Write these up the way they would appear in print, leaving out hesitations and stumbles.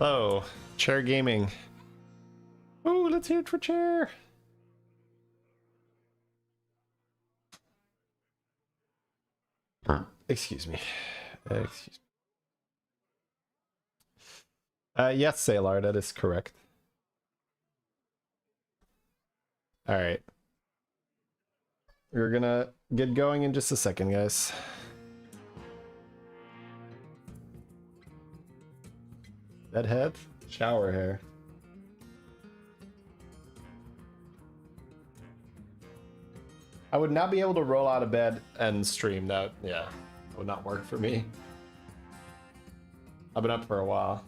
Oh, chair gaming. Oh, let's hear it for chair. Excuse me. Excuse me. Yes, Sailor, that is correct. All right. We're gonna get going in just a second, guys. That head? Shower hair. I would not be able to roll out of bed and stream that. Yeah, would not work for me. I've been up for a while.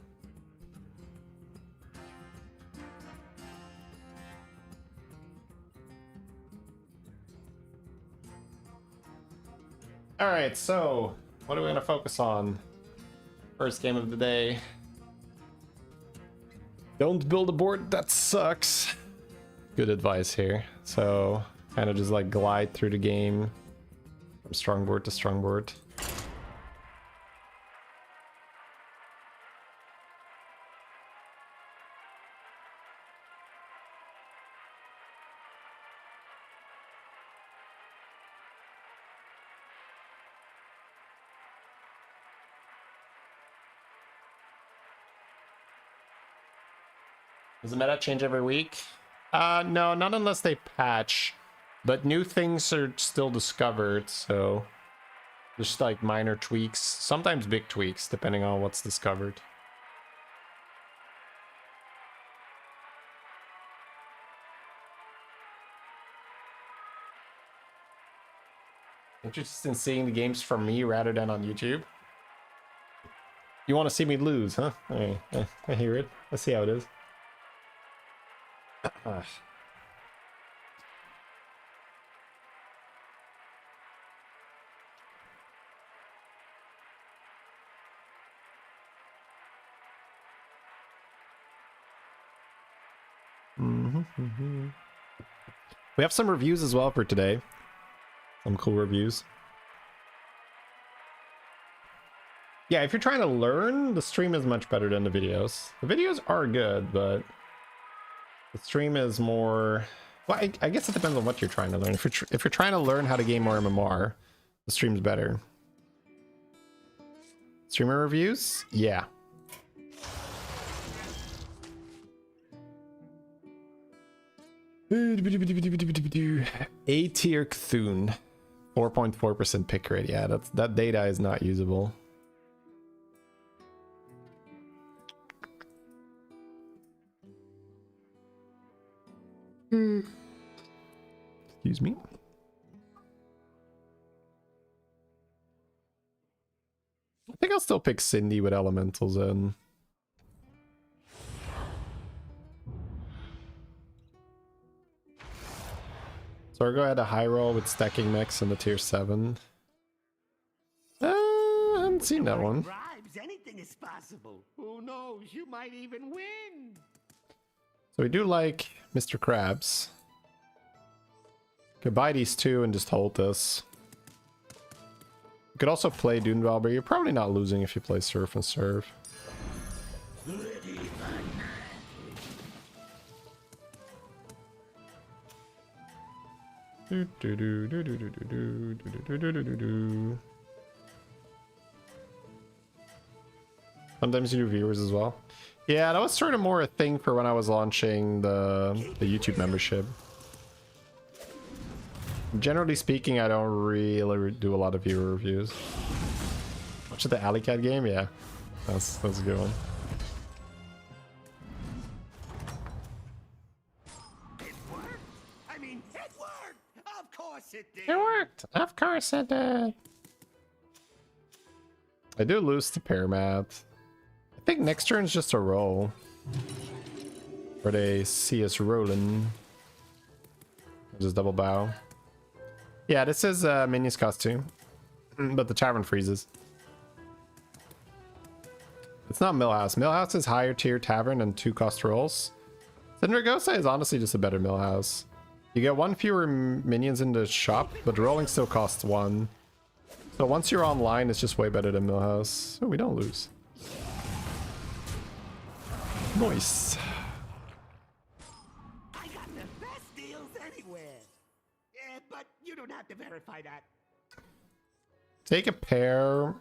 All right, so what are we gonna focus on? First game of the day. Don't build a board that sucks. Good advice here. So kind of just like glide through the game from strongboard to strongboard. Does the meta change every week? No, not unless they patch. But new things are still discovered, so just like minor tweaks, sometimes big tweaks, depending on what's discovered. Interested in seeing the games from me rather than on YouTube. You want to see me lose, huh? I hear it. Let's see how it is. We have some reviews as well for today. Some cool reviews. Yeah, if you're trying to learn, the stream is much better than the videos. The videos are good, but the stream is more... Well, I guess it depends on what you're trying to learn. If you're trying to learn how to game more MMR, the stream's better. Streamer reviews? Yeah. A tier Cthulhu. 4.4% pick rate. Yeah, that data is not usable. Excuse me. I think I'll still pick Cindy with elementals in. So I'll go ahead to high roll with stacking mechs in the tier 7. I haven't seen that one. Bribes, anything is possible. Who knows? You might even win. So we do like Mr. Krabs. Could buy these two and just hold this. You could also play Doondwell, but you're probably not losing if you play Surf and Serve. Sometimes you do viewers as well. Yeah, that was sort of more a thing for when I was launching the YouTube membership. Generally speaking, I don't really do a lot of viewer reviews. Watch the Alley Cat game? Yeah, that's a good one. It worked. I mean, it worked. Of course it did. It worked. Of course it did. I do lose to Paramat. I think next turn's just a roll. Where they see us rolling. Just double bow. Yeah, this is Minions costume. But the tavern freezes. It's not Millhouse. Millhouse is higher tier tavern and 2 cost rolls. Syndragosa is honestly just a better Millhouse. You get 1 fewer minions in the shop, but rolling still costs 1. So once you're online, it's just way better than Millhouse. So we don't lose. Nice. I got the best deals anywhere. But you don't have to verify that. Take a pair.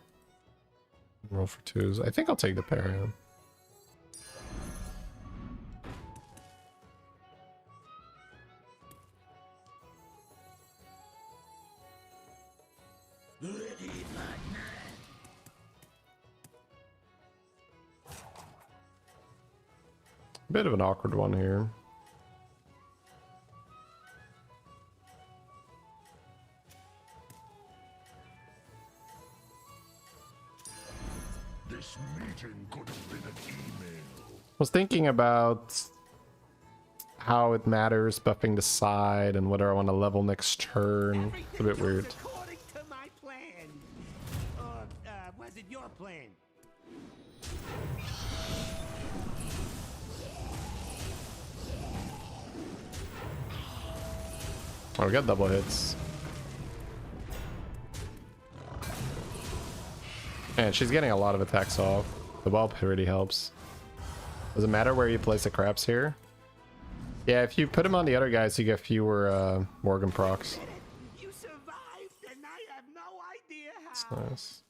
Roll for twos. I think I'll take the pair. Yeah. Bit of an awkward one here. This meeting could have been an email. Was thinking about how it matters buffing the side and whether I want to level next turn. It's a bit weird. According to my plan. Or was it your plan? Oh, we got double hits. And she's getting a lot of attacks off. The whelp really helps. Does it matter where you place the crabs here? Yeah, if you put him on the other guys, you get fewer Morgan procs. You survived, and I have no idea That's how. nice.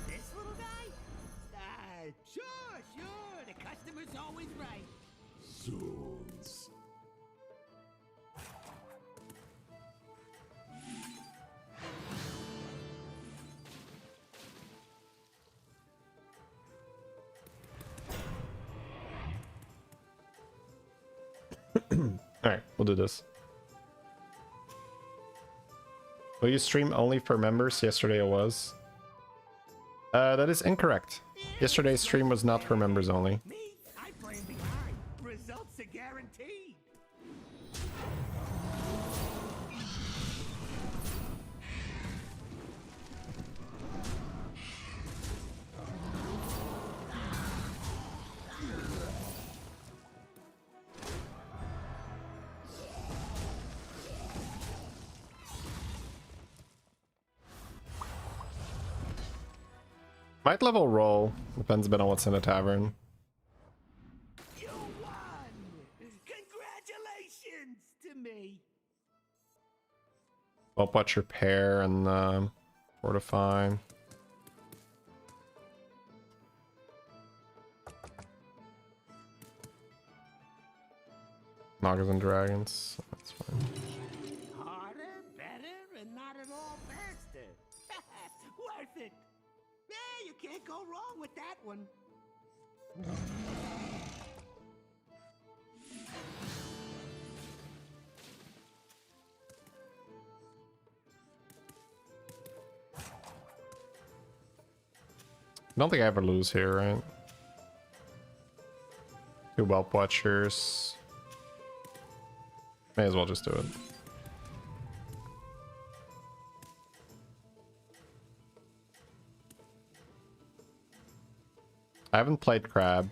This little guy? Sure. The customer's always right. Zoons. Alright, we'll do this. Will you stream only for members? Yesterday it was. That is incorrect. Yesterday's stream was not for members only. Me? I plan behind. Results are guaranteed. Might level roll. Depends a bit on what's in the tavern. You won! Congratulations to me. Well, watch your pair and fortify. Nagas and dragons. That's fine. Harder, better, and not at all faster. Worth it. Yeah, you can't go wrong with that one. I don't think I ever lose here, right? Two whelp watchers. May as well just do it. I haven't played crab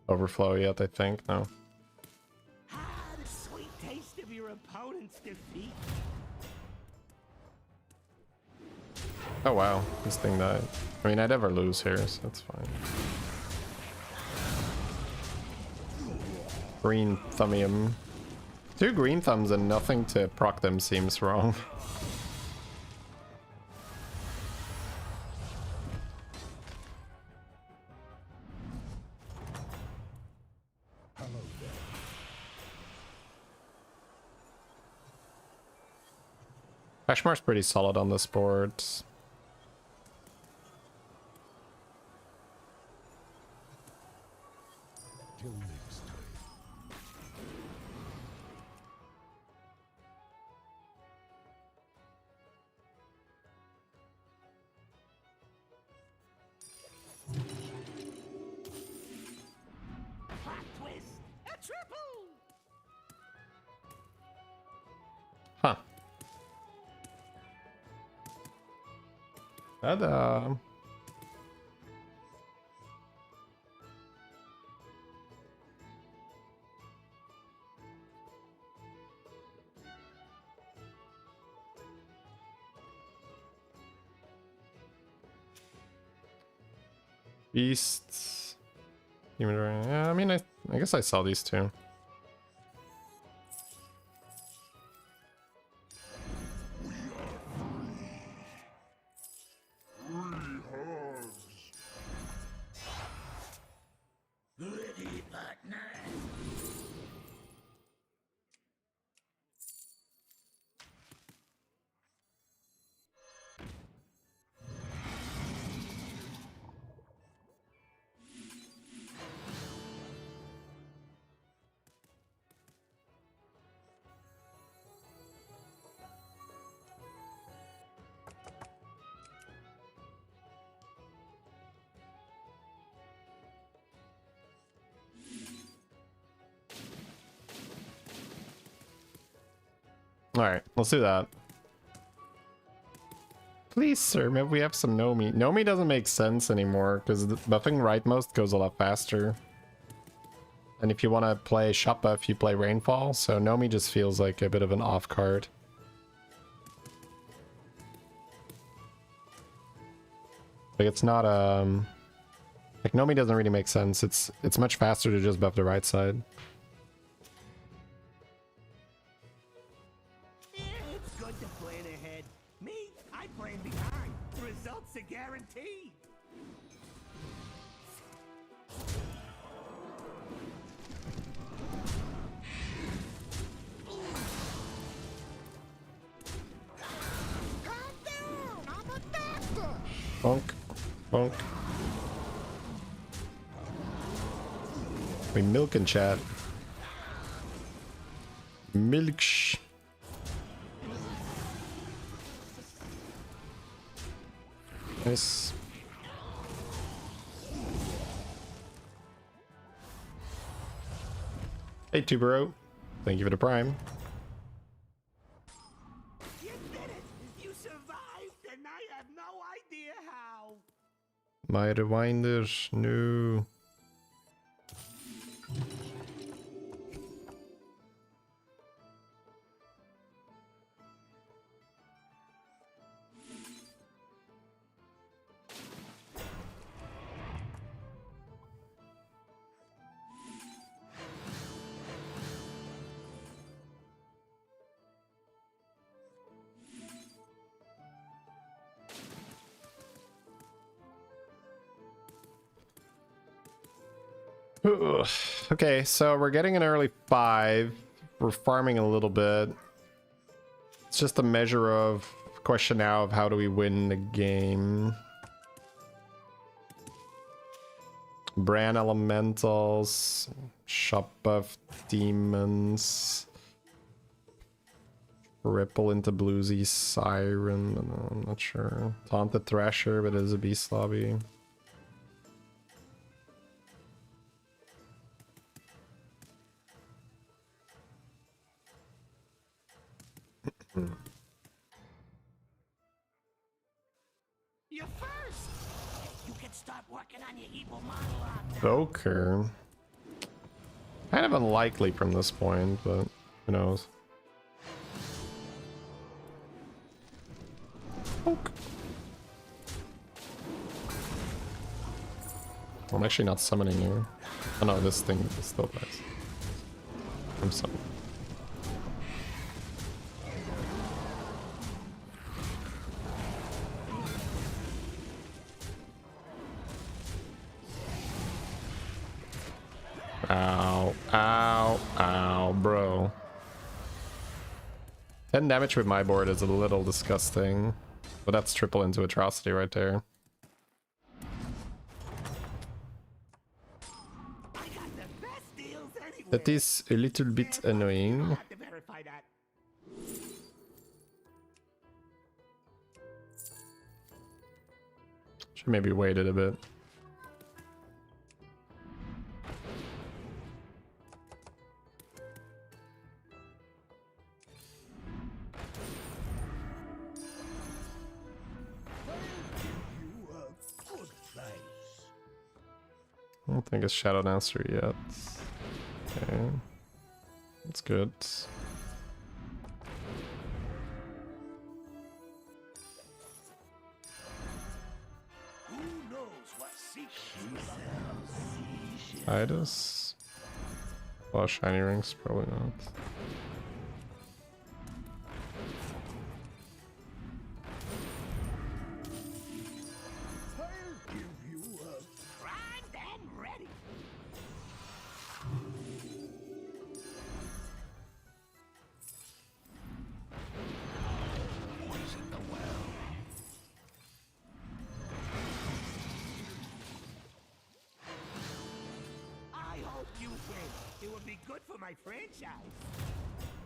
overflow yet, I think. No. Ah, the sweet taste of your opponent's defeat. Oh wow, this thing died. I mean, I'd never lose here, so that's fine. Green thummium. Two green thumbs and nothing to proc them seems wrong. Ashmar's pretty solid on this board. Till next time. Plot twist. A triple. Huh. That Beast. Yeah, I mean, I guess I saw these two. Ready, partner. Alright, let's do that. Please, sir, maybe we have some Nomi. Nomi doesn't make sense anymore, because buffing rightmost goes a lot faster. And if you want to play shot buff, you play Rainfall, so Nomi just feels like a bit of an off card. Like, it's not, like, Nomi doesn't really make sense. It's much faster to just buff the right side. It's good to plan ahead. Me, I plan behind. Results are guaranteed. Calm down, I'm a doctor. Bonk. Bonk. We milk and chat. Milk. Nice. Hey, Tubero. Thank you for the prime. You did it. You survived, and I have no idea how. My rewinders. No. Ugh. Okay, so we're getting an early 5. We're farming a little bit. It's just a measure of question now of how do we win the game. Bran Elementals, Shop Buff Demons, Ripple into Bluesy Siren, I'm not sure. Taunted Thrasher, but it is a Beast Lobby. You're first. You can start working on your evil monologue. Boker. Kind of unlikely from this point, but who knows. Poke. I'm actually not summoning you. Oh no, this thing is still nice. I'm summoning. Ow, ow, ow, bro. 10 damage with my board is a little disgusting. But that's triple into atrocity right there. I got the best deals anywhere. That is a little bit annoying. I'll have to verify that. Should maybe wait it a bit. I don't think it's Shadow Dancer yet. Okay. That's good. Who knows what secrets Titus? Well, shiny rings, probably not. I'll give you a primed and ready. Poison the well. I hope you win. It would be good for my franchise.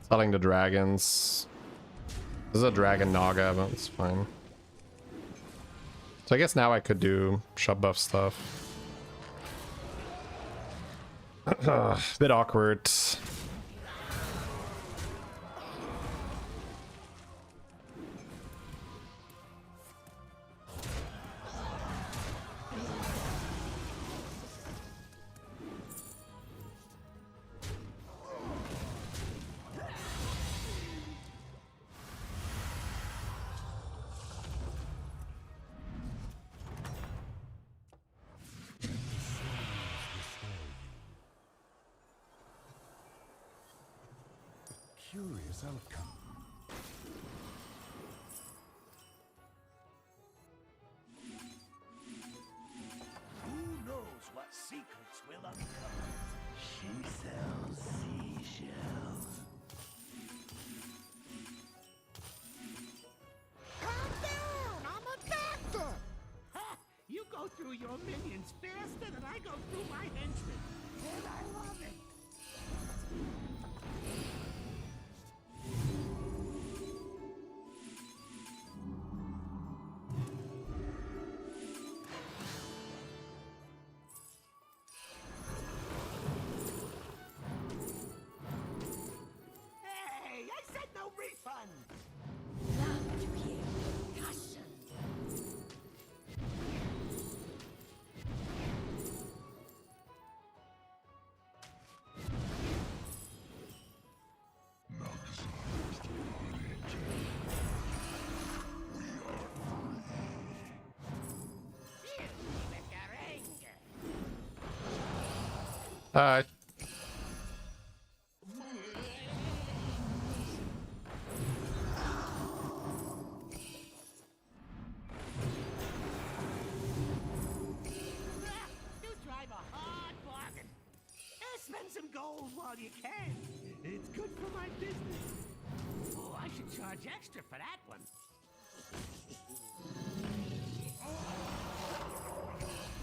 Selling the dragons. This is a dragon Naga, but it's fine. So I guess now I could do shop buff stuff. Bit awkward. Curious outcome. Who knows what secrets will uncover? She sells seashells. Calm down! I'm a doctor! Ha! You go through your minions faster than I go through my henchmen. And I love it. Hey, I said no refund. Love to hear discussion. Hi. You drive a hard bargain. Spend some gold while you can. It's good for my business. Oh, I should charge extra for that one.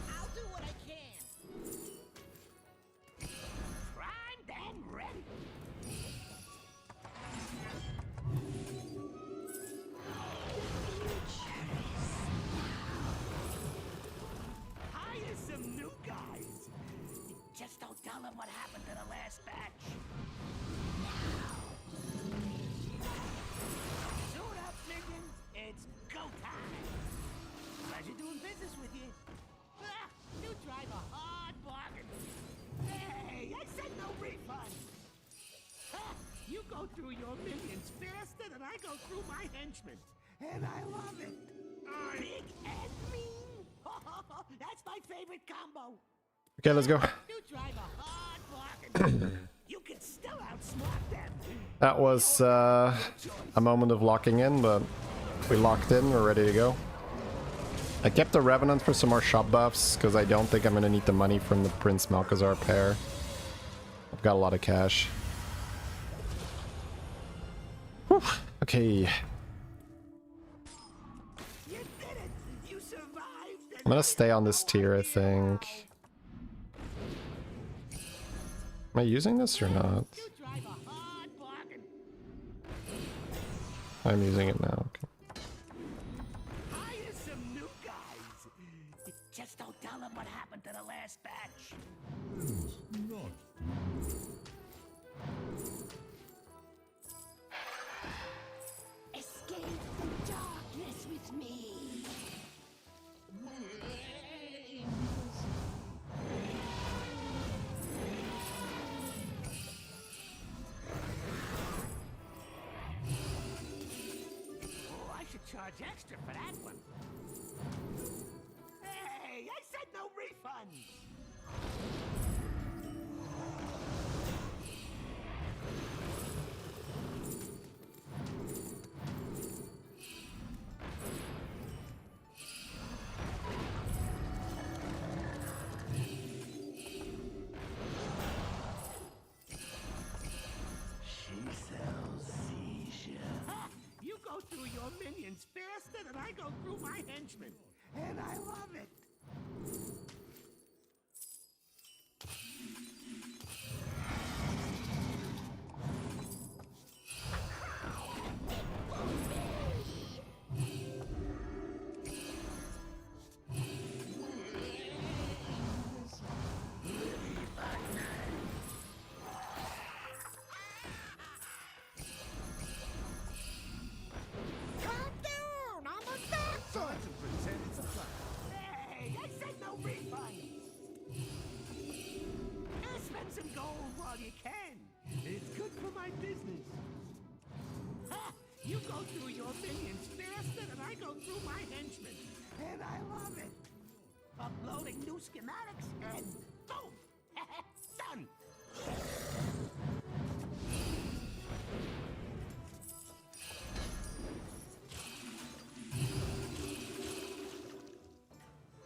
I'll do what I can. Primed and ready. Hire some new guys. Just don't tell them what happened to the last batch. Suit up, minions. It's go time. Pleasure doing business with you. Ah, you drive a hard bargain. Hey, I said no refund. Ha, you go through your minions faster than I go through my henchmen. And I love it. Big and mean. That's my favorite combo. Okay, let's go. You drive a hard bargain. You can still outsmart them. That was a moment of locking in, but we locked in. We're ready to go. I kept the Revenant for some more shop buffs because I don't think I'm going to need the money from the Prince Malchazar pair. I've got a lot of cash. Whew. Okay. You did it. You survived. I'm going to stay on this tier, I think. Am I using this or not? You drive a hard bargain. I'm using it now. Okay. Hire some new guys. Just don't tell them what happened to the last batch. Not Escape the darkness with me. Oh, I should charge extra for that one. Hey, I said no refund. love it. Calm down, I'm a doctor. Time to pretend it's a plan. Hey, I said no refunds. Spend some gold while you can. It's good for my business. Ha! You go through your minions faster than I go through my henchmen. And I love it. Uploading new schematics and boom! Done!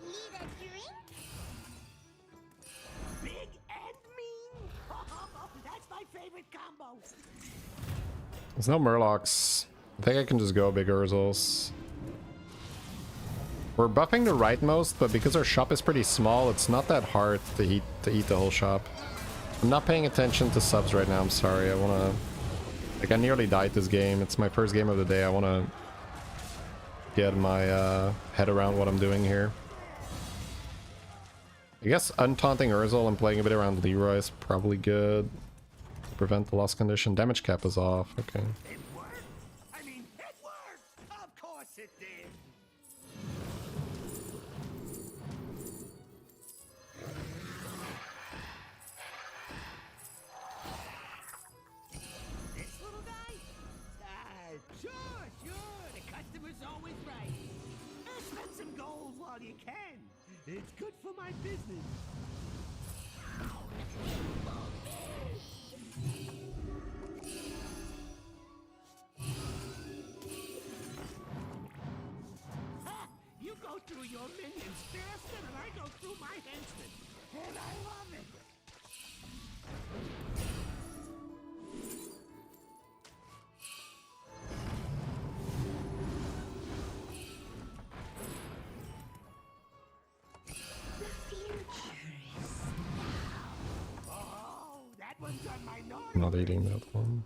Need a drink? Big and mean? That's my favorite combo. There's no Murlocs. I think I can just go big Urzels. We're buffing the rightmost, but because our shop is pretty small, it's not that hard to eat the whole shop. I'm not paying attention to subs right now, I'm sorry. I wanna... Like, I nearly died this game. It's my first game of the day. I wanna get my head around what I'm doing here. I guess untaunting Urzel and playing a bit around Leroy is probably good to prevent the loss condition. Damage cap is off, okay. It worked? I mean, it worked! Of course it did! This little guy? Sure. The customer's always right. Spend some gold while you can. It's good for my business. Ha! You go through your minions faster than I go through my henchmen. And I love it. The future is Oh, that one's on my naughty. I'm not eating that one.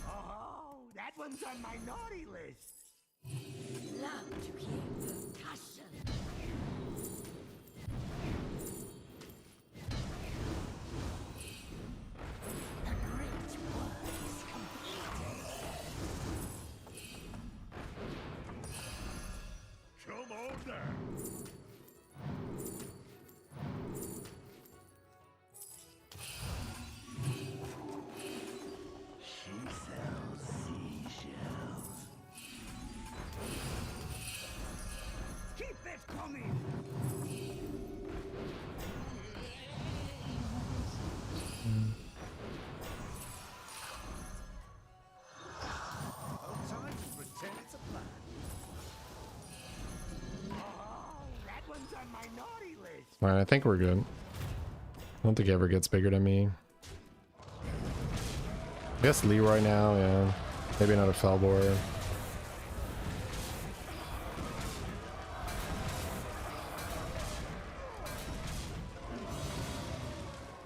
Oh, that one's on my naughty list. love to hear percussion. The great work is completed. Come on down. She sells seashells. Keep it coming! No time to pretend it's a plan. Oh, that one's on my naughty list. Alright, I think we're good. I don't think he ever gets bigger than me. I guess Leroy now, yeah. Maybe another Felbor.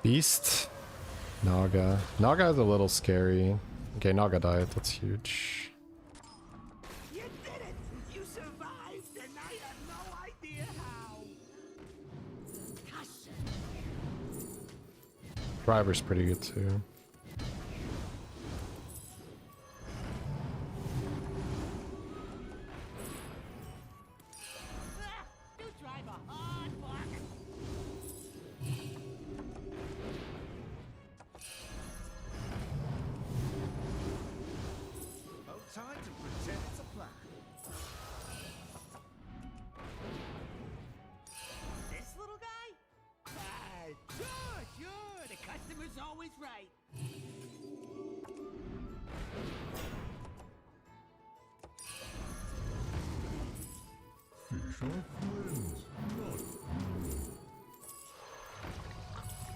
Beast? Naga. Naga is a little scary. Okay, Naga died. That's huge. You did it! You survived, and I have no idea how. Percussion. Driver's pretty good too. Ah, you drive a hard bargain. No time to pretend it's a plan. This little guy? Sure. The customer's always right. Fish are friends, not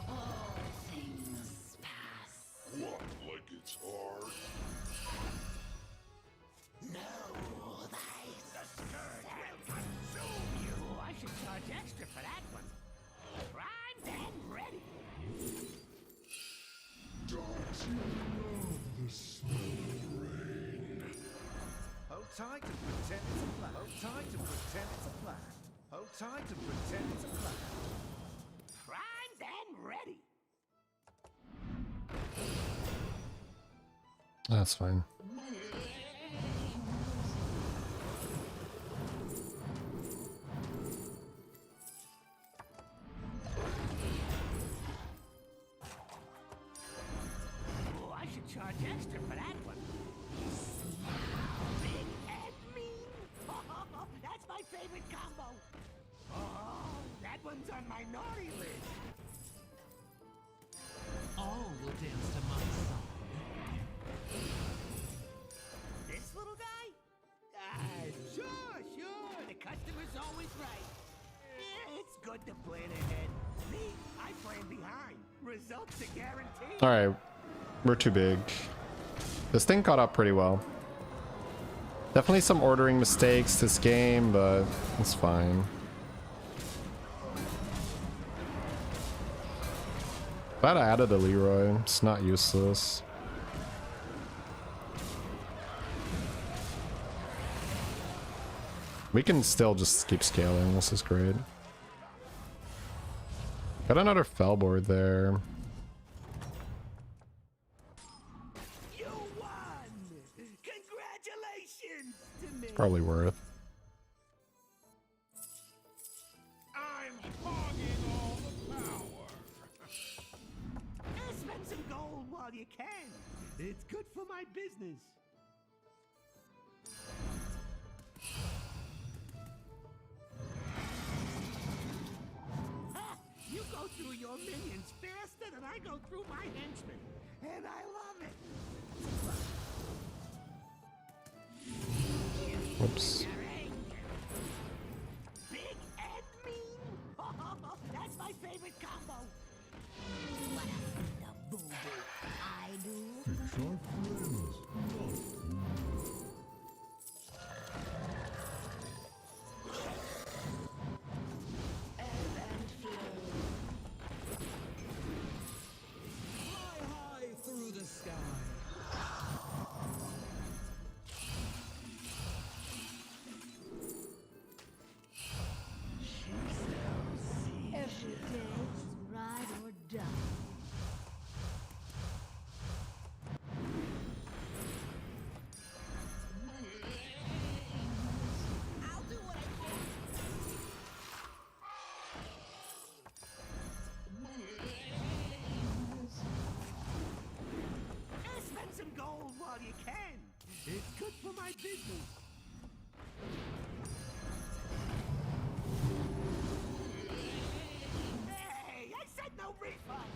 All things pass. what, like tight and pretend it's a plan. Hold tight and pretend it's a plan. Hold tight and pretend it's a plan. Primed and ready. That's fine. Oh, I should charge extra for that one. Big and mean. That's my favorite combo. Oh, that one's on my naughty list. All will dance to my song. This little guy? Sure. The customer's always right. Yeah, it's good to plan ahead. Me, I plan behind. Results are guaranteed. Alright. We're too big. This thing caught up pretty well. Definitely some ordering mistakes this game, but it's fine. Glad I added a Leroy. It's not useless. We can still just keep scaling. This is great. Got another fell board there. You won! Congratulations to me. Probably worth. I'm hogging all the power. Spend some gold while you can. It's good for my business. Ha! You go through your minions faster than I go through my henchmen. And I love it. Whoops. Big and mean. That's my favorite combo. What else the boo-boo I do? Ebb and flow. Fly high through the sky. Every day is ride or die. I'll do what I can. Spend some gold while you can. It's good for my business. Hey, I said no refund.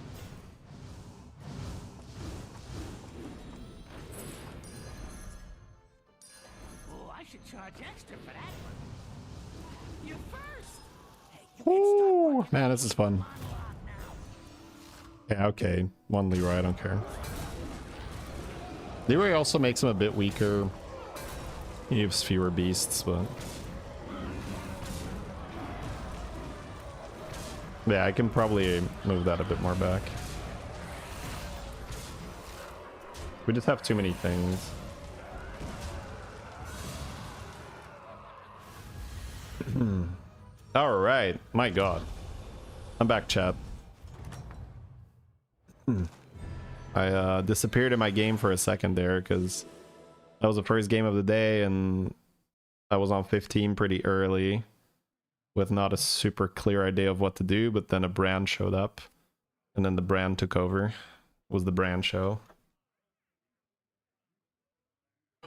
Oh, I should charge extra for that one. You first. Hey, you can Ooh, start man, this is fun. monologue now. Yeah, okay. One Leroy, I don't care. Leroy also makes him a bit weaker. He has fewer beasts, but... yeah, I can probably move that a bit more back. We just have too many things. Alright, my god. I'm back, chat. I disappeared in my game for a second there because that was the first game of the day and I was on 15 pretty early with not a super clear idea of what to do, but then a brand showed up and then the brand took over. It was the brand show.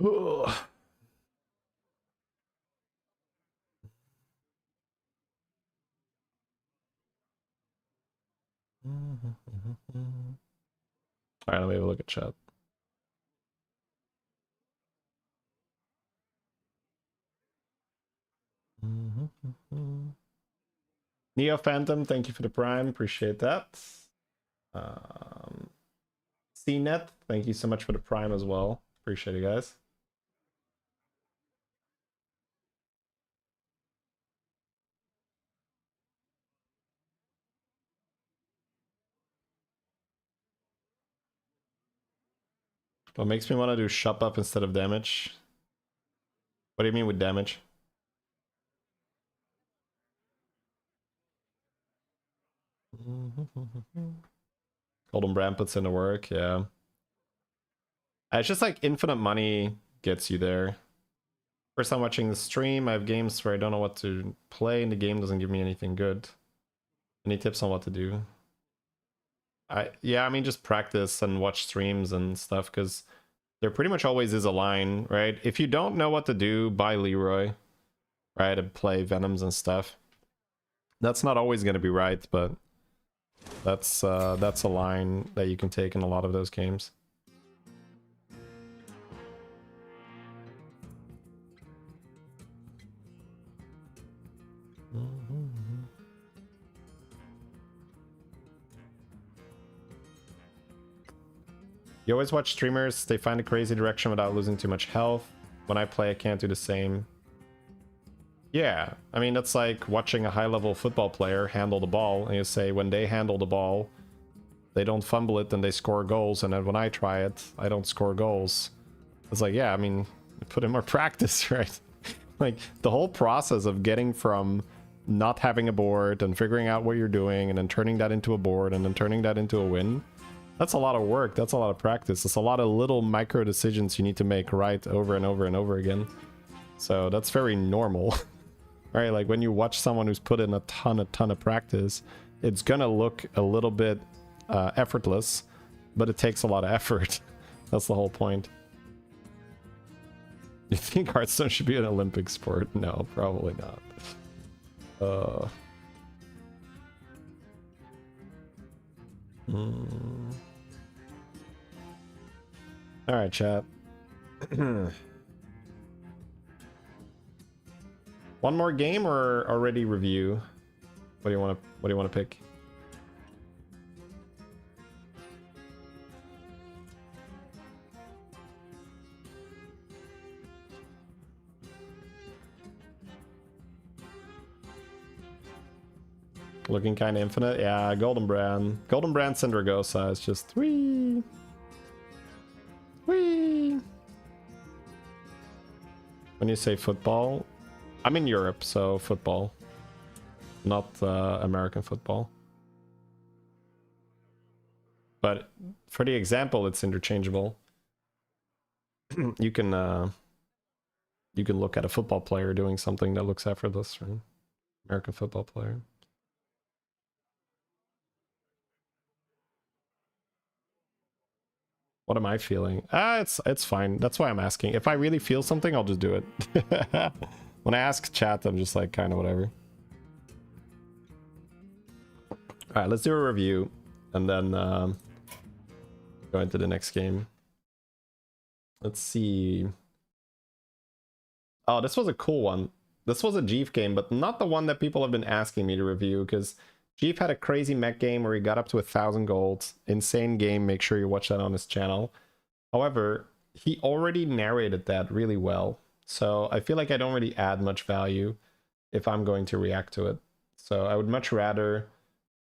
Ugh. Alright, let me have a look at chat. Neo Phantom, thank you for the prime. Appreciate that. CNET, thank you so much for the prime as well. Appreciate it, guys. What makes me want to do shop up instead of damage? What do you mean with damage? Golden Brand puts in the work, yeah. It's just like infinite money gets you there. First time watching the stream, I have games where I don't know what to play and the game doesn't give me anything good. Any tips on what to do? Yeah, I mean, just practice and watch streams and stuff, because there pretty much always is a line, right? If you don't know what to do, buy Leroy, right, and play Venoms and stuff. That's not always going to be right, but that's a line that you can take in a lot of those games. You always watch streamers, they find a crazy direction without losing too much health. When I play, I can't do the same. Yeah, I mean, that's like watching a high-level football player handle the ball, and you say when they handle the ball, they don't fumble it and they score goals, and then when I try it, I don't score goals. It's like, yeah, I mean, put in more practice, right? Like, the whole process of getting from not having a board and figuring out what you're doing and then turning that into a board and then turning that into a win, that's a lot of work. That's a lot of practice. It's a lot of little micro decisions you need to make right over and over and over again. So that's very normal, right? Like when you watch someone who's put in a ton of practice, it's gonna look a little bit effortless, but it takes a lot of effort. That's the whole point. You think Hearthstone should be an Olympic sport? No, probably not. All right, chat. One more game or already review? What do you want to pick? Looking kind of infinite. Yeah, Golden Brand. Golden Brand Syndragosa is just whee. Whee. When you say football, I'm in Europe, so football. Not American football. But for the example, it's interchangeable. You can look at a football player doing something that looks effortless, right? American football player. What am I feeling? It's fine. That's why I'm asking. If I really feel something, I'll just do it. When I ask chat, I'm just like kind of whatever. All right, let's do a review and then go into the next game. Let's see. Oh, this was a cool one. This was a Jeef game, but not the one that people have been asking me to review, because Jeef had a crazy mech game where he got up to 1,000 gold. Insane game. Make sure you watch that on his channel. However, he already narrated that really well. So I feel like I don't really add much value if I'm going to react to it. So I would much rather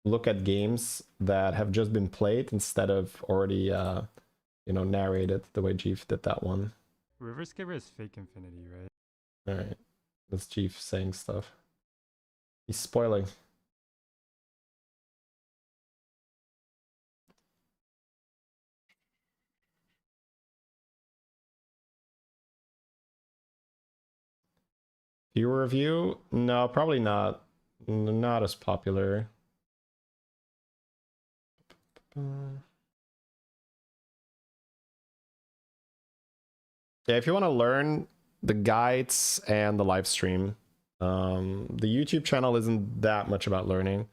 look at games that have just been played instead of already, you know, narrated the way Jeef did that one. River Skipper is fake infinity, right? All right. That's Jeef saying stuff. He's spoiling. Viewer review? No, probably not. Not as popular. Yeah, if you want to learn the guides and the live stream, the YouTube channel isn't that much about learning.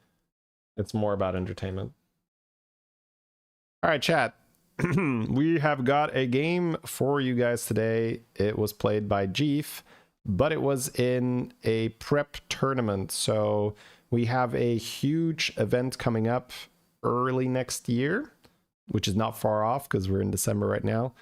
It's more about entertainment. All right, chat. We have got a game for you guys today. It was played by Jeef, but it was in a prep tournament. So we have a huge event coming up early next year, which is not far off because we're in December right now.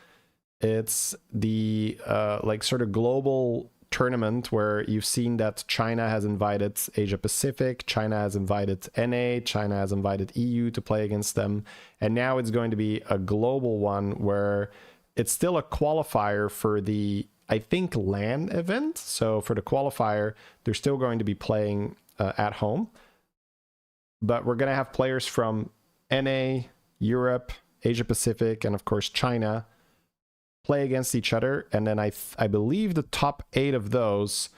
It's the like sort of global tournament where you've seen that China has invited Asia Pacific, China has invited NA, China has invited EU to play against them. And now it's going to be a global one where it's still a qualifier for the I think, LAN event. So for the qualifier, they're still going to be playing at home. But we're going to have players from NA, Europe, Asia Pacific, and of course China play against each other. And then I believe the top 8 of those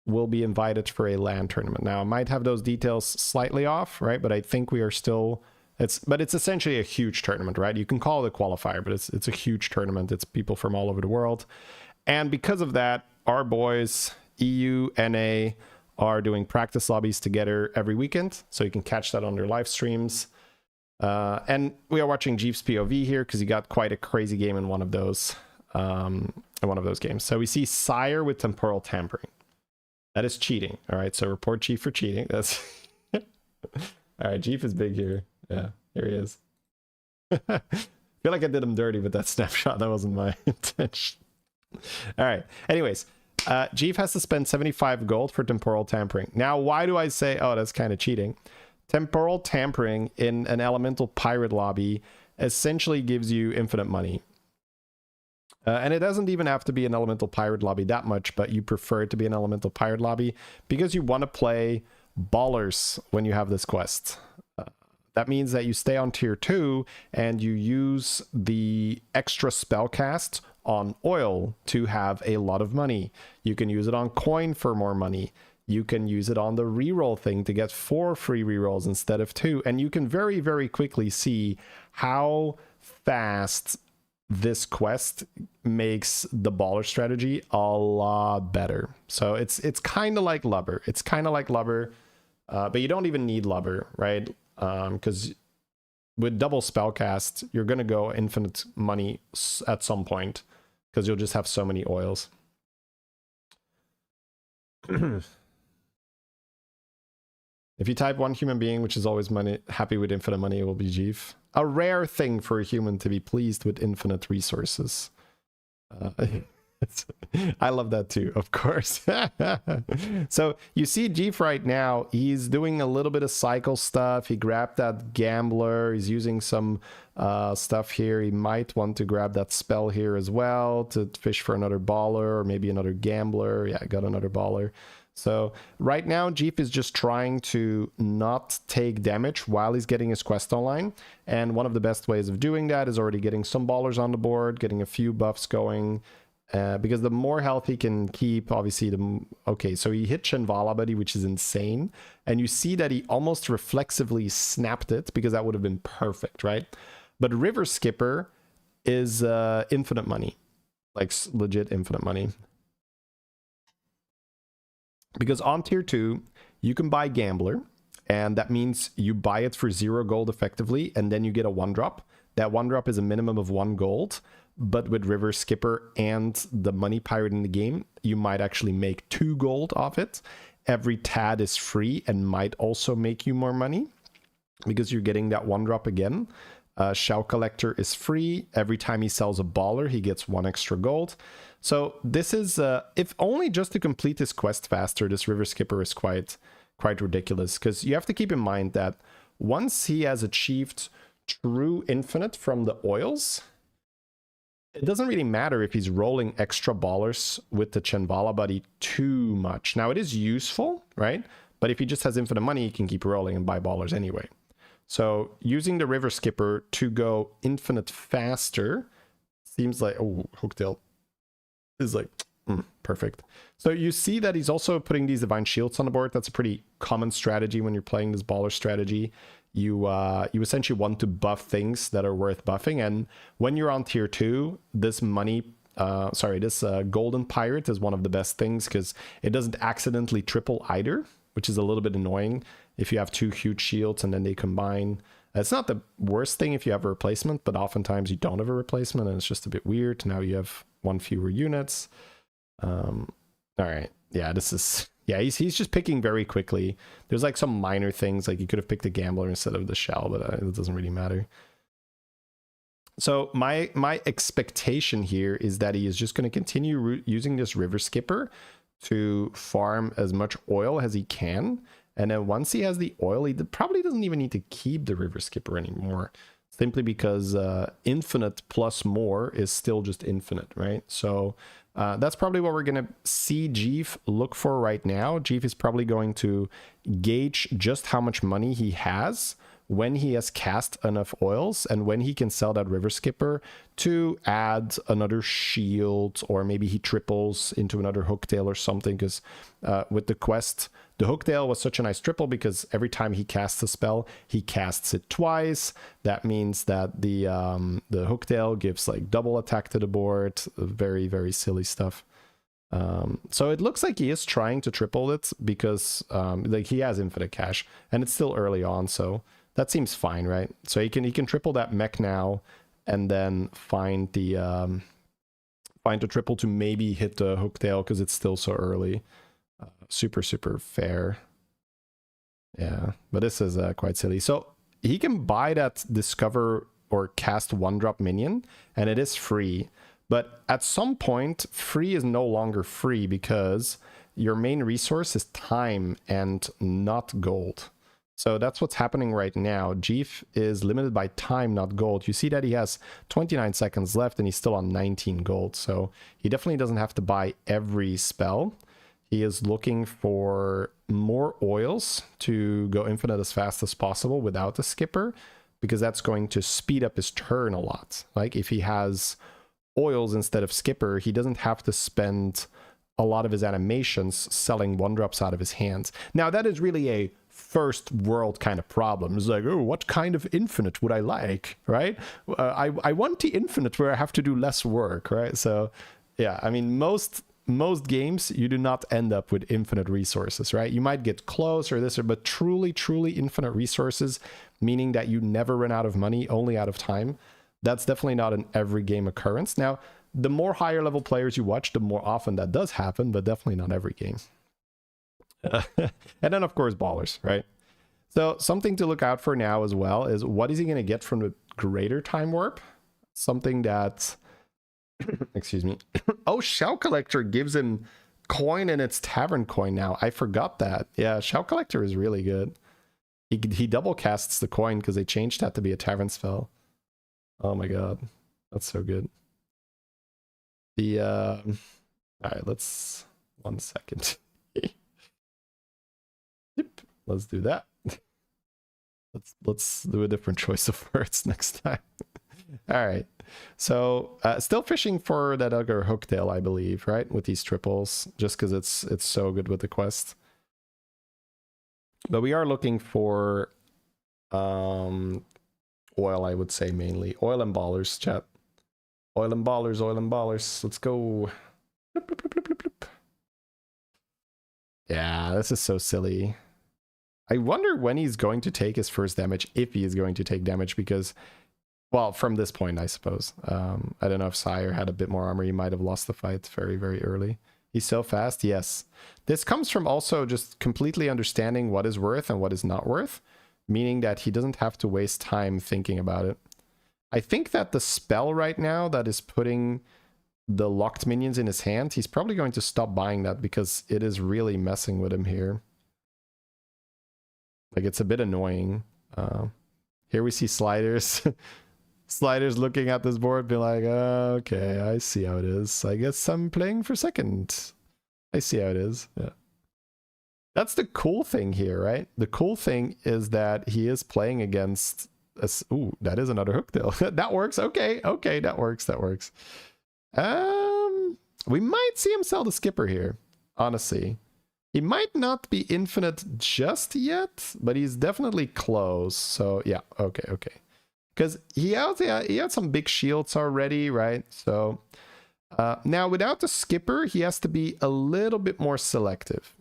will be invited for a LAN tournament. Now, I might have those details slightly off, right? But I think we are still... It's essentially a huge tournament, right? You can call it a qualifier, but it's a huge tournament. It's people from all over the world. And because of that, our boys, EU, NA, are doing practice lobbies together every weekend. So you can catch that on their live streams. And we are watching Jeef's POV here because he got quite a crazy game in one of those games. So we see Sire with temporal tampering. That is cheating. All right, so report Jeef for cheating. That's all right. Jeef is big here. Yeah, here he is. I feel like I did him dirty with that snapshot. That wasn't my intention. All right. Anyways, Jeef has to spend 75 gold for temporal tampering. Now, why do I say, oh, that's kind of cheating? Temporal tampering in an elemental pirate lobby essentially gives you infinite money. And it doesn't even have to be an elemental pirate lobby that much, but you prefer it to be an elemental pirate lobby because you want to play ballers when you have this quest. That means that you stay on tier 2 and you use the extra spell cast on oil to have a lot of money. You can use it on coin for more money. You can use it on the reroll thing to get 4 free rerolls instead of 2. And you can very, very quickly see how fast this quest makes the baller strategy a lot better. So it's kind of like Lubber. It's kind of like Lubber, but you don't even need Lubber, right? Because with double spellcast, you're going to go infinite money at some point because you'll just have so many oils. If you type one human being, which is always happy with infinite money, it will be Jeef. A rare thing for a human to be pleased with infinite resources. I love that too, of course. So you see Jeef right now, he's doing a little bit of cycle stuff. He grabbed that gambler. He's using some stuff here. He might want to grab that spell here as well to fish for another baller or maybe another gambler. Yeah, I got another baller. So right now, Jeef is just trying to not take damage while he's getting his quest online. And one of the best ways of doing that is already getting some ballers on the board, getting a few buffs going. Because the more health he can keep, obviously, okay, so he hit Shenvala Buddy, which is insane. And you see that he almost reflexively snapped it because that would have been perfect, right? But River Skipper is infinite money. Like legit infinite money. Because on tier 2, you can buy Gambler, and that means you buy it for 0 gold effectively, and then you get a 1-drop. That 1-drop is a minimum of 1 gold, but with River Skipper and the Money Pirate in the game, you might actually make 2 gold off it. Every tad is free and might also make you more money, because you're getting that 1-drop again. Shell Collector is free. Every time he sells a baller, he gets 1 extra gold. So this is, if only just to complete this quest faster, this River Skipper is quite ridiculous. Because you have to keep in mind that once he has achieved true infinite from the oils, it doesn't really matter if he's rolling extra ballers with the Shenvala Buddy too much. Now, it is useful, right? But if he just has infinite money, he can keep rolling and buy ballers anyway. So using the River Skipper to go infinite faster seems like, oh, Hooktail is like perfect. So you see that he's also putting these Divine Shields on the board. That's a pretty common strategy when you're playing this baller strategy. You essentially want to buff things that are worth buffing. And when you're on tier 2, this Golden Pirate is one of the best things because it doesn't accidentally triple either, which is a little bit annoying if you have 2 huge shields and then they combine. It's not the worst thing if you have a replacement, but oftentimes you don't have a replacement and it's just a bit weird. Now you have 1 fewer units. All right. Yeah, this is... Yeah, he's just picking very quickly. There's like some minor things, like you could have picked a Gambler instead of the Shell, but it doesn't really matter. So my expectation here is that he is just going to continue using this River Skipper to farm as much oil as he can. And then once he has the oil, he probably doesn't even need to keep the River Skipper anymore. Simply because infinite plus more is still just infinite, right? So That's probably what we're going to see Jeef look for right now. Jeef is probably going to gauge just how much money he has when he has cast enough oils and when he can sell that river skipper to add another shield, or maybe he triples into another hooktail or something, because with the quest, the hooktail was such a nice triple because every time he casts a spell, he casts it twice. That means that the hooktail gives like double attack to the board. Very, very silly stuff. So it looks like he is trying to triple it because like he has infinite cash and it's still early on, so that seems fine, right? So he can triple that mech now and then find the triple to maybe hit the hooktail because it's still so early. Super fair. Yeah, but this is quite silly. So he can buy that discover or cast 1-drop minion and it is free. But at some point, free is no longer free because your main resource is time and not gold. So that's what's happening right now. Jeef is limited by time, not gold. You see that he has 29 seconds left and he's still on 19 gold. So he definitely doesn't have to buy every spell. He is looking for more oils to go infinite as fast as possible without the skipper, because that's going to speed up his turn a lot. Like if he has oils instead of skipper, he doesn't have to spend a lot of his animations selling 1-drops out of his hands. Now that is really a first world kind of problem. It's like, oh, what kind of infinite would I like, right? I want the infinite where I have to do less work, right? So yeah, I mean, most games you do not end up with infinite resources, right? You might get close or this, but truly infinite resources, meaning that you never run out of money, only out of time. That's definitely not an every game occurrence. Now, the more higher level players you watch, the more often that does happen, but definitely not every game. And then of course ballers, right? So something to look out for now as well is what is he going to get from the greater time warp? Something that excuse me. Oh, Shell Collector gives him coin and it's tavern coin now. I forgot that. Yeah, Shell Collector is really good. He double casts the coin because they changed that to be a tavern spell. Oh my god, that's so good. The all right, let's 1 second. Yep, let's do that. Let's do a different choice of words next time. All right, so still fishing for that other hooktail, I believe, right, with these triples, just because it's so good with the quest. But we are looking for oil, I would say, mainly oil and ballers, chat. Oil and ballers, oil and ballers. Let's go. Bloop, bloop, bloop, bloop, bloop. Yeah, this is so silly. I wonder when he's going to take his first damage, if he is going to take damage, because, well, from this point, I suppose. I don't know if Sire had a bit more armor. He might have lost the fight very, very early. He's so fast, yes. This comes from also just completely understanding what is worth and what is not worth, meaning that he doesn't have to waste time thinking about it. I think that the spell right now that is putting the locked minions in his hand, he's probably going to stop buying that because it is really messing with him here. Like, it's a bit annoying. Here we see Sliders. Sliders looking at this board, be like, okay, I see how it is. I guess I'm playing for second. I see how it is. Yeah. That's the cool thing here, right? The cool thing is that he is playing against us. Ooh, that is another hooktail. That works. Okay, okay, that works. That works. We might see him sell the skipper here, honestly. He might not be infinite just yet, but he's definitely close. So yeah, okay, okay. Because he had some big shields already, right? So now without the skipper, he has to be a little bit more selective.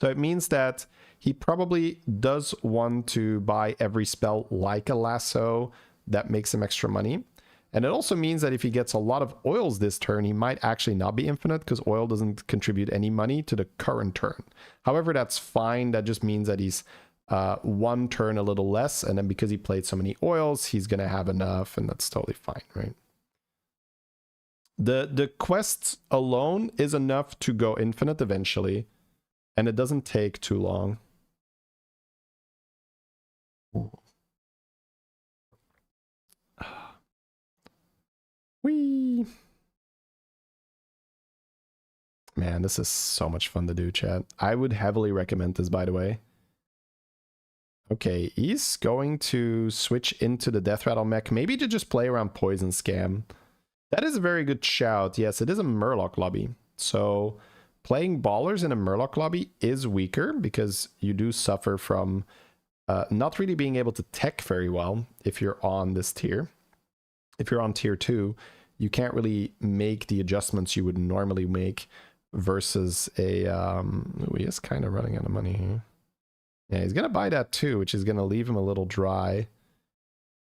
So it means that he probably does want to buy every spell like a lasso that makes him extra money. And it also means that if he gets a lot of oils this turn, he might actually not be infinite because oil doesn't contribute any money to the current turn. However, that's fine. That just means that he's one turn a little less. And then because he played so many oils, he's going to have enough. And that's totally fine, right? The quests alone is enough to go infinite eventually. And it doesn't take too long. Whee! Man, this is so much fun to do, chat. I would heavily recommend this, by the way. Okay, he's going to switch into the Death Rattle mech, maybe to just play around Poison Scam. That is a very good shout. Yes, it is a Murloc lobby. So playing Ballers in a Murloc lobby is weaker because you do suffer from not really being able to tech very well if you're on this tier. If you're on tier 2, you can't really make the adjustments you would normally make versus a... he is kind of running out of money here. Yeah, he's going to buy that too, which is going to leave him a little dry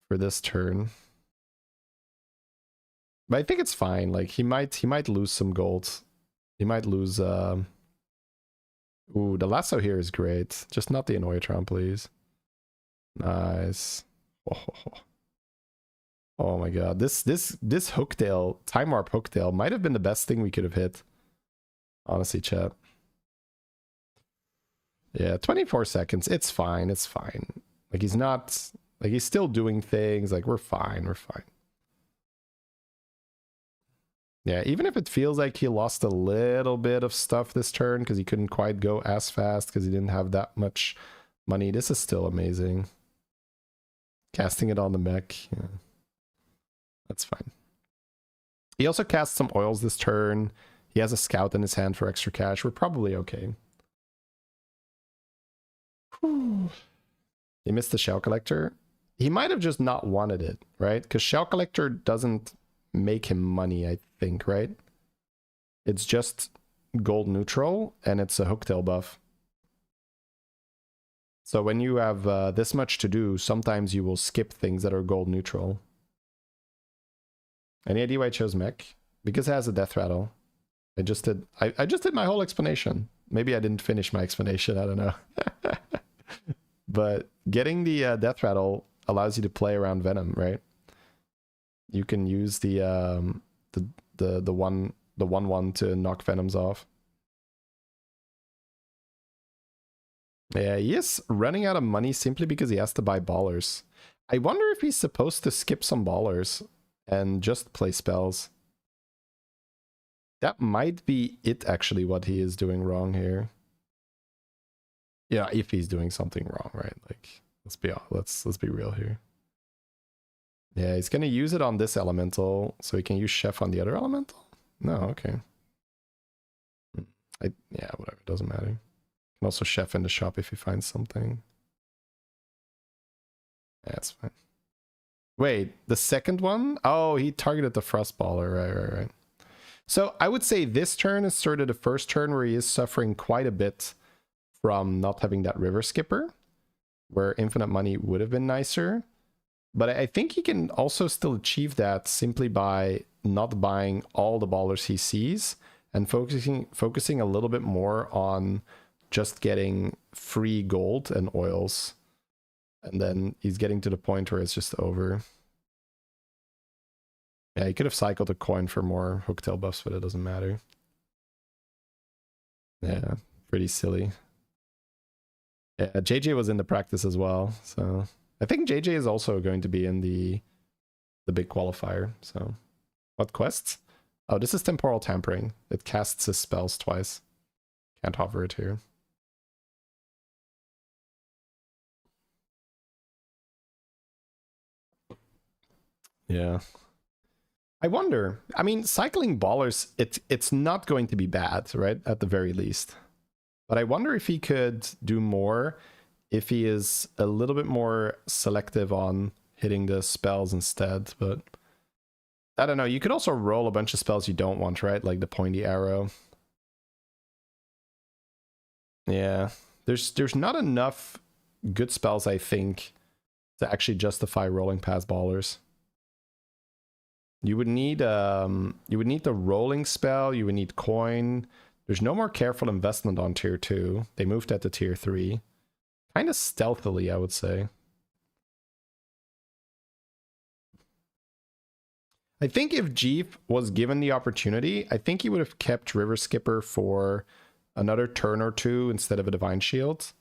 for this turn. But I think it's fine. Like, he might lose some gold. He might lose... Ooh, the lasso here is great. Just not the Annoyatron, please. Nice. Oh my god. This Hooktail, Time Warp Hooktail, might have been the best thing we could have hit. Honestly, chat. Yeah, 24 seconds. It's fine. It's fine. Like, he's not... Like, he's still doing things. Like, we're fine. We're fine. Yeah, even if it feels like he lost a little bit of stuff this turn because he couldn't quite go as fast because he didn't have that much money, this is still amazing. Casting it on the mech. Yeah. That's fine. He also cast some oils this turn. He has a scout in his hand for extra cash. We're probably okay. Whew. He missed the Shell Collector. He might have just not wanted it, right? Because Shell Collector doesn't make him money, I think, right? It's just gold neutral, and it's a Hooktail buff. So when you have this much to do, sometimes you will skip things that are gold neutral. Any idea why I chose mech? Because it has a death rattle. I just did my whole explanation. Maybe I didn't finish my explanation, I don't know. But getting the death rattle allows you to play around Venom, right? You can use the 1/1 to knock Venoms off. Yeah, he is running out of money simply because he has to buy Ballers. I wonder if he's supposed to skip some Ballers and just play spells. That might be it, actually, what he is doing wrong here. Yeah, if he's doing something wrong, right? Like, let's be real here. Yeah, he's gonna use it on this elemental, so he can use Chef on the other elemental? No, okay. Yeah, whatever, doesn't matter. Can also Chef in the shop if he finds something. Yeah, that's fine. Wait, the second one? Oh, he targeted the Frostballer, right. So I would say this turn is sort of the first turn where he is suffering quite a bit from not having that River Skipper, where infinite money would have been nicer. But I think he can also still achieve that simply by not buying all the Ballers he sees and focusing a little bit more on just getting free gold and oils. And then he's getting to the point where it's just over. Yeah, he could have cycled a coin for more Hooktail buffs, but it doesn't matter. Yeah, pretty silly. Yeah, JJ was in the practice as well, so I think JJ is also going to be in the big qualifier. So, what quests? Oh, this is Temporal Tampering. It casts his spells twice. Can't hover it here. Yeah. I wonder. I mean, cycling Ballers, it's not going to be bad, right? At the very least. But I wonder if he could do more if he is a little bit more selective on hitting the spells instead. But I don't know. You could also roll a bunch of spells you don't want, right? Like the Pointy Arrow. Yeah. There's not enough good spells, I think, to actually justify rolling past Ballers. You would need the rolling spell, you would need coin. There's no more careful investment on tier 2. They moved that to tier 3. Kind of stealthily, I would say. I think if Jeep was given the opportunity, I think he would have kept River Skipper for another turn or two instead of a Divine Shield.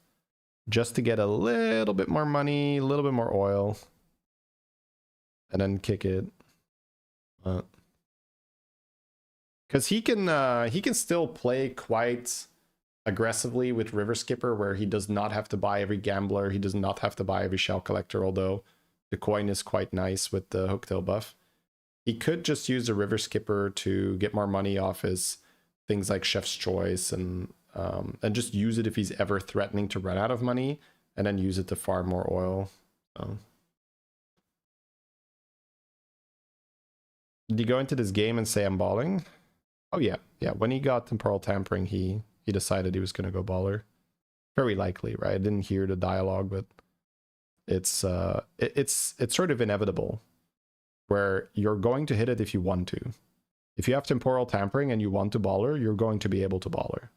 Just to get a little bit more money, a little bit more oil. And then kick it. Because he can still play quite aggressively with River Skipper, where he does not have to buy every gambler, he does not have to buy every shell collector, although the coin is quite nice with the hooktail buff. He could just use the River Skipper to get more money off his things like Chef's Choice and just use it if he's ever threatening to run out of money, and then use it to farm more oil. So. Did he go into this game and say I'm balling? Oh yeah, yeah. When he got temporal tampering, he decided he was going to go baller. Very likely, right? I didn't hear the dialogue, but it's sort of inevitable, where you're going to hit it if you want to. If you have temporal tampering and you want to baller, you're going to be able to baller.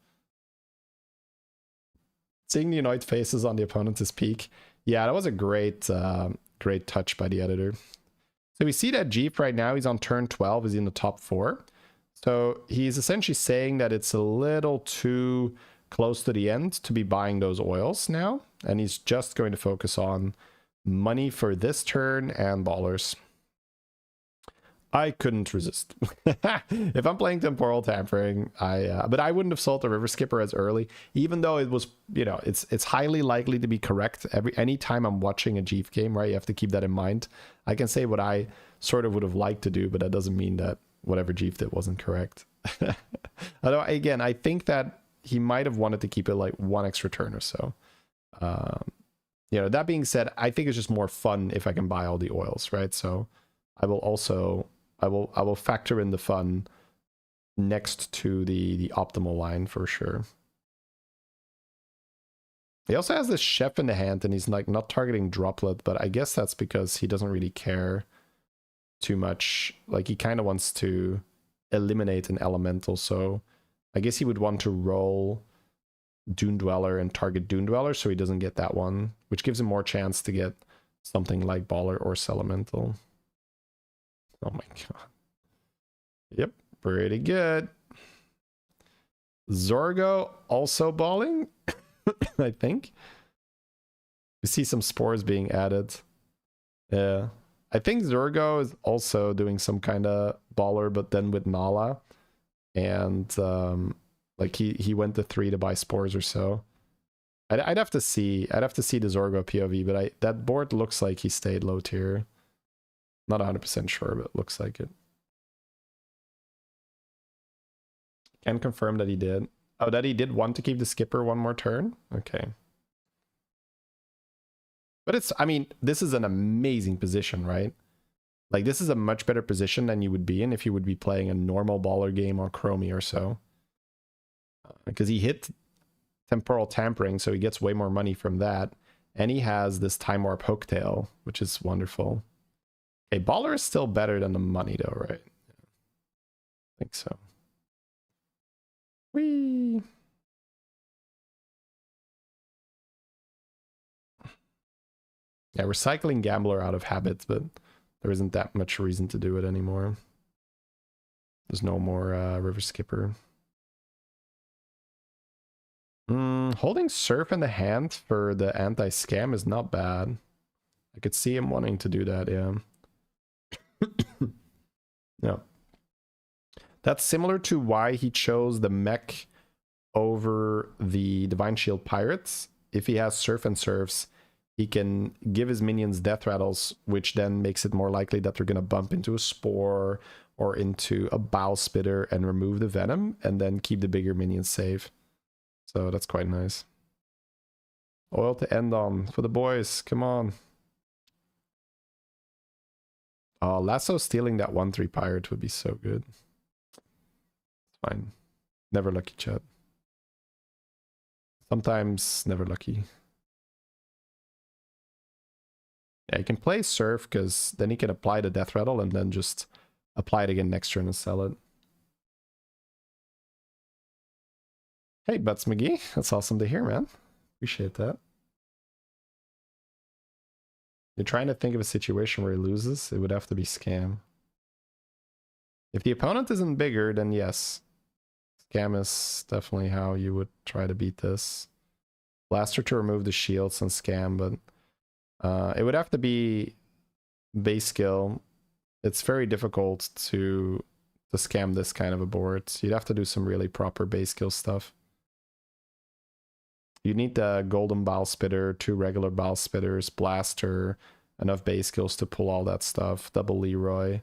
Seeing the annoyed faces on the opponent's peak. Yeah, that was a great great touch by the editor. So we see that Jeep right now, he's on turn 12, is in the top 4. So he's essentially saying that it's a little too close to the end to be buying those oils now. And he's just going to focus on money for this turn and ballers. I couldn't resist. If I'm playing temporal tampering, but I wouldn't have sold the River Skipper as early, even though it was, you know, it's highly likely to be correct. Any time I'm watching a Jeep game, right, you have to keep that in mind. I can say what I sort of would have liked to do, but that doesn't mean that whatever Jeep did wasn't correct. Although, again, I think that he might have wanted to keep it like one extra turn or so. You know, that being said, I think it's just more fun if I can buy all the oils, right? So I will also... I will factor in the fun next to the optimal line for sure. He also has this chef in the hand and he's like not targeting droplet, but I guess that's because he doesn't really care too much. Like he kind of wants to eliminate an elemental, so I guess he would want to roll Dune Dweller and target Dune Dweller so he doesn't get that one, which gives him more chance to get something like Baller or Elemental. Oh my god. Yep, pretty good. Zorgo also balling, I think. You see some spores being added. Yeah. I think Zorgo is also doing some kind of baller, but then with Nala. And like he went to 3 to buy spores or so. I'd have to see the Zorgo POV, but that board looks like he stayed low tier. Not 100% sure, but it looks like it. Can confirm that he did. Oh, that he did want to keep the skipper one more turn? Okay. But it's, I mean, this is an amazing position, right? Like, this is a much better position than you would be in if you would be playing a normal baller game or Chromie or so. Because he hit temporal tampering, so he gets way more money from that. And he has this Time Warp Hooktail, which is wonderful. Okay, baller is still better than the money though, right? I think so. Whee! Yeah, we're cycling Gambler out of habits, but there isn't that much reason to do it anymore. There's no more River Skipper. Holding Surf in the hand for the anti-scam is not bad. I could see him wanting to do that, yeah. Yeah. That's similar to why he chose the mech over the Divine Shield Pirates. If he has Surf and Surfs, he can give his minions death rattles, which then makes it more likely that they're going to bump into a Spore or into a Bow Spitter and remove the Venom, and then keep the bigger minions safe. So that's quite nice. Oil to end on for the boys. Come on. Oh, Lasso stealing that 1/3 pirate would be so good. It's fine. Never lucky, chat. Sometimes never lucky. Yeah, you can play Surf because then he can apply the death rattle and then just apply it again next turn and sell it. Hey, Butts McGee. That's awesome to hear, man. Appreciate that. You're trying to think of a situation where he loses, it would have to be Scam. If the opponent isn't bigger, then yes. Scam is definitely how you would try to beat this. Blaster to remove the shields and Scam, but it would have to be base skill. It's very difficult to to scam this kind of a board. You'd have to do some really proper base skill stuff. You need the golden bowel spitter, 2 regular bowel spitters, blaster, enough base skills to pull all that stuff, double Leroy,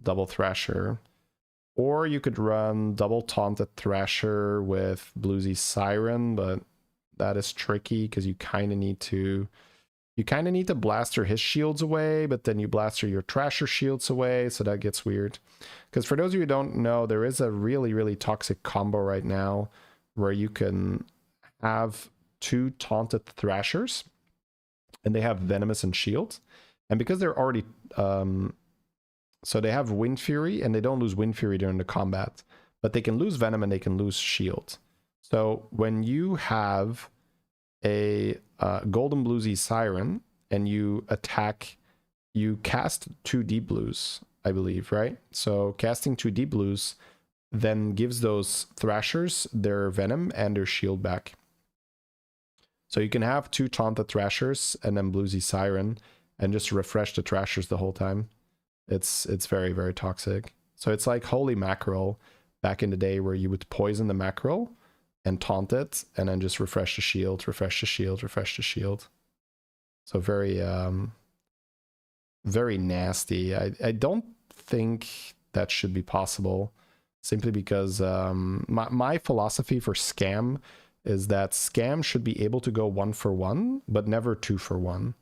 double Thrasher. Or you could run double taunted Thrasher with Bluesy Siren, but that is tricky because you kind of need to blaster his shields away, but then you blaster your Thrasher shields away, so that gets weird. Because for those of you who don't know, there is a really, really toxic combo right now where you can have 2 taunted Thrashers, and they have Venomous and Shield. And because they're already... so they have Wind Fury, and they don't lose Wind Fury during the combat, but they can lose Venom and they can lose Shield. So when you have a Golden Bluesy Siren and you attack, you cast 2 Deep Blues, I believe, right? So casting 2 Deep Blues then gives those Thrashers their Venom and their Shield back. So you can have 2 taunted Thrashers and then Bluesy Siren and just refresh the Thrashers the whole time. It's very, very toxic. So it's like Holy Mackerel back in the day where you would poison the mackerel and taunt it and then just refresh the shield, refresh the shield, refresh the shield. So very, very nasty. I don't think that should be possible simply because my philosophy for scam is that scam should be able to go 1 for 1, but never 2 for 1.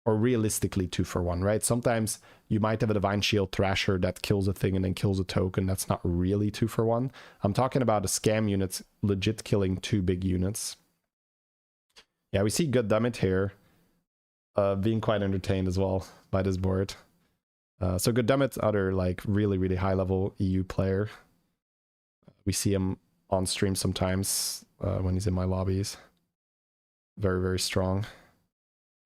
Or realistically 2 for 1, right? Sometimes you might have a Divine Shield Thrasher that kills a thing and then kills a token. That's not really 2 for 1. I'm talking about a scam unit legit killing 2 big units. Yeah, we see Goddammit here being quite entertained as well by this board. So Goddammit, other like really, really high level EU player. We see him on stream sometimes when he's in my lobbies. Very, very strong.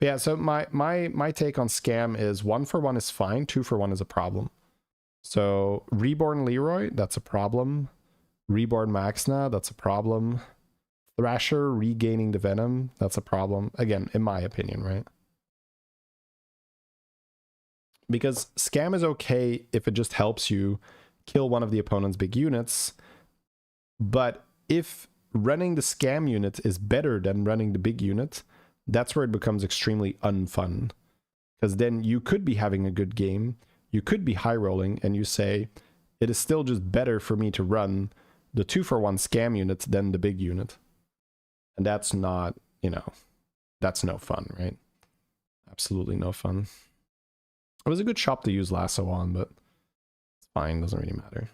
Yeah, so my take on scam is 1 for 1 is fine, 2 for 1 is a problem. So Reborn Leroy, that's a problem. Reborn Maxna, that's a problem. Thrasher regaining the Venom, that's a problem. Again, in my opinion, right? Because scam is okay if it just helps you kill one of the opponent's big units. But if running the scam unit is better than running the big unit, that's where it becomes extremely unfun. Because then you could be having a good game, you could be high rolling, and you say, it is still just better for me to run the 2 for 1 scam unit than the big unit. And that's not, you know, that's no fun, right? Absolutely no fun. It was a good shop to use Lasso on, but it's fine, doesn't really matter.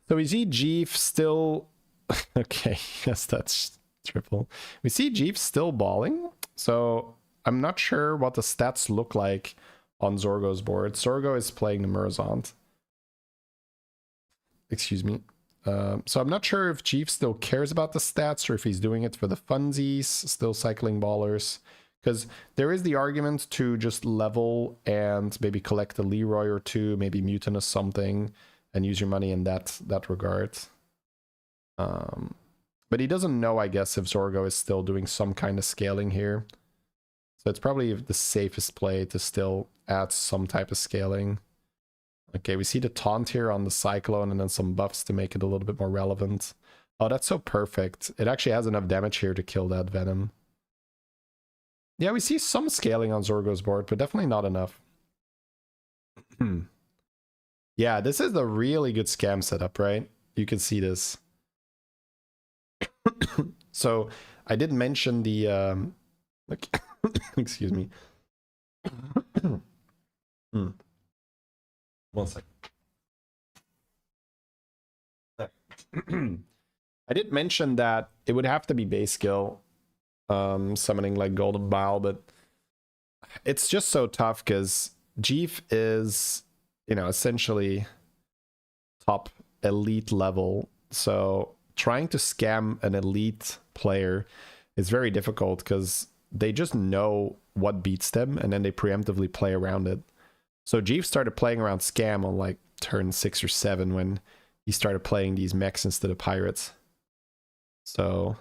So we see Jeef still... okay, yes, that's triple. We see Jeef still balling, so I'm not sure what the stats look like on Zorgo's board. Zorgo is playing the Murazont. Excuse me. So I'm not sure if Jeef still cares about the stats or if he's doing it for the funsies, still cycling ballers. Because there is the argument to just level and maybe collect a Leroy or 2, maybe Mutinous something, and use your money in that regard. But he doesn't know, I guess, if Zorgo is still doing some kind of scaling here. So it's probably the safest play to still add some type of scaling. Okay, we see the taunt here on the Cyclone and then some buffs to make it a little bit more relevant. Oh, that's so perfect. It actually has enough damage here to kill that Venom. Yeah, we see some scaling on Zorgo's board, but definitely not enough. Yeah, this is a really good scam setup, right? You can see this. So I did mention the like excuse me. 1 sec. I did mention that it would have to be base skill summoning like Golden Bow, but it's just so tough because Jeef is, you know, essentially top elite level, so trying to scam an elite player is very difficult because they just know what beats them and then they preemptively play around it. So Jeef started playing around scam on like turn 6 or 7 when he started playing these mechs instead of pirates. So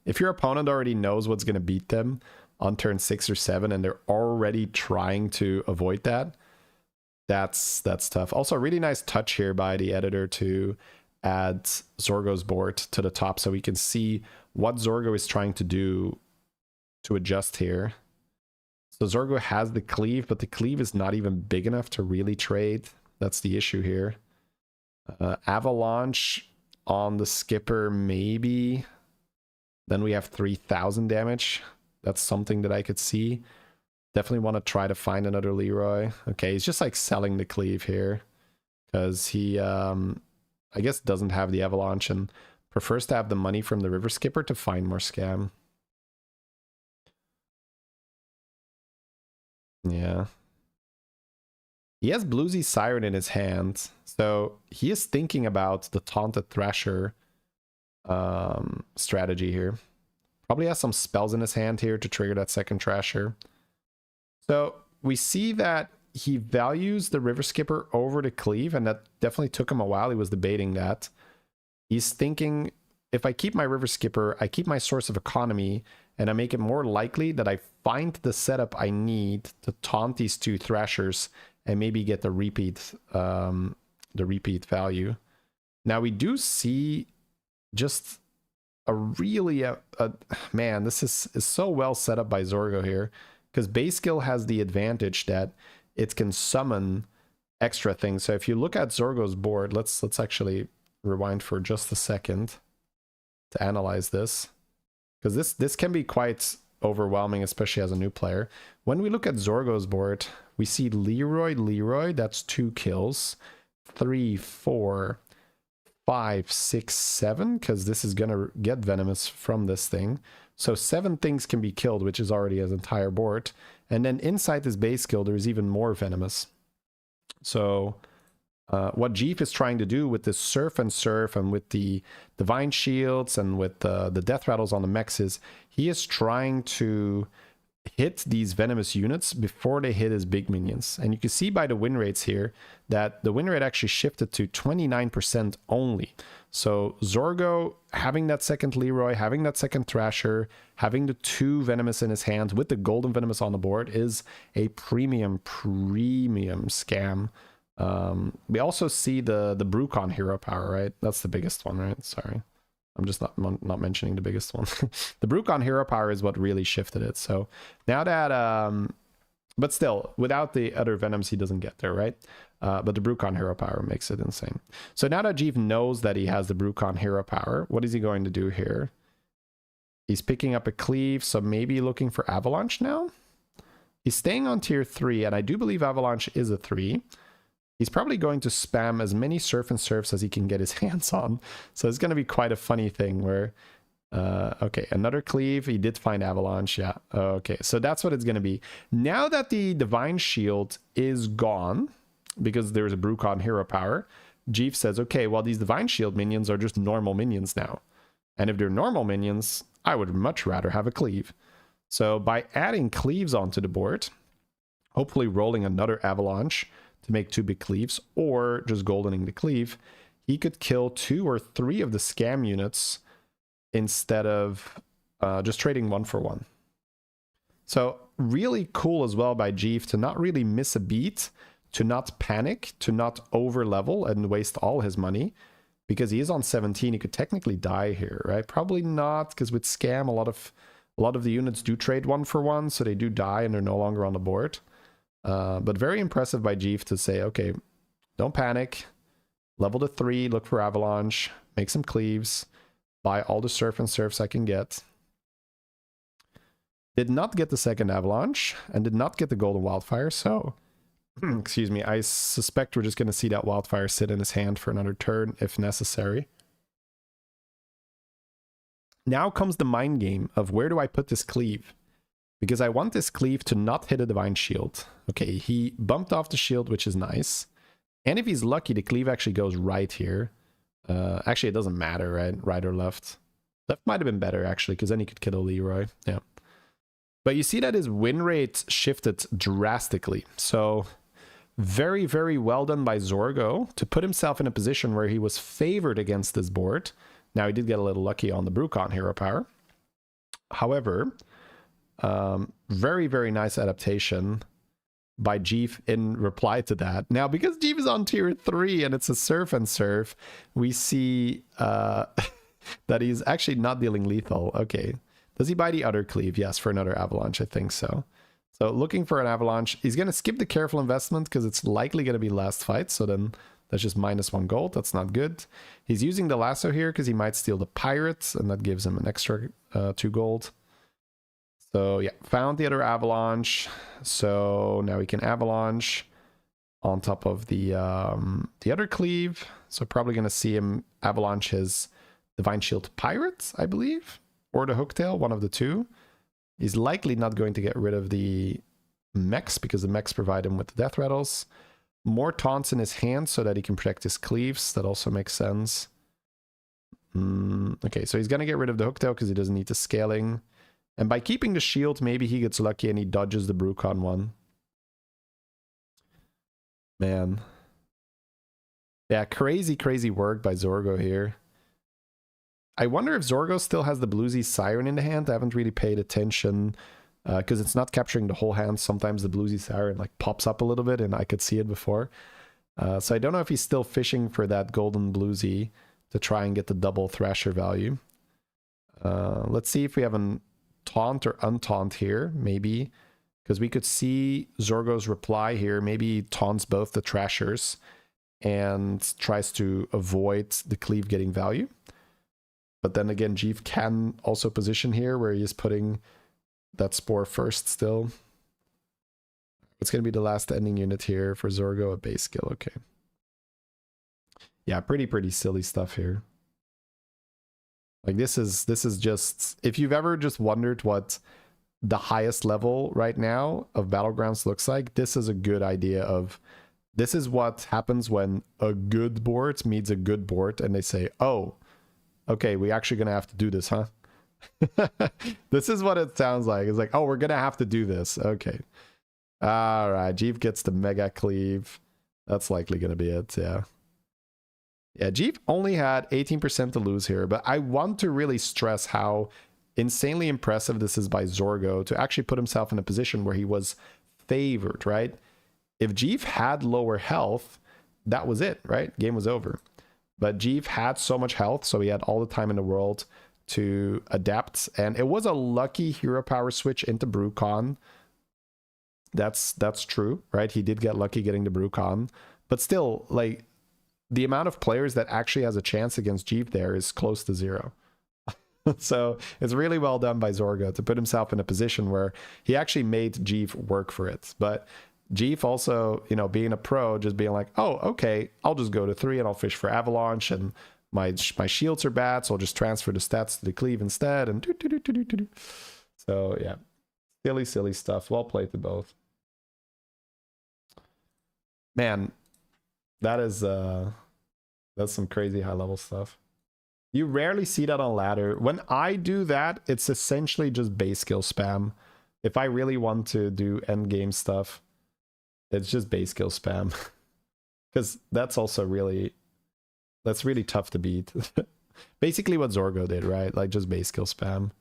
if your opponent already knows what's going to beat them on turn 6 or 7 and they're already trying to avoid that, That's tough. Also, really nice touch here by the editor to add Zorgo's board to the top so we can see what Zorgo is trying to do to adjust here. So Zorgo has the cleave, but the cleave is not even big enough to really trade. That's the issue here. Avalanche on the skipper, maybe. Then we have 3,000 damage. That's something that I could see. Definitely want to try to find another Leroy. Okay, he's just like selling the cleave here because he, I guess, doesn't have the avalanche and prefers to have the money from the river skipper to find more scam. Yeah. He has Bluesy Siren in his hand, so he is thinking about the Taunted Thrasher strategy here. Probably has some spells in his hand here to trigger that second Thrasher. So we see that he values the River Skipper over the Cleave, and that definitely took him a while. He was debating that. He's thinking, if I keep my River Skipper, I keep my source of economy, and I make it more likely that I find the setup I need to taunt these two Thrashers and maybe get the repeat value. Now we do see just a really man, this is so well set up by Zorgo here, because base skill has the advantage that it can summon extra things. So if you look at Zorgo's board, let's actually rewind for just a second to analyze this, because this can be quite overwhelming, especially as a new player. When we look at Zorgo's board, we see Leroy, that's 2 kills, 3, 4, 5, 6, 7, because this is gonna get venomous from this thing. So 7 things can be killed, which is already his entire board. And then inside this base skill, there's even more venomous. So what Jeep is trying to do with this Surf and with the Divine Shields and with the Death Rattles on the mechs is he is trying to hit these venomous units before they hit his big minions. And you can see by the win rates here that the win rate actually shifted to 29% only. So Zorgo having that second Leroy, having that second Thrasher, having the 2 venomous in his hands with the golden venomous on the board is a premium scam. We also see the Brucon hero power, right? That's the biggest one, right? Sorry. I'm just not mentioning the biggest one. The Brucon hero power is what really shifted it. So now that, but still, without the other venoms, he doesn't get there, right? But the Brucon hero power makes it insane. So now that Jeeve knows that he has the Brucon hero power, what is he going to do here? He's picking up a cleave, so maybe looking for Avalanche now? He's staying on tier 3, and I do believe Avalanche is a 3. He's probably going to spam as many Surf and Surfs as he can get his hands on. So it's going to be quite a funny thing where... okay, another cleave. He did find Avalanche, yeah. Okay, so that's what it's going to be. Now that the Divine Shield is gone, because there's a Brucon hero power, Jeeve says, okay, well, these Divine Shield minions are just normal minions now. And if they're normal minions, I would much rather have a cleave. So by adding cleaves onto the board, hopefully rolling another Avalanche to make 2 big cleaves, or just goldening the cleave, he could kill 2 or 3 of the scam units instead of just trading 1 for 1. So really cool as well by Jeeve to not really miss a beat, to not panic, to not over level and waste all his money, because he is on 17. He could technically die here, right? Probably not, because with scam, a lot of the units do trade 1 for 1, so they do die and they're no longer on the board. But very impressive by Jeeve to say, okay, don't panic, level to 3, look for Avalanche, make some cleaves, buy all the Surf and Surfs I can get. Did not get the second Avalanche, and did not get the Golden Wildfire, so, excuse me, I suspect we're just going to see that Wildfire sit in his hand for another turn, if necessary. Now comes the mind game of where do I put this cleave? Because I want this cleave to not hit a Divine Shield. Okay, he bumped off the shield, which is nice. And if he's lucky, the cleave actually goes right here. Actually, it doesn't matter, right? Right or left. Left might have been better, actually, because then he could kill a Leroy. Yeah. But you see that his win rate shifted drastically. So very, very well done by Zorgo to put himself in a position where he was favored against this board. Now, he did get a little lucky on the Brucon hero power. However... very, very nice adaptation by Jeef in reply to that. Now, because Jeef is on tier 3 and it's a surf and surf, we see that he's actually not dealing lethal. Okay. Does he buy the other cleave? Yes, for another avalanche, I think so. So looking for an avalanche. He's going to skip the careful investment because it's likely going to be last fight. So then that's just -1 gold. That's not good. He's using the lasso here because he might steal the pirates, and that gives him an extra 2 gold. So yeah, found the other avalanche. So now we can avalanche on top of the other cleave. So probably going to see him avalanche his Divine Shield Pirates, I believe, or the Hooktail, one of the two. He's likely not going to get rid of the mechs because the mechs provide him with the death rattles. More taunts in his hand so that he can protect his cleaves. That also makes sense. Okay, so he's going to get rid of the Hooktail because he doesn't need the scaling. And by keeping the shield, maybe he gets lucky and he dodges the Brucon one. Man. Yeah, crazy, crazy work by Zorgo here. I wonder if Zorgo still has the Bluesy Siren in the hand. I haven't really paid attention because it's not capturing the whole hand. Sometimes the Bluesy Siren like pops up a little bit and I could see it before. So I don't know if he's still fishing for that golden Bluesy to try and get the double Thrasher value. Let's see if we have an taunt or untaunt here, maybe. Because we could see Zorgo's reply here. Maybe he taunts both the Thrashers and tries to avoid the cleave getting value. But then again, Jeef can also position here where he is putting that Spore first still. It's going to be the last ending unit here for Zorgo, a base skill. Okay. Yeah, pretty silly stuff here. Like this is just, if you've ever just wondered what the highest level right now of Battlegrounds looks like, this is a good idea of, this is what happens when a good board meets a good board and they say, oh, okay, we're actually going to have to do this, huh? This is what it sounds like. It's like, oh, we're going to have to do this. Okay. All right. Jeef gets the Mega Cleave. That's likely going to be it. Yeah. Yeah, Jeef only had 18% to lose here, but I want to really stress how insanely impressive this is by Zorgo to actually put himself in a position where he was favored, right? If Jeef had lower health, that was it, right? Game was over. But Jeef had so much health, so he had all the time in the world to adapt. And it was a lucky hero power switch into Brucon. That's true, right? He did get lucky getting the Brucon. But still, like, the amount of players that actually has a chance against Jeef there is close to 0. So it's really well done by Zorgo to put himself in a position where he actually made Jeef work for it. But Jeef also, you know, being a pro, just being like, oh, okay, I'll just go to 3 and I'll fish for Avalanche, and my shields are bad, so I'll just transfer the stats to the cleave instead, and so yeah, silly stuff. Well played to both. Man, that is that's some crazy high level stuff. You rarely see that on ladder. When I do that, it's essentially just base skill spam. If I really want to do end game stuff, it's just base skill spam. Because that's also really tough to beat. Basically what Zorgo did, right? Like just base skill spam.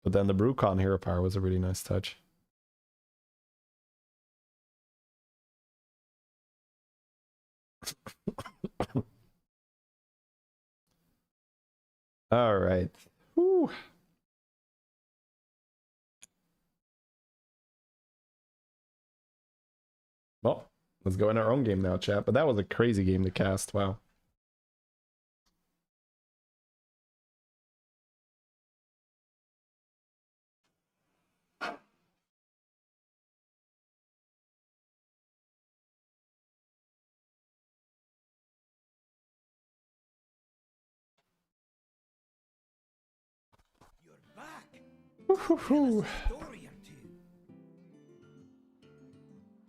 But then the Brucon hero power was a really nice touch. All right. Whew. Well, let's go in our own game now, chat. But that was a crazy game to cast. Wow.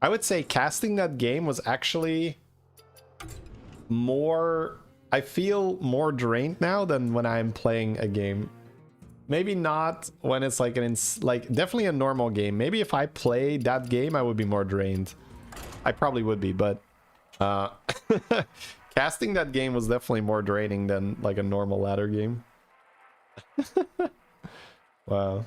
I would say casting that game was actually more... I feel more drained now than when I'm playing a game. Maybe not when it's like definitely a normal game. Maybe if I played that game, I would be more drained. I probably would be, but casting that game was definitely more draining than like a normal ladder game. Wow.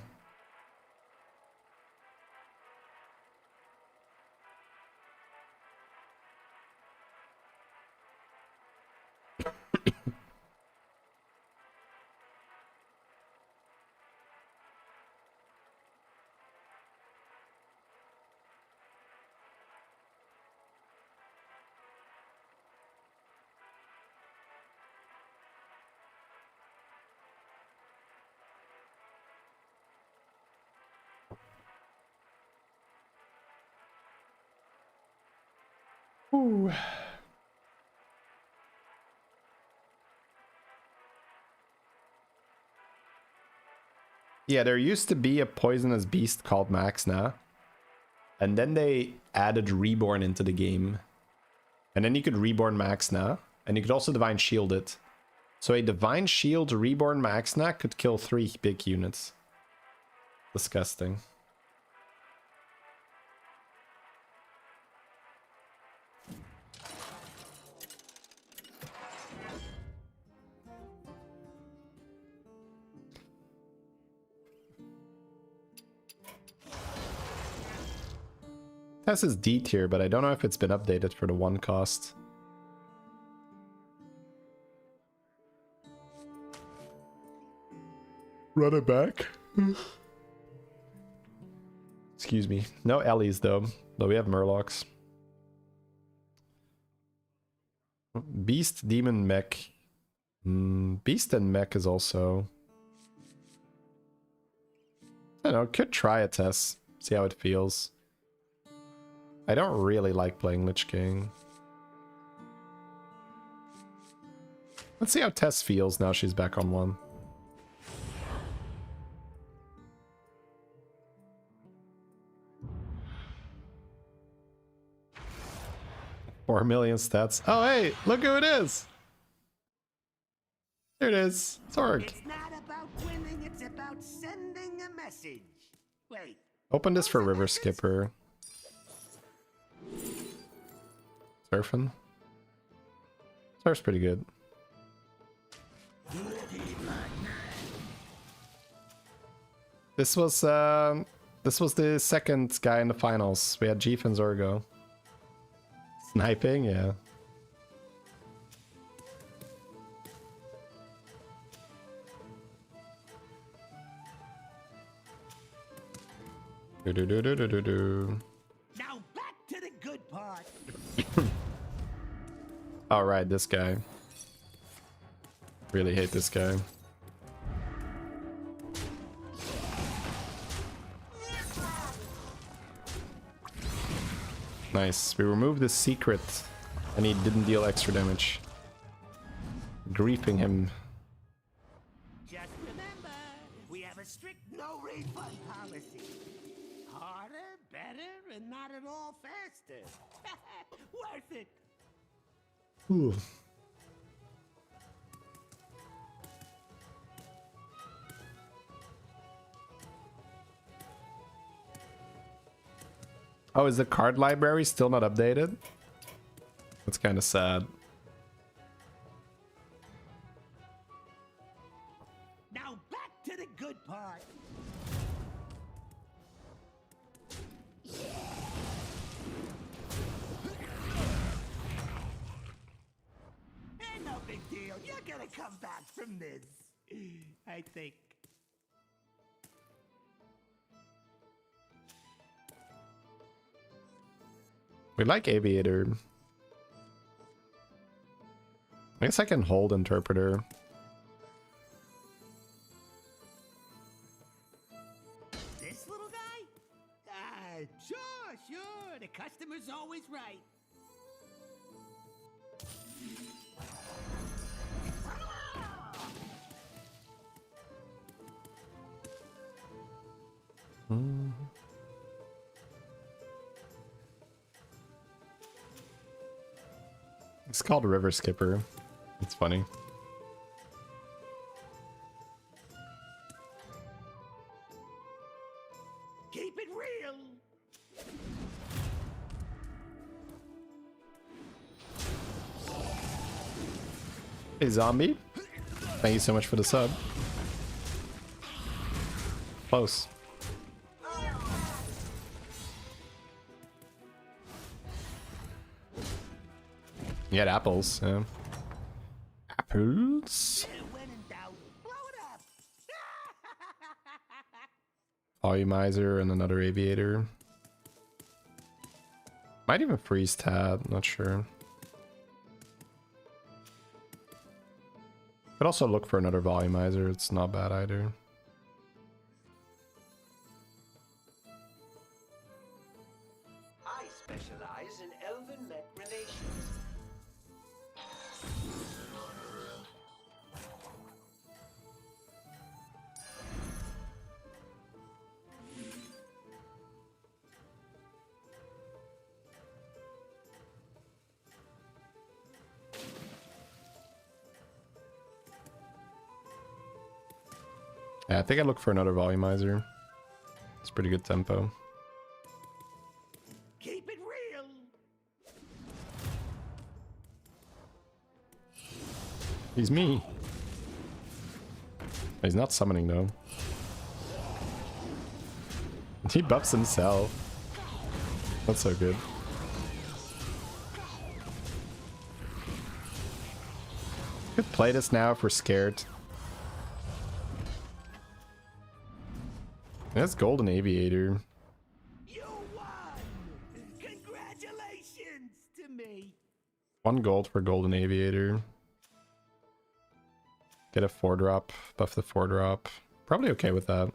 Ooh. Yeah, there used to be a poisonous beast called Maxna. And then they added Reborn into the game. And then you could Reborn Maxna. And you could also Divine Shield it. So a Divine Shield Reborn Maxna could kill 3 big units. Disgusting. This is D tier, but I don't know if it's been updated for the 1 cost. Run it back. Excuse me. No Ellies though, but we have Murlocs. Beast, Demon, Mech. Beast and Mech is also... I don't know, could try a test. See how it feels. I don't really like playing Lich King. Let's see how Tess feels now she's back on 1. $4 million stats. Oh hey, look who it is! There it is. Zorg. It's not about winning, it's about sending a message. Wait. Open this for River Skipper. Surfing. Surf's pretty good. This was the second guy in the finals. We had Jeef and Zorgo. Sniping, yeah. Do. Now back to the good part. Alright, this guy. Really hate this guy. Nice. We removed the secret and he didn't deal extra damage. Griefing him. Just remember, we have a strict no refund policy. Harder, better, and not at all faster. Worth it. Ooh. Oh, is the card library still not updated? That's kind of sad. Now back to the good part. Ain't no big deal. You're gonna come back from this. I think. We like Aviator. I guess I can hold Interpreter. This little guy? Sure. The customer's always right. It's called River Skipper. It's funny. Keep it real. Hey, zombie. Thank you so much for the sub. Close. You had apples, yeah. Apples? When in doubt, blow it up. Volumizer and another Aviator. Might even freeze tab, not sure. Could also look for another Volumizer, it's not bad either. I specialize in elven mech relations. Yeah, I think I look for another volumizer. It's pretty good tempo. Keep it real. He's me. He's not summoning though. He buffs himself. That's so good. Could play this now if we're scared. That's Golden Aviator. You won. Congratulations to me. 1 gold for Golden Aviator. Get a 4-drop, buff the 4-drop. Probably okay with that.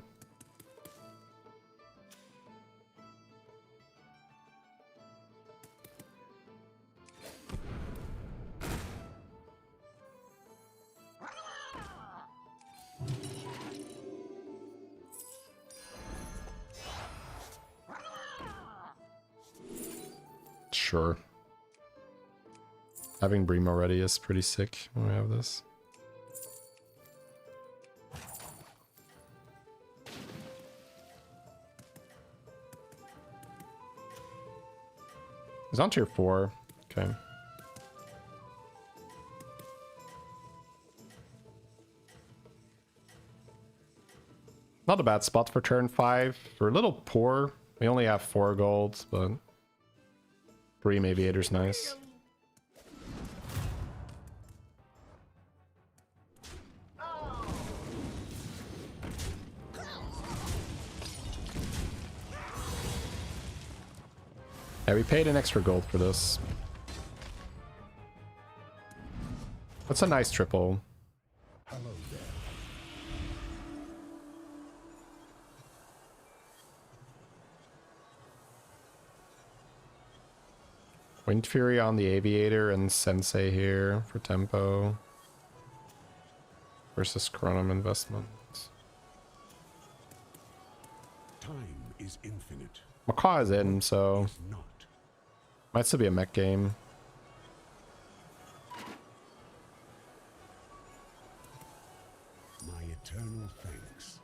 Sure. Having Bream already is pretty sick when we have this. He's on tier 4. Okay. Not a bad spot for turn 5. We're a little poor. We only have 4 golds, but Bream Aviator's nice. Yeah, we paid an extra gold for this. That's a nice triple. Hello there. Wind Fury on the Aviator and Sensei here for tempo. Versus Chronom investment. Time is infinite. Macaw is in, so Is not. might still be a mech game. My eternal thanks.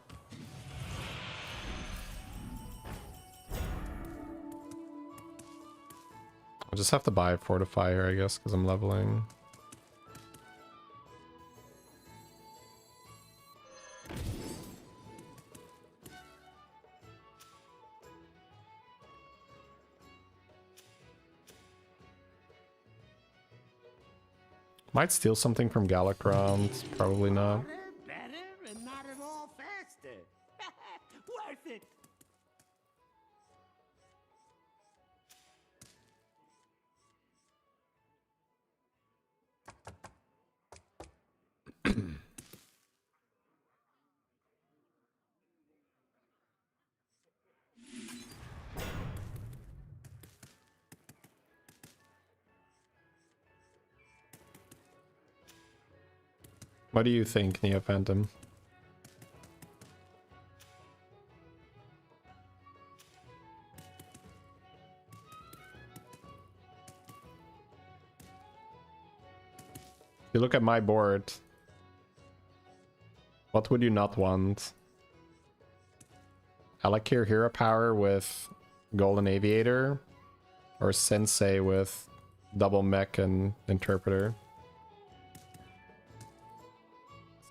I'll just have to buy a Fortifier, I guess, because I'm leveling. Might steal something from Battlegrounds, probably not. Better and not at all faster. Worth it. What do you think, Neo Phantom? If you look at my board, what would you not want? Alakir Hero Power with Golden Aviator, or Sensei with double mech and interpreter?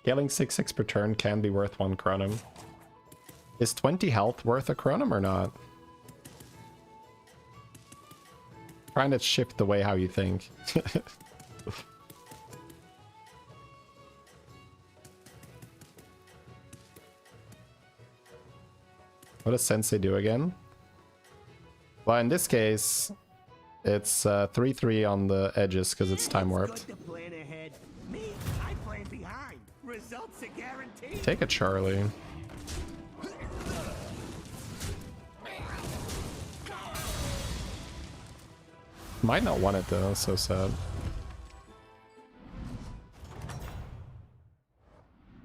Scaling 6/6 per turn can be worth 1 chronom. Is 20 health worth a chronom or not? Trying to shift the way how you think. What does Sensei do again? Well, in this case, it's 3/3 on the edges because it's time warped. Good to plan ahead. Me, I plan behind. Results are guaranteed. Take a Charlie. Might not want it though, so sad.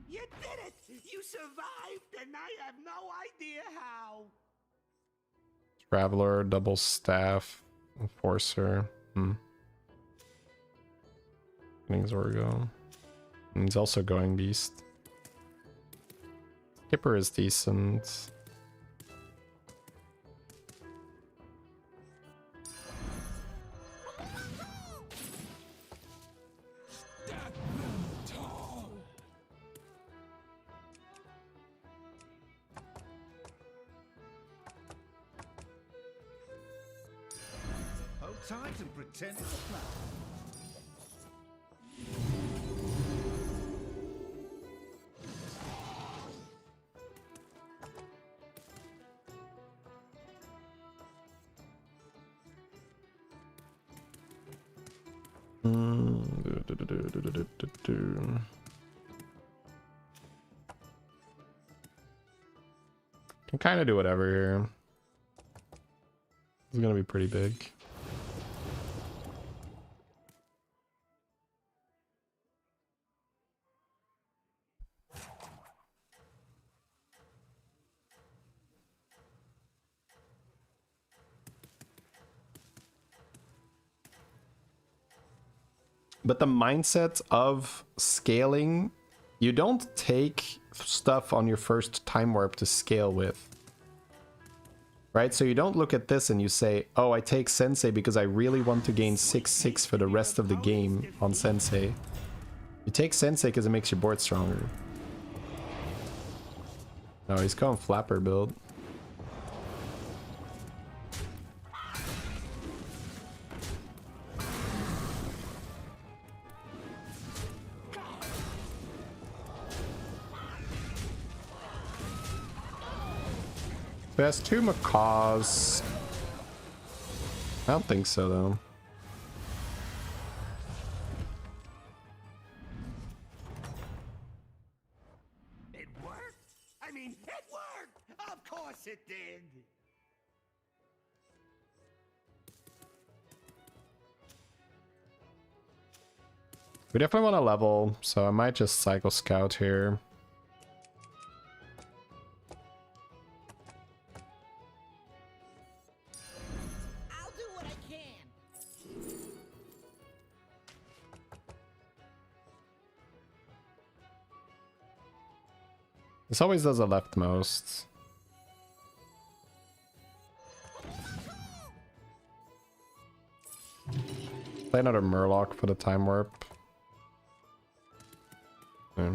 You did it! You survived, and I have no idea how. Traveler, double staff, enforcer. Getting Zorgo. And he's also going beast. Kipper is decent. Hold tight and pretend it's a plan. Can kind of do whatever here. It's gonna be pretty big. But the mindset of scaling, you don't take stuff on your first time warp to scale with. Right? So you don't look at this and you say, oh, I take Sensei because I really want to gain 6/6 for the rest of the game on Sensei. You take Sensei because it makes your board stronger. No, he's going Flapper build. He has 2 macaws. I don't think so, though. It worked? I mean, it worked! Of course it did! We definitely want to level, so I might just cycle scout here. I'll do what I can. This always does the leftmost. Play another Murloc for the time warp. Yeah.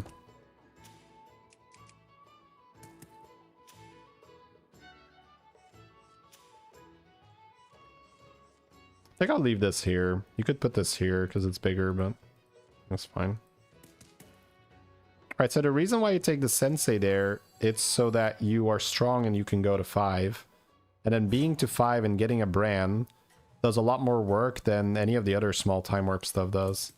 I think I'll leave this here. You could put this here because it's bigger, but that's fine. Alright, so the reason why you take the Sensei there, it's so that you are strong and you can go to 5. And then being to 5 and getting a brand does a lot more work than any of the other small time warp stuff does.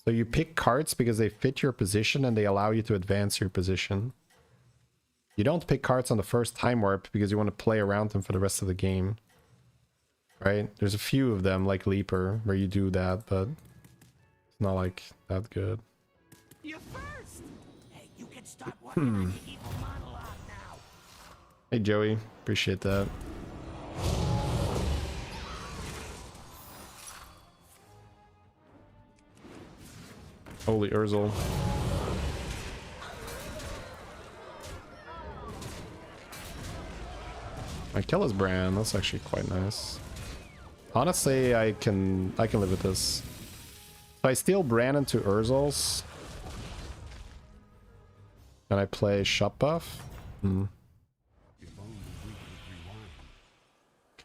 So you pick cards because they fit your position and they allow you to advance your position. You don't pick cards on the first time warp because you want to play around them for the rest of the game. Right? There's a few of them, like Leaper, where you do that, but it's not like that good. You're first! Hey, you can start working on your evil monologue now. Hey Joey, appreciate that. Holy Urzel. I kill his brand, that's actually quite nice. Honestly, I can live with this. If I steal Bran into Urzel's and I play shop buff.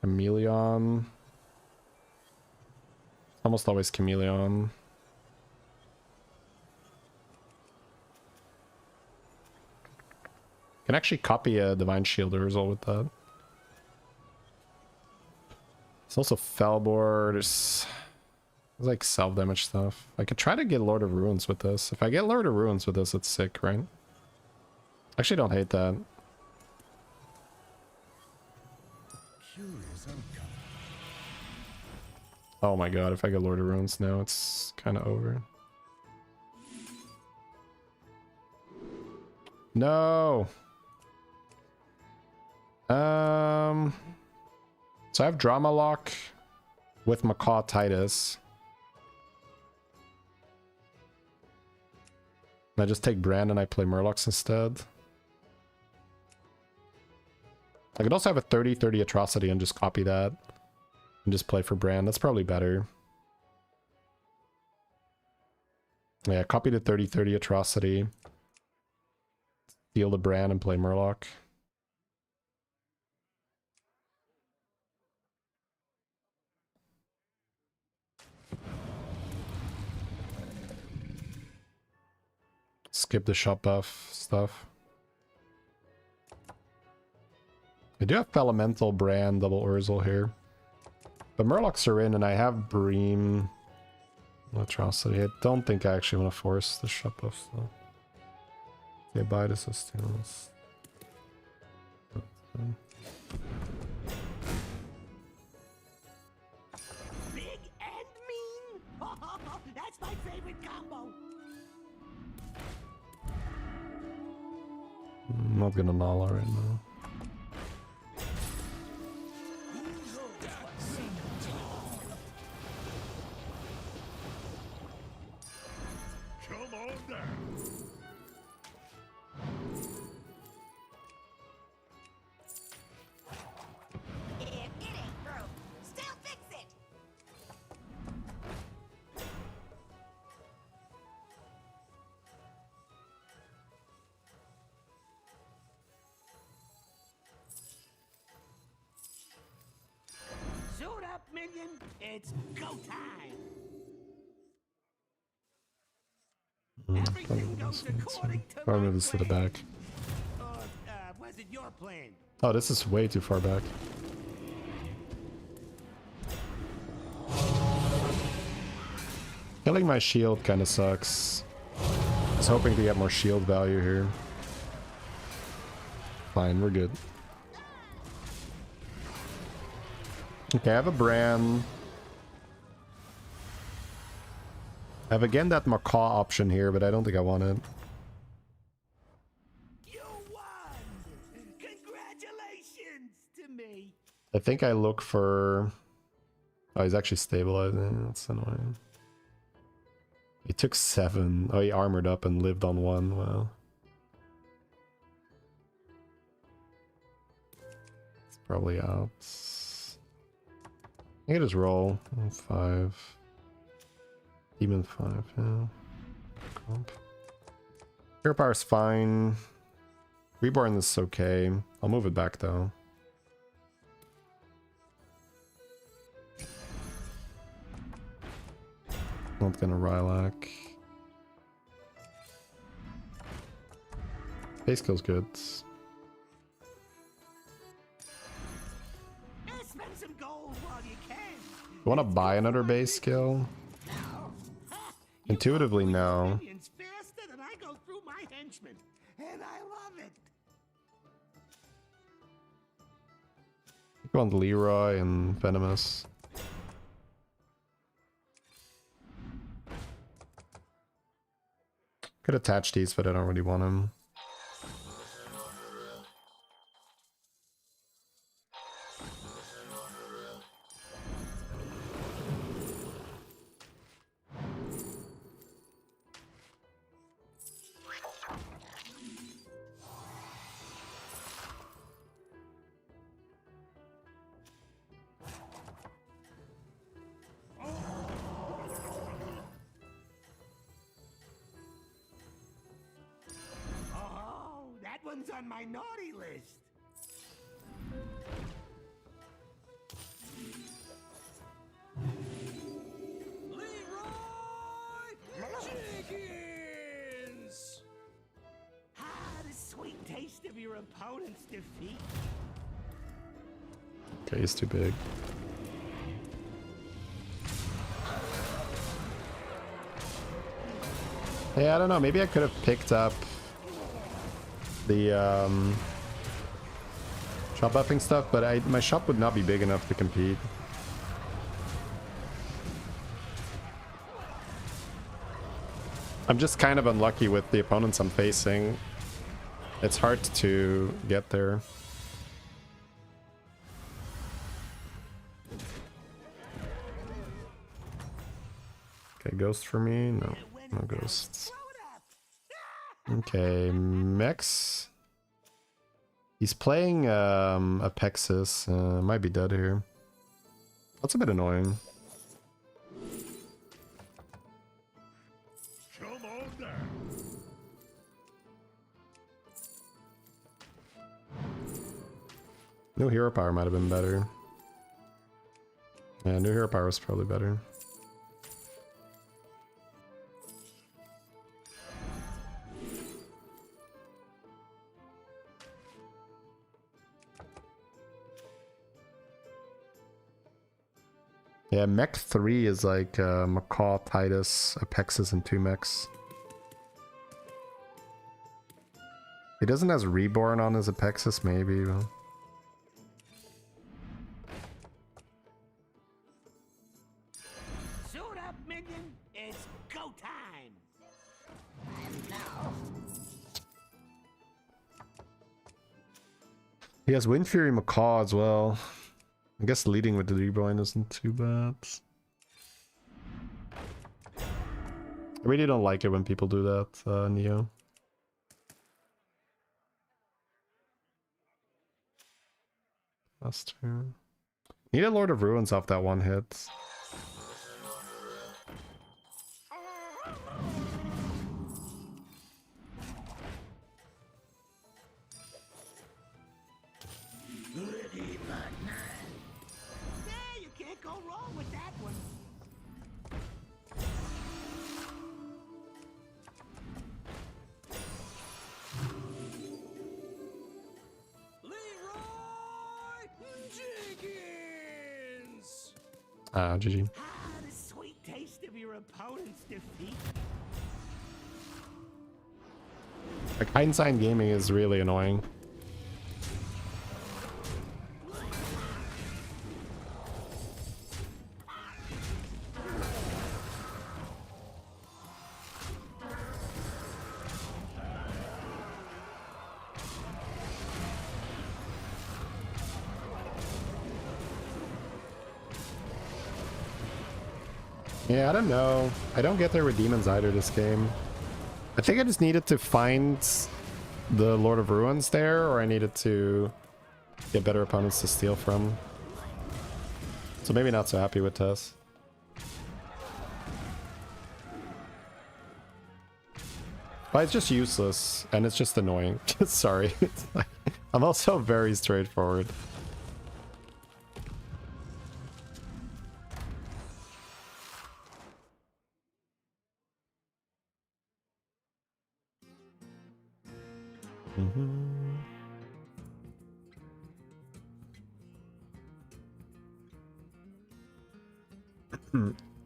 Chameleon. Almost always Chameleon. Can actually copy a Divine Shield Urzel with that. It's also Felbor. There's like self-damage stuff. I could try to get Lord of Ruins with this. If I get Lord of Ruins with this, it's sick, right? Actually, don't hate that. Curious outcome. Oh my god, if I get Lord of Ruins now, it's kind of over. No! So I have Drama Lock with Macaw Titus. I just take Brand and I play Murlocs instead. I could also have a 30-30 atrocity and just copy that. And just play for Brand. That's probably better. Yeah, copy the 30-30 atrocity. Steal the Brand and play Murloc. Skip the shop buff stuff. I do have Elemental, Brand, double Urzel here. But Murlocs are in and I have Bream. Atrocity. I don't think I actually want to force the shop buff though. Okay, buy the sustenance. Big and mean? That's my favorite combo. I'm not gonna Nala right now. Come on down. If it ain't broke, still fix it. Suit up, minion. It's go time. Everything goes according to I'll my move this to the plan. back. Or, was it your plan? Oh, this is way too far back. Killing my shield kind of sucks. I was hoping to get more shield value here. Fine, we're good. Okay, I have a Brand. I have again that Macaw option here, but I don't think I want it. You won! Congratulations to me. I think I look for... Oh, he's actually stabilizing. That's annoying. He took 7. Oh, he armored up and lived on 1. Wow. It's probably out. I can just roll. 5. Demon 5, yeah. Comp. Hero Power's fine. Reborn is okay. I'll move it back though. Not gonna Rylac. Base kill's good. Spend some gold while you can. You wanna buy another base skill? Intuitively, no. Minions faster than I go through my henchmen, and I love it. Go on Leroy and Venomous. Could attach these, but I don't really want them. Oh, that one's on my naughty list. Chickens! Ah, the sweet taste of your opponent's defeat. Okay, he's too big. Yeah, I don't know. Maybe I could have picked up the shop buffing stuff, but my shop would not be big enough to compete. I'm just kind of unlucky with the opponents I'm facing. It's hard to get there. Okay, ghost for me? No, no ghosts. Okay, mechs. He's playing Apexis. Might be dead here. That's a bit annoying. Come on down. New hero power might have been better. Yeah, new hero power was probably better. Yeah, mech 3 is like Macaw, Titus, Apexis, and 2 mechs. He doesn't have Reborn on his Apexis, maybe. But... Suit up, minion. It's go time. He has Wind Fury Macaw as well. I guess leading with the Reborn isn't too bad. I really don't like it when people do that, Neo. Last turn. Need a Lord of Ruins off that one hit. Yeah, you can't go wrong with that one. Leroy Jenkins! Ah, GG. Ah, the sweet taste of your opponent's defeat. Like, Einstein Gaming is really annoying. Yeah, I don't know. I don't get there with demons either this game. I think I just needed to find the Lord of Ruins there, or I needed to get better opponents to steal from. So maybe not so happy with Tess. But it's just useless, and it's just annoying. Sorry. It's like, I'm also very straightforward.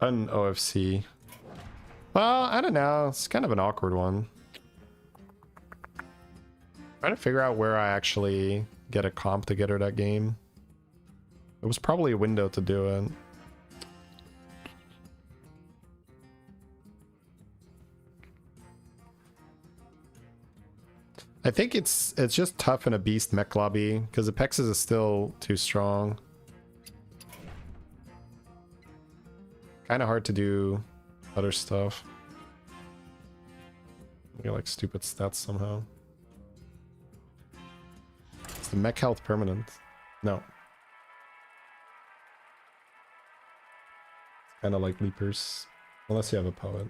An OFC. Well, I don't know. It's kind of an awkward one. Trying to figure out where I actually get a comp to get her that game. It was probably a window to do it. I think it's just tough in a beast mech lobby because the Apexis is still too strong. Kind of hard to do other stuff. Get like stupid stats somehow. Is the mech health permanent? No. It's kind of like leapers, unless you have a poet.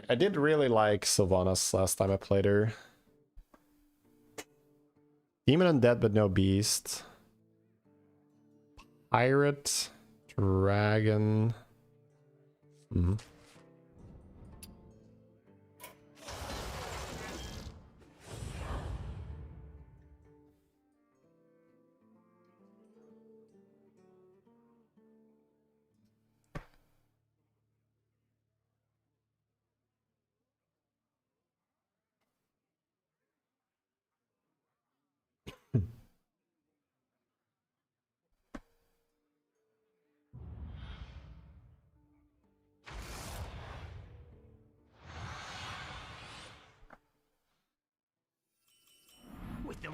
I did really like Sylvanas last time I played her. Demon Undead but no beast. Pirate. Dragon.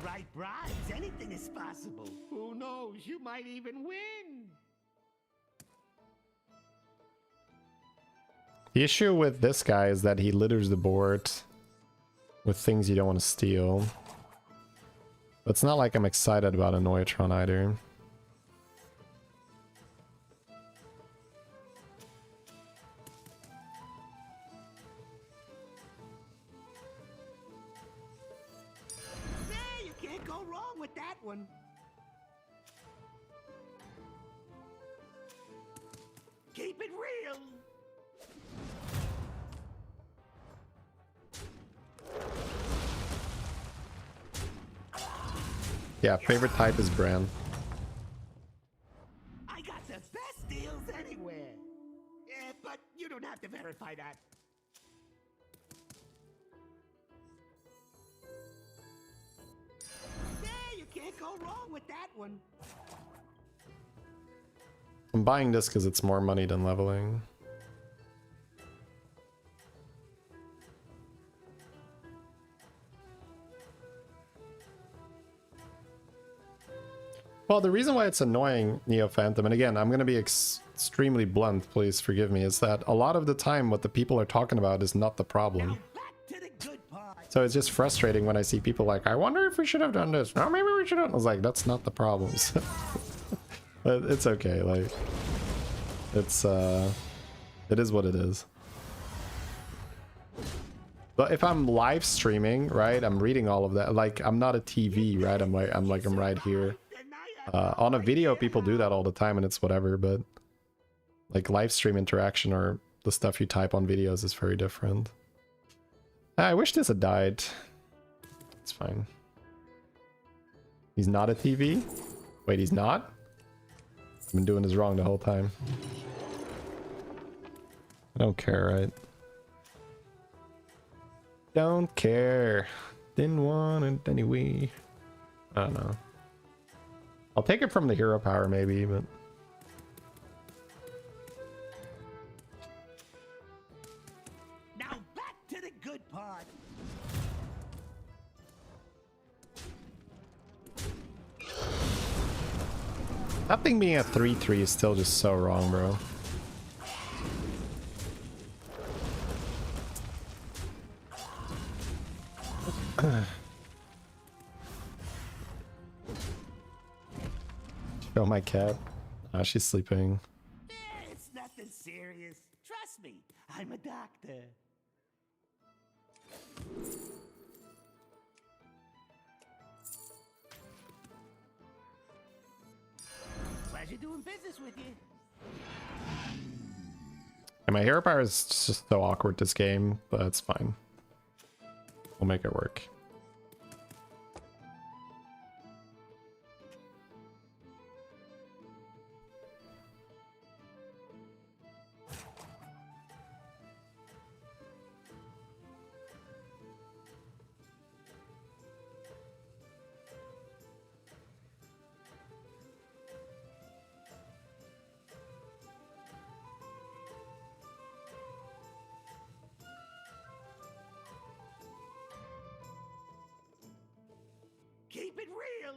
right bribes, anything is possible. Who knows? You might even win. The issue with this guy is that he litters the board with things you don't want to steal. But it's not like I'm excited about a Neutron either. Yeah, you can't go wrong with that one. Keep it real. Yeah, favorite type is Bran. I got the best deals anywhere. Yeah, but you don't have to verify that. Yeah, you can't go wrong with that one. I'm buying this because it's more money than leveling. Well, the reason why it's annoying, Neo Phantom, and again, I'm going to be extremely blunt, please forgive me, is that a lot of the time what the people are talking about is not the problem. Now back to the good part. So it's just frustrating when I see people like, I wonder if we should have done this. Oh, maybe we should have. I was like, that's not the problems. But it's okay, like, it is what it is. But if I'm live streaming, right, I'm reading all of that. Like, I'm not a TV, right? I'm right here. On a video, people do that all the time, and it's whatever. But like live stream interaction or the stuff you type on videos is very different. I wish this had died. It's fine. He's not a TV? Wait, he's not? I've been doing this wrong the whole time. I don't care, right? Don't care. Didn't want it anyway. I don't know. I'll take it from the hero power maybe, but... Now back to the good part. That thing being a 3-3 is still just so wrong, bro. Show my cat. Ah, she's sleeping. It's nothing serious. Trust me, I'm a doctor. Pleasure doing business with you. And my hero power is just so awkward this game, but it's fine. We'll make it work. Keep it real.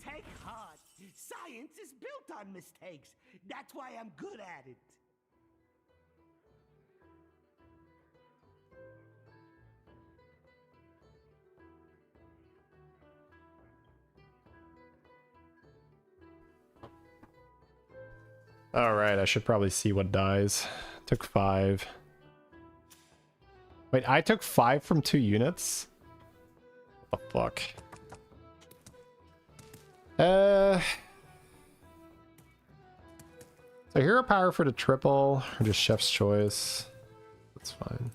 Take heart. Science is built on mistakes. That's why I'm good at it. Alright, I should probably see what dies. Took 5. Wait, I took 5 from 2 units? What the fuck? So hero power for the triple, or just chef's choice. That's fine.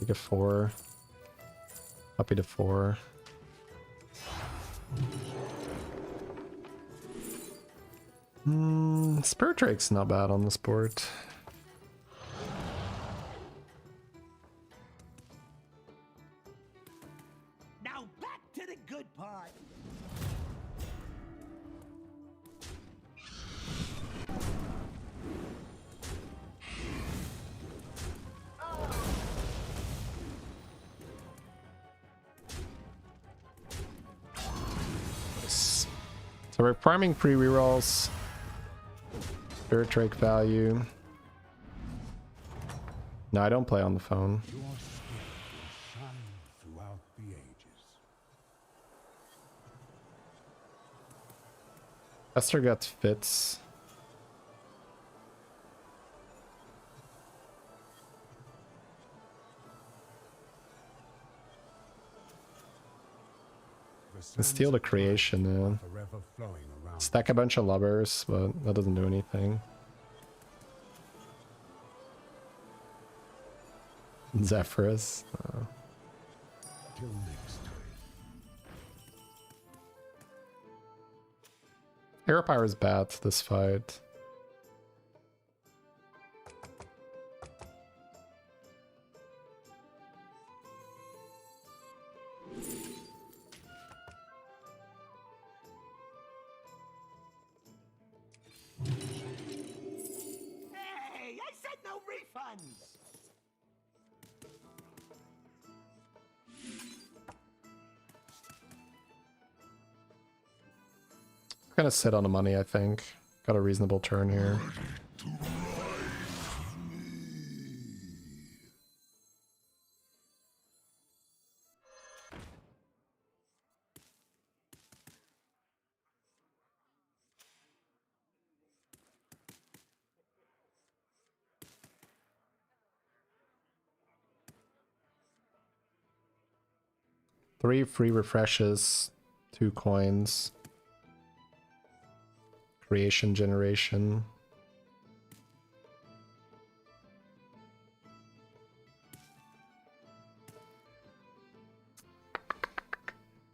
Take a 4. Copy to 4. Spirit Drake's not bad on this board. Now back to the good part. Nice. So we're farming pre-rerolls. Spirit Drake value. No, I don't play on the phone. Your spirit will shine throughout the ages. Esther got fits. The Steal the creation, yeah. forever flowing around. Stack a bunch of lubbers, but that doesn't do anything. Zephyrus. Till next time. Aeropire is bad this fight. Hey, I said no refunds. Gonna sit on the money, I think. Got a reasonable turn here. Three free refreshes, 2 coins. Creation generation.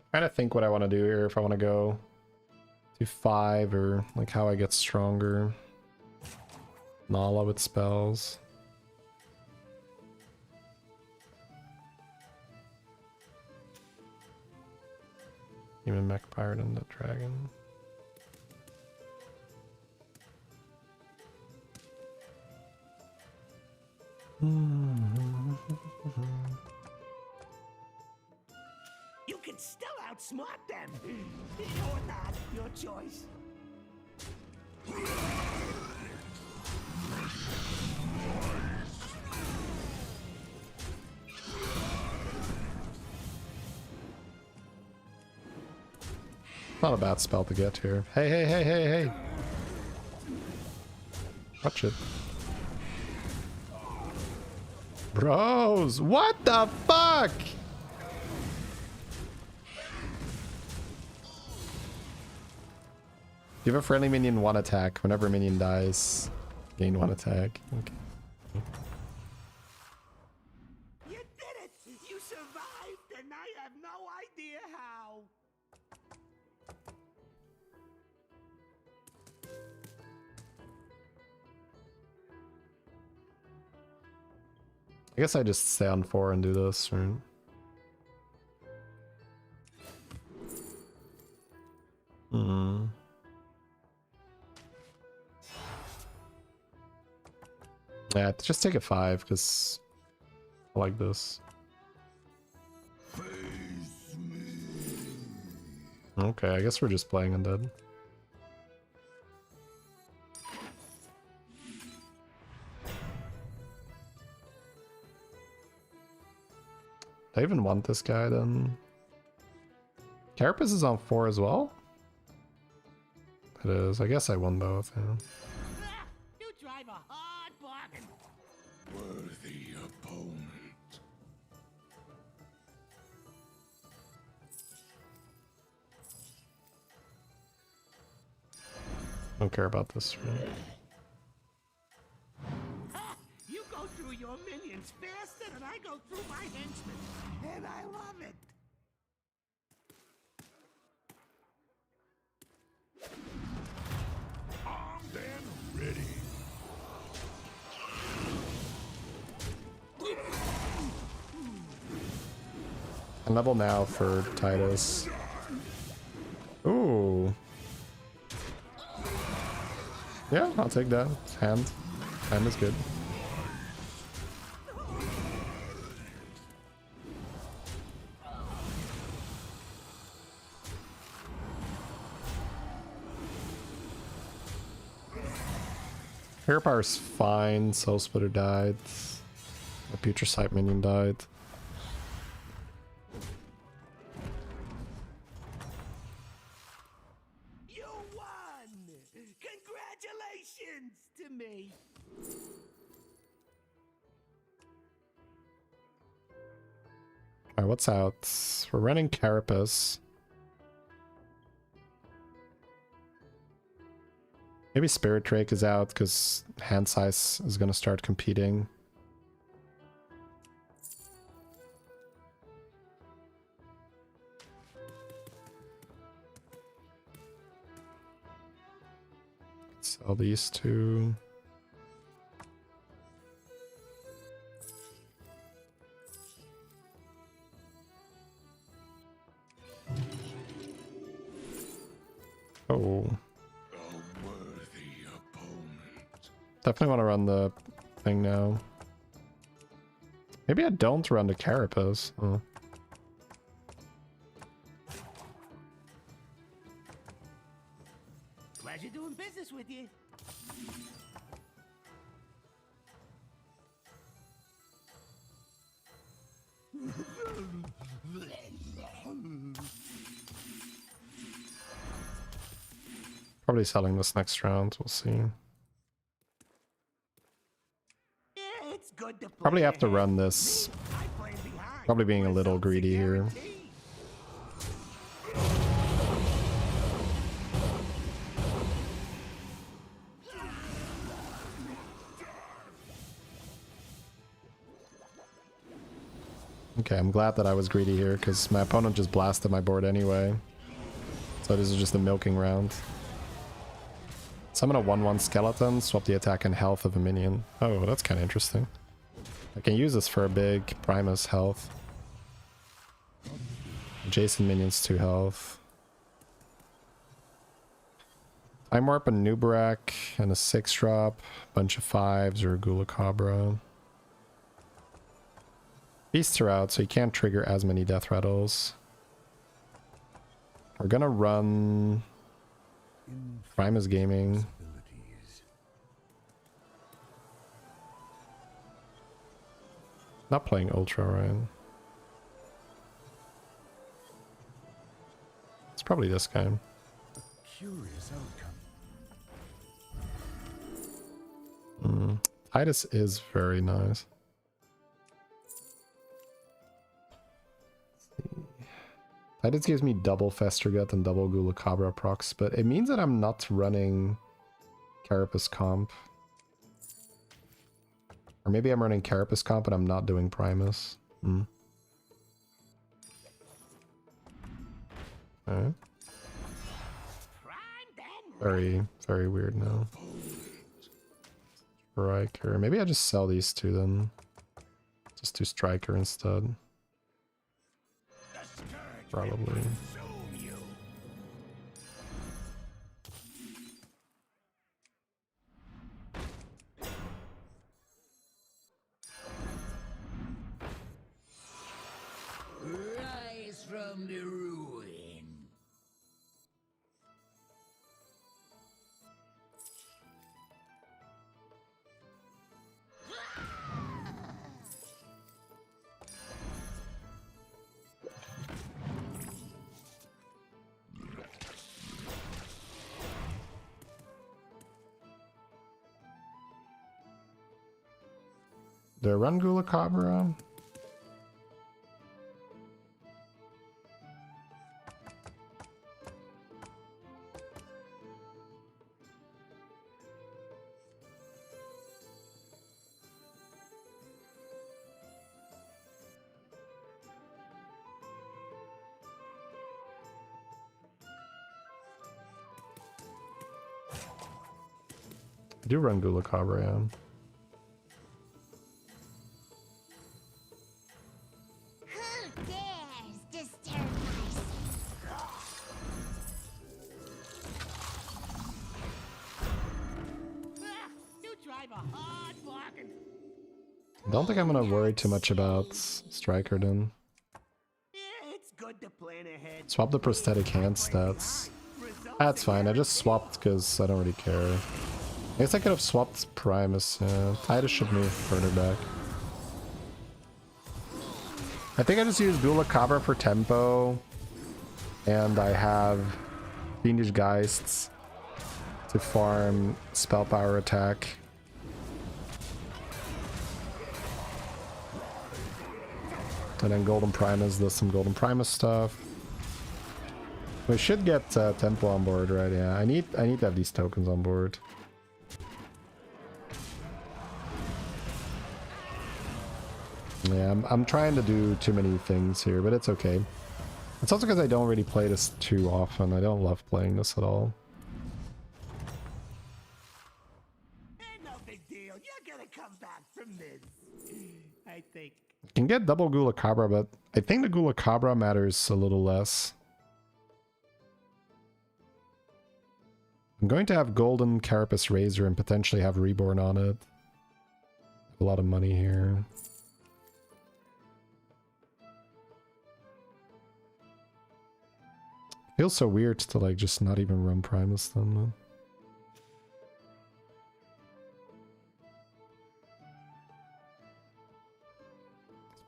Trying to think what I want to do here, if I want to go to 5 or like how I get stronger. Nala with spells. Even Mech Pirate and the Dragon. You can still outsmart them. Or not, your choice. Not a bad spell to get here. Hey, hey, hey, hey, hey. Watch it. Bros, what the fuck? Give a friendly minion 1 attack. Whenever a minion dies, gain 1 attack. Okay. You did it! You survived, and I have no idea how. I guess I just stay on 4 and do this, right? Yeah, just take a 5, because I like this. Okay, I guess we're just playing undead. Do I even want this guy then? Carapace is on 4 as well? It is. I guess I won both, yeah. You drive a hard bargain. Worthy opponent. Don't care about this, right? Ha! You go through your minions faster and I go through my henchmen, and I love it. Armed and ready. And level now for Titus. Ooh. Yeah, I'll take that. Hand. Hand is good. Hero Power's fine. Soul Splitter died. The Future Sight minion died. You won! Congratulations to me. Alright, what's out? We're running Carapace. Maybe Spirit Drake is out because hand size is going to start competing. Sell these two. Oh. Definitely want to run the thing now. Maybe I don't run the Carapace. Oh. Pleasure doing business with you. Probably selling this next round. We'll see. Yeah, it's good to Probably play have to ahead. run this. I play behind. Probably being a little Results greedy here. guaranteed. Okay, I'm glad that I was greedy here because my opponent just blasted my board anyway. So this is just a milking round. Summon a 1/1 skeleton, swap the attack and health of a minion. Oh, that's kind of interesting. I can use this for a big Primus health. Jason minions 2 health. Time Warp, a Nubarak, and a 6-drop. Bunch of 5s or a Gulacabra. Beasts are out, so you can't trigger as many death rattles. We're gonna run Primus Gaming. Not playing Ultra, right? It's probably this guy. Curious outcome. Titus is very nice. Titus gives me double Festergut and double Gulacabra procs, but it means that I'm not running Carapace comp. Or maybe I'm running Carapace comp and I'm not doing Primus. Okay. Very, very weird now. Striker. Maybe I just sell these two then. Just do Striker instead. Probably. Rise from the ruin. Do I run Gulacabra? I do run Gula Cabra, yeah. Who dares disturb my sleep? Ah, you drive a hard bargain. I don't think I'm gonna worry too much about Striker then. Yeah, it's good to plan ahead. Swap the prosthetic hand stats. That's fine, I just swapped because I don't really care. I guess I could have swapped Primus, yeah. Titus should move further back. I think I just use Gula Cabra for tempo. And I have Fiendish Geists to farm spell power attack. And then Golden Primus does some Golden Primus stuff. We should get tempo on board, right? Yeah, I need to have these tokens on board. Yeah, I'm trying to do too many things here, but it's okay. It's also because I don't really play this too often. I don't love playing this at all. Ain't no big deal. You're gonna come back from this. I think. You can get double Gula Cabra, but I think the Gula Cabra matters a little less. I'm going to have Golden Carapace Razor and potentially have Reborn on it. A lot of money here. Feels so weird to like just not even run Primus then, man.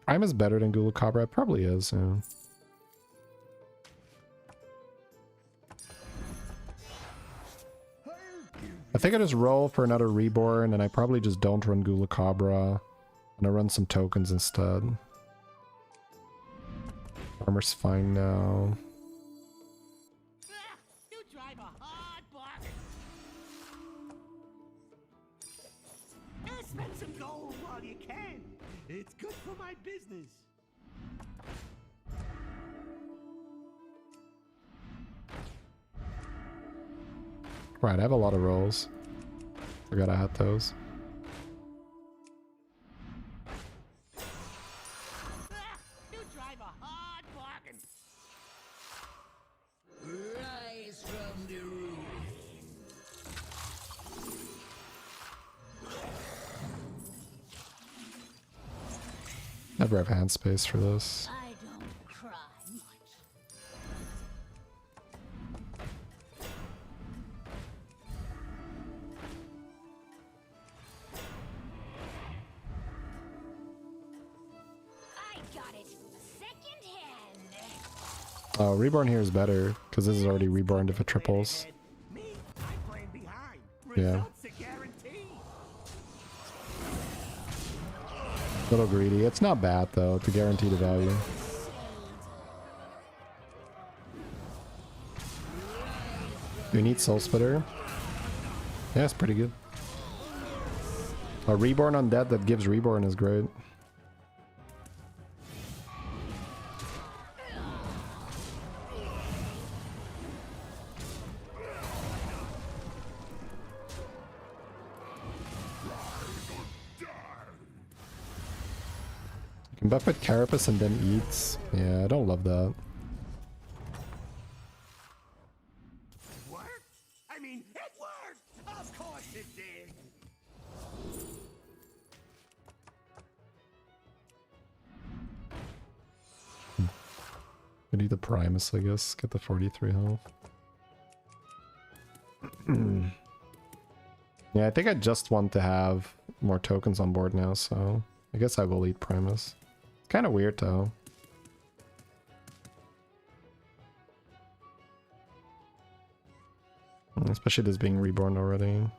Primus better than Gula Cabra? It probably is, yeah. I think I just roll for another Reborn and I probably just don't run Gula Cabra. And I run some tokens instead. Armor's fine now. Ah, you drive a hard bargain. Yeah, spend some gold while you can. It's good for my business. Right, I have a lot of rolls. Forgot I had those. Ah, you drive a hard bargain. Rise from the ruin. Never have hand space for this. I don't cry much. I got it second hand. Oh, Reborn here is better, because this is already Reborn if it triples. Me, I'm playing behind. Yeah. Results are guaranteed. Little greedy. It's not bad though, to guarantee the value. Do you need Soul Splitter? Yeah, it's pretty good. A Reborn Undead that gives Reborn is great. You can buff with Carapace and then eats. Yeah, I don't love that. Worked? I mean, it worked! Of course it did! We need the Primus, I guess. Get the 43 health. Yeah, I think I just want to have more tokens on board now, so I guess I will eat Primus. It's kind of weird though. Especially this being reborn already.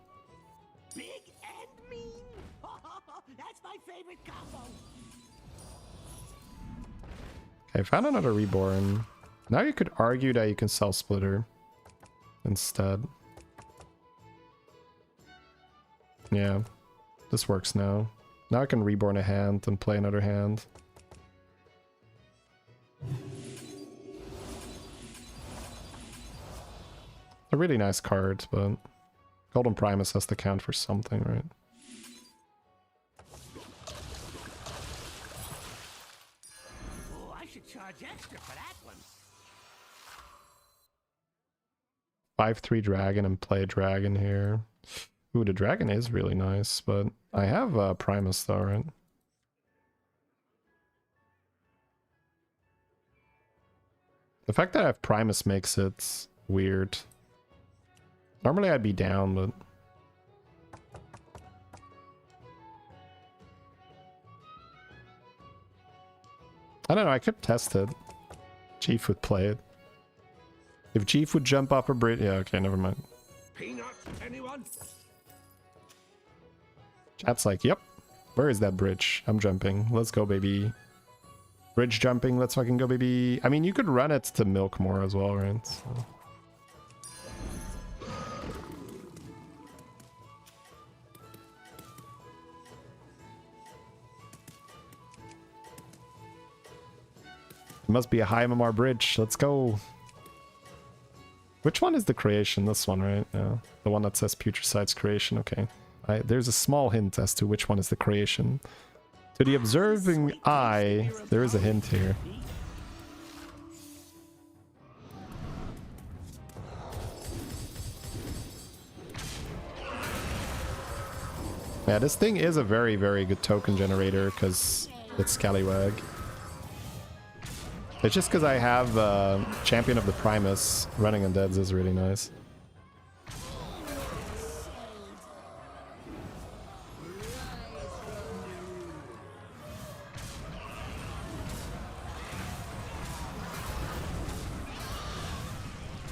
Big and mean? That's my favorite combo! Okay, I found another reborn. Now you could argue that you can sell Splitter instead. Yeah, this works now. Now I can reborn a hand and play another hand. A really nice card, but Golden Primus has to count for something, right? Oh, I should charge extra for that one. 5/3 dragon and play a dragon here. Ooh, the dragon is really nice, but I have Primus though, right? The fact that I have Primus makes it weird. Normally I'd be down, but... I don't know, I could test it. Chief would play it. If Chief would jump off a bridge... Yeah, okay, never mind. Peanut, anyone? Chat's like, yep. Where is that bridge? I'm jumping. Let's go, baby. Bridge jumping, let's fucking go, baby. I mean, you could run it to milk more as well, right? So. It must be a high MMR bridge. Let's go. Which one is the creation? This one, right? Yeah. The one that says Putreside's creation. Okay. There's a small hint as to which one is the creation. To the observing eye, there is a hint here. Yeah, this thing is a very, very good token generator because it's Scallywag. It's just because I have Champion of the Primus running Undeads is really nice.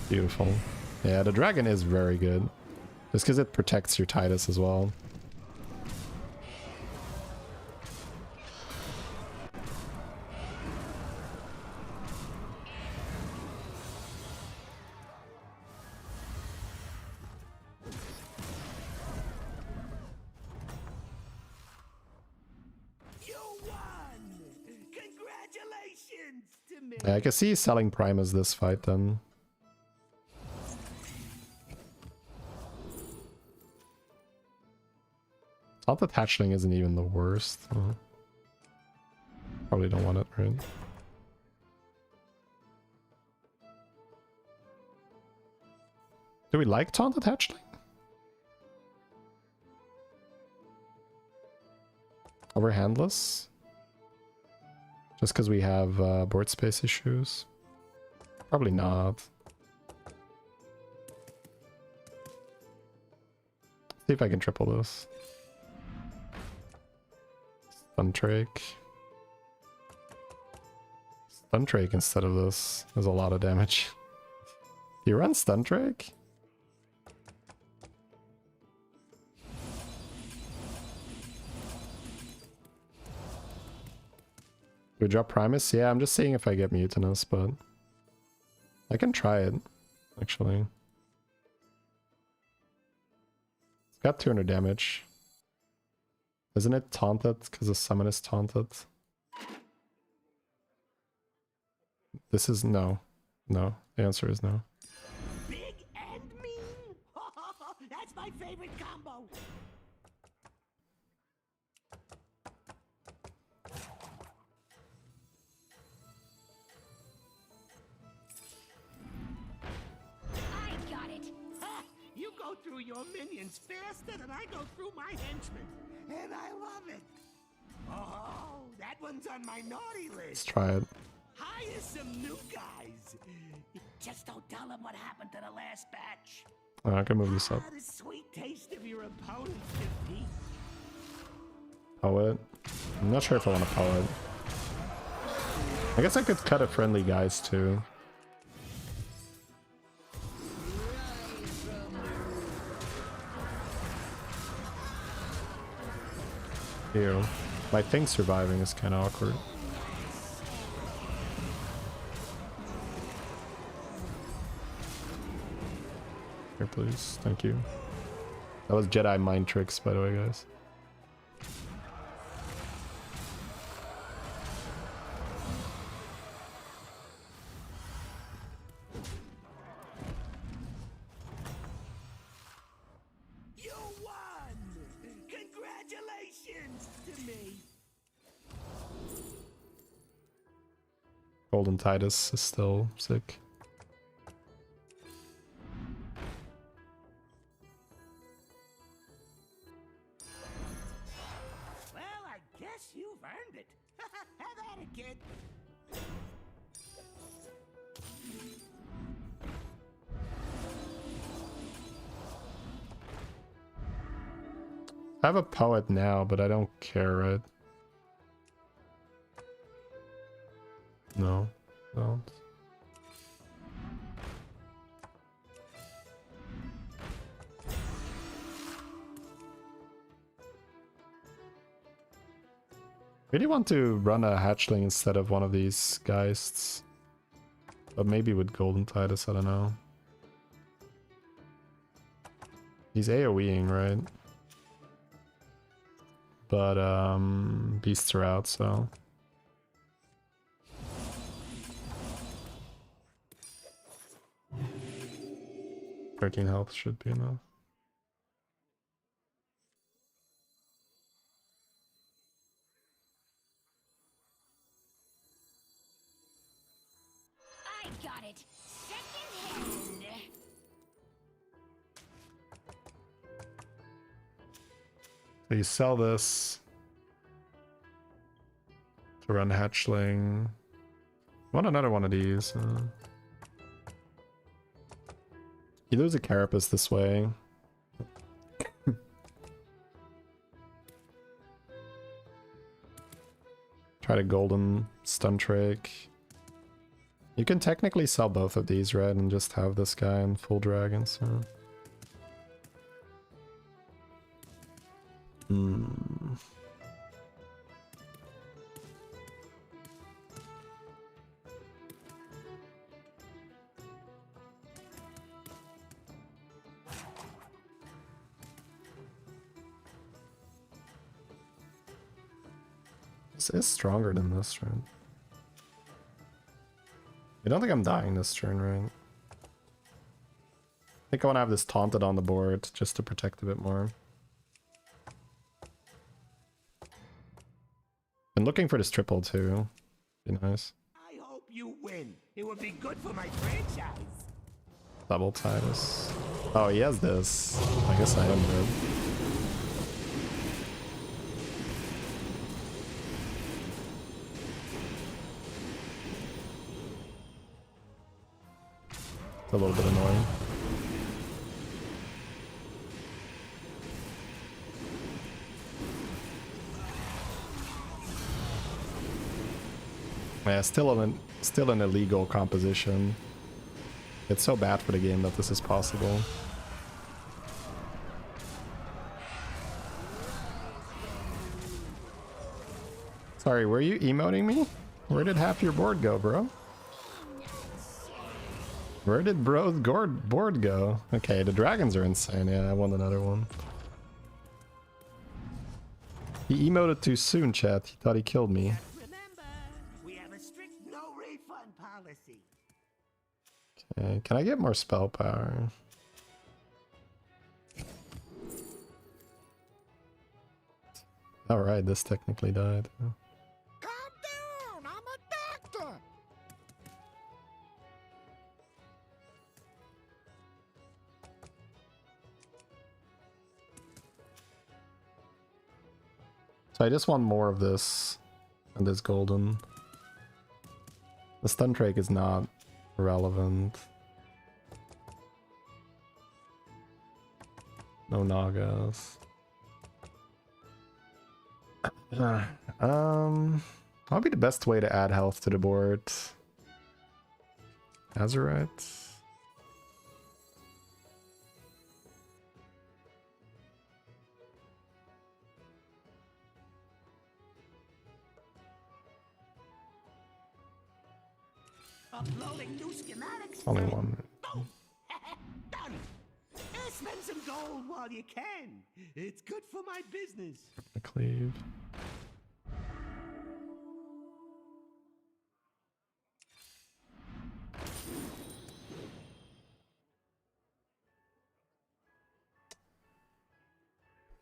Beautiful. Yeah, the dragon is very good. Just because it protects your Titus as well. You won! Congratulations to me. Yeah, I can see selling Primus this fight then. Thought the hatchling isn't even the worst. Probably don't want it, right? Do we like Taunted Hatchling? Over Handless? Just because we have board space issues? Probably not. See if I can triple this. Stuntrake. Stuntrake instead of this is a lot of damage. You run Stuntrake? Do we drop Primus? Yeah, I'm just seeing if I get Mutinous, but I can try it, actually. It's got 200 damage. Isn't it taunted? Because the summon is taunted. This is no. No. The answer is no. Big and mean? That's my favorite combo. I got it. Ha! You go through your minions faster than I go through my henchmen. And I love it. Oh, that one's on my naughty Let's list. try it. Hire some new guys. Just don't tell them what happened to the last batch. I can move this up. The sweet taste of your opponent's defeat. Poet. I'm not sure if I want to poet. I guess I could cut a friendly guys too. Ew. My thing surviving is kind of awkward. Here, please. Thank you. That was Jedi mind tricks, by the way, guys. with me. Golden Titus is still sick. Well, I guess you've earned it. Have at it, kid. I have a poet now, but I don't care, right? No, don't. Really want to run a hatchling instead of one of these geists. But maybe with Golden Titus, I don't know. He's AoEing, right? But beasts are out, so 13 health should be enough. I got it. Second hand. So you sell this to run hatchling. Want another one of these? You lose a carapace this way. Try to golden stun trick. You can technically sell both of these, right? And just have this guy in full dragon, so. This is stronger than this, right? I don't think I'm dying this turn, right? I think I want to have this taunted on the board just to protect a bit more. Been looking for this triple too. Be nice. I hope you win. It would be good for my franchise. Double Titus. Oh, he has this. I guess I am good. It's a little bit annoying. Yeah, still an illegal composition. It's so bad for the game that this is possible. Sorry, were you emoting me? Where did half your board go, bro? Where did bro's board go? Okay, the dragons are insane. Yeah, I want another one. He emoted too soon, chat. He thought he killed me. Remember, we have a strict no refund policy. Okay, can I get more spell power? Alright, this technically died. Calm down, I'm a doctor. So I just want more of this and this golden. The stun drake is not relevant. No Nagas. That'll be the best way to add health to the board. Azurite. Uploading new schematics. Only one. Boom. Done. Spend some gold while you can. It's good for my business. A cleave.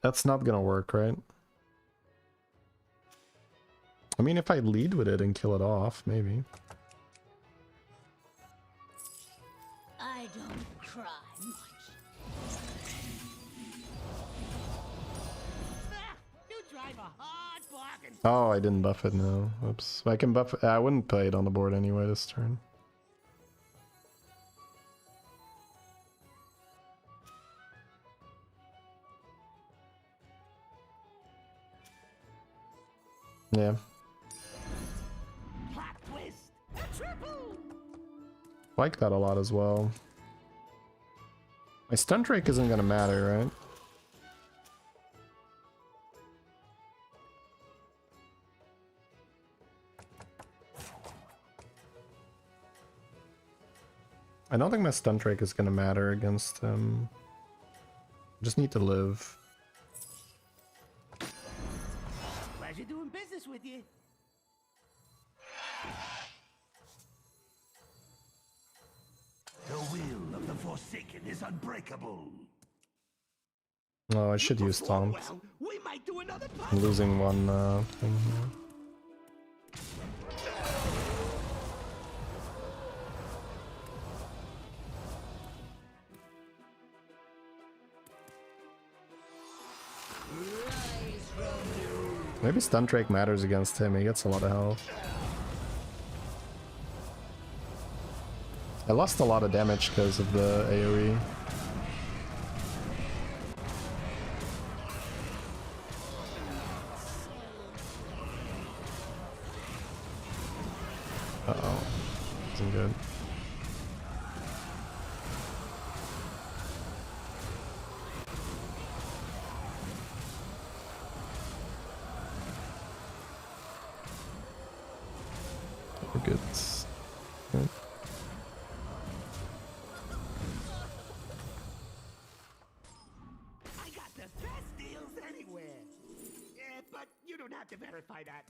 That's not gonna work, right? I mean, if I lead with it and kill it off, maybe. I don't cry much. You drive a hard bargain. Oh, I didn't buff it, no. Oops. I can buff it. I wouldn't play it on the board anyway this turn. Yeah. Plot twist. A triple. Like that a lot as well. My stun drake isn't gonna matter, right? I don't think my stun drake is gonna matter against him. Just need to live. Pleasure doing business with you. The will of the Forsaken is unbreakable. Oh, I should use taunt. Well, we might do another I'm puzzle. losing one thing here. Maybe stun drake matters against him. He gets a lot of health. I lost a lot of damage because of the AoE. Uh-oh. Isn't good. We're good. Good. I got the best deals anywhere. But you don't have to verify that.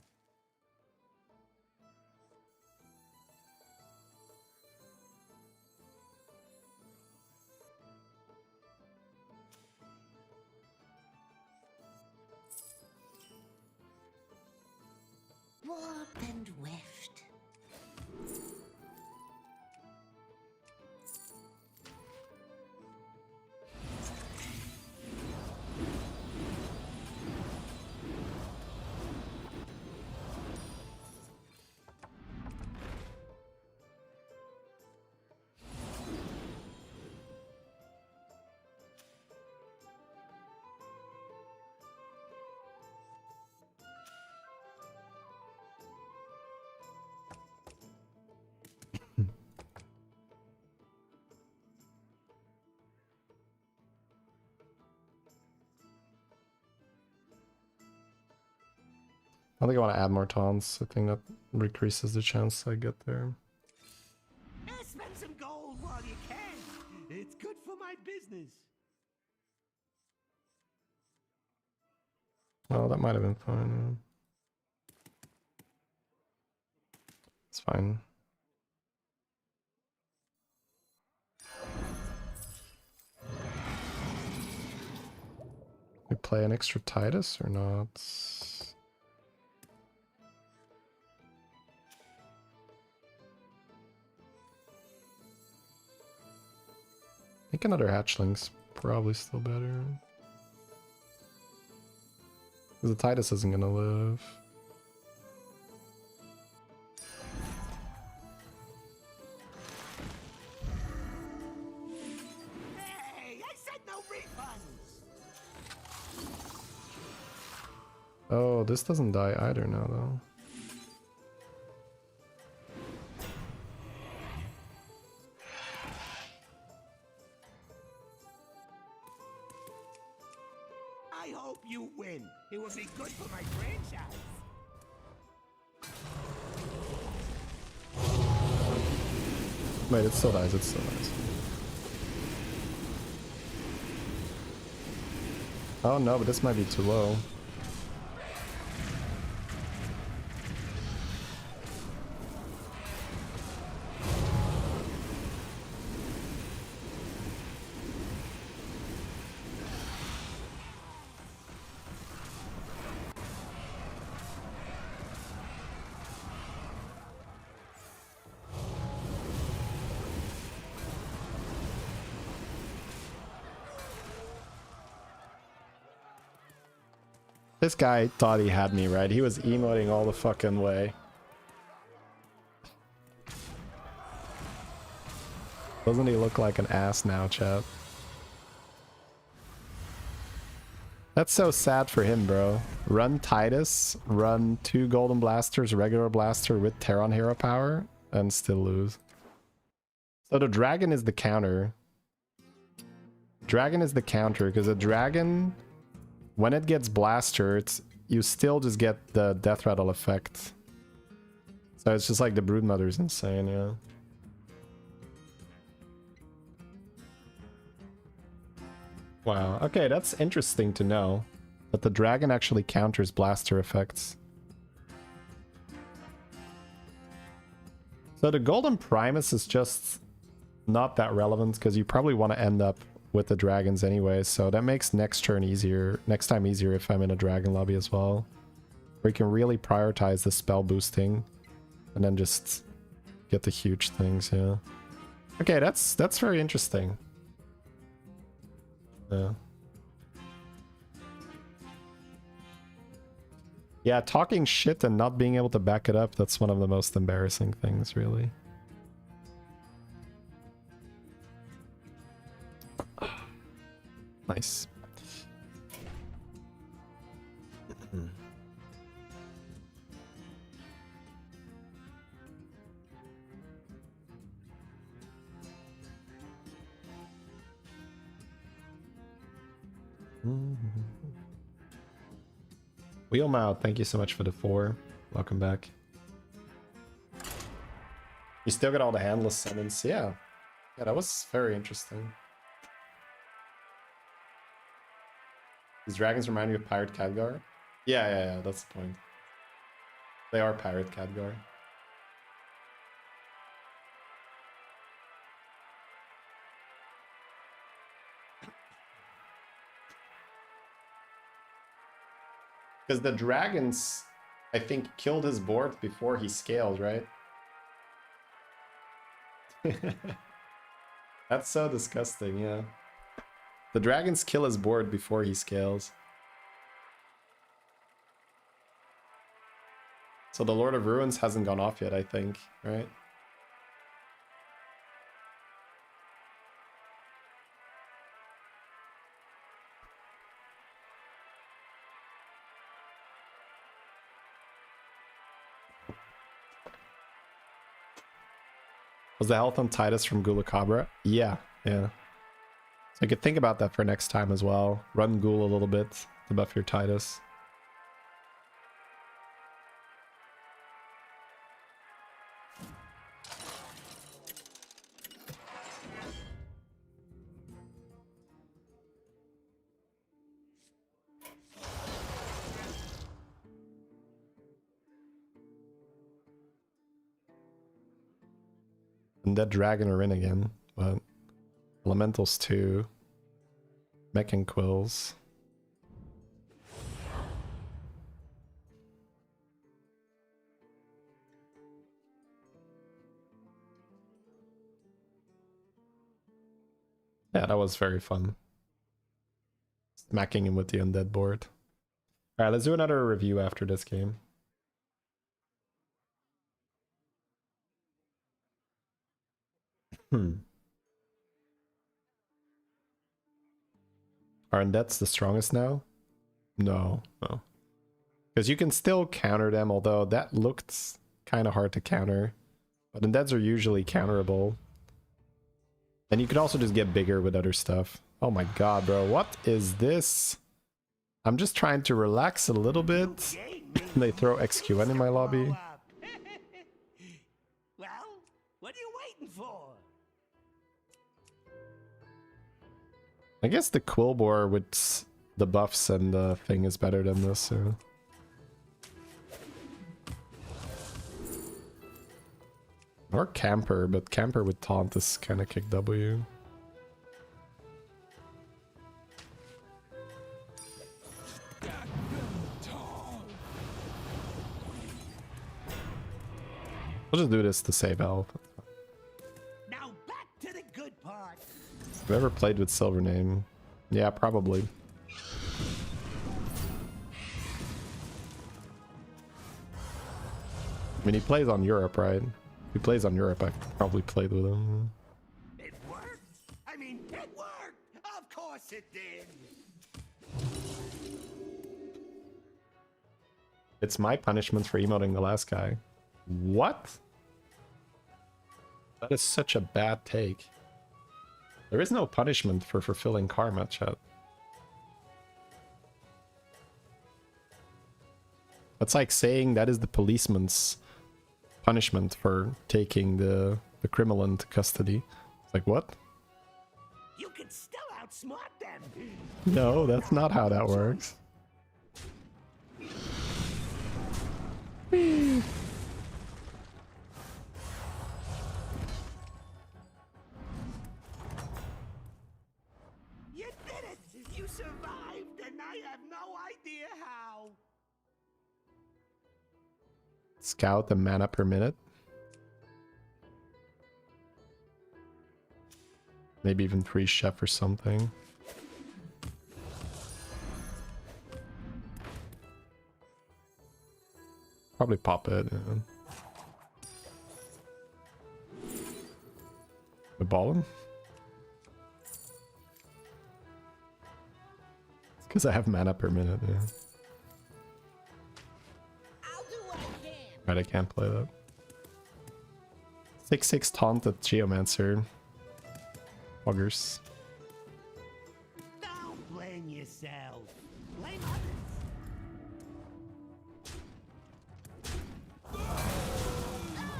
Warped and weft. I think I want to add more taunts. I think that decreases the chance I get there. Spend some gold while you can. It's good for my business. Oh, that might have been fine. It's fine. We play an extra Titus or not? I think another hatchling's probably still better. Because the Titus isn't gonna live. Hey, I said no refunds. Oh, this doesn't die either now, though. I hope you win. It would be good for my franchise. Wait, it still dies, it still dies. Oh no, but this might be too low. This guy thought he had me, right? He was emoting all the fucking way. Doesn't he look like an ass now, chat? That's so sad for him, bro. Run Titus, run 2 Golden Blasters, regular blaster with Terran hero power, and still lose. So the dragon is the counter. Dragon is the counter, because a dragon, when it gets blaster, you still just get the death rattle effect. So it's just like the Broodmother's insane, yeah. Wow, okay, that's interesting to know. That the dragon actually counters blaster effects. So the Golden Primus is just not that relevant because you probably want to end up with the dragons anyway, so that makes next time easier if I'm in a dragon lobby as well. Where you can really prioritize the spell boosting and then just get the huge things, yeah. Okay, that's very interesting. Yeah. Yeah, talking shit and not being able to back it up, that's one of the most embarrassing things, really. Nice. Wheelmouth, thank you so much for the 4. Welcome back. You still got all the handless summons. Yeah. Yeah, that was very interesting. These dragons remind you of Pirate Khadgar? Yeah, that's the point. They are Pirate Khadgar. Because the dragons, I think, killed his board before he scaled, right? That's so disgusting, yeah. The dragons kill his board before he scales. So the Lord of Ruins hasn't gone off yet, I think, right? Was the health on Titus from Gulacabra? Yeah. So you could think about that for next time as well. Run Ghoul a little bit to buff your Titus. And that dragon are in again, but Elementals 2. Mech and Quills. Yeah, that was very fun. Smacking him with the undead board. Alright, let's do another review after this game. Are undeads the strongest now? No. Because you can still counter them, although that looked kind of hard to counter. But undeads are usually counterable. And you could also just get bigger with other stuff. Oh my god, bro. What is this? I'm just trying to relax a little bit. They throw XQN in my lobby. Well, what are you waiting for? I guess the Quillbore with the buffs and the thing is better than this, so. Or Camper, but Camper with Taunt is kind of kick W. We'll just do this to save health. Now back to the good part. Have you ever played with Silvername? Yeah, probably. mean, he plays on Europe, right? If he plays on Europe, I probably played with him. It worked. I mean, it worked. Of course it did. It's my punishment for emoting the last guy. What? That is such a bad take. There is no punishment for fulfilling karma, chat. That's like saying that is the policeman's punishment for taking the criminal into custody. It's like, what? You can still outsmart them. No, that's not how that works. You did it! You survived, and I have no idea how. Scout the mana per minute. Maybe even 3 chef or something. Probably pop it. Yeah. The ballin'? It's because I have mana per minute, yeah. I'll do what I can. Right, I can't play that. 6/6 taunt at Geomancer. Buggers. Don't blame yourself. Blame others.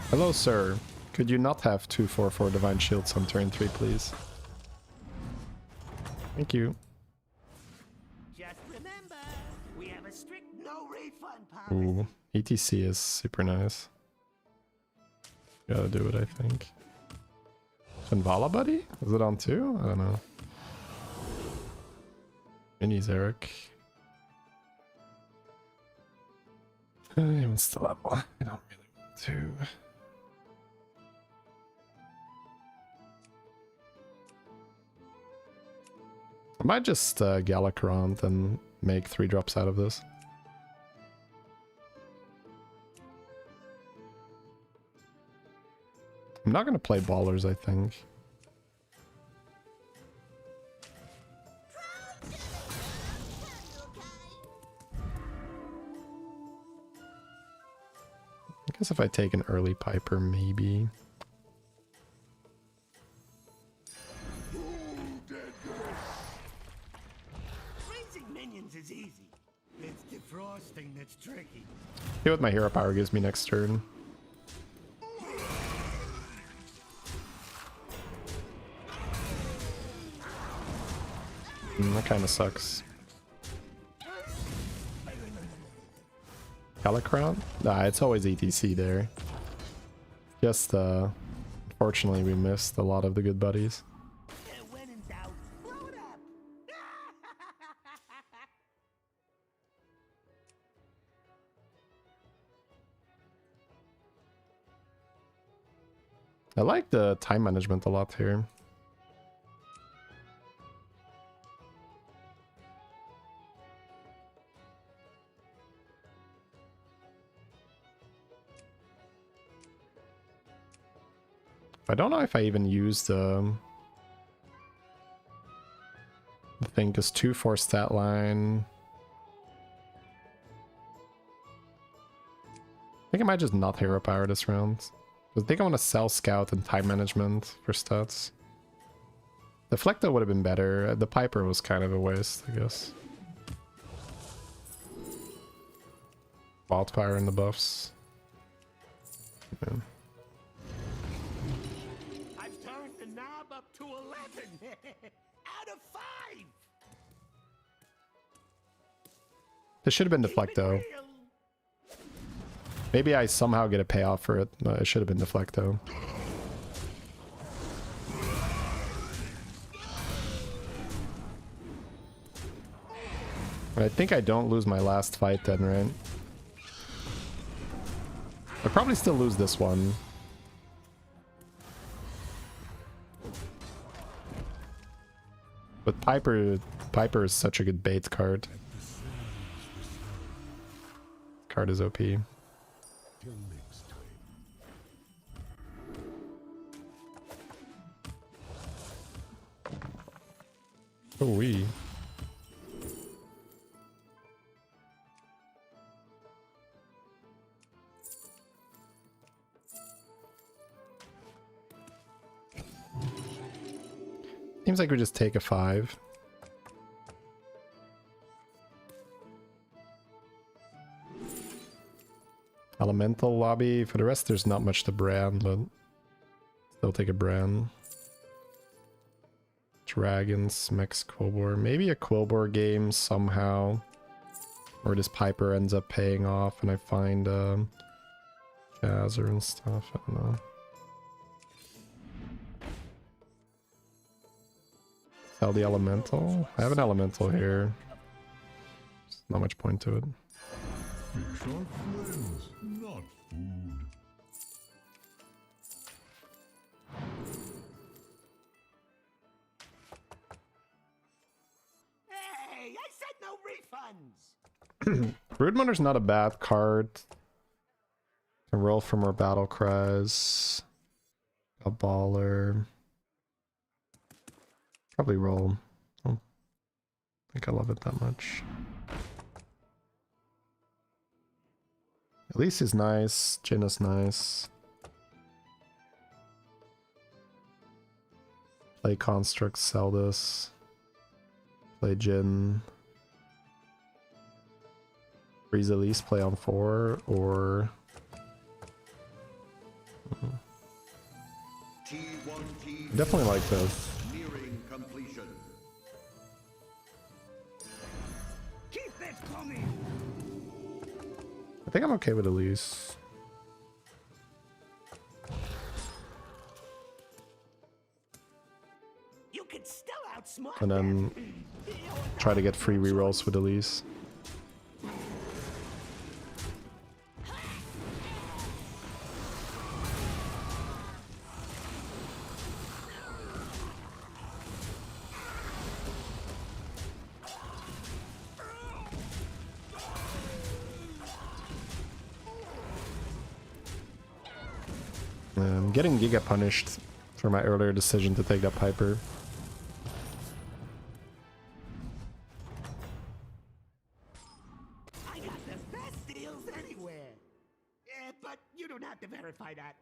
Hello, sir. Could you not have 2/4/4 Divine Shields on turn 3, please? Thank you. Just remember, we have a strict no refund policy. Ooh, ETC is super nice. Gotta do it, I think. Shinvala Buddy? Is it on 2? I don't know. Minis Eric. He wants to level. I don't really want to. I might just Galakrant and make 3 drops out of this. I'm not gonna play Ballers, I think. I guess if I take an early Piper, maybe. Freezing minions is easy. It's defrosting that's tricky. See what my hero power gives me next turn. That kind of sucks. Galakrant? Nah, it's always ETC there. Just, unfortunately, we missed a lot of the good buddies. When in doubt, blow it up. I like the time management a lot here. I don't know if I even used the thing, because 2/4 stat line. I think I might just not hero power this round. I think I want to sell Scout and time management for stats. Deflecto would have been better. The Piper was kind of a waste, I guess. Wildfire in the buffs. Yeah. I've turned the knob up to 11 out of 5. This should have been Deflecto. Real. Maybe I somehow get a payoff for it. No, it should have been Deflecto. But I think I don't lose my last fight then, right? I'll probably still lose this one. But Piper is such a good bait card. Card is OP. Till next time. Oh, we. Seems like we just take a 5. Elemental lobby. For the rest, there's not much to brand, but still take a brand. Dragons, Mex Quilboar. Maybe a Quilboar game somehow. Or this Piper ends up paying off and I find Jazzer and stuff. I don't know. Sell the Elemental? I have an Elemental here. There's not much point to it. Fish are friends, not food. Hey, I said no refunds. Broodmother's not a bad card. Can roll for more battle cries. A baller. Probably roll. I don't think I love it that much. Elise is nice. Jin is nice. Play Construct, sell this. Play Jin. Freeze Elise, play on 4, or... Definitely like this. Nearing completion. Keep it coming. I think I'm okay with Elise. You can still outsmart And then try to get free rerolls with Elise. I'm getting Giga punished for my earlier decision to take that Piper. I got the best deals anywhere. But you don't have to verify that.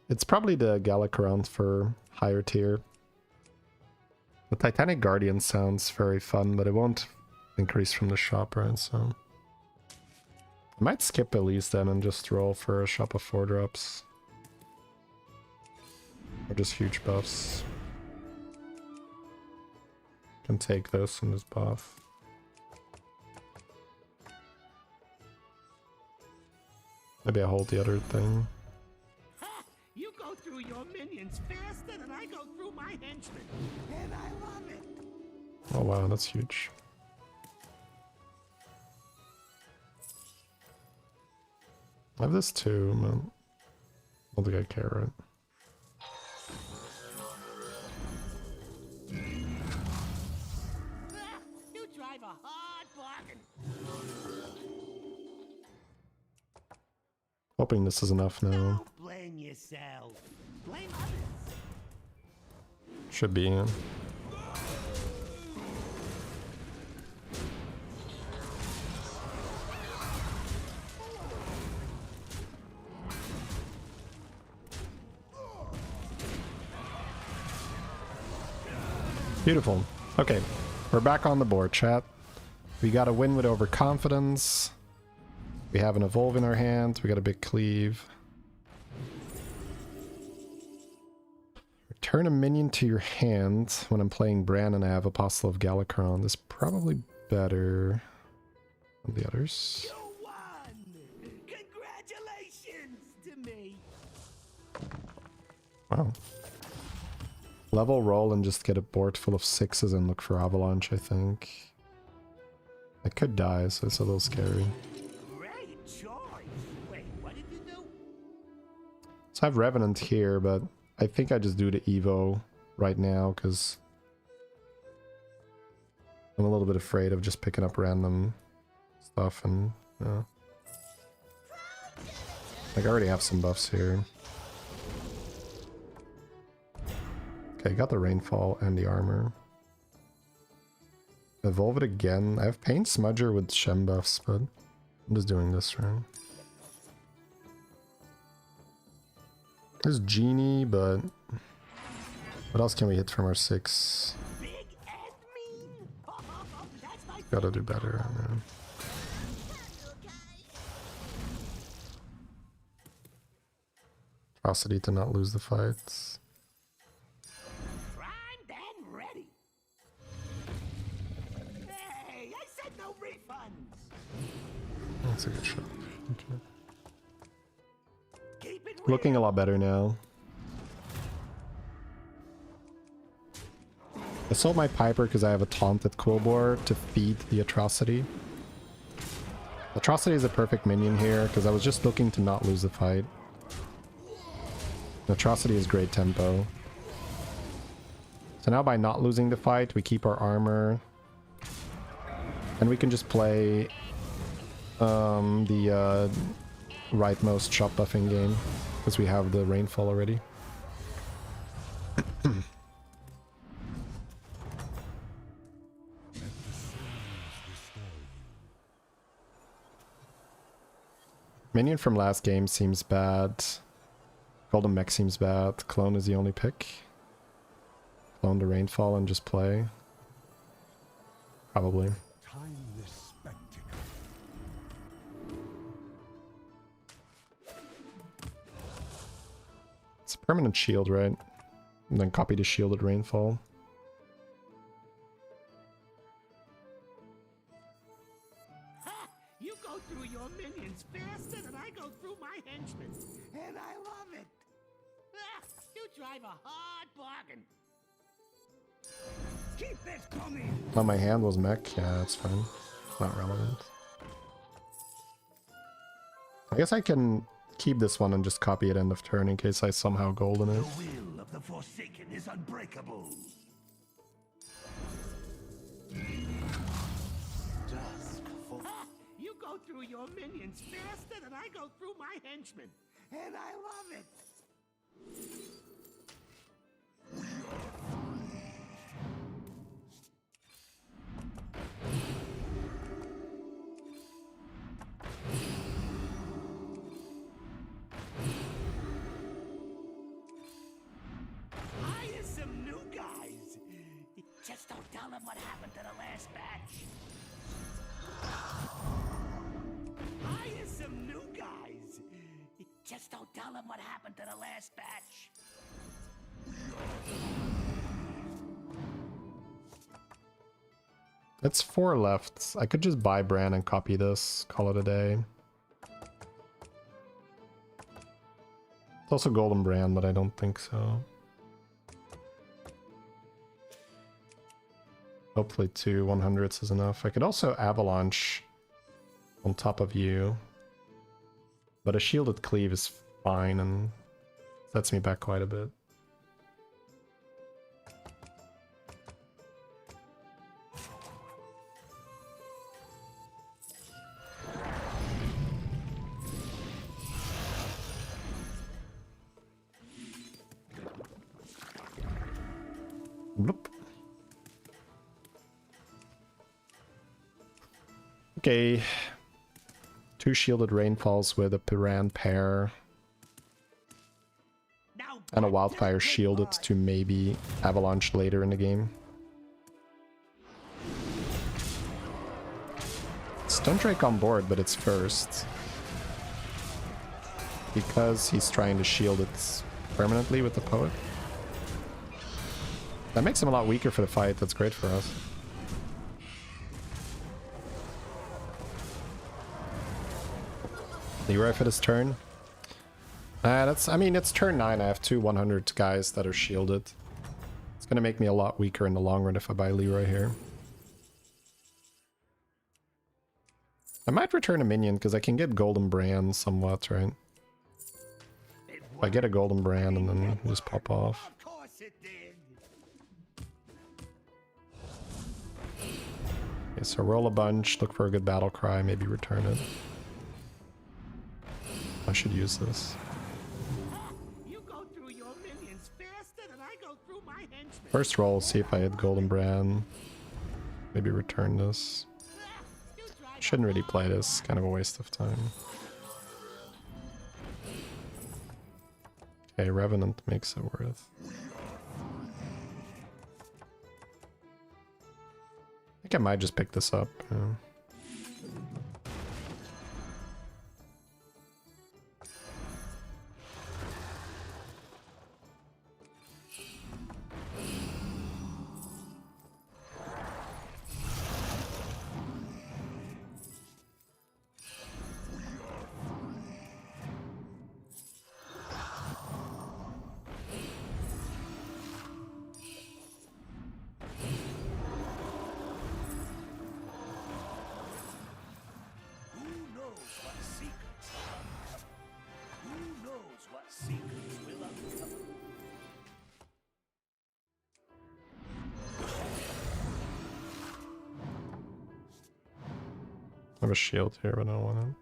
It's probably the Galakrond for higher tier. The Titanic Guardian sounds very fun, but it won't increase from the shop, right? So I might skip Elise then and just roll for a shop of 4 drops. Or just huge buffs. Can take this and just buff. Maybe I hold the other thing. Ha! You go through your minions faster than I go through my henchmen. And I love it. Oh wow, that's huge. I have this too, but I don't think I care, right? Ah, you drive a hard bargain. Hoping this is enough now. Don't blame yourself. Blame others. Should be, yeah. Beautiful. Okay, we're back on the board, chat. We got a win with overconfidence. We have an evolve in our hand. We got a big cleave. Return a minion to your hand when I'm playing Bran and I have Apostle of Galakrond. This is probably better than the others. You won! Congratulations to me. Wow. Level roll and just get a board full of 6s and look for Avalanche, I think. I could die, so it's a little scary. Great choice. Wait, what did you do? So I have Revenant here, but I think I just do the Evo right now because I'm a little bit afraid of just picking up random stuff and like I already have some buffs here. Okay, got the rainfall and the armor. Evolve it again. I have Pain Smudger with Shem buffs, but I'm just doing this turn. There's Genie, but what else can we hit from our 6? Big and mean. That's my Gotta do better. Yeah. Atrocity to not lose the fights. primed and ready. Hey, I said no refunds. That's a good shot. Okay. Keep it Looking a lot better now. I sold my Piper because I have a taunted Quillbore to feed the Atrocity. Atrocity is a perfect minion here because I was just looking to not lose the fight. Atrocity is great tempo. So now by not losing the fight, we keep our armor. And we can just play the rightmost shot buffing game because we have the rainfall already. Minion from last game seems bad. Golden Mech seems bad. Clone is the only pick. Clone to Rainfall and just play. Probably. Timeless spectacle. It's a permanent shield, right? And then copy the shielded Rainfall. Ha! You go through your minions faster than I go through my henchmen. And I love it. Ah, you drive a hard bargain. Keep this coming. Oh, my hand was Mech? Yeah, that's fine. Not relevant. I guess I can keep this one and just copy it end of turn in case I somehow golden it. The will of the Forsaken is unbreakable. Dusk for Ha! You go through your minions faster than I go through my henchmen. And I love it. Hire some new guys. Just don't tell them what happened to the last batch. Hire some new guys. Just don't tell them what happened to the last batch. It's 4 left. I could just buy Bran and copy this. Call it a day. It's also Golden Bran, but I don't think so. Hopefully 2 100s is enough. I could also Avalanche on top of you. But a shielded cleave is fine and sets me back quite a bit. Bloop. Okay. 2 shielded rainfalls with a Piran pair Now and a back wildfire to the shielded part. to maybe avalanche later in the game. Stone Drake on board, but it's first. Because he's trying to shield it permanently with the Poet. That makes him a lot weaker for the fight. That's great for us. Leroy for this turn. I mean, it's turn 9. I have 2 100 guys that are shielded. It's gonna make me a lot weaker in the long run if I buy Leroy here. I might return a minion because I can get Golden Bran somewhat, right? It If I get a golden brand and then just pop off. Of course it did. Okay, so roll a bunch, look for a good battle cry, maybe return it. I should use this. You go through your minions faster than I go through my henchmen. First roll, see if I hit golden brand. Maybe return this. You drive Shouldn't really play this, kind of a waste of time. Okay, Revenant makes it worth. I think I might just pick this up. Yeah. Who knows what secrets will uncover? Who knows what secrets will uncover? I have a shield here, but I don't want it.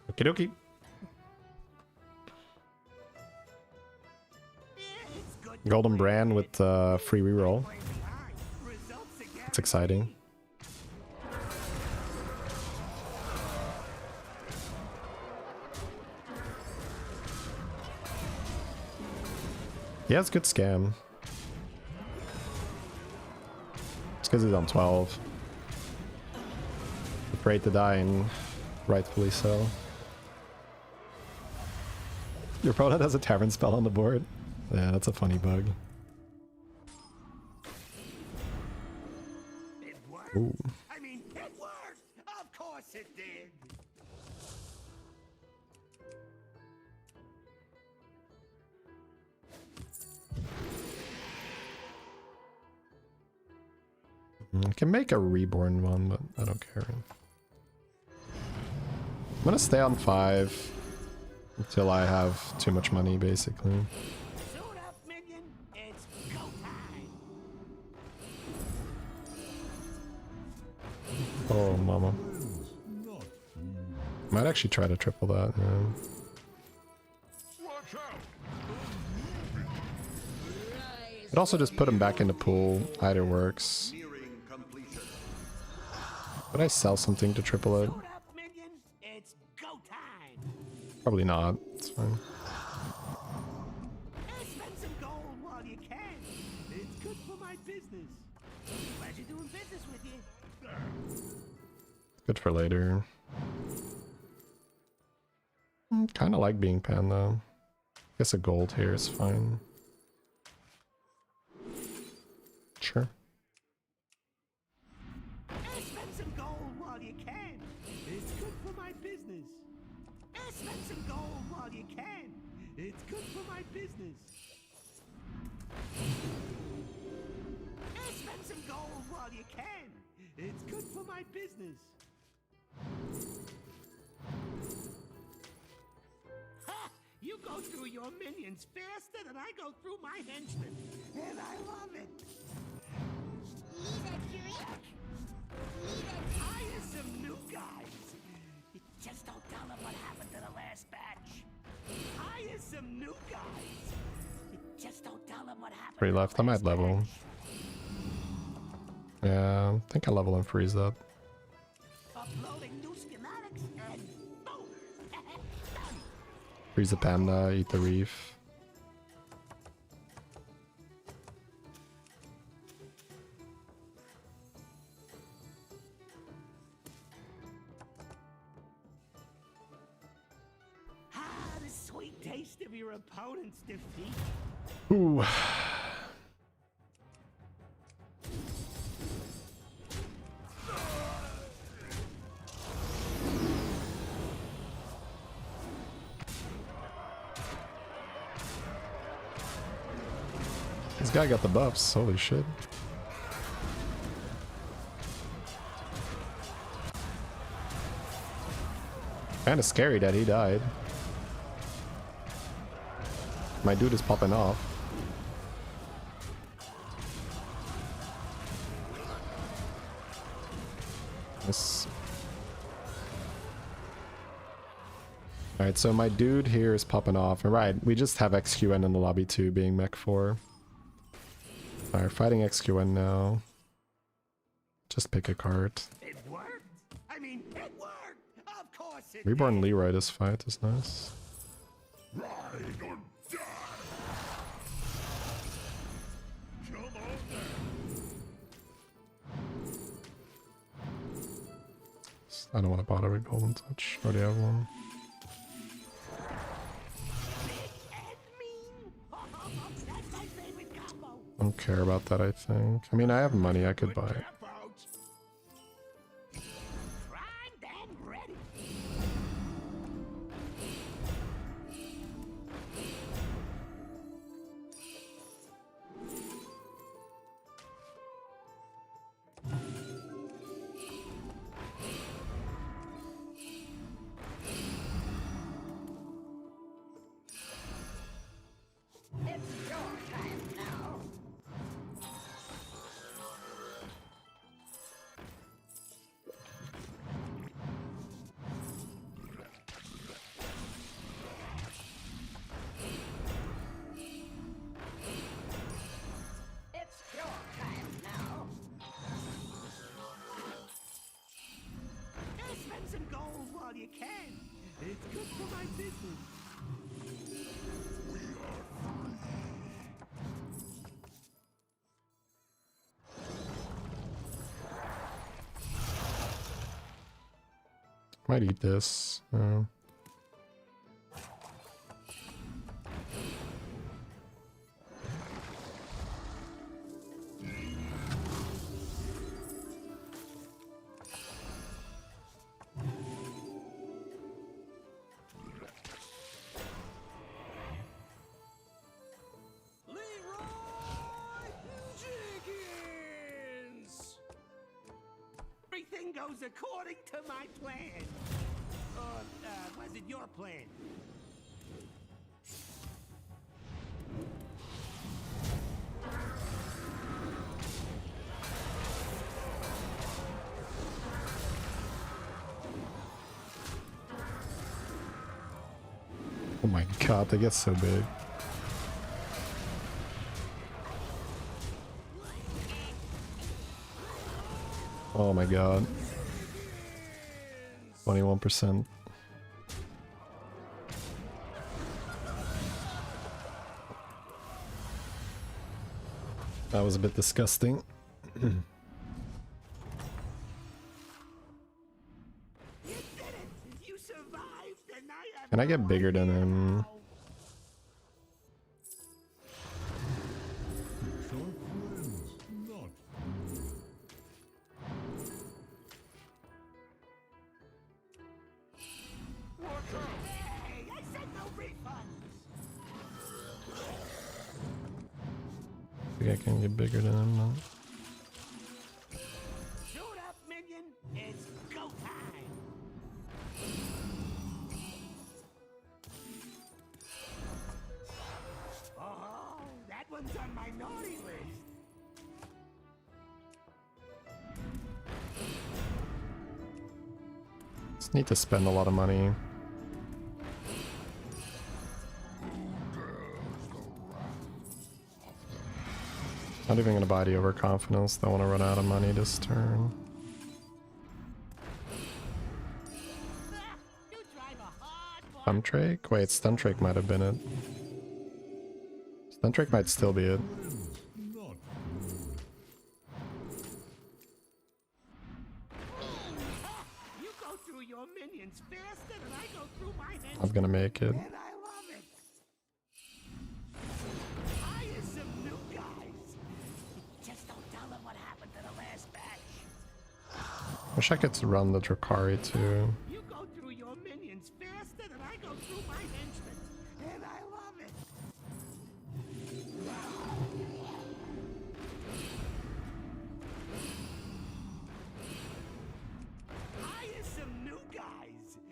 Okie dokie. it's good. Golden brand with free reroll. Way behind. Results again. It's exciting. Yeah, it's a good scam. It's because he's on 12. Afraid to die, and rightfully so. Your opponent has a tavern spell on the board. Yeah, that's a funny bug. It worked. Ooh. I mean, it worked. Of course it did. I can make a reborn one, but I don't care. I'm gonna stay on 5 until I have too much money, basically. Suit up, minion. It's go time. Oh, mama. Might actually try to triple that, yeah. Could also just put him back into pool. Either works. Would I sell something to triple it? Suit up, minion. It's go time. Probably not. It's fine. Spend some gold while you can. It's good for my business. Pleasure doing business with you. Good for later. Kind of like being pan though. Guess a gold here is fine. Sure. Spend some gold while you can. It's good for my business. Spend some gold while you can. It's good for my business. Spend some gold while you can. It's good for my business. Ha! You go through your minions faster than I go through my henchmen. And I love it. Hire some new guys. Just don't tell them what happened to the last batch. Hire some new guys. Just don't tell them what happened. 3 to the left. I might last level. batch. Yeah, I think I level and freeze that. Uploading new schematics and boom. Done. Freeze the panda, eat the reef. Ah, the sweet taste of your opponent's defeat. Ooh. This guy got the buffs, holy shit. Kinda scary that he died. My dude is popping off. This. Alright, so my dude here is popping off. And right, we just have XQN in the lobby too, being mech 4. Alright, fighting XQN now. Just pick a card. It worked. I mean, it worked. Of course it Reborn did. Leroy this fight is nice. Ride or die. Come on now. I don't want to bother with Golden Touch. Already have one. That's my favorite combo. Don't care about that, I think. I mean, I have money, I could buy it. Tap out. Primed and ready. It's your time now. It's your time now. Spend some gold while you can. It's good for my business. Might eat this. Leroy Jenkins! Everything goes according to my plan. Or, was it your plan? Oh my god, they get so big. Oh my god. 21%. That was a bit disgusting. You did it! You survived, and I have Can I get bigger than him? Sharp friends, not Hey, I said no refunds! I think I can get bigger than him now. Shoot up, minion! It's go time! Oh, that one's on my naughty list! Just need to spend a lot of money. Not even gonna buy the overconfidence. Don't want to run out of money this turn. You drive a hard Stuntrake? Wait, Stuntrake might have been it. Stuntrake might still be it. not You go through your minions faster than I go through my head. I'm gonna make it. And I love it. Hire some new guys. Just don't tell them what happened to the last batch. Wish I could run the Drakari too. You go through your minions faster than I go through my henchmen. And I love it.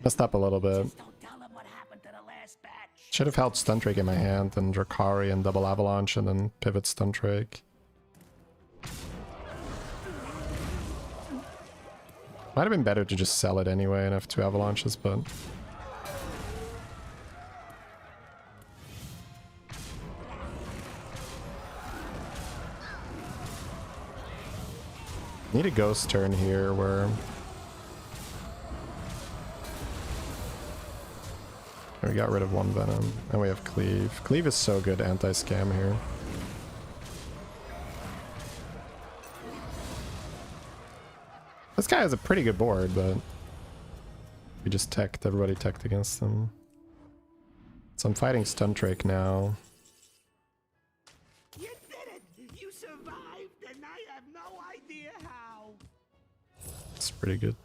Messed up a little bit. Just don't tell them what happened to the last batch. Should have held Stun Drake in my hand and Drakari and double Avalanche and then pivot Stun Drake. Might have been better to just sell it anyway and have 2 Avalanches, but... Need a ghost turn here where... We got rid of 1 Venom, and we have Cleave. Cleave is so good anti-scam here. This guy has a pretty good board, but... We just teched, everybody teched against him. So I'm fighting Stun Drake now. You did it! You survived, and I have no idea how. It's pretty good.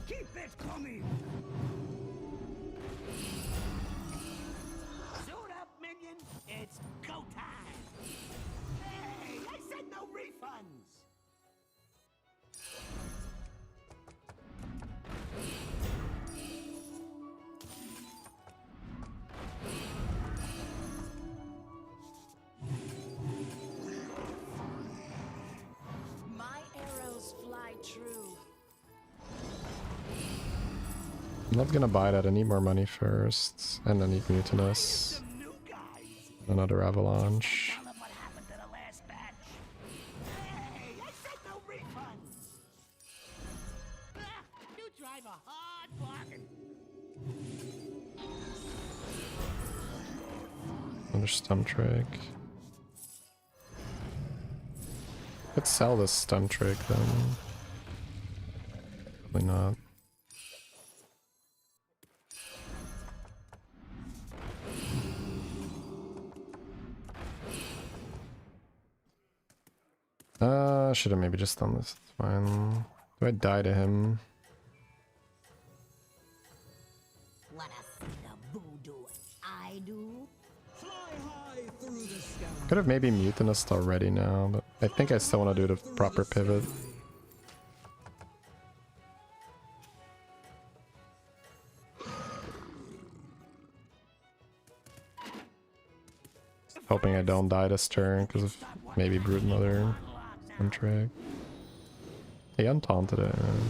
Keep it coming! Suit up, minion! It's go time! Hey, I said no refunds! My arrows fly true. I'm not gonna buy that, I need more money first. And I need Mutinous. Some new guys! Another Avalanche. Tell them what happened to the last batch. Hey, I said no refunds! You drive a hard bargain! Another Stun Drake. Let's sell this Stun Drake then. Probably not. Should have maybe just done this. It's fine. Do I die to him? Wanna see the voodoo I do? Fly high through the sky. Could have maybe Mutinous already now, but I think I still want to do the proper pivot. Hoping I don't die this turn because of maybe Brood Mother and Drake. He untaunted it. Man.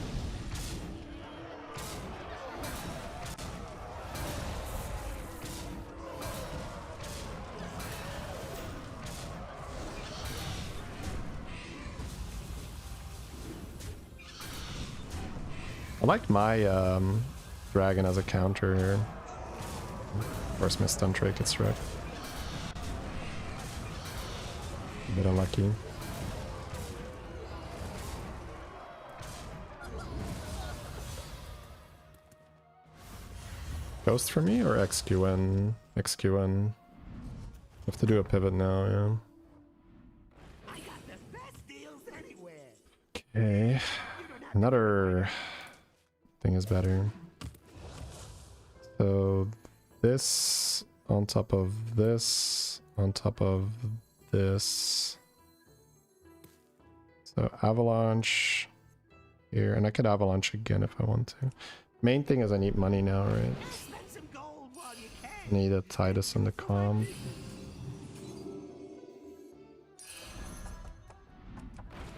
I liked my dragon as a counter here. Of course, my Stun Drake gets wrecked. A bit unlucky. Ghost for me or XQN? XQN. Have to do a pivot now, yeah. I got the best deals anywhere! Okay. Another thing is better. So this on top of this on top of this. So Avalanche here, and I could Avalanche again if I want to. Main thing is I need money now, right? Spend some gold while you can! I need a Titus in the comp.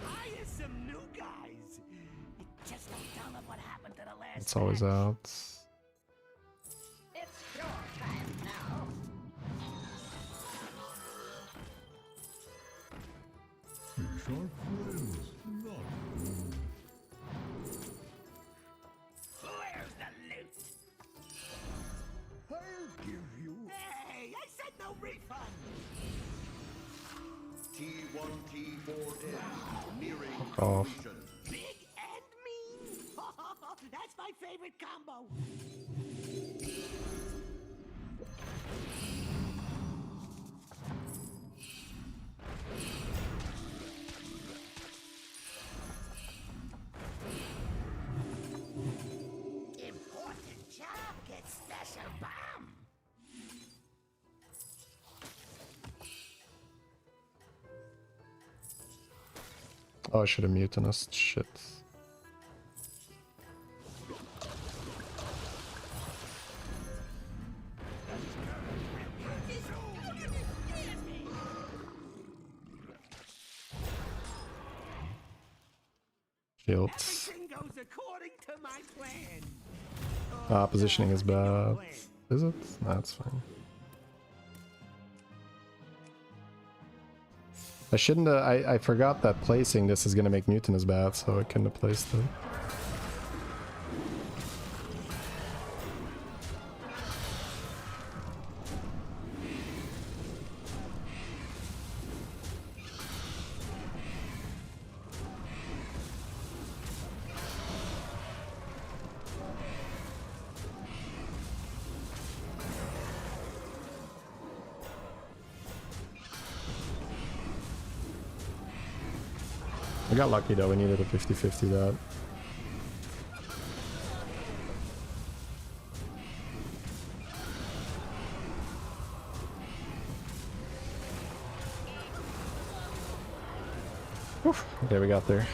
Hire some new guys! You just don't tell them what happened to the last It's always batch. out. It's your time now. Where's the loot? I'll give you Hey, I said no refund! T1, T4, nearing Off. completion. Big and mean! That's my favorite combo! Important job gets special bomb! Oh, I should have Mutinous. Shit. Shields. Everything goes according to my plan. Positioning is bad. Is it? No, that's fine. I shouldn't have, I forgot that placing this is gonna make Mutant as bad, so I couldn't have placed it. I got lucky though, we needed a 50-50 that. Oof. Okay, we got there.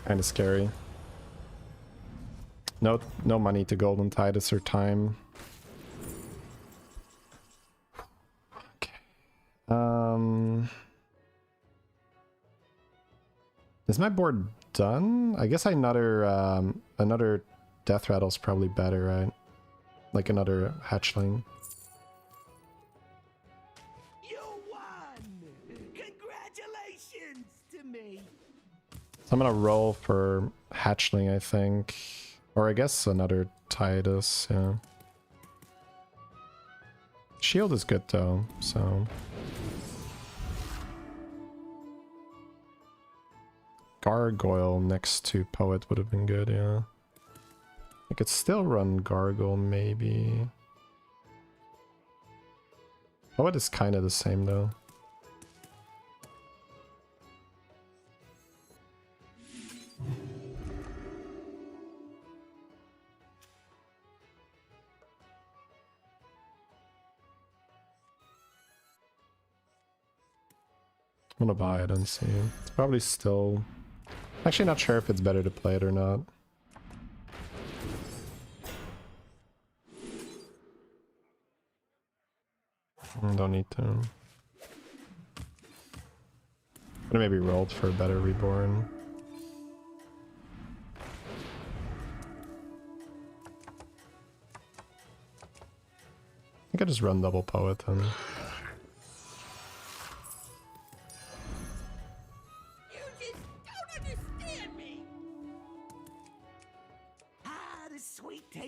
Kinda scary. No money to Golden Titus or time. Is my board done? I guess another Death Rattle's probably better, right? Like another hatchling. You won! Congratulations to me. So I'm gonna roll for hatchling, I think. Or I guess another Titus, yeah. Shield is good though, so... Gargoyle next to Poet would have been good, yeah. I could still run Gargoyle, maybe. Poet is kind of the same, though. I'm gonna buy it and see. It's probably still... Actually not sure if it's better to play it or not. Don't need to. But maybe rolled for a better reborn. I think I just run double Poet then.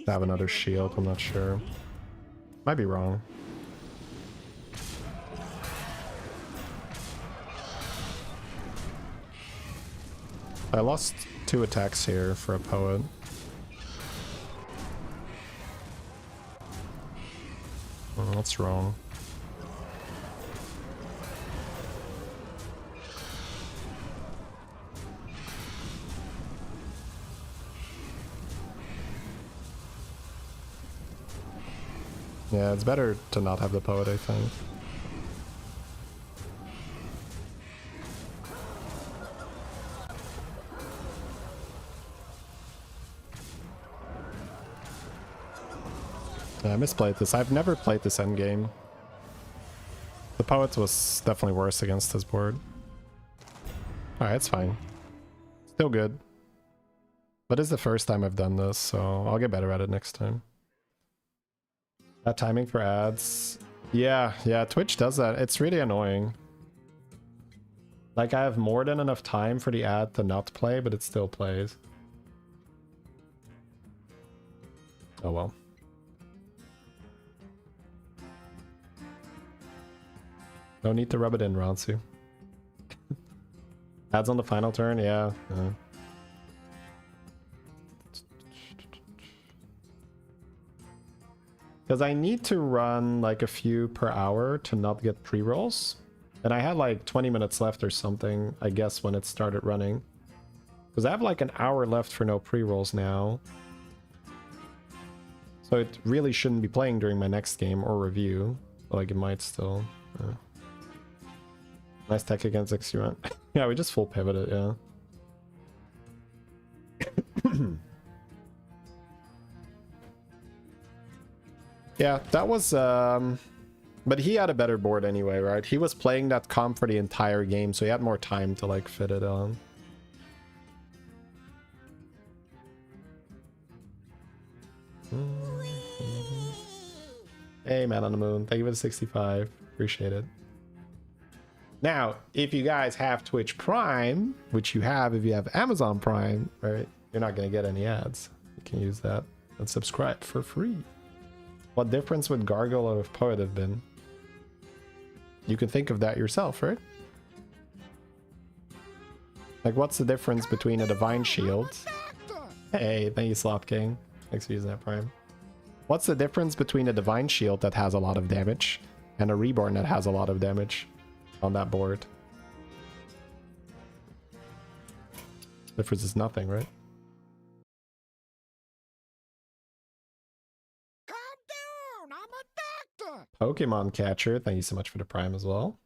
I have another shield, I'm not sure. Might be wrong. I lost 2 attacks here for a Poet. Oh, that's wrong. Yeah, it's better to not have the Poet, I think. Yeah, I misplayed this. I've never played this endgame. The Poet was definitely worse against his board. Alright, it's fine. Still good. But it's the first time I've done this, so I'll get better at it next time. That timing for ads. Yeah, Twitch does that. It's really annoying. Like, I have more than enough time for the ad to not play, but it still plays. Oh well. No need to rub it in, Ronsu. Ads on the final turn? Yeah. Because I need to run like a few per hour to not get pre-rolls. And I had like 20 minutes left or something, I guess, when it started running. Because I have like an hour left for no pre-rolls now. So it really shouldn't be playing during my next game or review. But like it might still. Nice tech against Exuent. Yeah, we just full pivoted, yeah. Yeah, that was But he had a better board anyway, right? He was playing that comp for the entire game, so he had more time to like fit it on. Hey, man on the moon. Thank you for the 65. Appreciate it. Now, if you guys have Twitch Prime, which you have if you have Amazon Prime, right? You're not going to get any ads. You can use that and subscribe for free. What difference would Gargoyle or Poet have been? You can think of that yourself, right? Like, what's the difference between a Divine Shield? Hey, thank you, Slop King. Thanks for using that Prime. What's the difference between a Divine Shield that has a lot of damage and a Reborn that has a lot of damage on that board? Difference is nothing, right? Calm down, I'm a doctor. Pokemon Catcher, thank you so much for the Prime as well.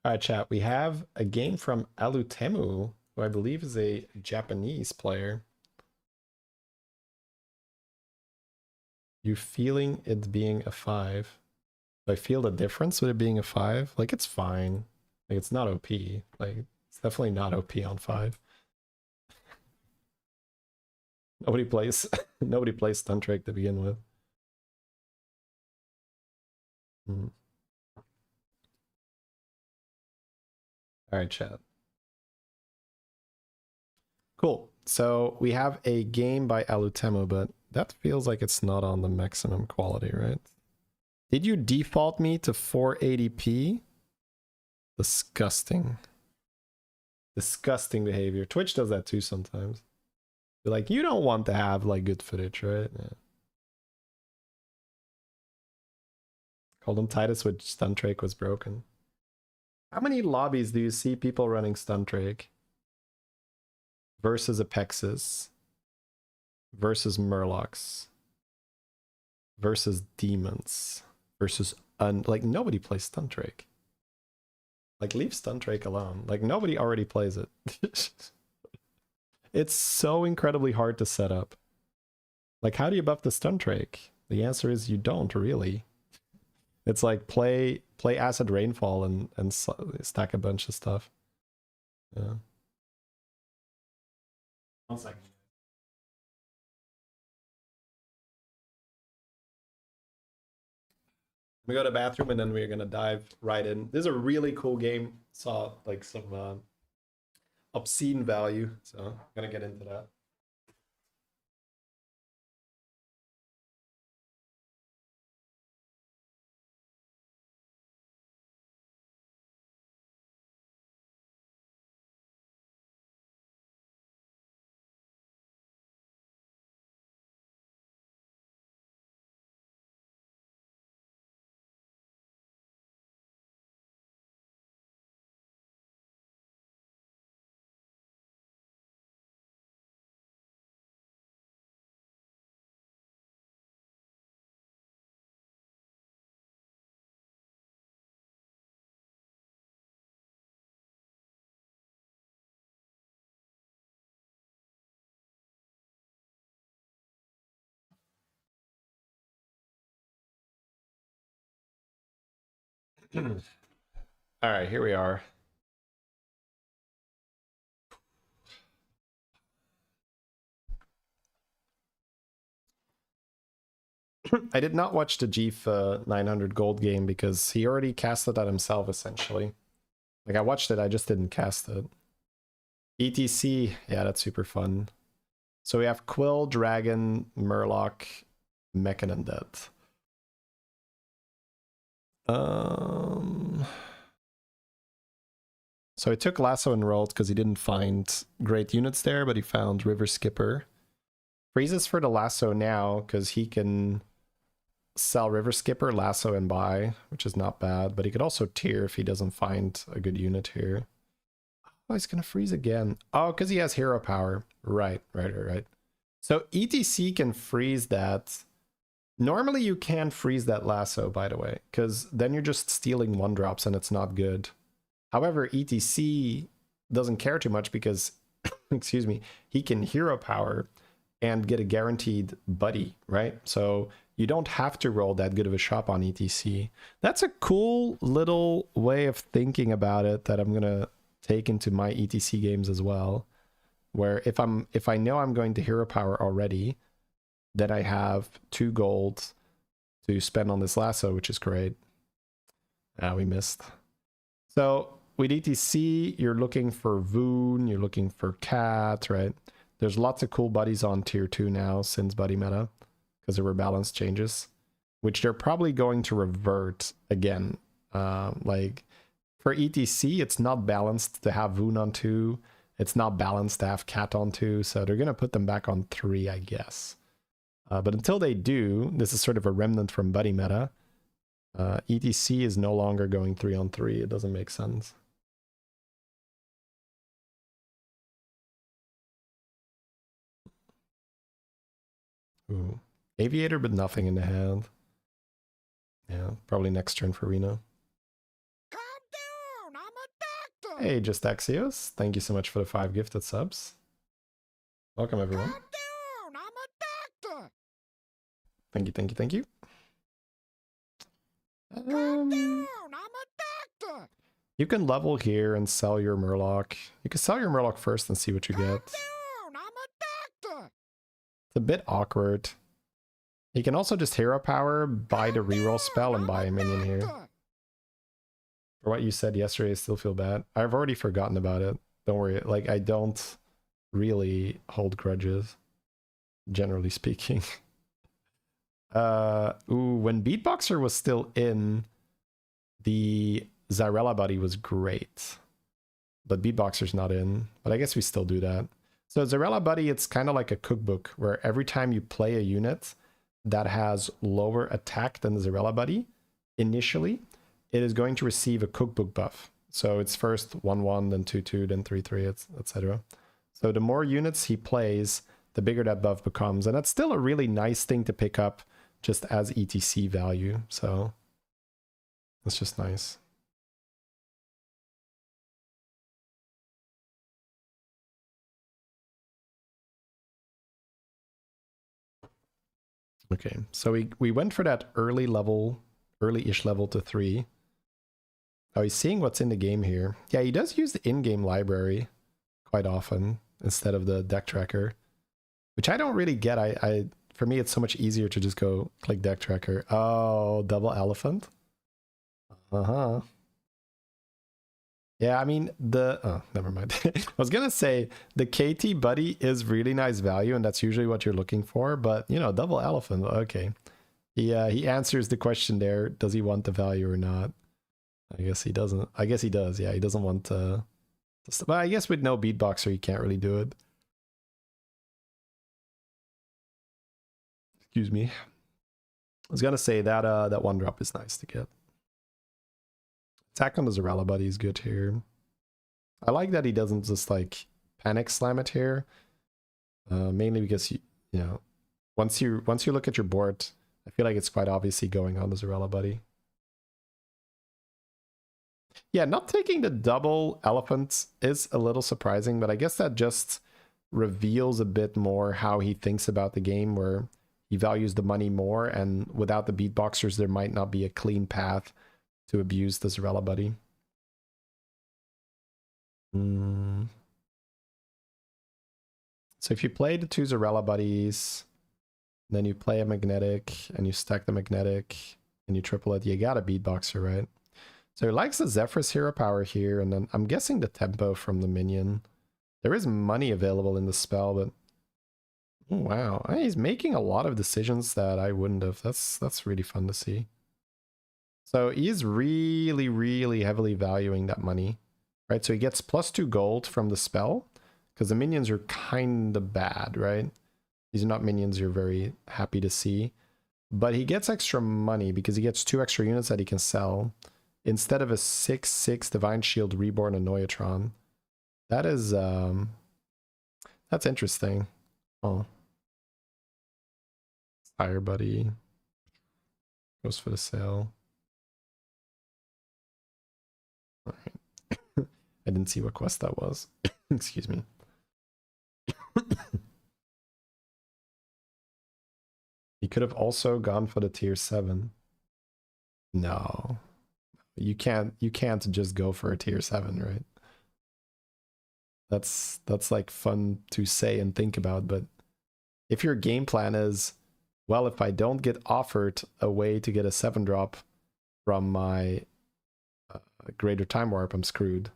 All right, chat. We have a game from Alutemu, who I believe is a Japanese player. You feeling it being a 5? Do I feel the difference with it being a 5? Like, it's fine. Like, it's not OP. Like, it's definitely not OP on 5. Nobody plays nobody plays Stuntrake to begin with. All right, chat. Cool. So we have a game by Alutemu, but that feels like it's not on the maximum quality, right? Did you default me to 480p? Disgusting. Disgusting behavior. Twitch does that too sometimes. You're like, you don't want to have like good footage, right? Yeah. Called him Titus with Stuntrake was broken. How many lobbies do you see people running Stuntrake versus Apexis versus Murlocs versus Demons versus like nobody plays Stuntrake. Like, leave Stuntrake alone. Like, nobody already plays it. It's so incredibly hard to set up. Like, how do you buff the Stuntrake? The answer is you don't really. It's like play Acid Rainfall and stack a bunch of stuff. Yeah. 1 second. We go to the bathroom and then we're gonna dive right in. This is a really cool game. Saw like some obscene value, so I'm gonna get into that. All right, here we are. I did not watch the Jeef 900 gold game because he already casted that himself, essentially. Like, I watched it, I just didn't cast it. ETC, yeah, that's super fun. So we have Quill, Dragon, Murloc, Mechan, and Death. So he took Lasso and rolled because he didn't find great units there, but he found River Skipper. Freezes for the Lasso now because he can sell River Skipper, Lasso, and buy, which is not bad, but he could also tier if he doesn't find a good unit here. Oh, he's gonna freeze again. Oh, because he has hero power. Right. So ETC can freeze that. Normally you can't freeze that Lasso, by the way, because then you're just stealing 1-drops and it's not good. However, ETC doesn't care too much because, excuse me, he can hero power and get a guaranteed buddy, right? So you don't have to roll that good of a shot on ETC. That's a cool little way of thinking about it that I'm gonna take into my ETC games as well. Where if I know I'm going to hero power already, then I have 2 gold to spend on this lasso, which is great. Ah, we missed. So with ETC, you're looking for Voon, you're looking for Cat, right? There's lots of cool buddies on tier 2 now since buddy meta, because there were balance changes, which they're probably going to revert again. Like for ETC, it's not balanced to have Voon on 2. It's not balanced to have Cat on 2, so they're going to put them back on 3, I guess. But until they do, this is sort of a remnant from buddy meta. ETC is no longer going 3 on 3. It doesn't make sense. Ooh. Aviator, but nothing in the hand. Yeah, probably next turn for Reno. Calm down, I'm a doctor. Hey, just Axios. Thank you so much for the 5 gifted subs. Welcome, everyone. Calm down, I'm a doctor. Thank you, thank you, thank you. Calm down, I'm a doctor. You can level here and sell your Murloc. You can sell your Murloc first and see what you Calm get. down, I'm a doctor. It's a bit awkward. You can also just hero power, buy the reroll spell, and buy a minion here. For what you said yesterday, I still feel bad. I've already forgotten about it. Don't worry. Like, I don't really hold grudges, generally speaking. When Beatboxer was still in, the Zyrella buddy was great. But Beatboxer's not in. But I guess we still do that. So Zyrella buddy, it's kind of like a cookbook, where every time you play a unit that has lower attack than the Zyrella buddy, initially, it is going to receive a cookbook buff. So it's first 1-1, then 2-2, then 3-3, etc. So the more units he plays, the bigger that buff becomes. And that's still a really nice thing to pick up just as ETC value. So that's just nice. Okay, so we went for that early-ish level to 3. Oh, he's seeing what's in the game here. Yeah, he does use the in-game library quite often instead of the deck tracker, which I don't really get. For me, it's so much easier to just go click deck tracker. Oh, double elephant. Uh-huh. Yeah, I mean, oh, never mind. I was gonna say the KT buddy is really nice value, and that's usually what you're looking for, but you know, double elephant, okay. He answers the question there. Does he want the value or not? I guess he doesn't. I guess he does. Yeah, he doesn't want to but I guess with no beatboxer, you can't really do it. Excuse me. I was gonna say that that 1-drop is nice to get. Attack on the Zyrella buddy is good here. I like that he doesn't just like panic slam it here. Mainly because you know, once you look at your board, I feel like it's quite obviously going on the Zyrella buddy. Yeah, not taking the double elephant is a little surprising, but I guess that just reveals a bit more how he thinks about the game, where he values the money more, and without the beatboxers, there might not be a clean path to abuse the Zyrella buddy. So if you play the 2 Zyrella buddies, then you play a magnetic, and you stack the magnetic, and you triple it, you got a beatboxer, right? So he likes the Zephyrus hero power here, and then I'm guessing the tempo from the minion. There is money available in the spell, but oh, wow, he's making a lot of decisions that I wouldn't have. That's really fun to see. So he's really, really heavily valuing that money, right? So he gets +2 gold from the spell, because the minions are kind of bad, right? These are not minions you're very happy to see. But he gets extra money because he gets 2 extra units that he can sell instead of a 6/6 Divine Shield Reborn Anoyatron. That is, that's interesting. Oh. Fire Buddy goes for the sale. All right. I didn't see what quest that was. Excuse me. He could have also gone for the tier 7. No. You can't just go for a tier 7, right? That's like fun to say and think about, but if your game plan is, well, if I don't get offered a way to get a 7-drop from my greater time warp, I'm screwed.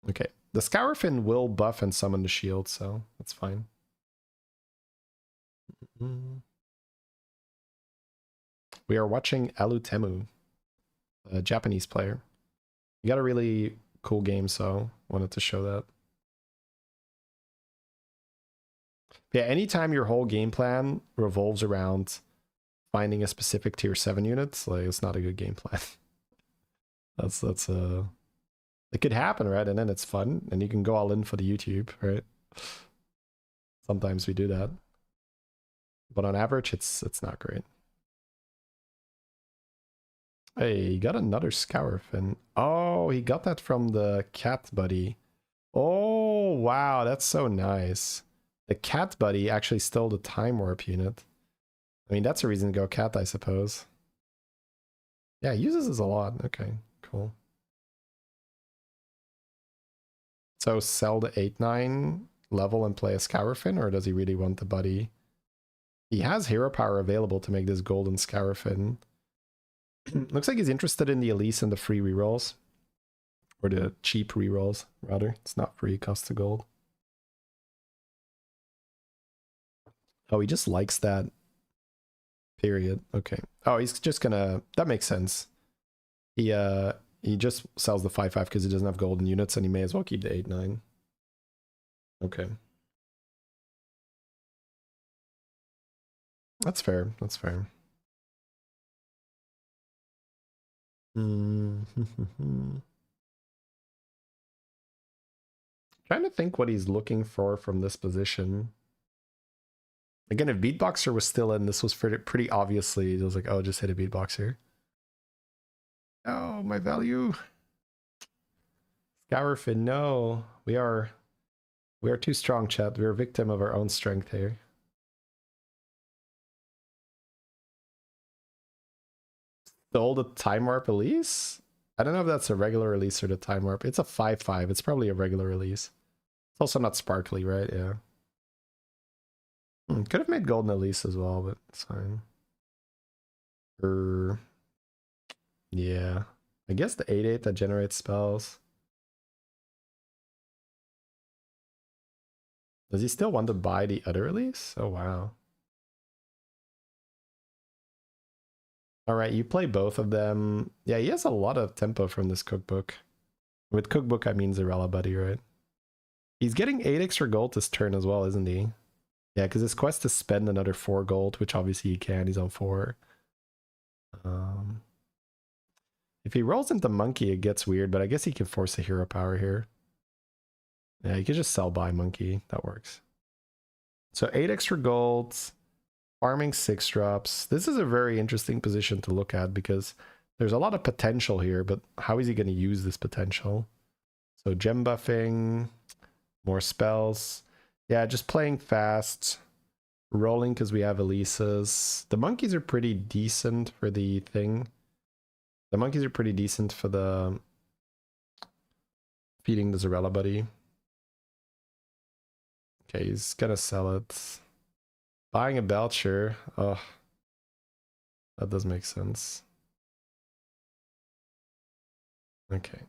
Okay. The Scourfin will buff and summon the shield, so that's fine. We are watching Alutemu, a Japanese player. He got a really cool game, so wanted to show that. Yeah, anytime your whole game plan revolves around finding a specific tier 7 unit, like, it's not a good game plan. that's it could happen, right? And then it's fun, and you can go all in for the YouTube, right? Sometimes we do that, but on average, it's not great. Hey, he got another Scourfin. Oh, he got that from the cat buddy. Oh, wow, that's so nice. The cat buddy actually stole the time warp unit. I mean, that's a reason to go cat, I suppose. Yeah, he uses this a lot. Okay, cool. So sell the 8-9 level and play a Scourfin, or does he really want the buddy? He has hero power available to make this golden Scourfin. Looks like he's interested in the Elise and the free rerolls. Or the cheap rerolls, rather. It's not free, it costs a gold. Oh, he just likes that. Period. Okay. Oh, he's just gonna... That makes sense. He just sells the 5-5 because he doesn't have golden units, and he may as well keep the 8-9. Okay. That's fair. That's fair. Trying to think what he's looking for from this position. Again, if Beatboxer was still in, this was pretty obviously, it was like, oh, just hit a Beatboxer. Oh, my value. Scourfin, no. We are too strong, chat. We're a victim of our own strength here. Stole the time warp Elise? I don't know if that's a regular release or the time warp. It's a 5-5. It's probably a regular release. It's also not sparkly, right? Yeah. Could have made golden Elise as well, but it's fine. Yeah. I guess the 8-8 that generates spells. Does he still want to buy the other release? Oh, wow. Alright, you play both of them. Yeah, he has a lot of tempo from this cookbook. With cookbook, I mean Zarella Buddy, right? He's getting 8 extra gold this turn as well, isn't he? Yeah, because his quest is spend another 4 gold, which obviously he can. He's on 4. If he rolls into Monkey, it gets weird, but I guess he can force a hero power here. Yeah, he could just sell by Monkey. That works. So 8 extra gold, farming 6 drops. This is a very interesting position to look at because there's a lot of potential here, but how is he going to use this potential? So gem buffing, more spells. Yeah, just playing fast, rolling because we have Elisa's. The monkeys are pretty decent for the thing. The monkeys are pretty decent for the feeding the Zarella Buddy. Okay, he's gonna sell it. Buying a Belcher. Oh, that does make sense. Okay.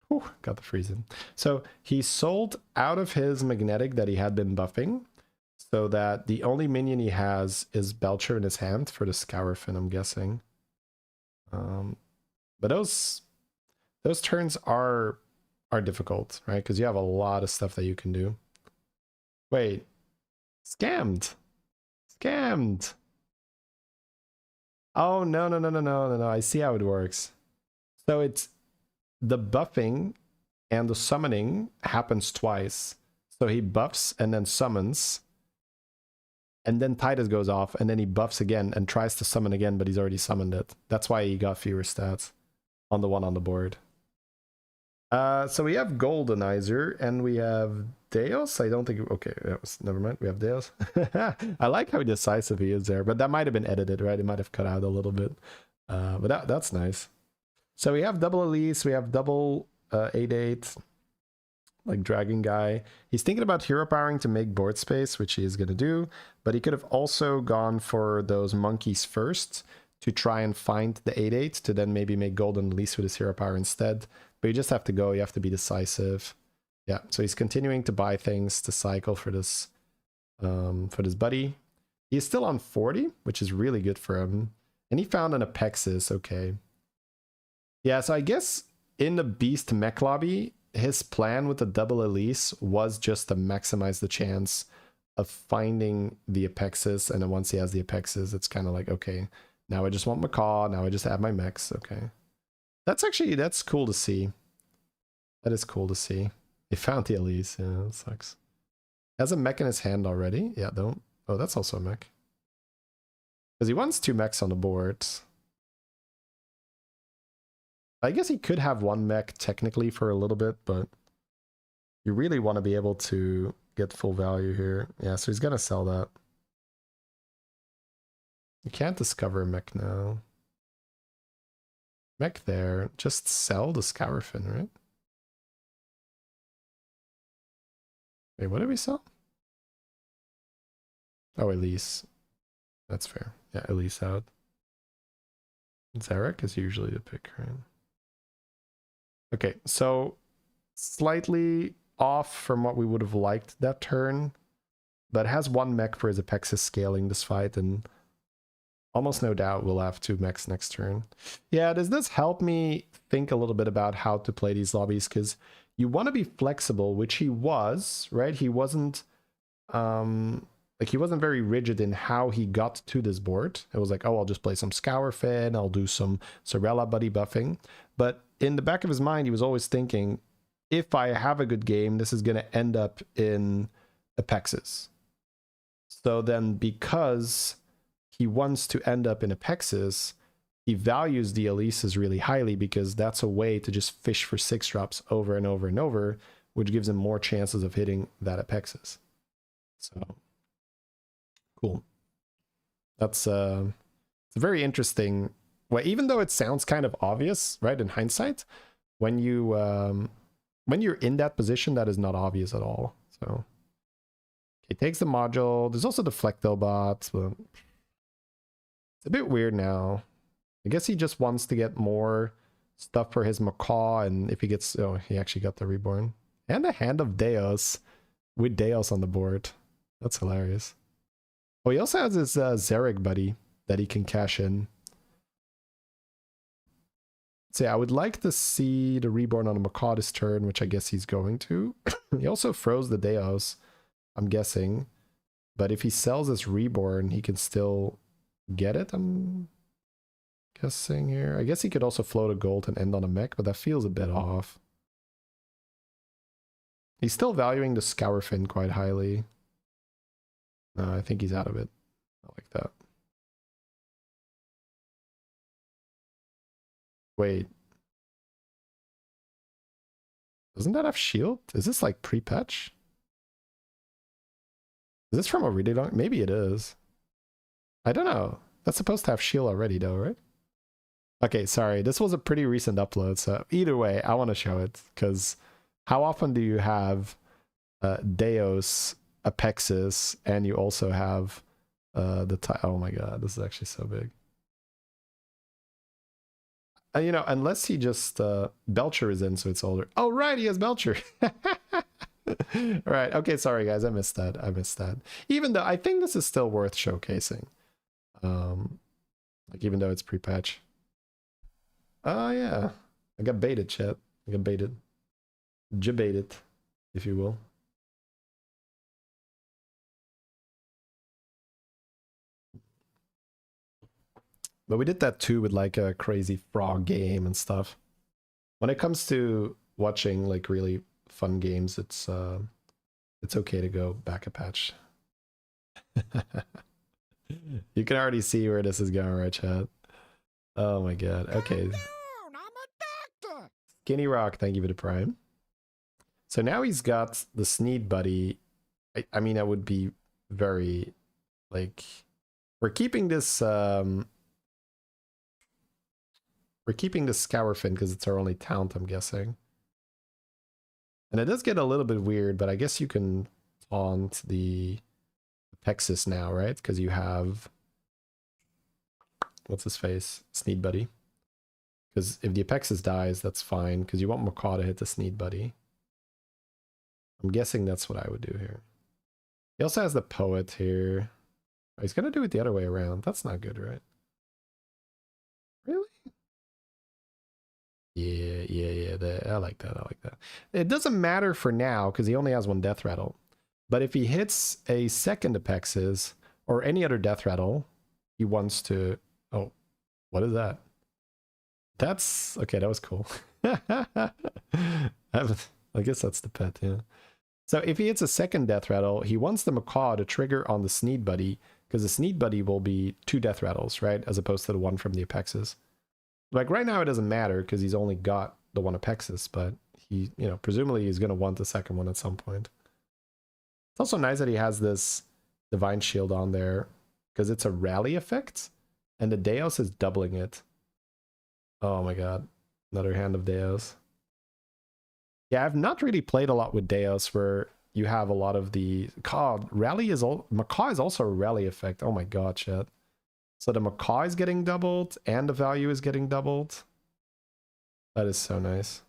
Whew, got the freezing. So he sold out of his magnetic that he had been buffing, so that the only minion he has is Belcher in his hand for the Scourfin, I'm guessing. But those turns are difficult, right? Because you have a lot of stuff that you can do. Wait, scammed. Oh, no. I see how it works. So it's the buffing and the summoning happens twice. So he buffs and then summons. And then Titus goes off and then he buffs again and tries to summon again, but he's already summoned it. That's why he got fewer stats on the one on the board. So we have Goldenizer and we have Deos. I don't think. Okay, that was never mind. We have Deos. I like how decisive he is there, but that might have been edited, right? It might have cut out a little bit. But that's nice. So we have double Elise. We have double 8/8, like Dragon Guy. He's thinking about hero powering to make board space, which he is gonna do. But he could have also gone for those monkeys first to try and find the 8/8 to then maybe make Golden Elise with his hero power instead. But you just have to go, you have to be decisive. Yeah, so he's continuing to buy things to cycle for this buddy. He's still on 40, which is really good for him. And he found an Apexis, okay. Yeah, so I guess in the Beast mech lobby, his plan with the double Elise was just to maximize the chance of finding the Apexis. And then once he has the Apexis, it's kind of like, okay, now I just want Macaw, now I just have my mechs, okay. That's cool to see. That is cool to see. He found the Elise. Yeah, that sucks. Has a mech in his hand already. Yeah, don't. Oh, that's also a mech. Because he wants 2 mechs on the board. I guess he could have 1 mech technically for a little bit, but you really want to be able to get full value here. Yeah, so he's going to sell that. You can't discover a mech now. Mech there, just sell the Scourfin, right? Wait, what did we sell? Oh, Elise. That's fair. Yeah, Elise out. Zarek is usually the pick, right? Okay, so slightly off from what we would have liked that turn, but has 1 mech for his Apexis scaling this fight, and almost no doubt we'll have 2 mechs next turn. Yeah, does this help me think a little bit about how to play these lobbies? Because you want to be flexible, which he was, right? He wasn't, like he wasn't very rigid in how he got to this board. It was like, oh, I'll just play some Scourfin, I'll do some Sorella buddy buffing. But in the back of his mind, he was always thinking, if I have a good game, this is going to end up in Apexis. So then because he wants to end up in Apexis, he values the Elises really highly because that's a way to just fish for 6 drops over and over and over, which gives him more chances of hitting that Apexis. So, cool. That's it's a very interesting way, even though it sounds kind of obvious, right, in hindsight, when you're in that position, that is not obvious at all. So, he takes the module. There's also the Flecto bot, but it's a bit weird now. I guess he just wants to get more stuff for his Macaw, and if he gets... Oh, he actually got the Reborn. And a Hand of Deos, with Deos on the board. That's hilarious. Oh, he also has his Zarek buddy that he can cash in. So yeah, I would like to see the Reborn on a Macaw this turn, which I guess he's going to. He also froze the Deos, I'm guessing. But if he sells this Reborn, he can still get it, I'm guessing here. I guess he could also float a gold and end on a mech, but that feels a bit off. He's still valuing the Scourfin quite highly. No, I think he's out of it. I like that. Wait. Doesn't that have shield? Is this like pre-patch? Is this from a really long... Maybe it is. I don't know. That's supposed to have shield already though, right? Okay, sorry. This was a pretty recent upload, so either way, I want to show it, because how often do you have Deos, Apexis, and you also have oh my god, this is actually so big. You know, unless he just... Belcher is in, so it's older. Oh, right, he has Belcher. All right, okay, sorry guys, I missed that. I missed that. Even though I think this is still worth showcasing. Like, even though it's pre-patch. Oh, yeah. I got baited, chat. I got baited. Jebaited, if you will. But we did that too with like a crazy frog game and stuff. When it comes to watching like really fun games, it's okay to go back a patch. You can already see where this is going, right, chat? Oh my god. Okay. Guinea Rock, thank you for the prime. So now he's got the Sneed Buddy. I mean, I would be very, like... We're keeping this... We're keeping the Scourfin because it's our only talent, I'm guessing. And it does get a little bit weird, but I guess you can taunt the Apexis now, right? Because you have... What's his face? Sneed Buddy. Because if the Apexis dies, that's fine, because you want Macaw to hit the Sneed Buddy. I'm guessing that's what I would do here. He also has the Poet here. Oh, he's going to do it the other way around. That's not good, right? Really? Yeah. I like that. I like that. It doesn't matter for now, because he only has one Death Rattle. But if he hits a second Apexis, or any other Death Rattle, he wants to... Oh, what is that? That's... Okay, that was cool. I guess that's the pet, yeah. So if he hits a second Death Rattle, he wants the Macaw to trigger on the Sneed Buddy, because the Sneed Buddy will be 2 Death Rattles, right? As opposed to the one from the Apexis. Like right now it doesn't matter, because he's only got the one Apexis, but he, you know, presumably he's going to want the second one at some point. It's also nice that he has this Divine Shield on there, because it's a rally effect, and the Deos is doubling it. Oh my god. Another Hand of Deos. Yeah, I've not really played a lot with Deos where you have a lot of the... God, Rally is... Macaw is also a rally effect. Oh my god, chat. So the Macaw is getting doubled, and the value is getting doubled. That is so nice.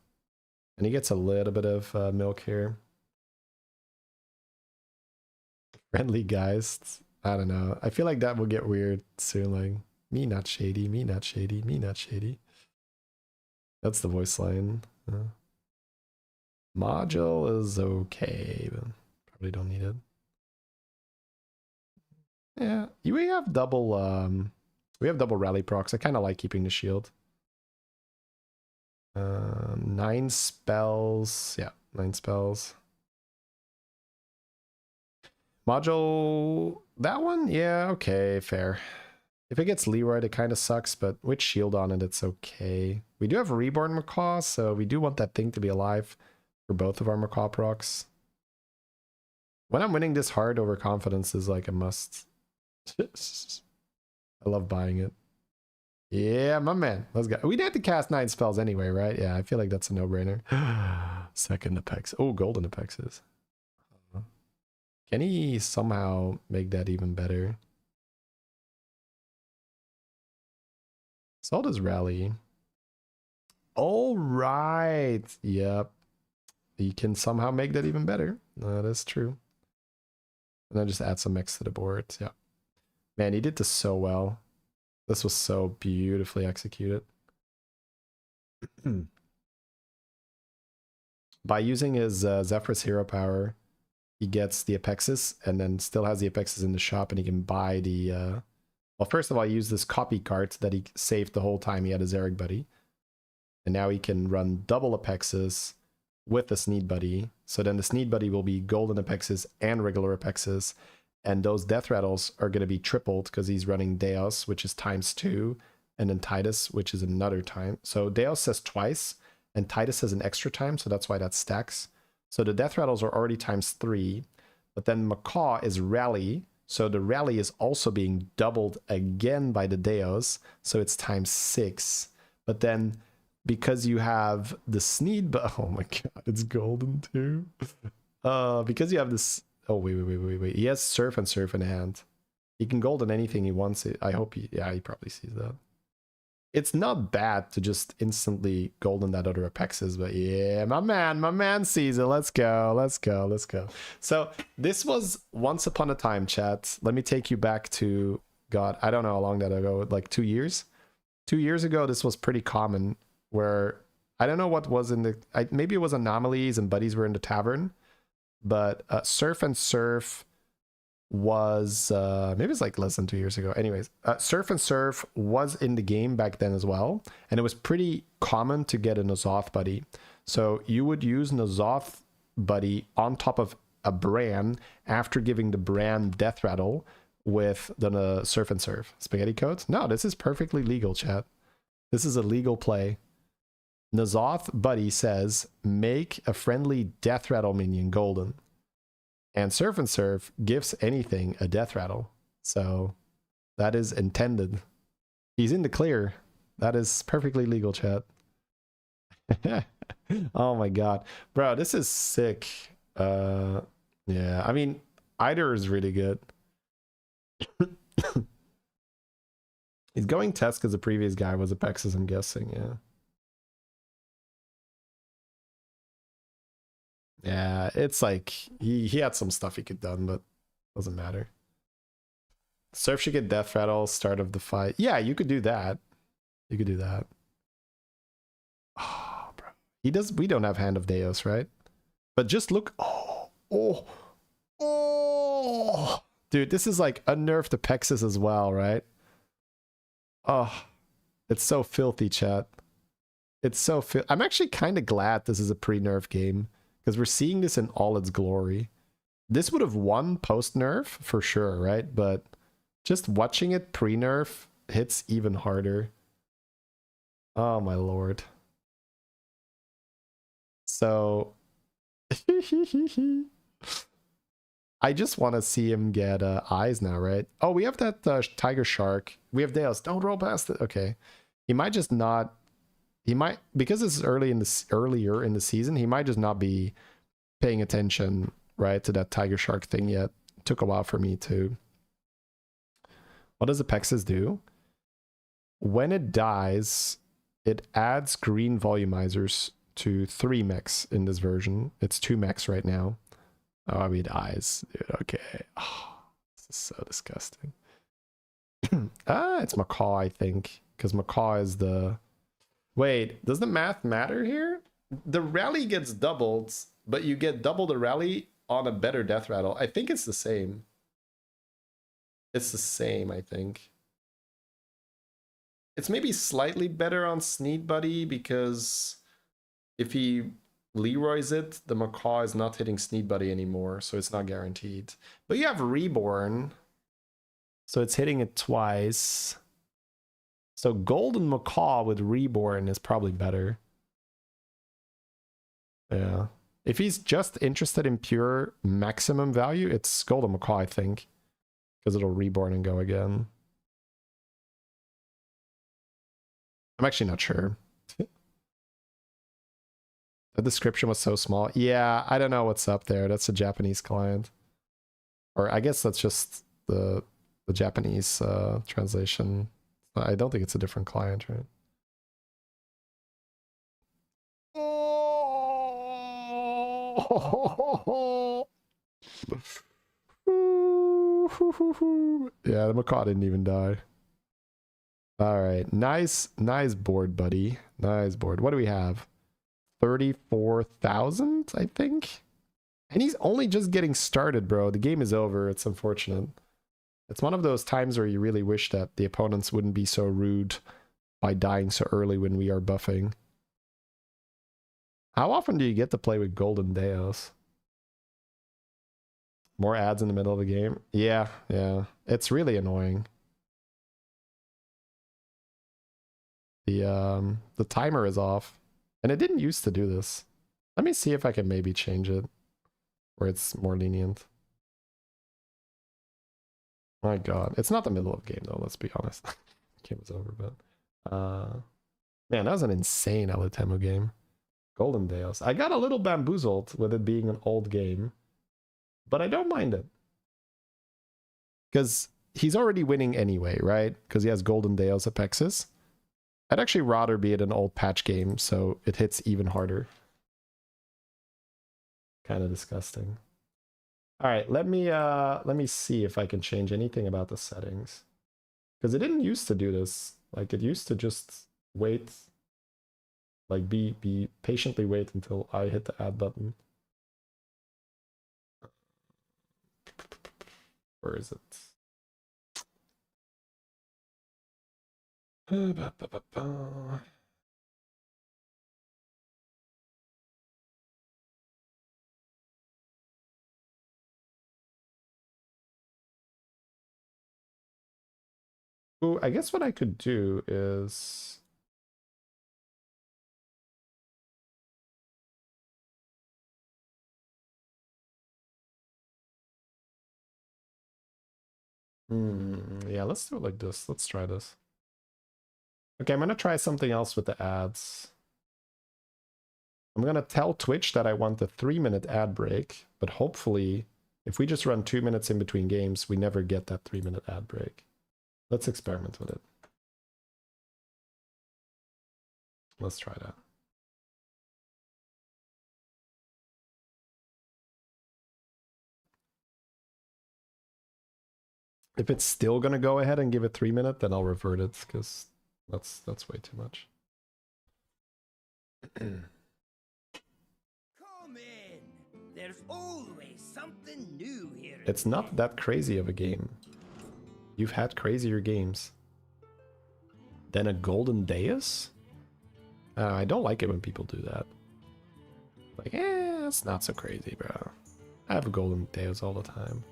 And he gets a little bit of milk here. Friendly Geist. I don't know. I feel like that will get weird soon. Like, me not shady, me not shady, me not shady. That's the voice line. Module is okay, but probably don't need it. Yeah, we have double rally procs. I kind of like keeping the shield. 9 spells. Yeah, 9 spells. Module, that one? Yeah, okay, fair. If it gets Leroy, it kind of sucks, but with shield on it, it's okay. We do have Reborn Macaw, so we do want that thing to be alive for both of our Macaw procs. When I'm winning this hard, Overconfidence is like a must. I love buying it. Yeah, my man. Let's go. We'd have to cast 9 spells anyway, right? Yeah, I feel like that's a no-brainer. Second Apex. Oh, Golden Apexes. Can he somehow make that even better? So does Rally. All right. Yep. He can somehow make that even better. That is true. And then just add some X to the board. Yeah. Man, he did this so well. This was so beautifully executed. By using his Zephyr's hero power, he gets the Apexis and then still has the Apexis in the shop, and he can buy the... Well, first of all, he used this copy cart that he saved the whole time he had a Zerg buddy. And now he can run double Apexis with the Sneed Buddy. So then the Sneed Buddy will be Golden Apexis and regular Apexis. And those Death Rattles are going to be tripled because he's running Deos, which is ×2, and then Titus, which is another time. So Deos says twice, and Titus says an extra time, so that's why that stacks. So the Death Rattles are already ×3, but then Macaw is Rally, so the Rally is also being doubled again by the Deos, so it's ×6. But then, because you have the Sneed, but oh my god, it's golden too. Because you have this... Oh, wait. He has Surf and Surf in hand. He can golden anything he wants. I hope he... Yeah, he probably sees that. It's not bad to just instantly golden that other Apexis, but yeah, my man sees it. Let's go. So this was once upon a time, chat. Let me take you back to... God, I don't know how long that ago. Like 2 years? 2 years ago, this was pretty common, where... I don't know what was in the... maybe it was anomalies and buddies were in the tavern. But Surf and Surf was maybe it's like less than 2 years ago. Anyways, Surf and Surf was in the game back then as well, and it was pretty common to get a N'Zoth buddy. So you would use N'Zoth buddy on top of a Bran after giving the Bran Death Rattle with the Surf and Surf. Spaghetti codes? No, this is perfectly legal, chat. This is a legal play. Nazoth Buddy says, make a friendly death rattle minion golden. And Surf and Surf gives anything a death rattle. So that is intended. He's in the clear. That is perfectly legal, chat. Oh my god. Bro, this is sick. Yeah, I mean, either is really good. He's going test because the previous guy was a Pexis, I'm guessing, yeah. Yeah, it's like he had some stuff he could done, but doesn't matter. Surf should get death rattle, start of the fight. Yeah, you could do that. You could do that. Oh, bro. He does. We don't have Hand of Deos, right? But just look. Oh. Dude, this is like a nerf to Pexis as well, right? Oh, it's so filthy, chat. It's so I'm actually kind of glad this is a pre-nerf game because we're seeing this in all its glory. This would have won post-nerf for sure, right? But just watching it pre-nerf hits even harder. Oh my lord. So I just want to see him get eyes now, right? Oh, we have that tiger shark. We have Deos. Don't roll past it. Okay. He might just not. He might, because it's earlier in the season, he might just not be paying attention, right, to that tiger shark thing yet. It took a while for me too. What does the Pexis do? When it dies, it adds green volumizers to 3 mechs in this version. It's 2 mechs right now. Oh, I mean eyes. Dude, okay. Oh, this is so disgusting. It's Macaw, I think. Because Macaw is the... Wait, does the math matter here? The rally gets doubled, but you get double the rally on a better death rattle. I think it's the same. It's the same, I think. It's maybe slightly better on Sneed Buddy because if he Leroy's it, the Macaw is not hitting Sneed Buddy anymore, so it's not guaranteed. But you have Reborn, so it's hitting it twice. So Golden Macaw with Reborn is probably better. Yeah. If he's just interested in pure maximum value, it's Golden Macaw, I think. Because it'll Reborn and go again. I'm actually not sure. The description was so small. Yeah, I don't know what's up there. That's a Japanese client. Or I guess that's just the Japanese translation. I don't think it's a different client, right? Oh! Yeah, the Macaw didn't even die. All right, nice board, buddy. Nice board. What do we have? 34,000, I think. And he's only just getting started, bro. The game is over. It's unfortunate. It's one of those times where you really wish that the opponents wouldn't be so rude by dying so early when we are buffing. How often do you get to play with Golden Deos? More ads in the middle of the game? Yeah. It's really annoying. The timer is off. And it didn't used to do this. Let me see if I can maybe change it where it's more lenient. My god. It's not the middle of the game though, let's be honest. The game is over, but man, that was an insane Alatemu game. Golden Deos. I got a little bamboozled with it being an old game, but I don't mind it. Because he's already winning anyway, right? Because he has Golden Deos Apexis. I'd actually rather be at an old patch game, so it hits even harder. Kind of disgusting. All right, let me see if I can change anything about the settings. Because it didn't used to do this. Like, it used to just wait. Like, be patiently wait until I hit the add button. Where is it? Ooh, I guess what I could do is Yeah, let's do it like this. Let's try this. Okay, I'm gonna try something else with the ads. I'm gonna tell Twitch that I want a 3-minute ad break, but hopefully, if we just run 2 minutes in between games, we never get that 3-minute ad break. Let's experiment with it. Let's try that. If it's still gonna go ahead and give it 3 minutes, then I'll revert it, because that's way too much. Come in. There's always something new here. It's not that crazy of a game. You've had crazier games. Then a golden dais? I don't like it when people do that. Like, it's not so crazy, bro. I have a golden dais all the time.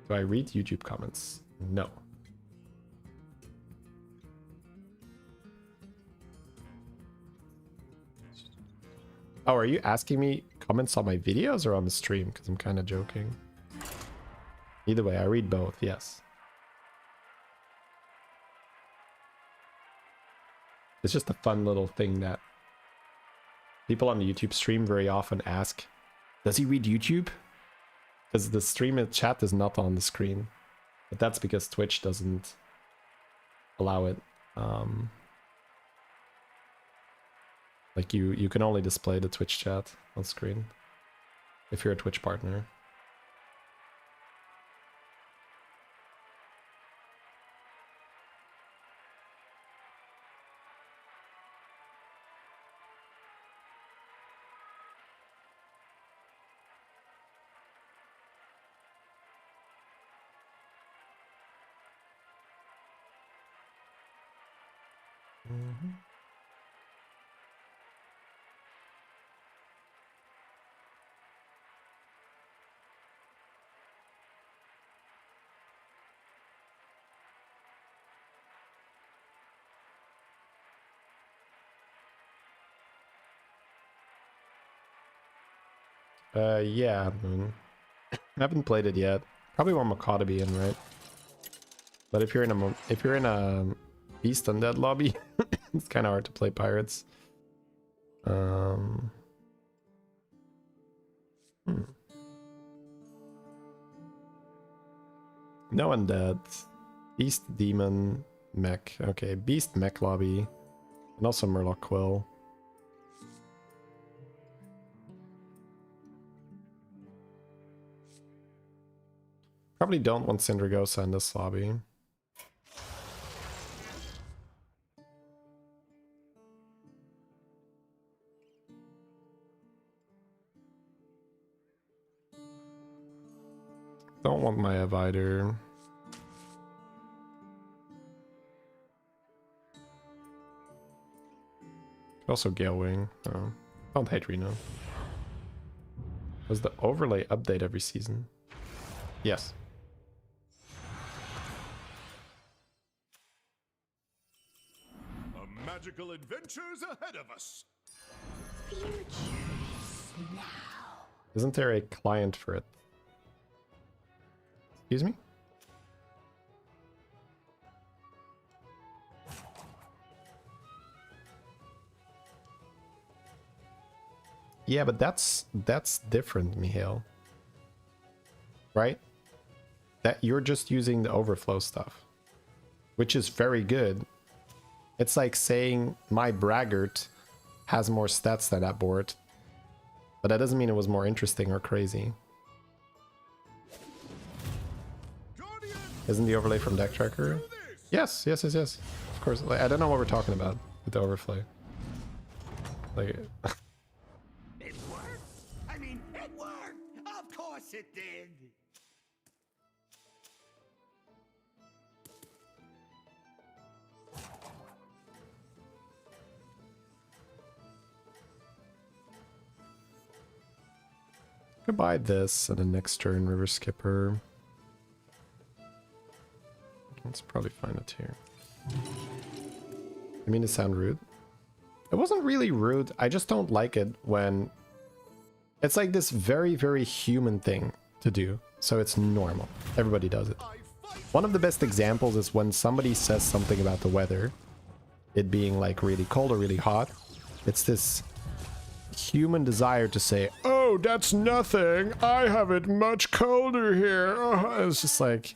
Do I read YouTube comments? No. Oh, are you asking me comments on my videos or on the stream? Because I'm kind of joking. Either way, I read both, yes. It's just a fun little thing that people on the YouTube stream very often ask, does he read YouTube? Because the stream and chat is not on the screen. But that's because Twitch doesn't allow it. Like you can only display the Twitch chat on screen if you're a Twitch partner. Yeah, I haven't played it yet. Probably want Macaw to be in, right? But if you're in a Beast Undead lobby, it's kind of hard to play pirates. No Undead. Beast Demon Mech. Okay, Beast Mech lobby. And also Murloc Quill. Probably don't want Syndragosa in this lobby. Don't want my Ev either. Also Gale Wing. Oh, don't hate Reno. Does the overlay update every season? Yes. Magical adventures ahead of us. Isn't there a client for it? Excuse me? Yeah, but that's different, Mihail. Right? That you're just using the overflow stuff, which is very good. It's like saying my braggart has more stats than that board, but that doesn't mean it was more interesting or crazy. Isn't the overlay from Deck Tracker? Yes. Of course. Like, I don't know what we're talking about with the overlay. Like, It worked. I mean, it worked. Of course it did. could buy this and then next turn River Skipper. Let's probably find it here. I mean to sound rude. It wasn't really rude. I just don't like it when it's like this very, very human thing to do. So it's normal. Everybody does it. One of the best examples is when somebody says something about the weather, it being like really cold or really hot. It's this human desire to say, oh, that's nothing. I have it much colder here. Oh, it's just like,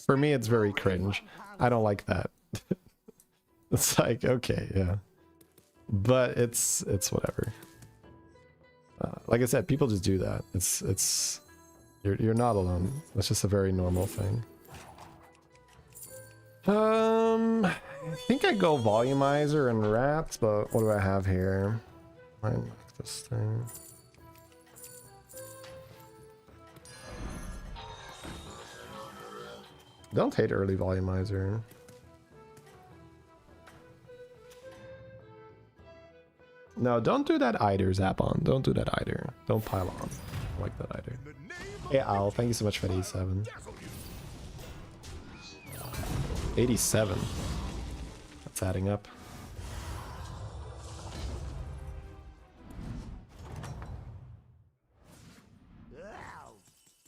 for me, it's very cringe. I don't like that. It's like, okay, yeah. But it's whatever. Like I said, people just do that. You're not alone. It's just a very normal thing. I think I go volumizer and rats, but what do I have here? I might mark this thing. Don't hate early volumizer. No, don't do that either, Zapon. Don't do that either. Don't pile on. I like that either. Hey, Al, thank you so much for the 87. 87. That's adding up. Wow.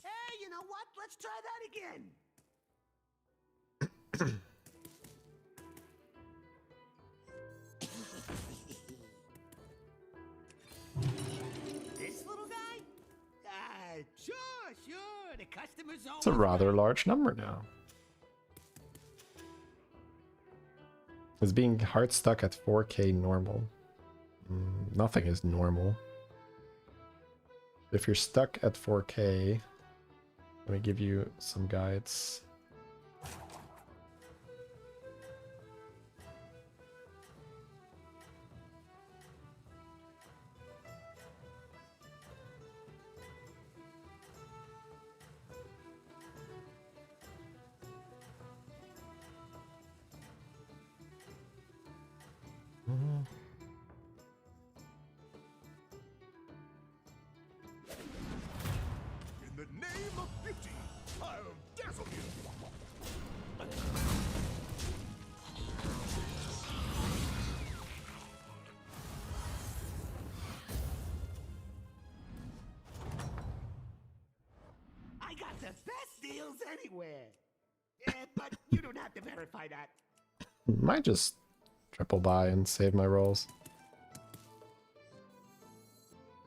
Hey, you know what? Let's try that again. This little guy? Sure. The customer's It's a rather large number now. Is being hard stuck at 4K normal? Nothing is normal. If you're stuck at 4K, let me give you some guides. In the name of beauty, I'll dazzle you. I got the best deals anywhere. But you don't have to verify that. Might just triple buy and save my rolls.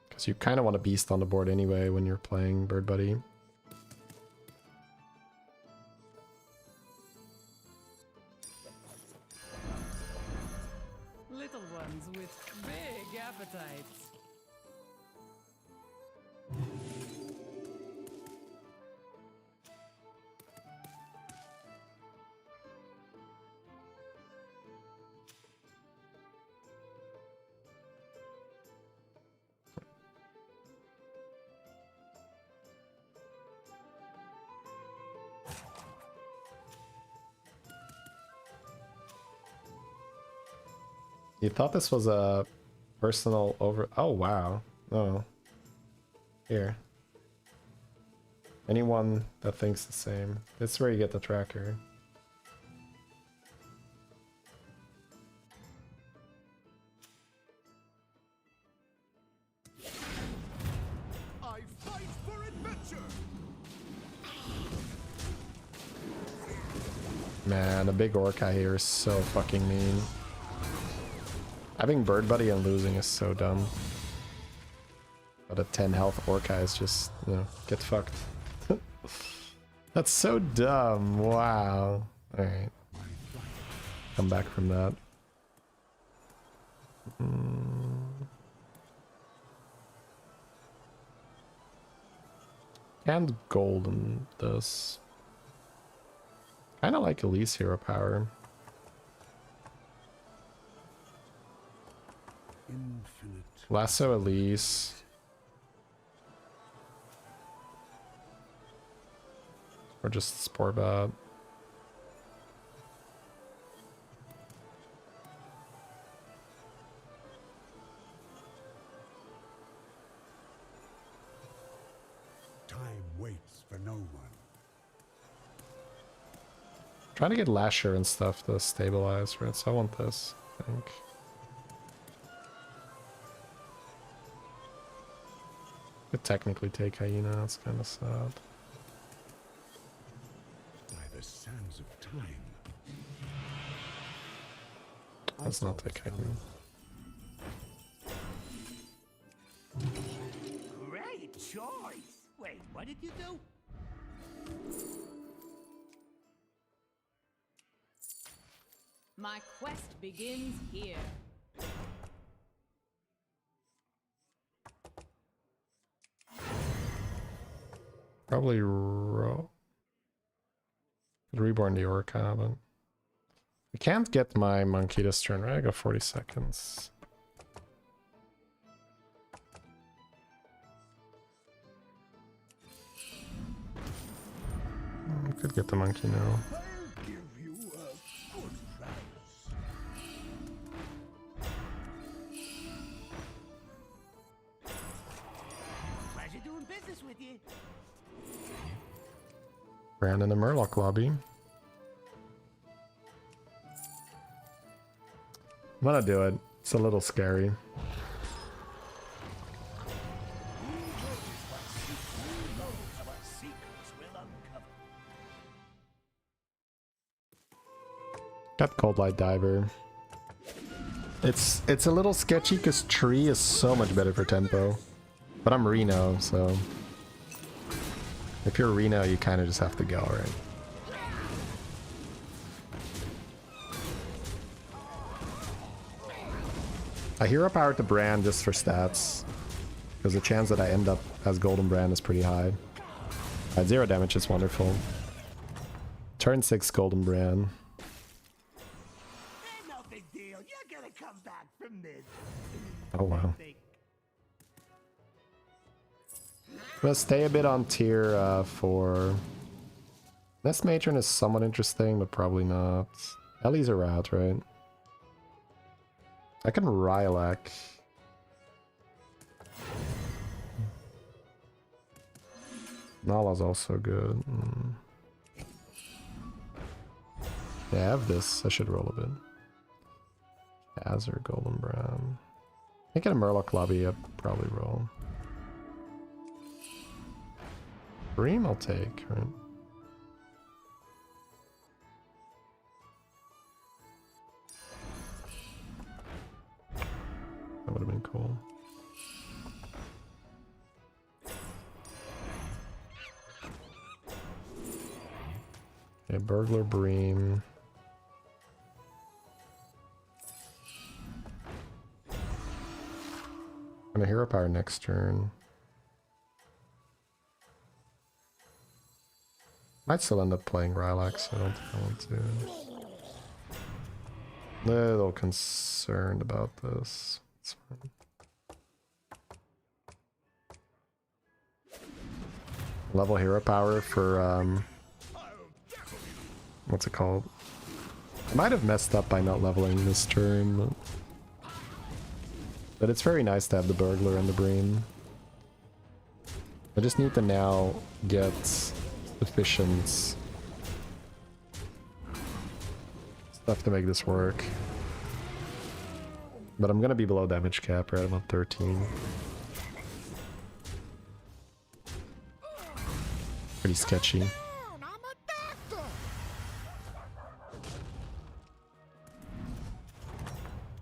Because you kind of want a beast on the board anyway when you're playing Bird Buddy. Little ones with big appetites. You thought this was a personal over... Oh, wow. Oh. Here. Anyone that thinks the same. This is where you get the tracker. I fight for adventure. Man, a big Orca here is so fucking mean. Having Bird Buddy and losing is so dumb. But a 10 health Orca is just, you know, get fucked. That's so dumb. Wow. Alright. Come back from that. And golden this. Kinda like Elise hero power. Infinite. Lasso Elise. Or just Spore Bat. Time waits for no one. Trying to get Lasher and stuff to stabilize, right? So I want this, I think. Could technically take hyena, that's kind of sad. By the sands of time. Let's not take hyena. Great choice. Wait, what did you do? My quest begins here. Probably reborn the Orca, but I can't get my monkey this turn, right? I got 40 seconds. I could get the monkey now. I'll give you a good price. Pleasure doing business with you. Ran in the Murloc lobby. I'm gonna do it. It's a little scary. Got Cold Light Diver. It's a little sketchy because Tree is so much better for tempo. But I'm Reno, so if you're Reno, you kind of just have to go, right? I hero powered the brand just for stats, because the chance that I end up as Golden Brand is pretty high. At 0 damage is wonderful. Turn 6 Golden Brand. Ain't no big deal. You're gonna come back from mid. Oh wow. I'm gonna stay a bit on tier 4. Nest Matron is somewhat interesting, but probably not. Ellie's a rat, right? I can Rylak. Nala's also good. Yeah, I have this. I should roll a bit. Azure, Golden Brown. I think in a Murloc lobby, I'd probably roll. Bream I'll take, right? That would have been cool. Okay, Burglar Bream. I'm gonna hero power next turn. Might still end up playing Rylak, so I don't think I want to. Little concerned about this. It's fine. Level hero power for what's it called? I might have messed up by not leveling this turn, but it's very nice to have the Burglar and the Bream. I just need to now get sufficient stuff to make this work. But I'm gonna be below damage cap, right? I'm at 13. Pretty sketchy.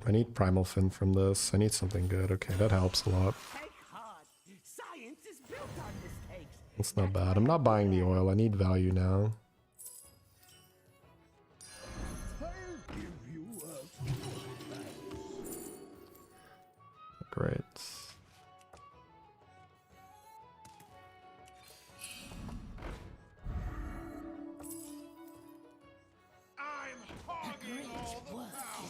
I need Primal Fin from this. I need something good. Okay, that helps a lot. Take heart. Science is built on mistakes. That's not bad. I'm not buying the oil. I need value now. I'll give you a Great. I'm hogging all the power.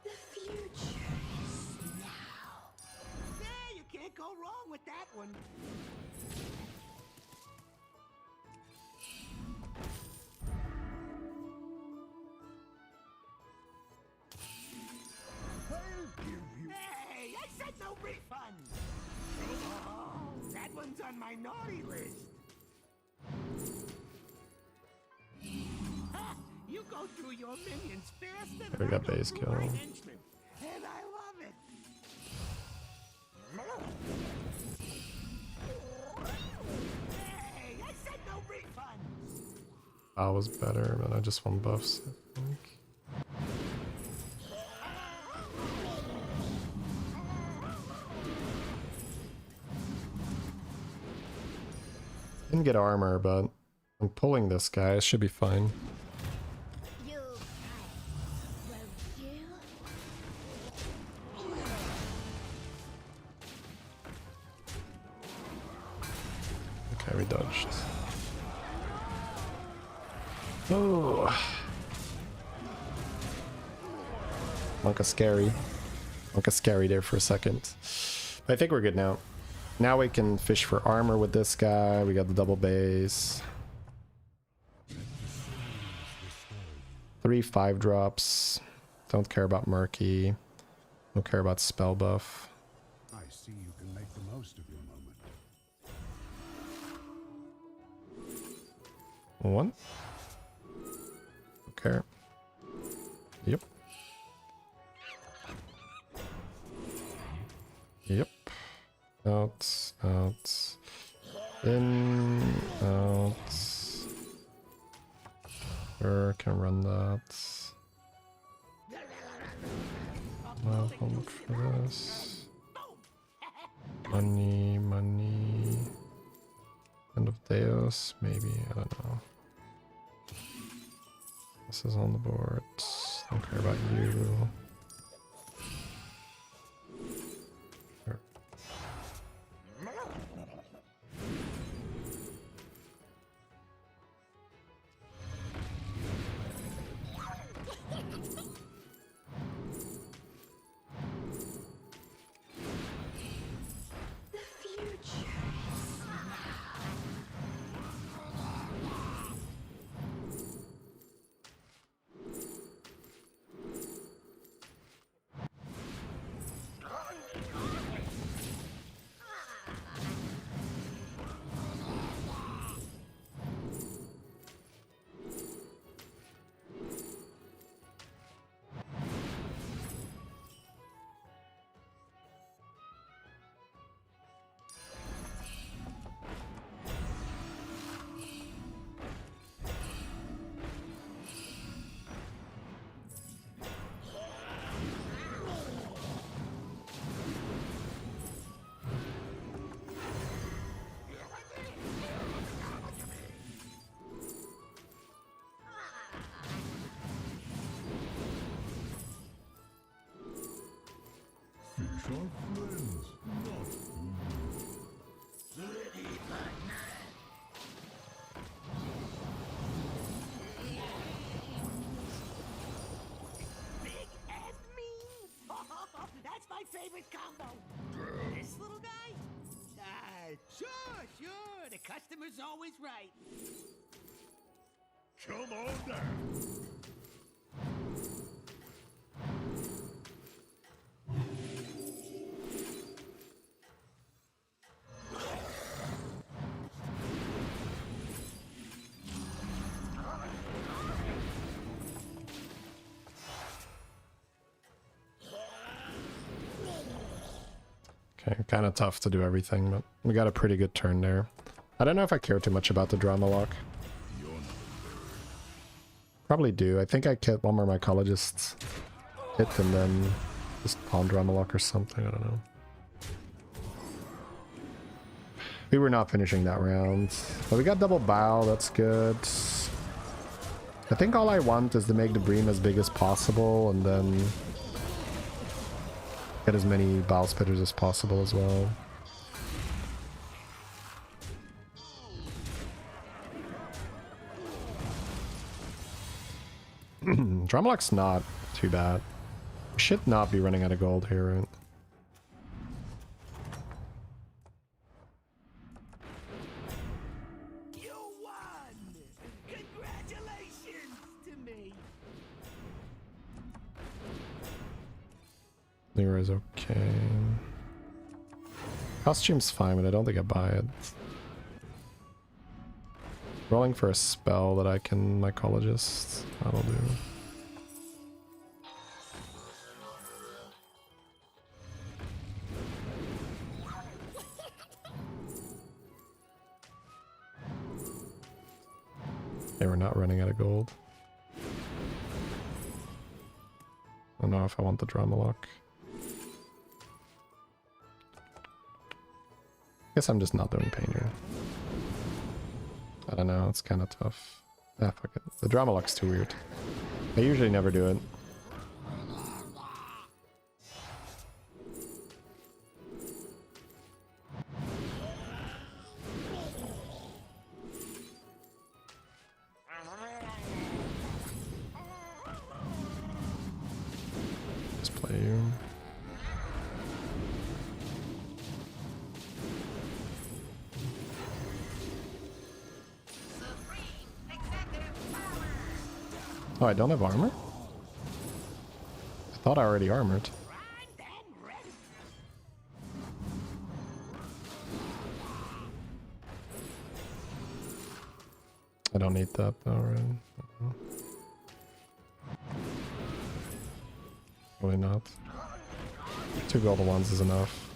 The future is now. Yeah, you can't go wrong with that one. I'll give you. Hey, I said no refund. Oh, that one's on my naughty list. Ha! You go through your minions faster than We I got go base through kill. my henchmen, and I love it. I was better, but I just want buffs, I think. Didn't get armor, but I'm pulling this guy. It should be fine. You pray, won't you? Okay, we dodged. Oh. Monka scary. Monka scary there for a second. I think we're good now. Now we can fish for armor with this guy. We got the double base. 3 5-drops. Don't care about Murky. Don't care about spell buff. I see you can make the most of your moment. 1. Okay. Yep. Yep. Out, out. In, out. Sure, can run that. Well, hold for this. Money, money. End of Deus, maybe, I don't know. This is on the board. Don't care about you. Sure. The future is Fish are friends, not Big and mean. That's my favorite combo. This little guy? Sure. The customer's always right. come on down. Okay, kind of tough to do everything, but we got a pretty good turn there. I don't know if I care too much about the drama lock. Probably do. I think I killed one more mycologist hit and then just pawn drama lock or something. I don't know. We were not finishing that round. But we got double bow. That's good. I think all I want is to make the Bream as big as possible and then get as many bow spitters as possible as well. Drumlock's not too bad. Should not be running out of gold here, right? You won! Congratulations to me. Leroy's okay. Costume's fine, but I don't think I buy it. Rolling for a spell that I can mycologist. That'll do. They were not running out of gold. I don't know if I want the drama lock. Guess I'm just not doing painter. I don't know, it's kind of tough. Ah, fuck it. The drama lock's too weird. I usually never do it. Just play you. Oh, I don't have armor? I thought I already armored. I don't need that though, right? Really not. 2 golden ones is enough.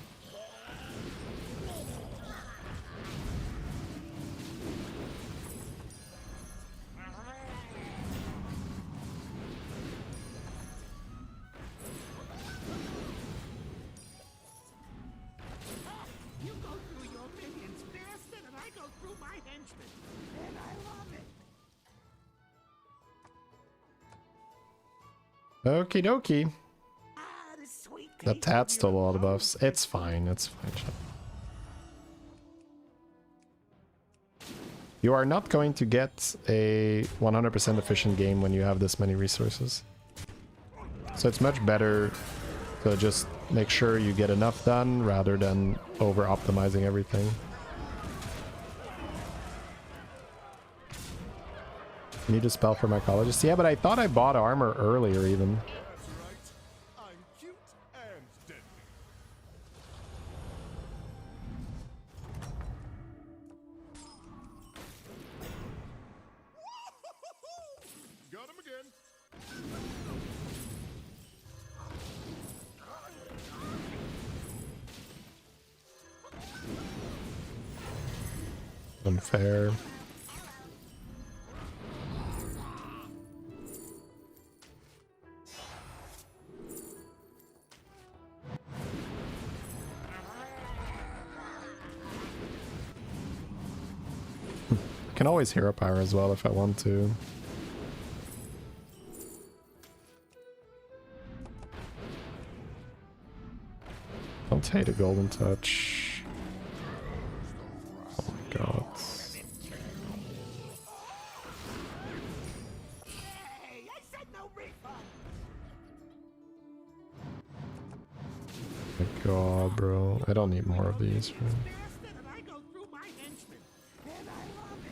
You go through your minions faster than I go through my henchmen. And I love it. Okie dokie. Ah, the sweet The taste tat of stole a your lot of own buffs. It's fine, it's fine. Chat. You are not going to get a 100% efficient game when you have this many resources. So it's much better to just make sure you get enough done rather than over-optimizing everything. Need a spell for mycologist? Yeah, but I thought I bought armor earlier even. That's right. I'm cute and deadly. Got him again. Unfair. I can always hero power as well if I want to. Don't hate a golden touch. Oh my god. Hey, I said no refund. My god, bro. I don't need more of these. Right? Faster than I go through my henchmen. And I love it.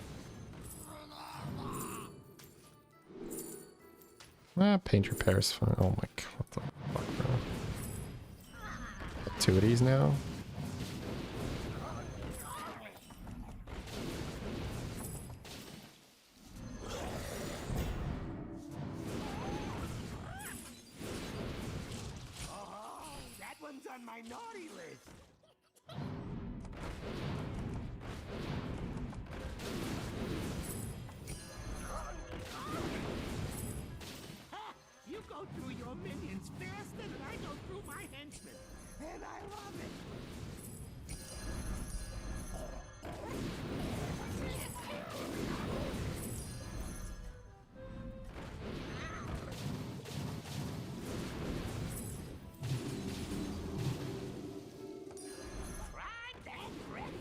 Ah, paint repair is fine. Oh my god, what the fuck, bro? Got 2 of these now? Oh, that one's on my naughty list. Ha! You go through your minions faster than I go through my henchmen. And I love it. Primed and ready.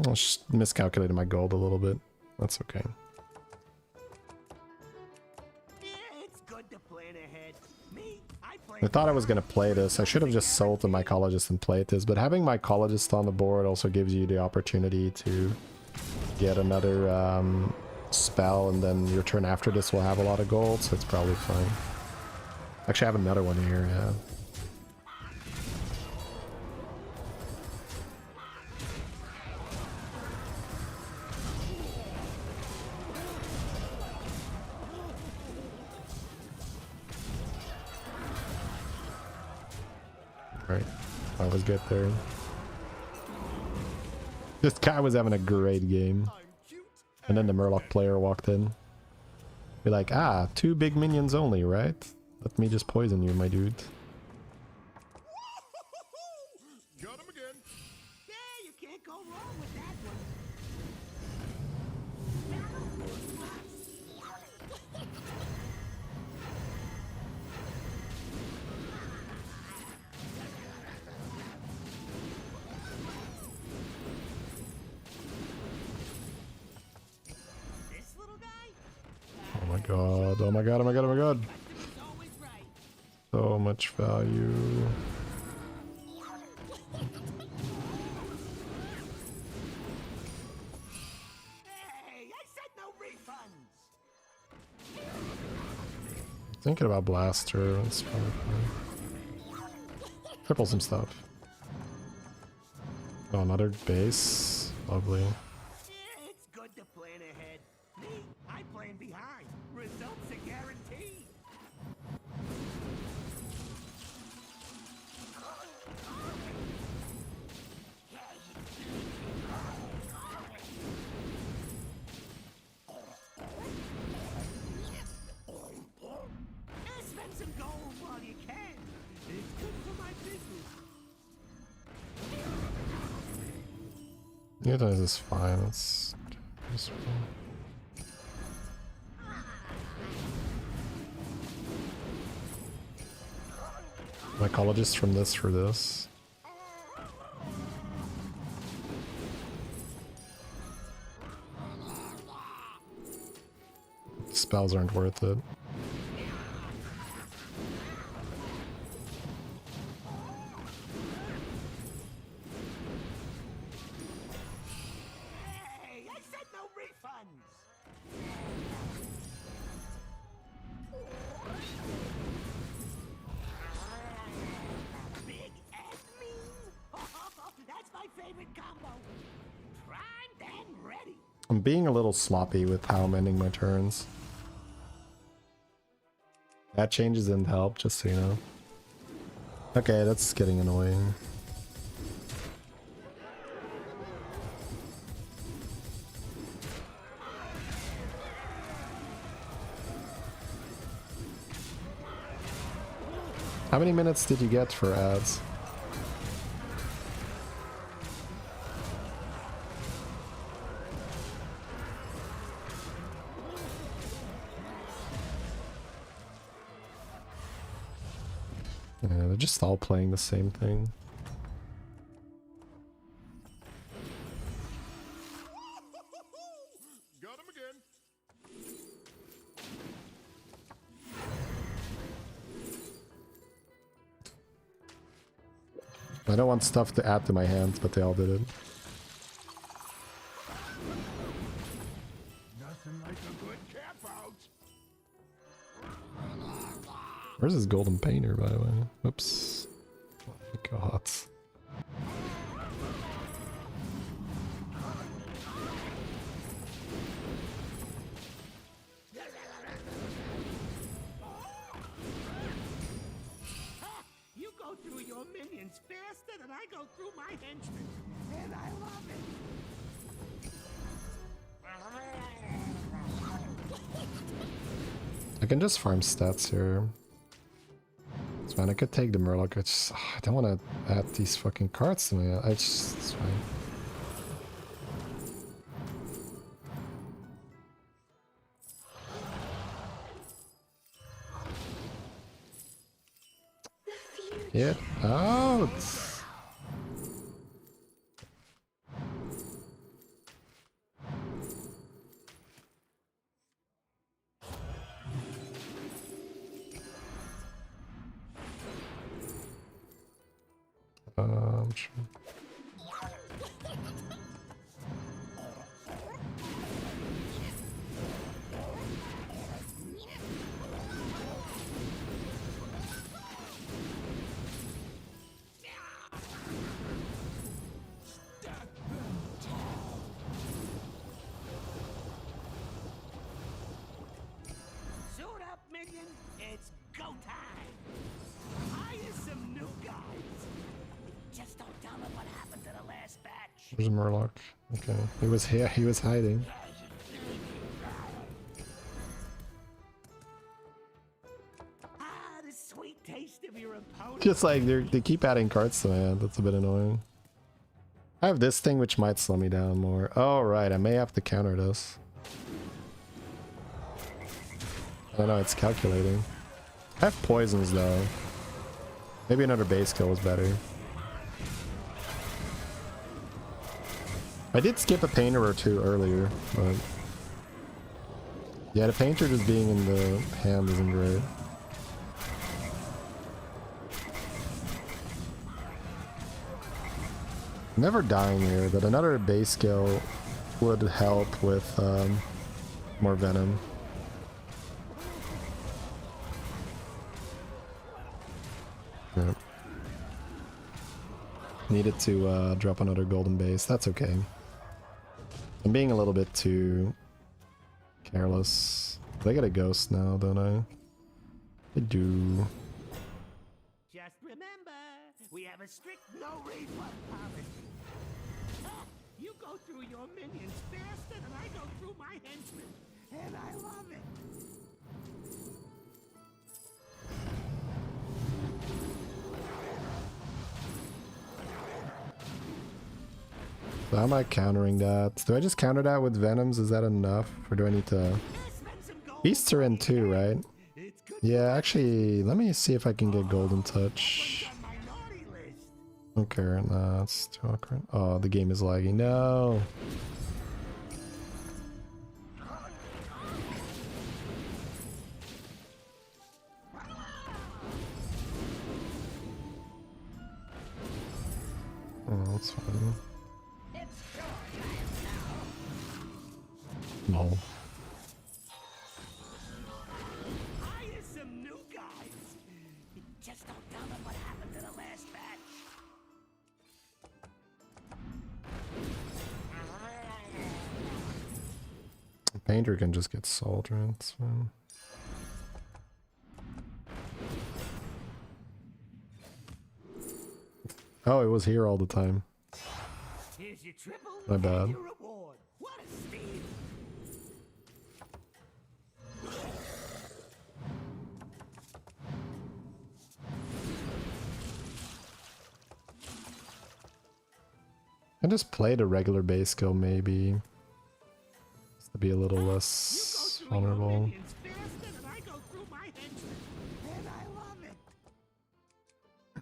I just miscalculated my gold a little bit. That's okay. Yeah, it's good to plan ahead. Me, I plan. I thought I was going to play this. I should have just sold the mycologist and played this, but having mycologist on the board also gives you the opportunity to get another spell, and then your turn after this will have a lot of gold, so it's probably fine. Actually, I have another one here, yeah. Right, I always get there. This guy was having a great game. I'm cute. And then the Murloc player walked in. Be like, ah, 2 big minions only, right? Let me just poison you, my dude. Got him again. Yeah, you can't go wrong with that one. This little guy? Oh my god, oh my god, oh my god, oh my god. He's always right. So much value. Hey, I said no refunds. Thinking about Blaster. That's probably fine. Triple some stuff. Oh, another base. Lovely. Yeah, it's good to plan ahead. Me, I plan behind. Results are guaranteed. Spend some gold while you can. It's good for my business. Yeah, that is fine. It's just fine. Mycologist from this for this. Spells aren't worth it. Hey, I said no refunds. Big and mean. That's my favorite combo. Primed and ready. I'm being a little sloppy with how I'm ending my turns. That changes didn't help, just so you know. Okay, that's getting annoying. How many minutes did you get for ads? Yeah, they're just all playing the same thing. Got him again. I don't want stuff to add to my hand, but they all did it. Nothing like a good cap out. Where's this golden painter, by the way? Whoops. Oh my god. You go through your minions faster than I go through my henchmen. And I love it. I can just farm stats here. It's fine, I could take the Murloc. I don't want to add these fucking cards to me. It's fine. Get out! Sure. There's Murloc. Okay. He was here. He was hiding. Ah, the sweet taste of your opponent. Just like they keep adding cards to my hand. That's a bit annoying. I have this thing which might slow me down more. Oh right, I may have to counter this. I don't know, it's calculating. I have poisons though. Maybe another base kill is better. I did skip a painter or two earlier, but yeah, the painter just being in the hand isn't great. Never dying here, but another base skill would help with more venom. Yeah. Needed to drop another golden base. That's okay. I'm being a little bit too careless. But I get a ghost now, don't I? I do. Just remember, we have a strict no refund policy. Ah, you go through your minions faster than I go through my henchmen, and I love it. So how am I countering that? Do I just counter that with venoms? Is that enough? Or do I need to... Beasts are in too, right? Yeah, actually, let me see if I can get golden touch. Okay, nah, that's too awkward. Oh, the game is lagging. No! Oh, that's fine. No. Hire some new guys. Just don't tell them what happened to the last batch. The painter can just get soldier, it's fine. Oh, it was here all the time. Here's your triple. My bad. And your reward. What a steal. I just played a regular base skill maybe. Just to be a little less vulnerable.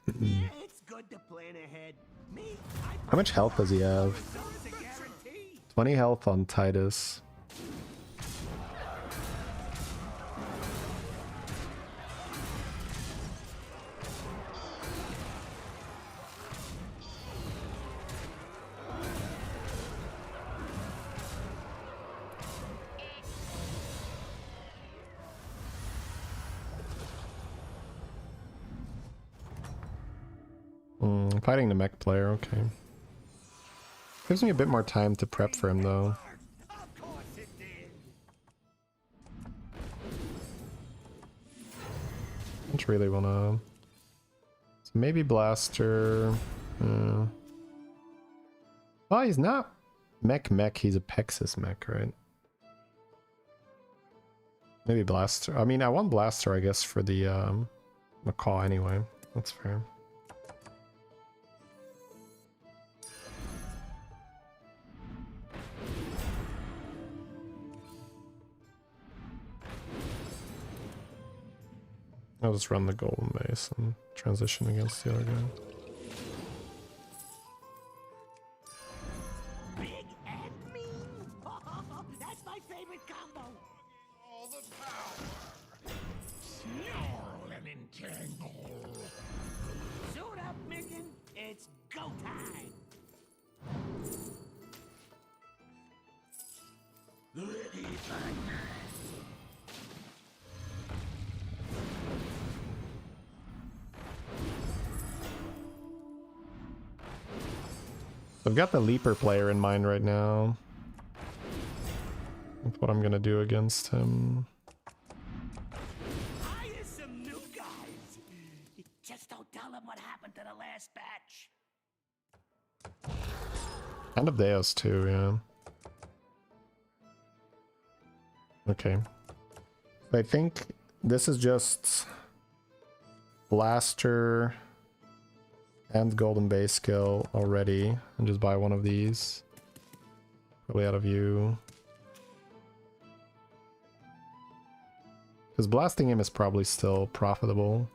It's good to plan ahead. How much health does he have? 20 health on Titus. Fighting the mech player, okay. Gives me a bit more time to prep for him though. Don't really wanna... So maybe Blaster... Oh, he's not mech, he's a Pexus mech, right? Maybe Blaster. I mean, I want Blaster, I guess, for the Macaw anyway. That's fair. I'll just run the golden base and transition against the other guy. Big and mean. That's my favorite combo. All the power. Snarl and entangle. Suit up, minion. It's go time. Ready, Batman. I've got the Leaper player in mind right now. That's what I'm gonna do against him. Hire some new guys. Just don't tell them what happened to the last batch. End of Deos too, yeah. Okay. I think this is just Blaster and Golden Base skill already. And just buy one of these. Probably out of you. Because blasting him is probably still profitable.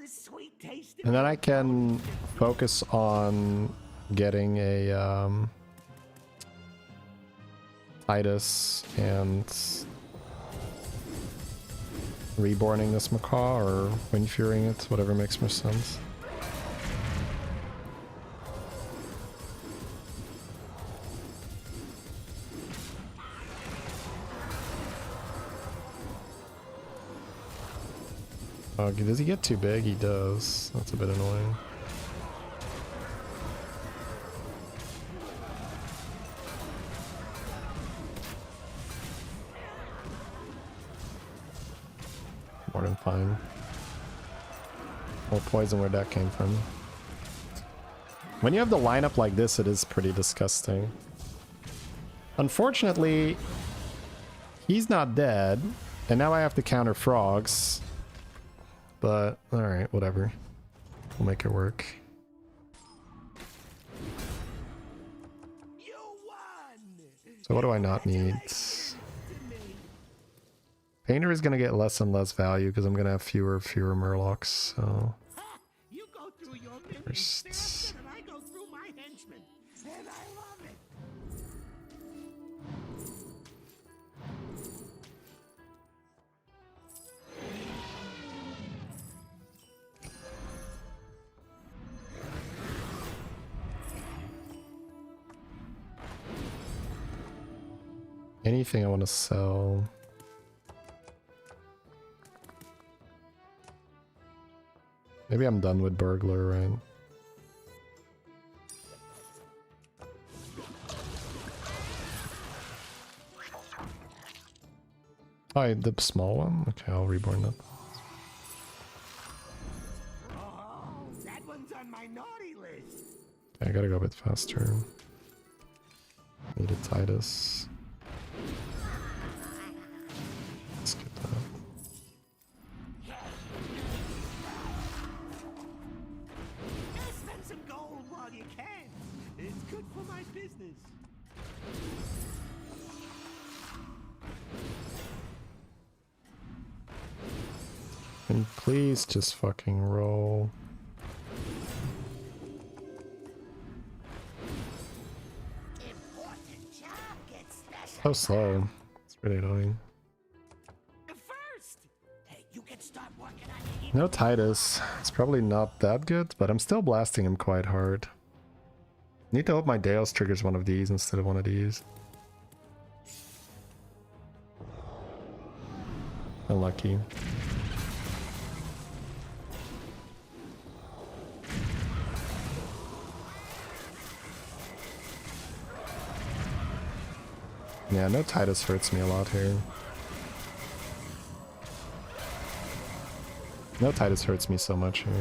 Sweet taste. And then I can focus on getting a Titus and reborning this macaw or wind furying it, whatever makes more sense. Oh, does he get too big? He does. That's a bit annoying. More than fine. More poison where that came from. When you have the lineup like this, it is pretty disgusting. Unfortunately, he's not dead, and now I have to counter frogs. But, alright, whatever. We'll make it work. So what do I not need? Painter is going to get less and less value because I'm going to have fewer and fewer Murlocs, so... First... Anything I want to sell. Maybe I'm done with Burglar, right? Oh, the small one? Okay, I'll reborn that. Oh, that one's on my naughty list. Okay, I gotta go a bit faster. Need a Titus. Let's get that. Spend some gold while you can. It's good for my business. And please just fucking roll. So slow. It's really annoying. No Titus. It's probably not that good, but I'm still blasting him quite hard. Need to hope my Deos triggers one of these instead of one of these. Unlucky. Yeah, no Titus hurts me a lot here. No Titus hurts me so much here.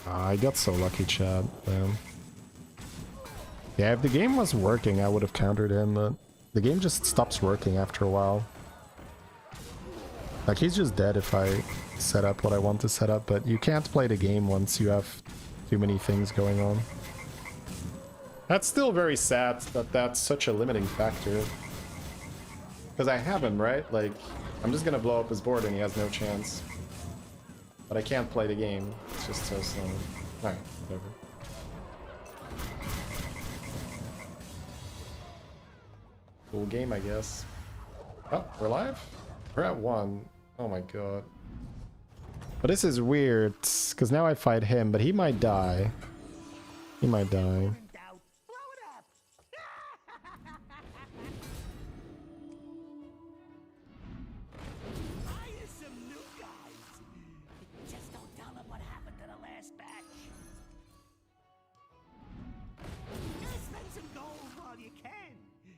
I got so lucky, Chad. Damn. Yeah, if the game was working, I would have countered him, but the game just stops working after a while. Like, he's just dead if I set up what I want to set up, but you can't play the game once you have too many things going on. That's still very sad that that's such a limiting factor. Because I have him, right? Like, I'm just gonna blow up his board and he has no chance. But I can't play the game. It's just so slow. Alright, whatever. Cool game, I guess. Oh, we're live? We're at 1. Oh my god. But this is weird, because now I fight him, but he might die. He might die. In doubt, blow it up. Hire some new guys. Just don't tell them what happened to the last batch. Just spend some gold while you can.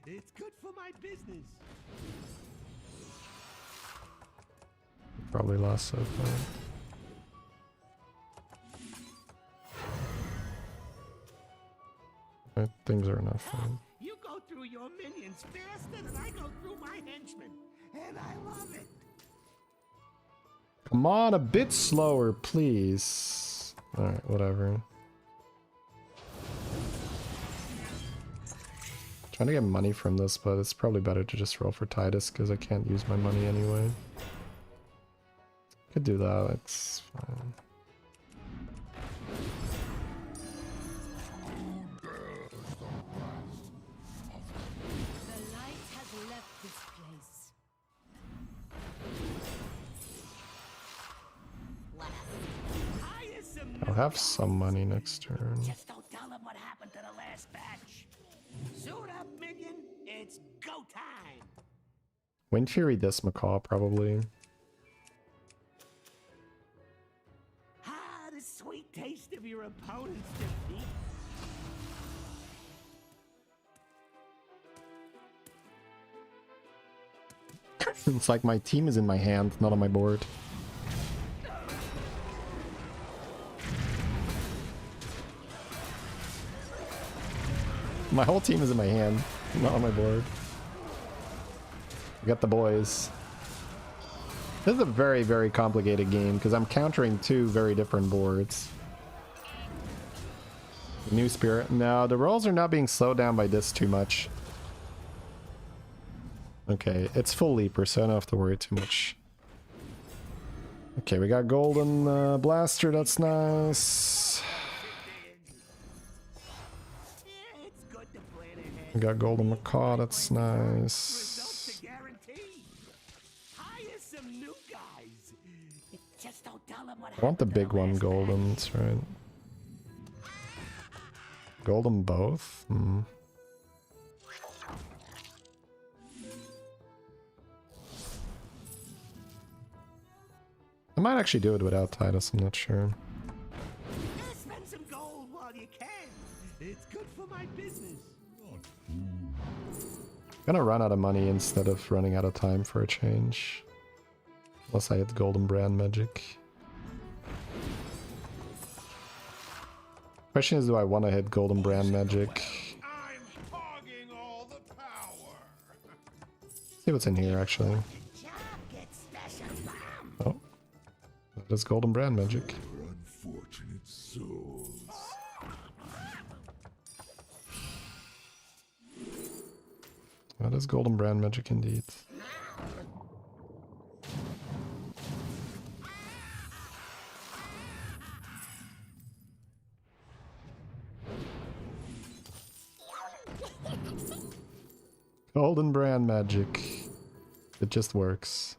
It's good for my business. Probably lost so far. Things are enough. Right? You go through your minions faster than I go through my henchmen, and I love it. Come on, a bit slower, please. Alright, whatever. Trying to get money from this, but it's probably better to just roll for Titus because I can't use my money anyway. Could do that, it's fine. The light has left this place. Let us Hire some I'll have some money next turn. Just don't tell them what happened to the last batch. Suit up, minion. It's go time. Wind Fury this Macaw, probably. Ah, the sweet taste of your opponent's defeat. It's like my team is in my hand, not on my board. My whole team is in my hand, not on my board. I got the boys. This is a very, very complicated game because I'm countering two very different boards. New Spirit. No, the rolls are not being slowed down by this too much. Okay, it's full leaper, so I don't have to worry too much. Okay, we got Golden Blaster, that's nice. It's good to plan ahead. We got Golden Macaw, that's nice. Results are guaranteed. Hire some new guys. Just don't tell them what I want the happened to big one last golden, batch. that's right. Golden both? Hmm. I might actually do it without Titus, I'm not sure. Just spend some gold while you can. It's good for my business. Gonna run out of money instead of running out of time for a change. Unless I hit Golden Brand Magic. Question is, do I want to hit Golden Brand Magic? I'm hogging all the power. See what's in here, actually. Job gets special bomb. Oh. That is Golden Brand Magic. Unfortunate souls. That is Golden Brand Magic indeed. Golden Brand Magic. It just works.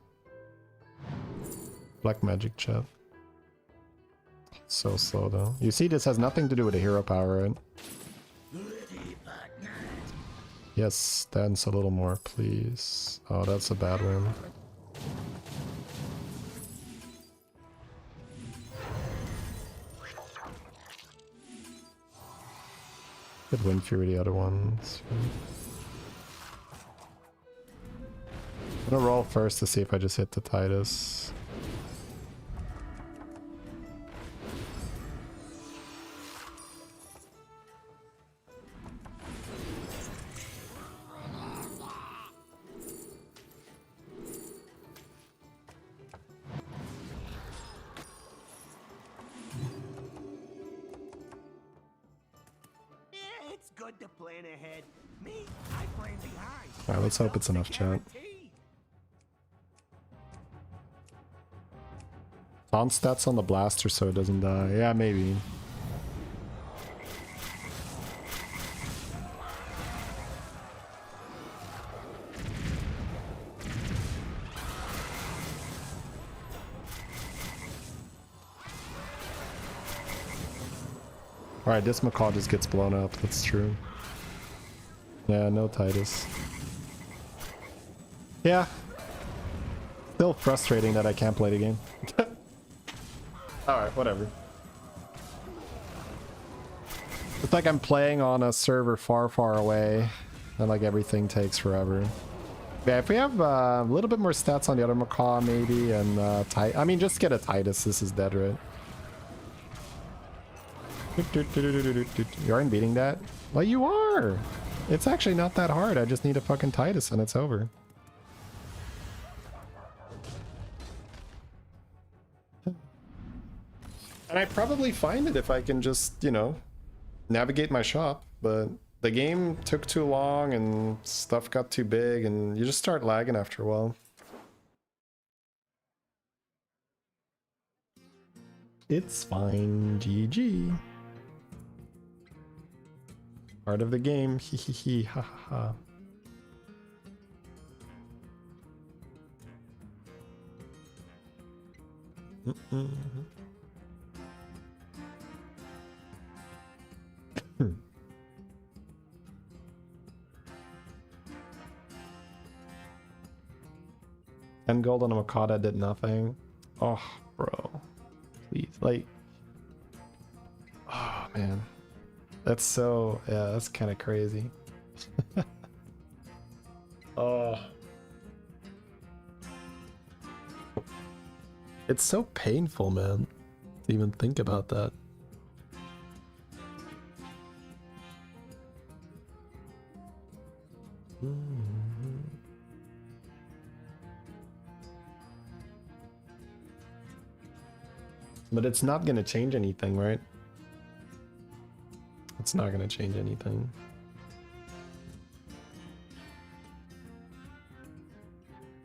Black Magic chat. So slow though. You see, this has nothing to do with the hero power, right? Yes, dance a little more, please. Oh, that's a bad one. Could Wind Fury the other ones. I'm gonna roll first to see if I just hit the Titus. It's good to plan ahead. Me, I plan behind. Alright, let's hope it's enough, chat. Guaranteed. On stats on the blaster so it doesn't die. Yeah, maybe. Alright, this macaw just gets blown up. That's true. Yeah, no Titus. Yeah. Still frustrating that I can't play the game. Alright, whatever. It's like I'm playing on a server far, far away, and like everything takes forever. Yeah, if we have a little bit more stats on the other macaw, maybe, and I mean, just get a Titus. This is dead, right? You aren't beating that? Well, you are! It's actually not that hard. I just need a fucking Titus and it's over. And I probably find it if I can just, you know, navigate my shop, but the game took too long and stuff got too big and you just start lagging after a while. It's fine, GG. Part of the game, hee hee hee, ha ha ha. And gold on a Makata did nothing. Oh, bro. Please. Like. Oh, man. That's so. Yeah, that's kind of crazy. Oh. It's so painful, man, to even think about that. But it's not going to change anything, right? It's not going to change anything.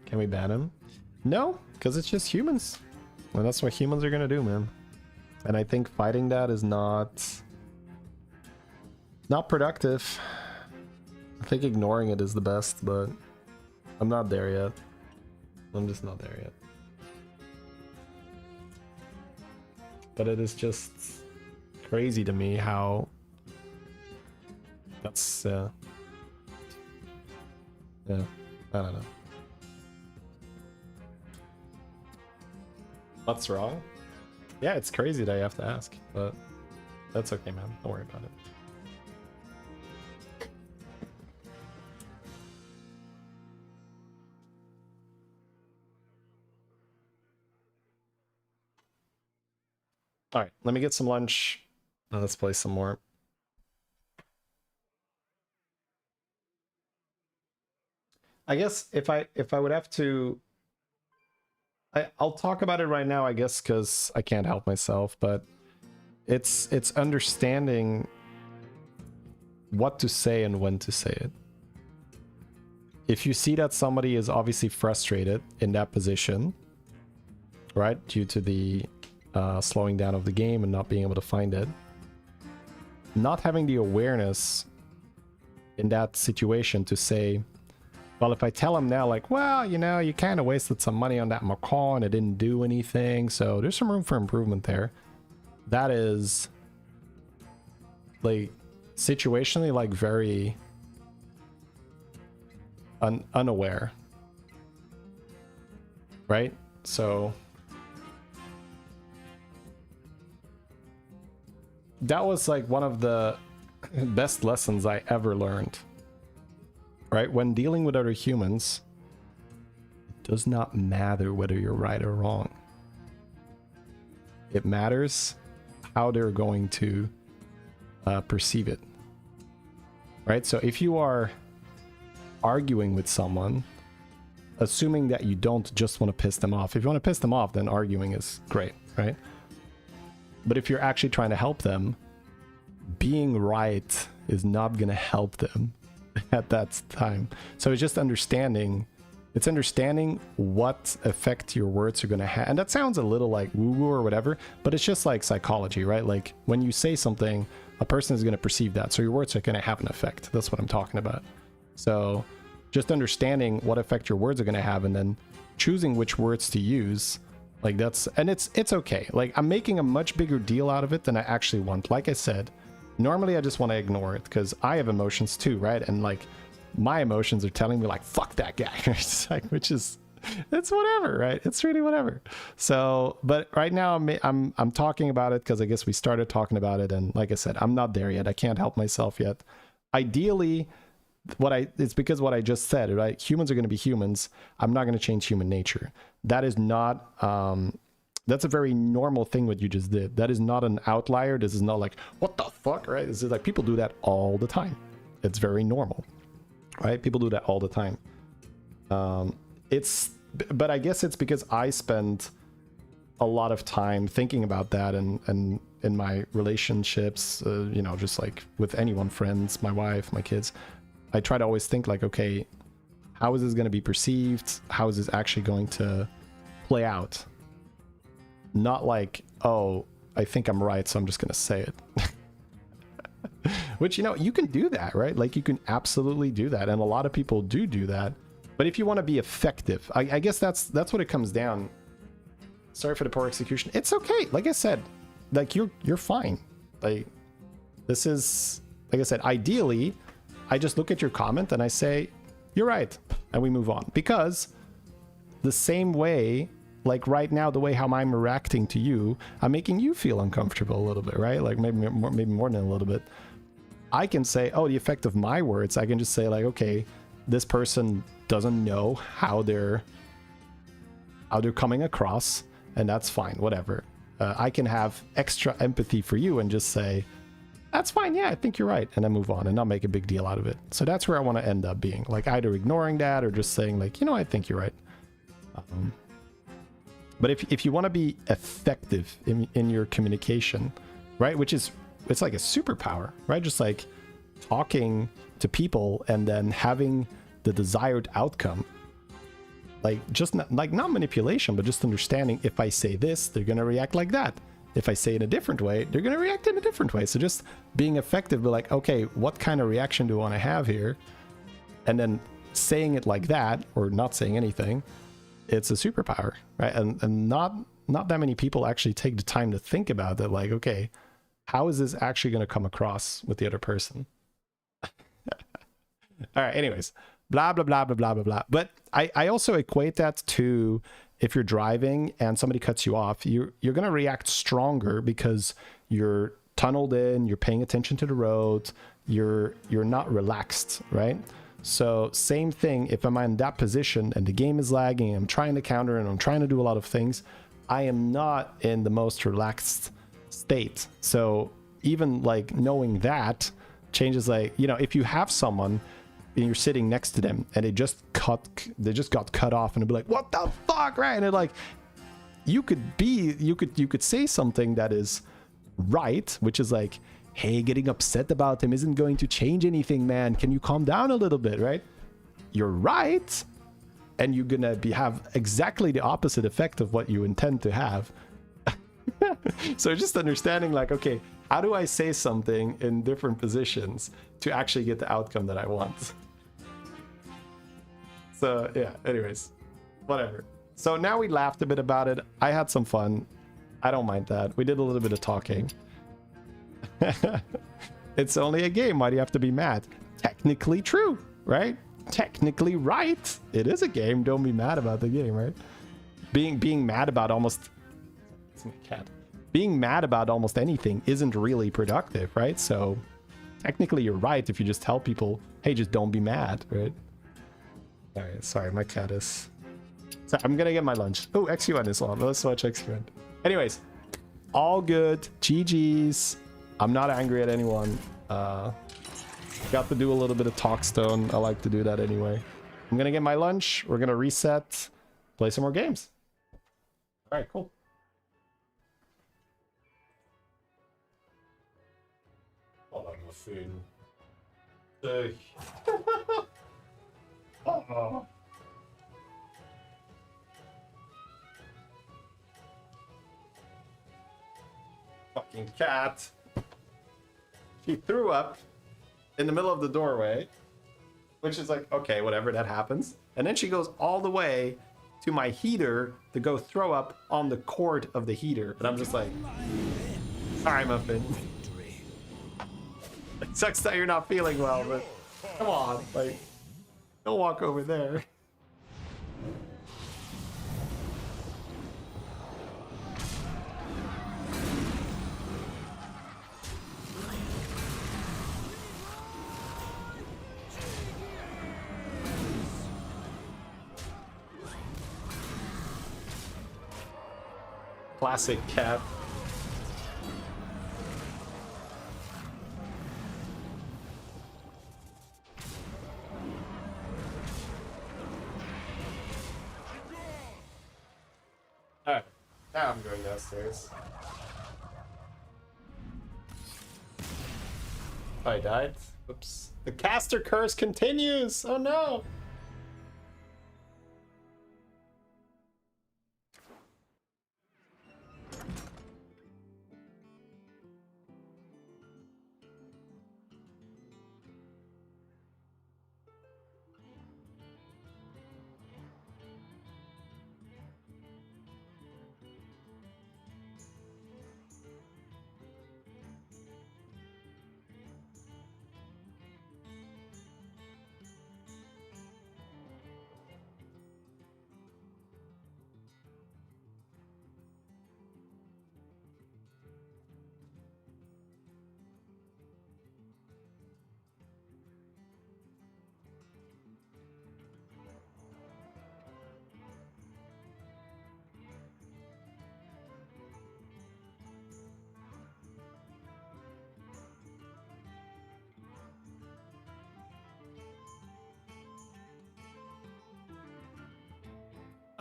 Can we ban him? No, because it's just humans. And that's what humans are going to do, man. And I think fighting that is not productive. I think ignoring it is the best, but I'm not there yet. I'm just not there yet. But it is just crazy to me how that's yeah, I don't know. What's wrong? Yeah, it's crazy that I have to ask, but that's okay, man. Don't worry about it. All right, let me get some lunch. Now let's play some more. I guess if I would have to, I'll talk about it right now, I guess, because I can't help myself. But it's understanding what to say and when to say it. If you see that somebody is obviously frustrated in that position, right, due to the slowing down of the game and not being able to find it, not having the awareness in that situation to say, well, if I tell him now, like, well, you know, you kind of wasted some money on that macaw and it didn't do anything, so there's some room for improvement there. That is, like, situationally, like, very unaware, right? So that was like one of the best lessons I ever learned, right? When dealing with other humans, it does not matter whether you're right or wrong. It matters how they're going to perceive it, right? So if you are arguing with someone, assuming that you don't just want to piss them off. If you want to piss them off, then arguing is great, right? But if you're actually trying to help them, being right is not going to help them at that time. So it's just understanding, it's understanding what effect your words are going to have. And that sounds a little like woo-woo or whatever, but it's just like psychology, right? Like when you say something, a person is going to perceive that. So your words are going to have an effect. That's what I'm talking about. So just understanding what effect your words are going to have and then choosing which words to use. Like that's, and it's okay. Like I'm making a much bigger deal out of it than I actually want. Like I said, Normally I just want to ignore it because I have emotions too, right? And like my emotions are telling me like, fuck that guy. It's like, which is, it's whatever, right? It's really whatever. So, but right now I'm talking about it because I guess we started talking about it, and like I said, I'm not there yet. I can't help myself yet. Ideally, it's because what I just said, right? Humans are going to be humans. I'm not going to change human nature. That is not that's a very normal thing what you just did. That is not an outlier. This is not like, what the fuck, right? This is like, people do that all the time. It's very normal, right? People do that all the time. But I guess it's because I spend a lot of time thinking about that, and in my relationships, you know, just like with anyone, friends, my wife, my kids, I try to always think like, okay, how is this going to be perceived? How is this actually going to play out? Not like, oh, I think I'm right, so I'm just going to say it. Which, you know, you can do that, right? Like, you can absolutely do that. And a lot of people do that. But if you want to be effective, I guess that's what it comes down. Sorry for the poor execution. It's okay. Like I said, like, you're fine. Like, this is, like I said, ideally, I just look at your comment and I say, you're right. And we move on. Because the same way, like right now, the way how I'm reacting to you, I'm making you feel uncomfortable a little bit, right? Like maybe more than a little bit. I can say, oh, the effect of my words, I can just say like, okay, this person doesn't know how they're coming across, and that's fine, whatever. I can have extra empathy for you and just say, that's fine, yeah, I think you're right, and then move on and not make a big deal out of it. So that's where I want to end up being, like either ignoring that or just saying like, you know, I think you're right. But if you want to be effective in your communication, right, which is, it's like a superpower, right? Just like talking to people and then having the desired outcome, like just not manipulation, but just understanding, if I say this, they're going to react like that. If I say it a different way, they're going to react in a different way. So just being effective, be like, okay, what kind of reaction do I want to have here? And then saying it like that, or not saying anything, it's a superpower, right? And not that many people actually take the time to think about that, like, okay, how is this actually going to come across with the other person? All right, anyways, blah, blah, blah, blah, blah, blah, blah. But I also equate that to, if you're driving and somebody cuts you off, you're going to react stronger because you're tunneled in, you're paying attention to the road, you're not relaxed, right? So same thing, if I'm in that position and the game is lagging, I'm trying to counter and I'm trying to do a lot of things, I am not in the most relaxed state. So even like knowing that changes, like, you know, if you have someone and you're sitting next to them and they just got cut off, and they'll be like, what the fuck, right? And they're like, you could say something that is right, which is like, hey, getting upset about him isn't going to change anything, man. Can you calm down a little bit, right? You're right. And you're gonna have exactly the opposite effect of what you intend to have. So just understanding like, okay, how do I say something in different positions to actually get the outcome that I want? So yeah, anyways, whatever. So now we laughed a bit about it. I had some fun. I don't mind that. We did a little bit of talking. It's only a game. Why do you have to be mad? Technically true, right? Technically right. It is a game. Don't be mad about the game, right? Being mad about almost... It's my cat. Being mad about almost anything isn't really productive, right? So technically you're right if you just tell people, hey, just don't be mad, right? All right, sorry, my cat is... So I'm gonna get my lunch. Oh, XUN is on. Let's watch XUN. Anyways, all good. GG's. I'm not angry at anyone. Got to do a little bit of Talkstone. I like to do that anyway. I'm gonna get my lunch. We're gonna reset, play some more games. All right, cool. Oh, my food. Oh. Fucking cat. She threw up in the middle of the doorway, which is like, okay, whatever, that happens. And then she goes all the way to my heater to go throw up on the cord of the heater. And I'm just like, sorry, Muffin. Sucks that you're not feeling well, but come on, like, don't walk over there. Classic cat. Alright, now I'm going downstairs. Oh, I died? Oops. The caster curse continues! Oh no!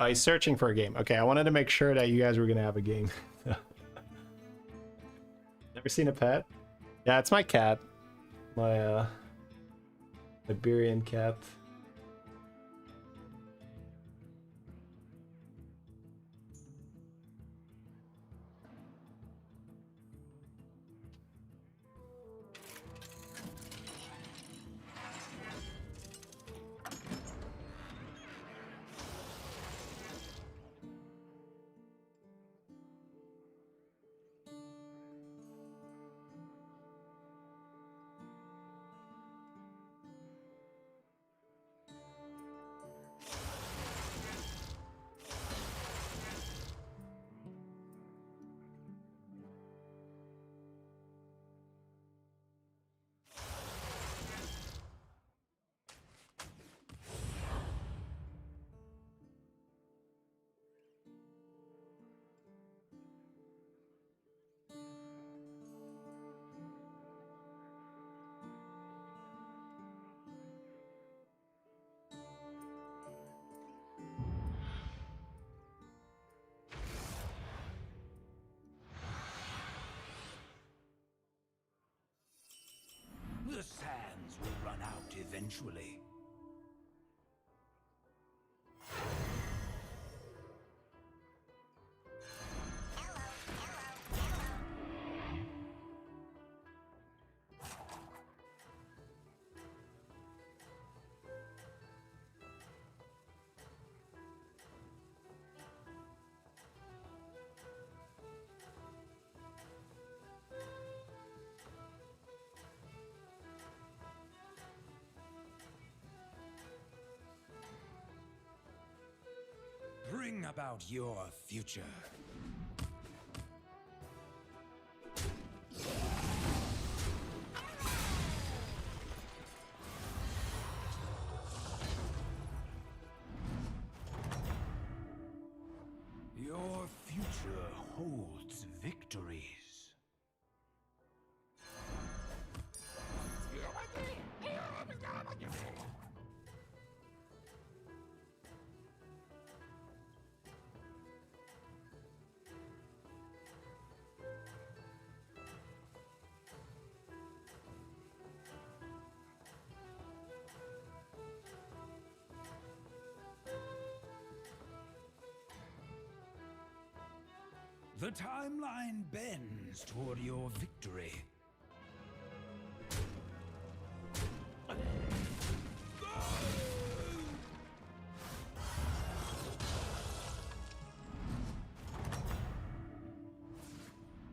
Oh, he's searching for a game. Okay, I wanted to make sure that you guys were gonna have a game. Never seen a pet? Yeah, it's my cat. My Iberian cat. The sands will run out eventually. Bring about your future. Your future holds victories. The timeline bends toward your victory.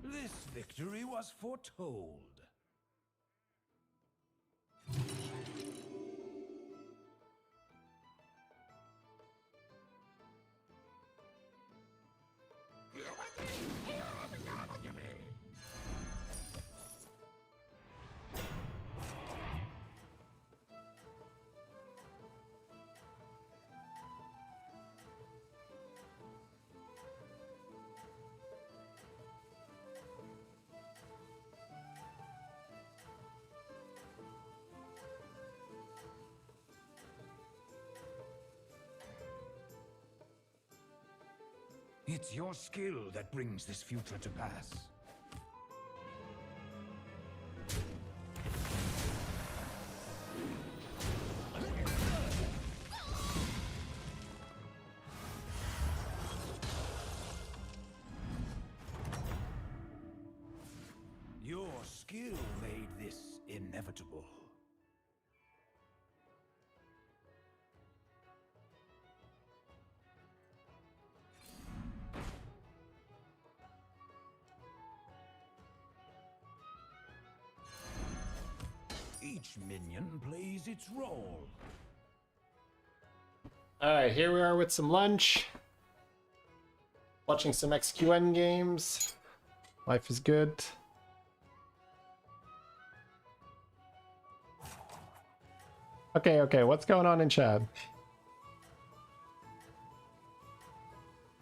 This victory was foretold. It's your skill that brings this future to pass. Your skill made this inevitable. Each minion plays its role. Alright, here we are with some lunch. Watching some XQN games. Life is good. Okay, what's going on in chat?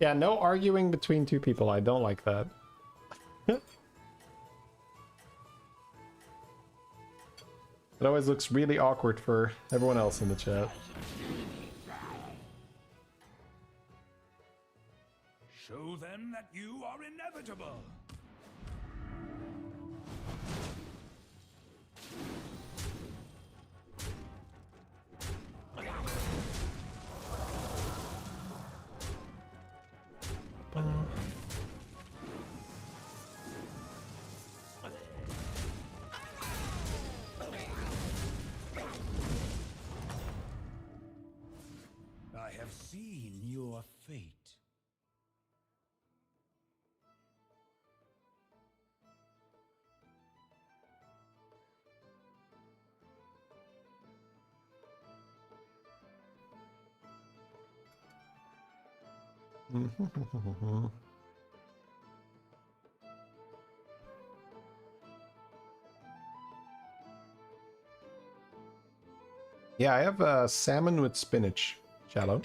Yeah, no arguing between two people. I don't like that. It always looks really awkward for everyone else in the chat. Show them that you are inevitable. I have seen your fate. Yeah, I have salmon with spinach. Shallow.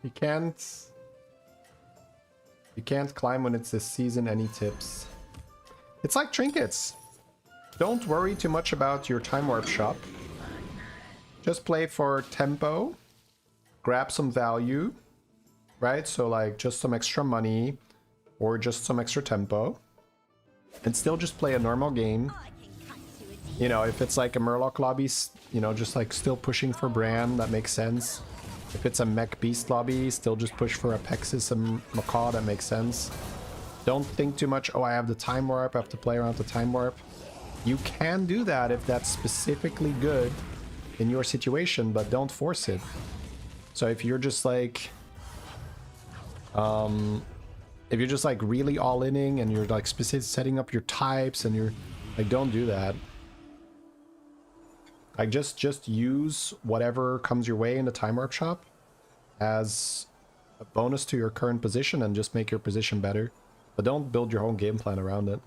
You can't climb when it's this season. Any tips? It's like trinkets. Don't worry too much about your time warp shop. Just play for tempo. Grab some value. Right? So like just some extra money or just some extra tempo. And still just play a normal game. You know, if it's like a Murloc lobby, you know, just like still pushing for Bran, that makes sense. If it's a Mech Beast lobby, still just push for a Pexis and Macaw, that makes sense. Don't think too much, oh, I have the time warp, I have to play around the time warp. You can do that if that's specifically good in your situation, but don't force it. So if you're just like... if you're just like really all-inning and you're like specific setting up your types and you're like, don't do that. Like just use whatever comes your way in the time warp shop as a bonus to your current position and just make your position better. But don't build your own game plan around it.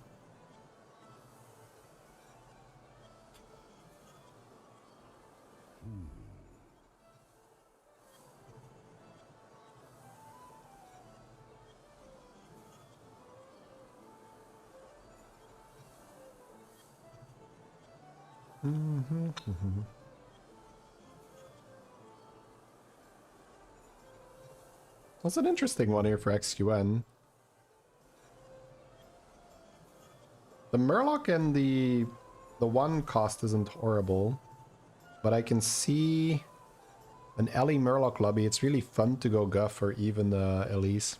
That's an interesting one here for XQN. The Murloc and the one cost isn't horrible, but I can see an Ellie Murloc lobby. It's really fun to go Guff or even Elise.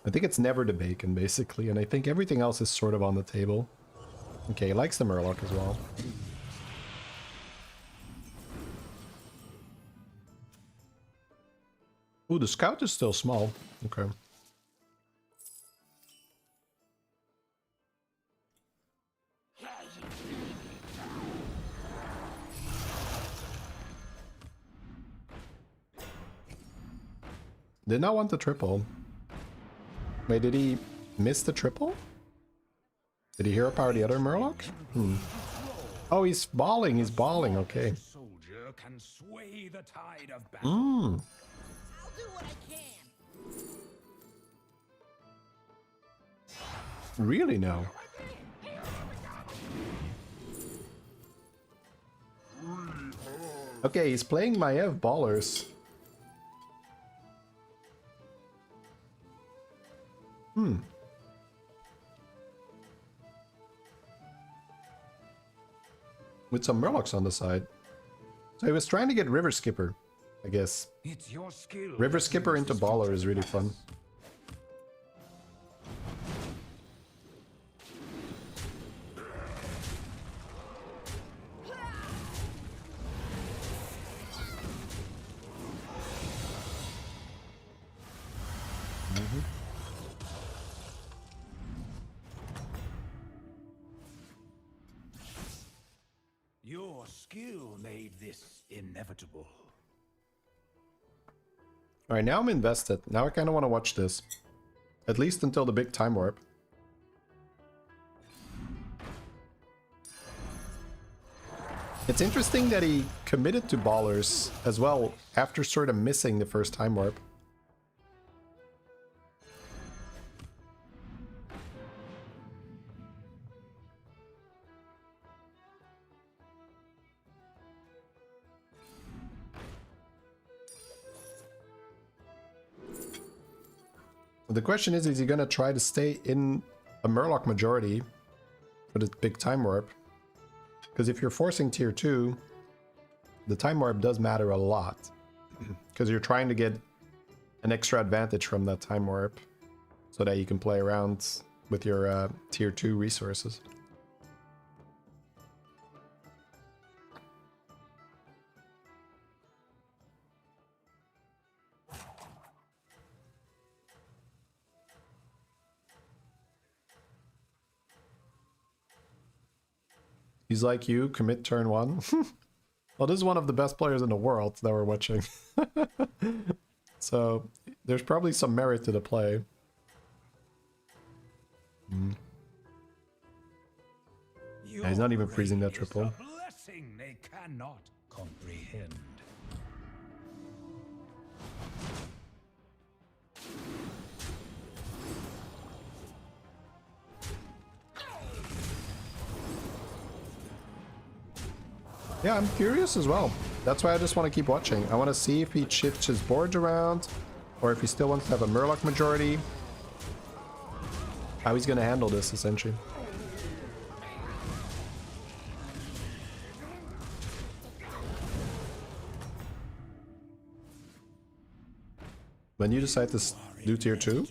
I think it's never the bacon basically, and I think everything else is sort of on the table. Okay, he likes the Murloc as well. Ooh, the scout is still small. Okay. Did not want the triple. Wait, did he miss the triple? Did he hero power the other Murloc? Oh, he's balling, okay. Soldier can sway the tide of battle. I'll do what I can. Really now? Okay, he's playing Maev Ballers. With some Murlocs on the side. So he was trying to get River Skipper, I guess. It's your skill. River Skipper into Baller is really fun. Your skill made this inevitable. Alright, now I'm invested. Now I kind of want to watch this. At least until the big time warp. It's interesting that he committed to Ballers as well after sort of missing the first time warp. The question is he gonna try to stay in a Murloc majority for the big time warp? Because if you're forcing tier 2, the time warp does matter a lot. Because you're trying to get an extra advantage from that time warp so that you can play around with your tier 2 resources. He's like you, commit turn 1. Well, this is one of the best players in the world that we're watching. So, there's probably some merit to the play. Yeah, he's not even freezing that triple. A blessing they cannot comprehend. Yeah, I'm curious as well. That's why I just want to keep watching. I want to see if he shifts his boards around, or if he still wants to have a Murloc majority. How he's going to handle this, essentially. When you decide to do tier 2?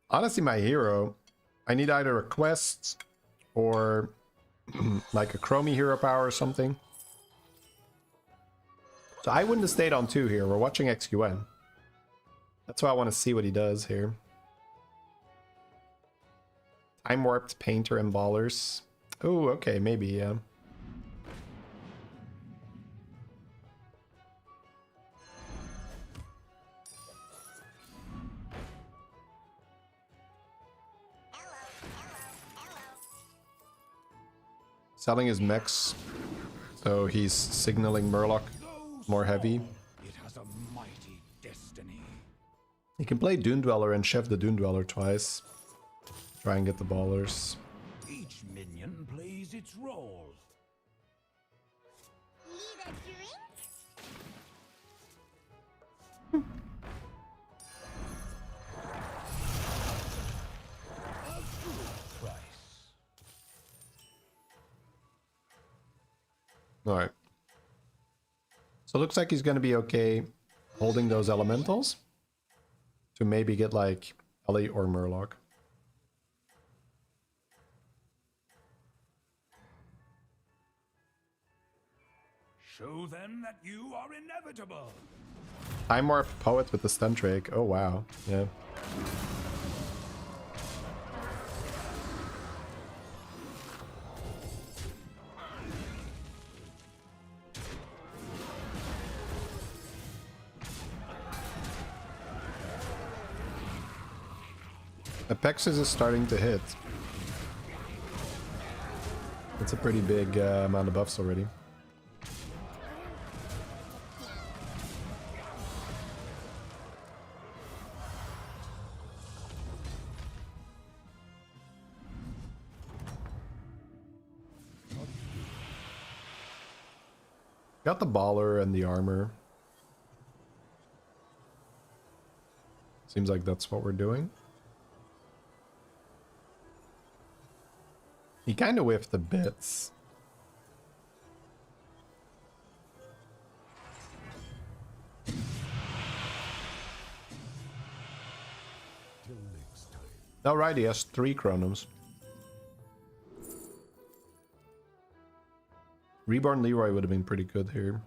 Honestly, my hero, I need either a quest or like a Chromie hero power or something. So I wouldn't have stayed on 2 here. We're watching XQN. That's why I want to see what he does here. Time warped Painter and Ballers. Oh, okay, maybe, yeah. Selling his mechs, so he's signaling Murloc more heavy. It has a mighty destiny. He can play Dune Dweller and Chef the Dune Dweller twice. Try and get the Ballers. Each minion plays its role. Need a drink? A good price. Alright. So it looks like he's going to be okay holding those elementals to maybe get like Ellie or Murloc. Show them that you are inevitable. Time Warp Poet with the Stun Drake. Oh wow. Yeah. Apexis is starting to hit. That's a pretty big amount of buffs already. Got the baller and the armor. Seems like that's what we're doing. He kind of whiffed the bits. All right, he has 3 chronos. Reborn Leroy would have been pretty good here.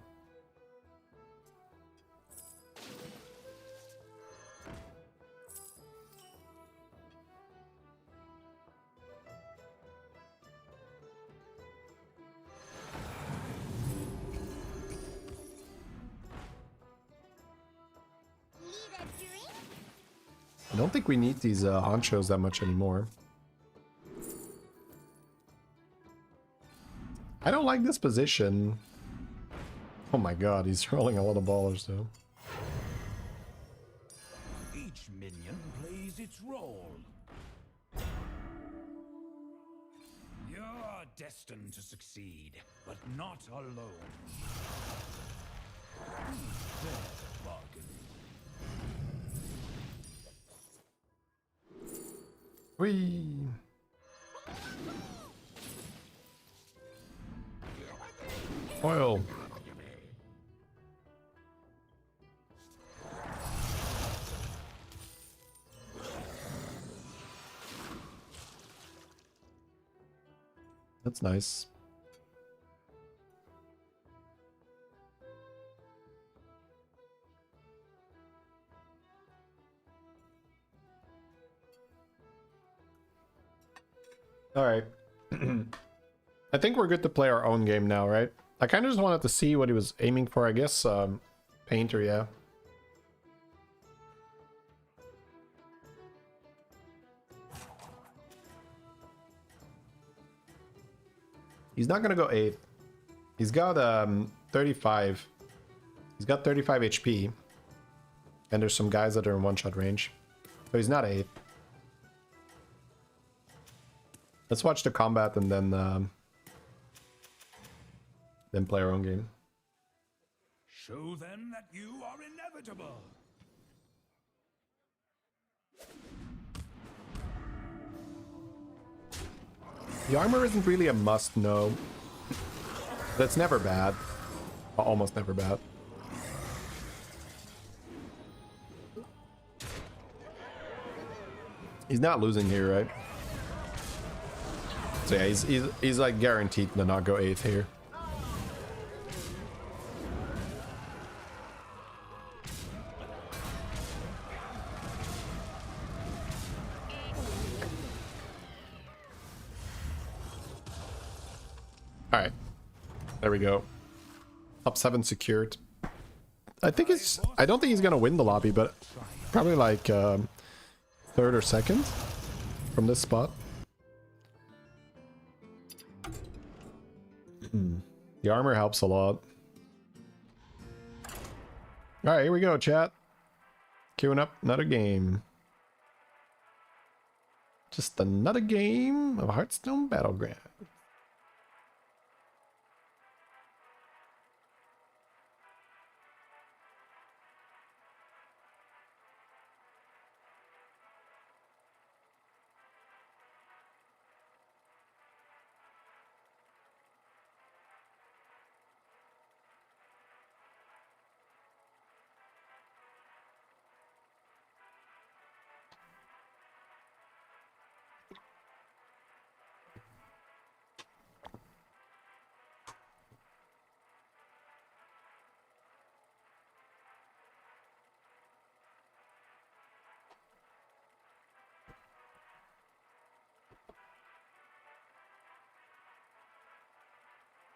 I don't think we need these honchos that much anymore. I don't like this position. Oh my god, he's rolling a lot of ballers though. Each minion plays its role. You're destined to succeed, but not alone. Fair bargain. Whee! Oil. That's nice. All right. I think we're good to play our own game now, right? I kind of just wanted to see what he was aiming for, I guess. Painter, yeah. He's not gonna go 8th. He's got 35. He's got 35 HP. And there's some guys that are in one-shot range. So he's not 8th. Let's watch the combat and then play our own game. Show them that you are inevitable. The armor isn't really a must, no. That's never bad. Almost never bad. He's not losing here, right? So yeah, he's like guaranteed to not go 8th here. Alright. There we go. Top 7 secured. I don't think he's gonna win the lobby, but probably like 3rd or 2nd from this spot. The armor helps a lot. Alright, here we go, chat. Queuing up another game. Just another game of Hearthstone Battlegrounds.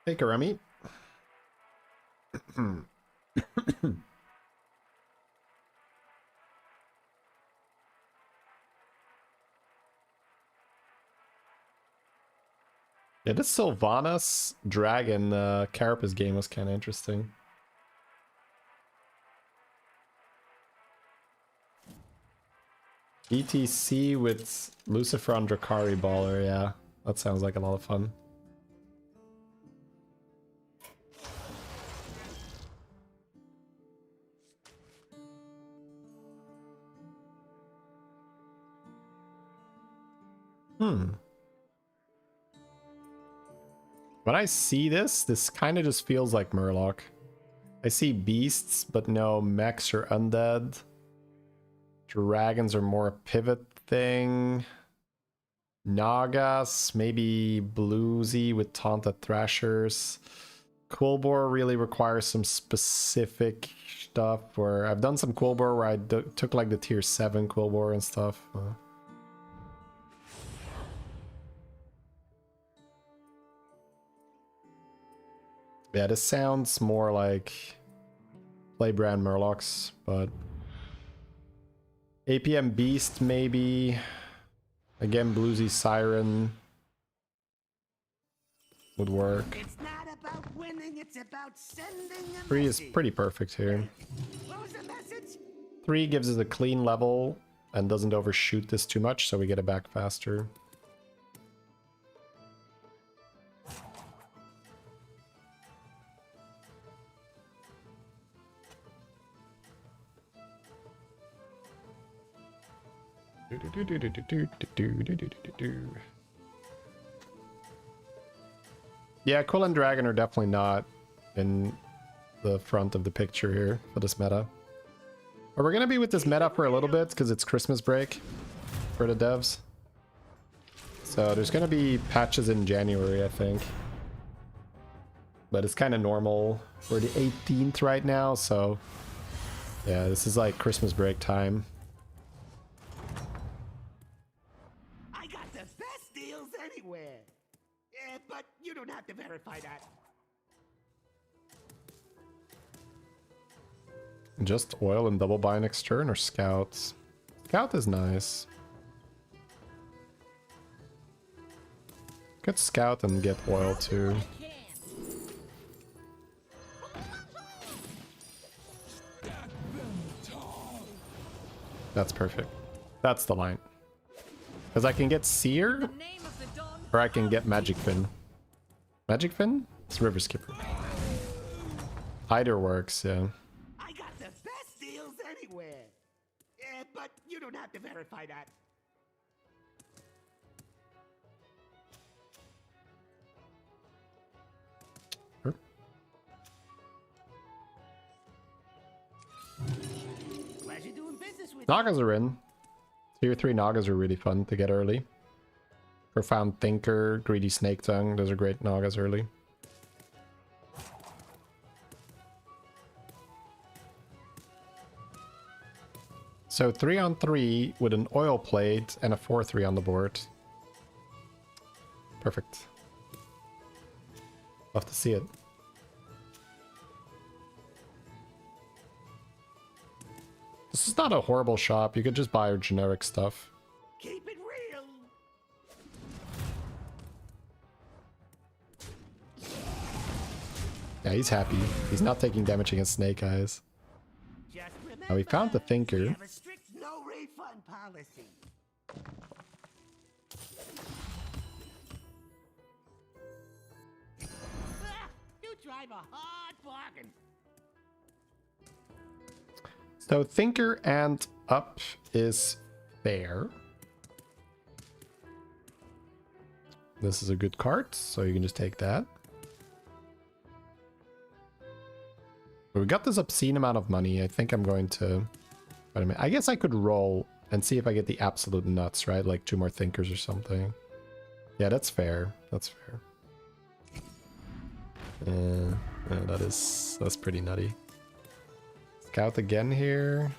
Hey, Karami. Yeah, this Sylvanas Dragon Carapace game was kind of interesting. ETC with Lucifer on Drakari Baller, yeah. That sounds like a lot of fun. Hmm. When I see this kind of just feels like Murloc. I see beasts, but no mechs or undead. Dragons are more a pivot thing. Nagas, maybe bluesy with taunted thrashers. Quillbore really requires some specific stuff where I've done some Quillbore where I took like the tier 7 Quillbore and stuff. Yeah, this sounds more like play brand Murlocs, but APM Beast maybe. Again, Bluesy Siren would work. It's not about winning, it's about sending a 3 is message. pretty perfect here. What was the message? 3 gives us a clean level and doesn't overshoot this too much, so we get it back faster. Yeah, Quill and Dragon are definitely not in the front of the picture here for this meta. But we're gonna be with this meta for a little bit because it's Christmas break for the devs. So there's gonna be patches in January, I think. But it's kind of normal. We're the 18th right now, so yeah, this is like Christmas break time. I got the best deals anywhere. But you don't have to verify that. Just oil and double buy next turn or scouts? Scout is nice. Get scout and get oil too. That's perfect. That's the line. Because I can get Seer, The name of the dawn. or I can get Magic Fin. Magic Fin? It's River Skipper. Either works, yeah. I got the best deals anywhere. But you don't have to verify that. Sure. Pleasure doing business with Nagas are in. Tier 3 Nagas are really fun to get early. Profound Thinker, Greedy Snake Tongue, those are great Nagas early. So 3-on-3 with an oil plate and a 4-3 on the board. Perfect. Love to see it. This is not a horrible shop. You could just buy generic stuff. Keep it real. Yeah, he's happy. He's not taking damage against Snake Eyes. Just remember, Now we found the we Thinker. have a strict no refund policy. You drive a hard bargain. So Thinker and up is fair. This is a good card, so you can just take that. But we got this obscene amount of money. I think I'm going to... Wait a minute. I guess I could roll and see if I get the absolute nuts, right? Like 2 more Thinkers or something. Yeah, that's fair. That's fair. Yeah, that's pretty nutty. Scout again here.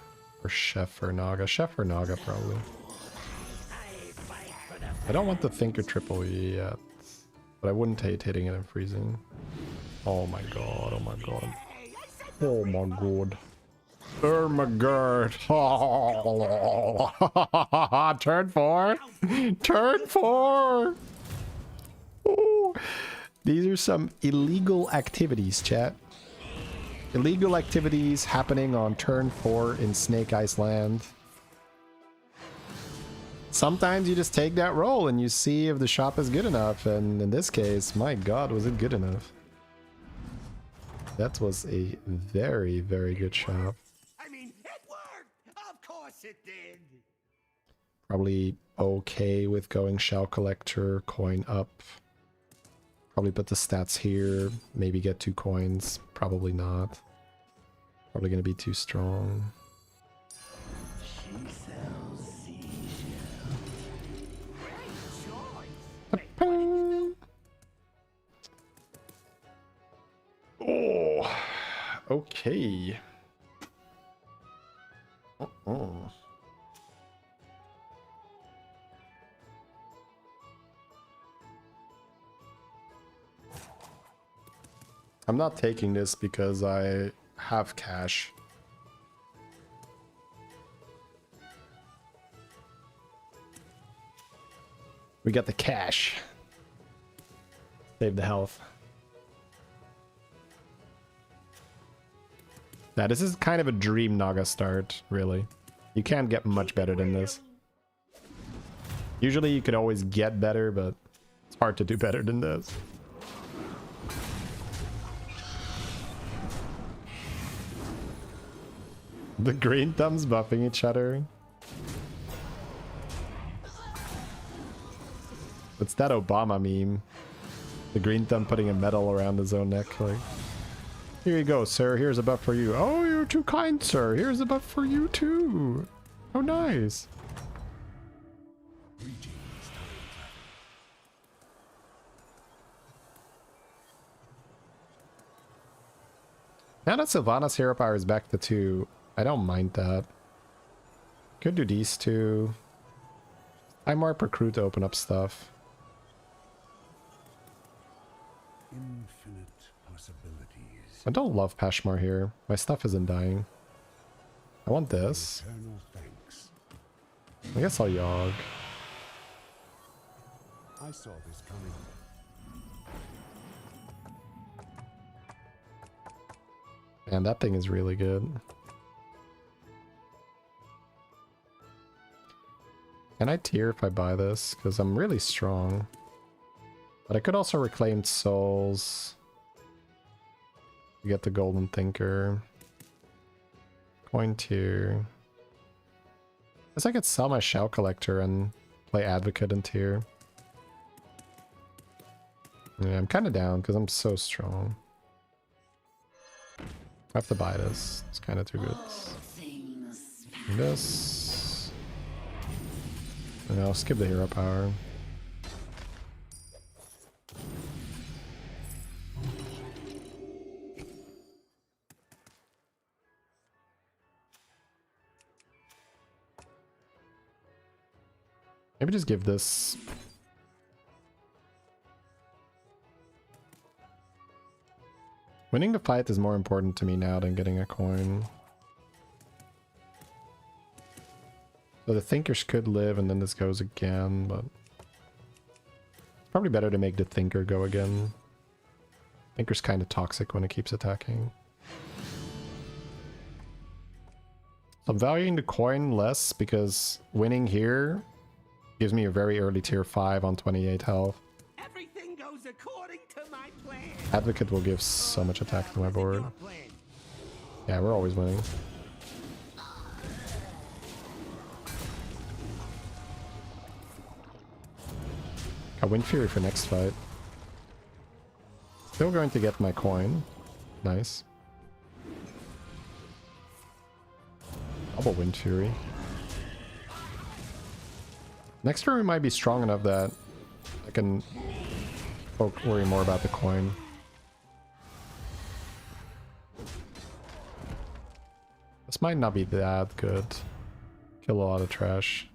Or Chef or Naga. Chef or Naga, probably. I don't want the Thinker triple yet. But I wouldn't hate hitting it and freezing. Oh my god, oh my god. Oh my god. Oh my god. Oh. Turn 4. Turn 4. Ooh. These are some illegal activities, chat. Illegal activities happening on turn 4 in Snake Eyes Land. Sometimes you just take that roll and you see if the shop is good enough, and in this case, my god, was it good enough? That was a very, very good shop. I mean, it worked. Of course it did. Probably okay with going Shell Collector, coin up. Probably put the stats here, maybe get 2 coins. Probably not. Probably gonna be too strong. She sells seashells. Great choice. Wait, what did you do? Oh, okay. Uh-uh. I'm not taking this because I have cash. We got the cash. Save the health. Now, this is kind of a dream Naga start, really. You can't get much better than this. Usually you could always get better, but it's hard to do better than this. The green thumbs buffing each other. It's that Obama meme. The green thumb putting a medal around his own neck, like, here you go, sir. Here's a buff for you. Oh, you're too kind, sir. Here's a buff for you, too. Oh, nice. Now that Sylvanas hero power is back to 2, I don't mind that. Could do these two. I'm more recruit to open up stuff. Infinite possibilities. I don't love Pashmar here. My stuff isn't dying. I want this. Eternal thanks. I guess I'll Yogg. I saw this coming. Man, that thing is really good. Can I tier if I buy this? Because I'm really strong. But I could also reclaim souls. Get the golden thinker. Coin tier. Guess I could sell my shell collector and play advocate in tier. Yeah, I'm kind of down because I'm so strong. I have to buy this. It's kind of too good. This. And I'll skip the hero power. Maybe just give this. Winning the fight is more important to me now than getting a coin. So the thinkers could live and then this goes again, but it's probably better to make the thinker go again. Thinker's kind of toxic when it keeps attacking. So I'm valuing the coin less because winning here gives me a very early tier 5 on 28 health. Everything goes according to my plan. Advocate will give so much attack to my board. Yeah, we're always winning. Got Wind Fury for next fight. Still going to get my coin. Nice. Double Wind Fury. Next turn we might be strong enough that I can worry more about the coin. This might not be that good. Kill a lot of trash.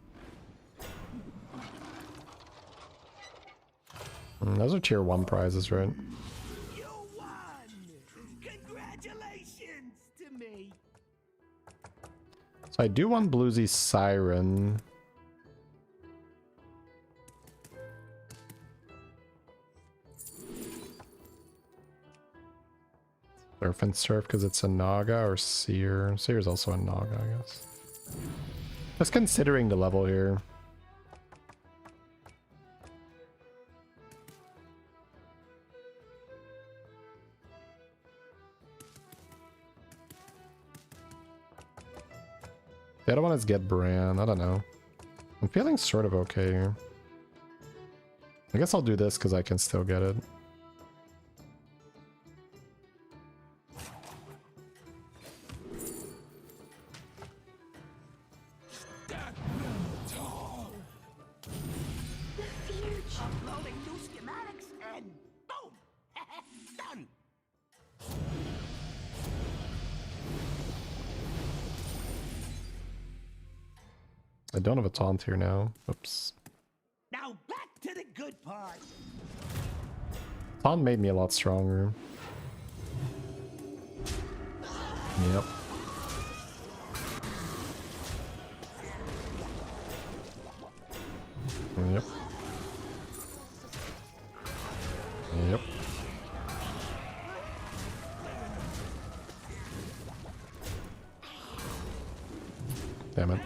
Those are tier 1 prizes, right? You won! Congratulations to me. So I do want Bluesy Siren. Surf and Surf because it's a Naga, or Seer. Seer's also a Naga, I guess. Just considering the level here. The other one is Get Bran. I don't know. I'm feeling sort of okay here. I guess I'll do this because I can still get it. Uploading new schematics and boom! Done! I don't have a taunt here now. Oops. Now back to the good part. Taunt made me a lot stronger. Yep. Yep. Yep. Damn it.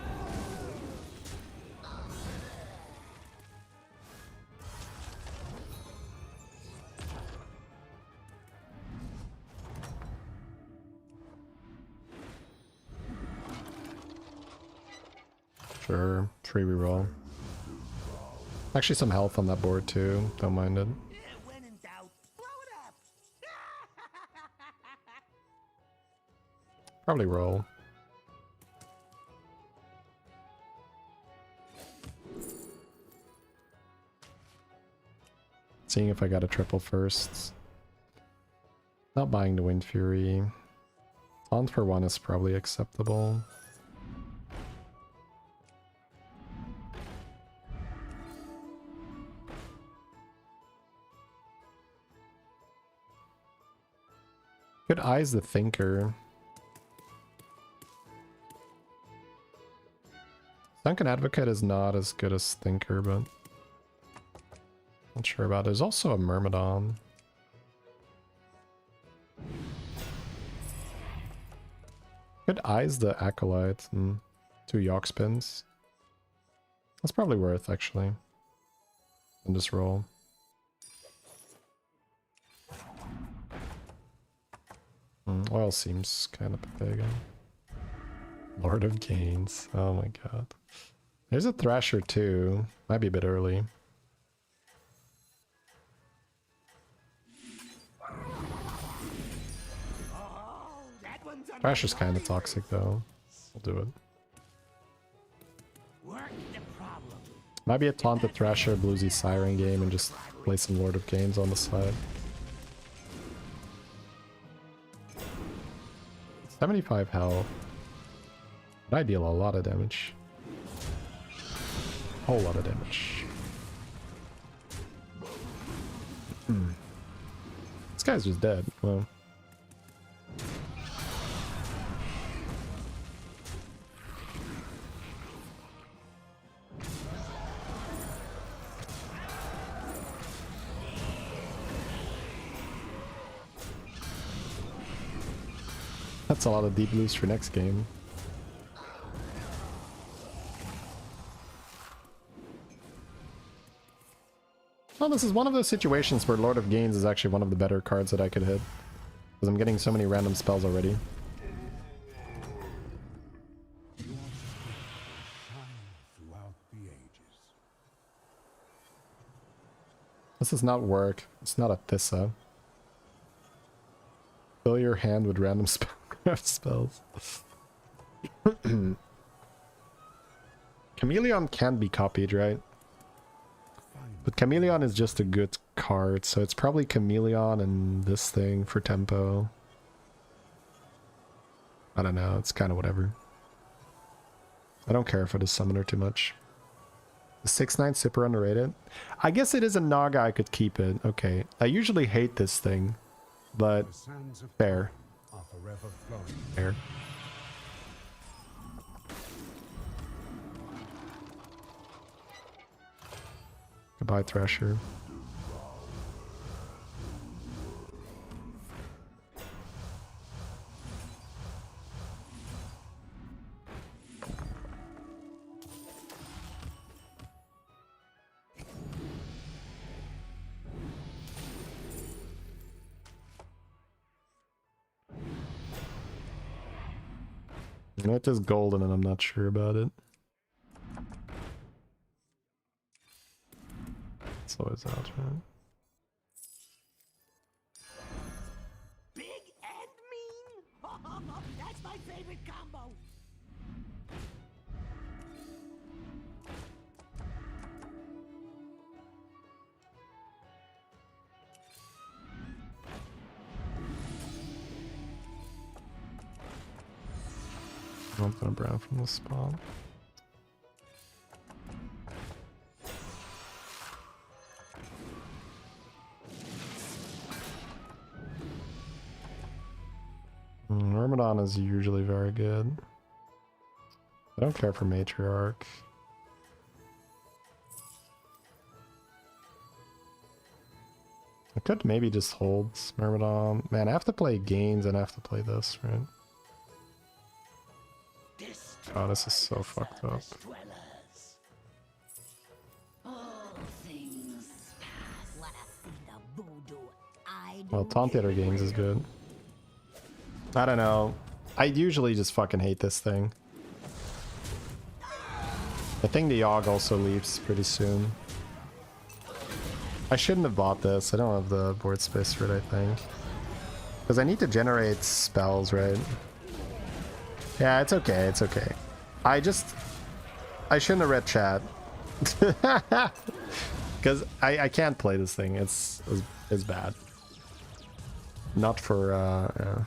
Sure, free reroll. Actually some health on that board too, don't mind it. When in doubt, blow it up. Probably roll. Seeing if I got a triple first. Not buying the Wind Fury. Taunt for one is probably acceptable. Good Eye's the Thinker. Sunken Advocate is not as good as Thinker, but not sure about it. There's also a Myrmidon. Good Eye's the Acolyte and 2 Yawk Spins. That's probably worth, actually. And just roll. Oil seems kind of big. Lord of Gains. Oh my god. There's a Thrasher too. Might be a bit early. Thrasher's kind of toxic though. We'll do it. Might be a taunt the Thrasher Bluesy Siren game and just play some Lord of Gains on the side. 75 health. But I deal a lot of damage. Whole lot of damage. This guy's just dead. Well. That's a lot of deep blues for next game. Well, this is one of those situations where Lord of Gains is actually one of the better cards that I could hit. Because I'm getting so many random spells already. This does not work. It's not a Thissa. Fill your hand with random spells. Chameleon can be copied, right? But Chameleon is just a good card, so it's probably Chameleon and this thing for tempo. I don't know, it's kind of whatever. I don't care for the summoner too much. The 6/9 super underrated? I guess it is a Naga, I could keep it. Okay. I usually hate this thing, but fair. Fair. Goodbye, Thrasher. It is golden and I'm not sure about it. It's always out, right? Big and mean? That's my favorite combo. I'm gonna brown from the spot. Myrmidon is usually very good. I don't care for Matriarch. I could maybe just hold Myrmidon. Man, I have to play Gains and I have to play this, right? Oh, this is so fucked up. Well, Tauntator Gains is good. I don't know. I usually just fucking hate this thing. I think the Yogg also leaves pretty soon. I shouldn't have bought this. I don't have the board space for it, I think. Because I need to generate spells, right? Yeah, it's okay. It's okay. I shouldn't have read chat. Because I can't play this thing. It's bad. Not for... yeah.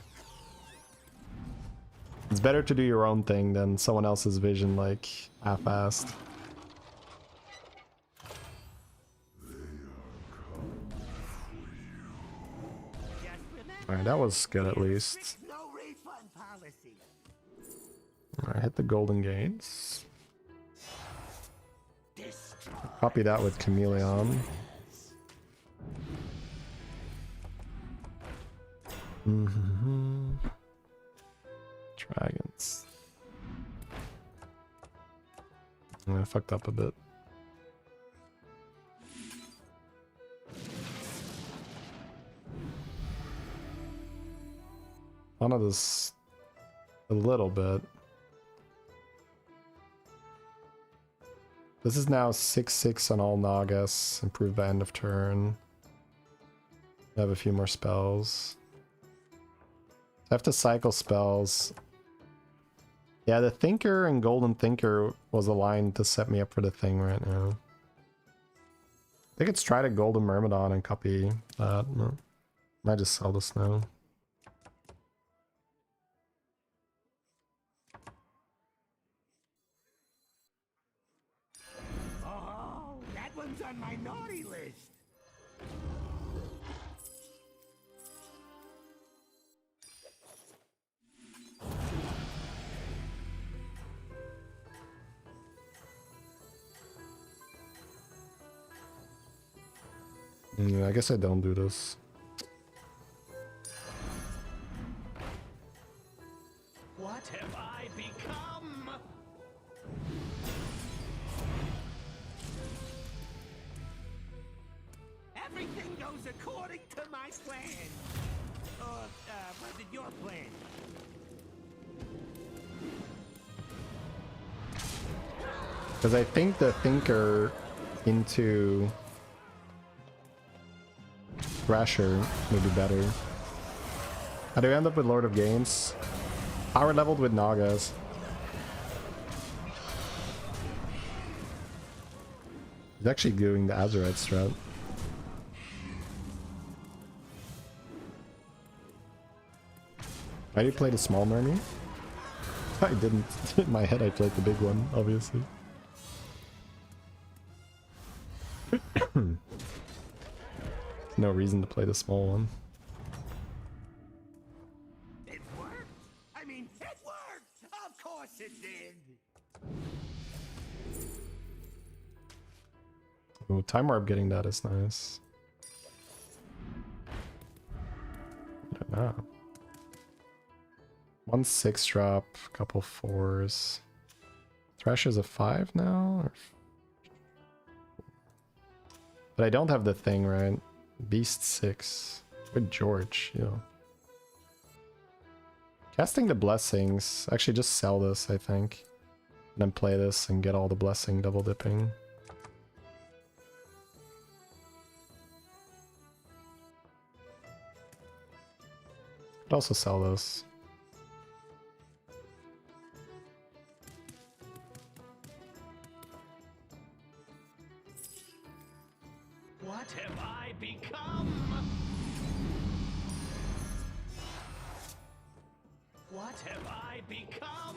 It's better to do your own thing than someone else's vision, like, half-assed. Alright, that was good at least. Alright, hit the golden gates. Copy that with Chameleon. Dragons. I fucked up a bit. One of this a little bit. This is now 6/6 on all Nagas, improved by end of turn. I have a few more spells. I have to cycle spells. Yeah, the Thinker and Golden Thinker was aligned to set me up for the thing right now. I think it's try to Golden Myrmidon and copy that. No. Might just sell this now. Oh, that one's on my naughty list. Yeah, I guess I don't do this. What have I become? Everything goes according to my plan. Or, was it your plan? Because I think the Thinker into Thrasher would be better. How do we end up with Lord of Games? Power leveled with Nagas. He's actually doing the Azerite strat. Why do you play the small Mermy? I didn't. In my head I played the big one, obviously. No reason to play the small one. It worked! I mean, it worked! Of course it did! Ooh, Time Warp getting that is nice. I don't know. 1 6 drop, couple 4s. Thrash is a 5 now? Or... But I don't have the thing, right? Beast 6. With George, yeah. Casting the Blessings. Actually, just sell this, I think. And then play this and get all the Blessing double dipping. Could also sell this. What have I become? What have I become?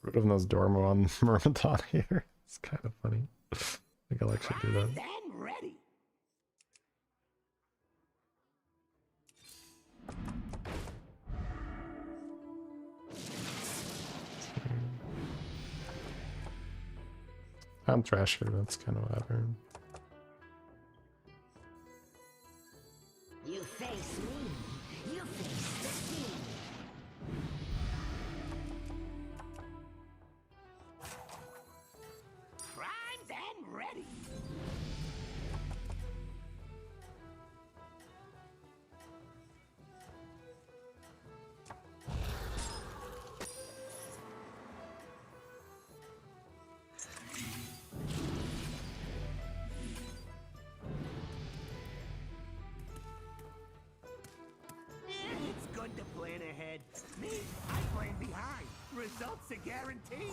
Rid of those Dormo on Myrmidon here. It's kind of funny. I think I'll actually do that. I'm ready. I'm Thrasher, that's kind of whatever. You face me. You face the king. Primed and ready. It's good to plan ahead. Me, I plan behind. Results are guaranteed.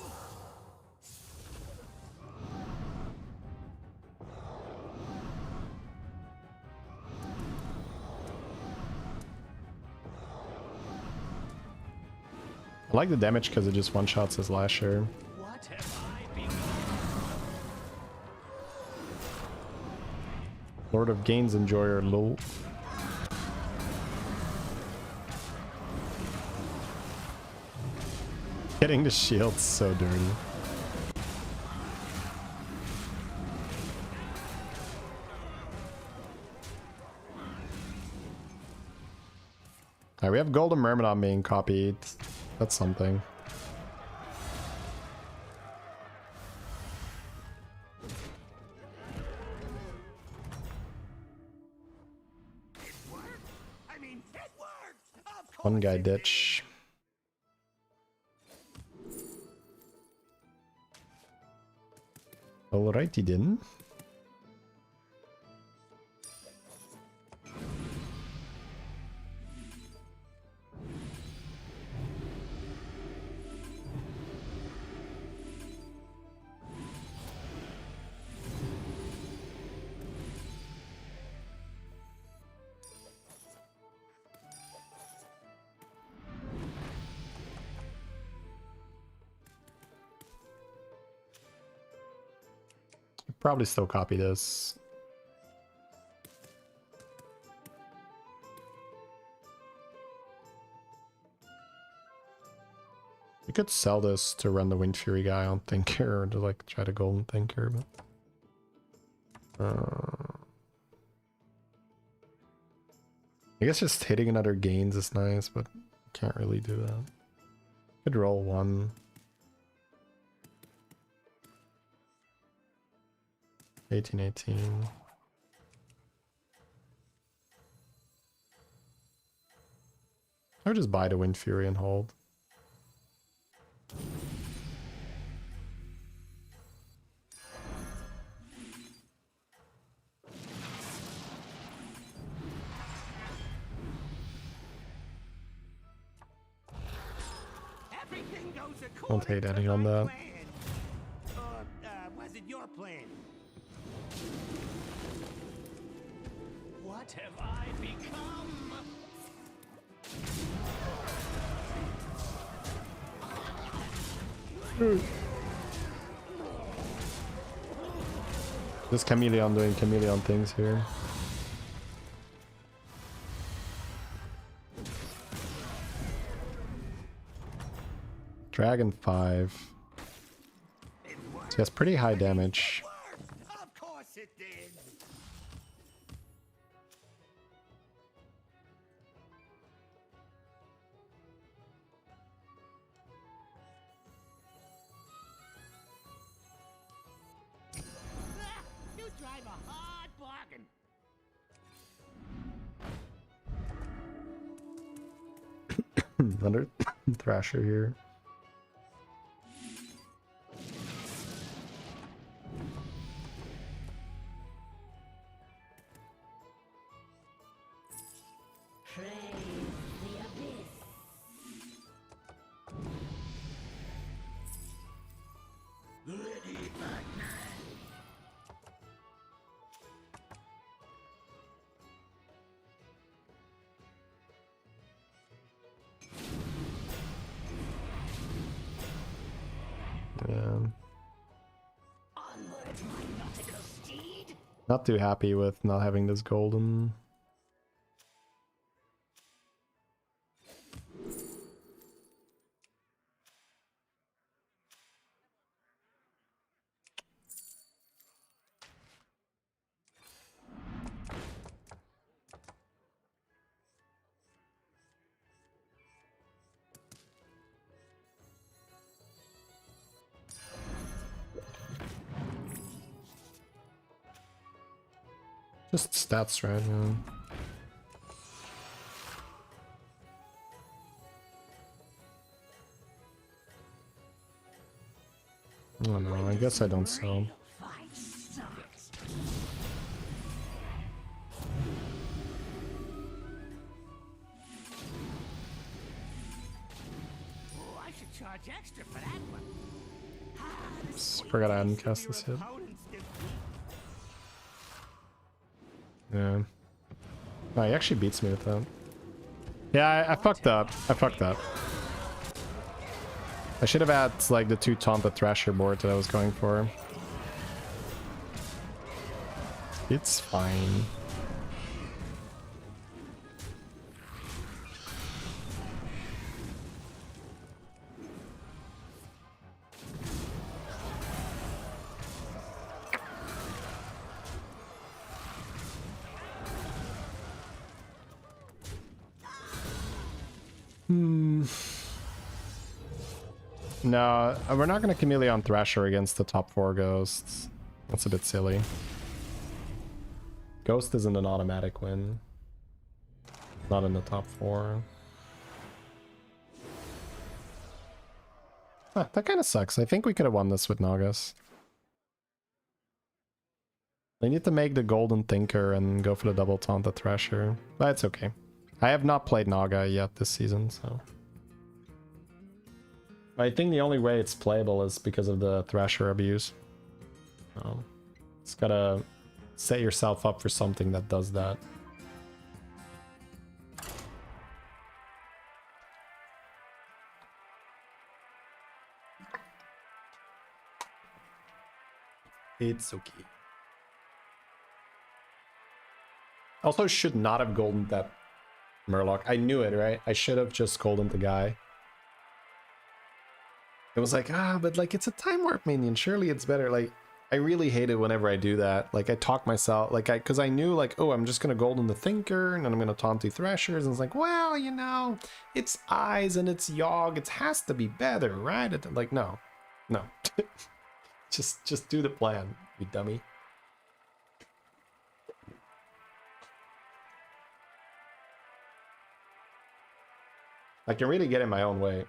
I like the damage because it just one-shots his Lasher. What have I become? Lord of Gains Enjoyer, lol. Getting the shield's so dirty. Alright, we have Golden Myrmidon being copied. That's something. It worked. I mean, it worked. Of course One guy it did. ditch. Alrighty then. Probably still copy this. You could sell this to run the Wind Fury guy on Thinker or to like try to Golden Thinker, but I guess just hitting another gains is nice, but can't really do that. Could roll one. 1818. I would just buy the Wind Fury and hold. Everything goes Don't according hate to any on my that. plan. Or was it your plan? What have I become? This Chameleon doing Chameleon things here. Dragon 5. So he has pretty high damage. Of course it did. You drive a hard bargain. Another Thrasher here. Not too happy with not having this golden. Just stats, right? Yeah. Oh no, I guess I don't sell. Oh, I should charge extra for that one. Forgot I hadn't cast this yet. Yeah. No, he actually beats me with that. Yeah, I fucked up. I fucked up. I should have had like the 2 Taunted Thrasher board that I was going for. It's fine. No, we're not going to Chameleon Thrasher against the top 4 ghosts. That's a bit silly. Ghost isn't an automatic win. Not in the top 4. Huh, that kind of sucks. I think we could have won this with Nagas. They need to make the Golden Thinker and go for the double Taunted Thrasher. But it's okay. I have not played Naga yet this season, so... I think the only way it's playable is because of the Thrasher abuse. So, it's gotta set yourself up for something that does that. It's okay. Also, should not have golden that Murloc. I knew it, right? I should have just golden the guy. It was like, but like it's a time warp minion. Surely it's better. Like, I really hate it whenever I do that. Like, I talk myself, like, because I knew, like, oh, I'm just gonna golden the Thinker and then I'm gonna Taunty Thrashers. And it's like, well, you know, it's Eyes and it's Yogg. It has to be better, right? Like, no, just do the plan, you dummy. I can really get in my own way.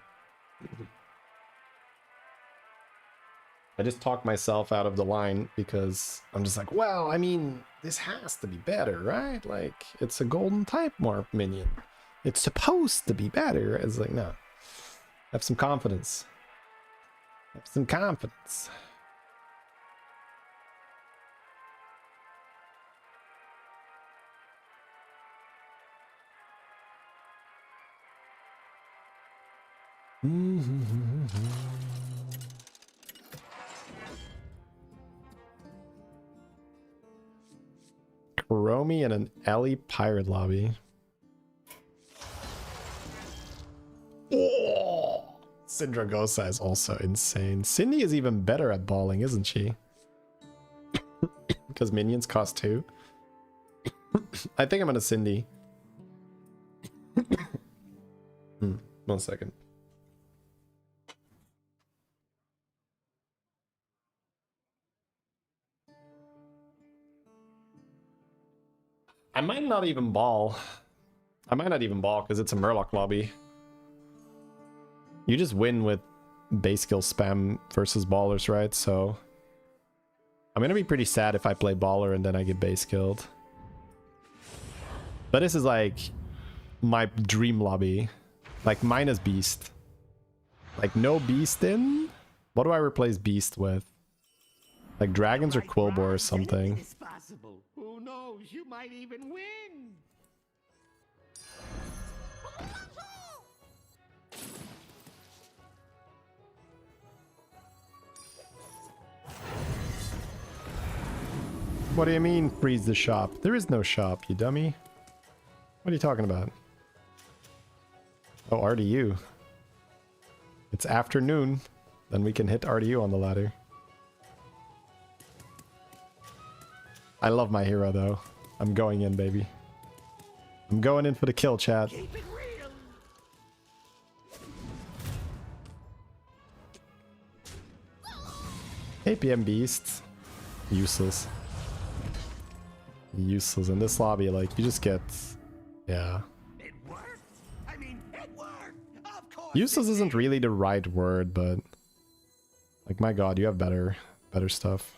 I just talk myself out of the line because I'm just like, well, I mean, this has to be better, right? Like, it's a golden type morph minion. It's supposed to be better. It's like, no. Have some confidence. Have some confidence. Romy and an Ellie pirate lobby. Oh, Syndragosa is also insane. Cindy is even better at balling, isn't she? Because minions cost 2. I think I'm gonna Cindy. 1 second. I might not even ball. I might not even ball because it's a Murloc lobby. You just win with base skill spam versus ballers, right? So I'm gonna be pretty sad if I play baller and then I get base killed. But this is like my dream lobby. Like minus beast. Like no beast in? What do I replace beast with? Like dragons or Quillbore or something. It's possible. Who knows? You might even win. What do you mean, freeze the shop? There is no shop, you dummy. What are you talking about? Oh, RDU. It's afternoon. Then we can hit RDU on the ladder. I love my hero, though. I'm going in, baby. I'm going in for the kill, chat. Keep it real. APM Beast. Useless. Useless. In this lobby, like, you just get... Yeah. It worked. I mean, it worked. Of course. Useless isn't really the right word, but... Like, my god, you have better stuff.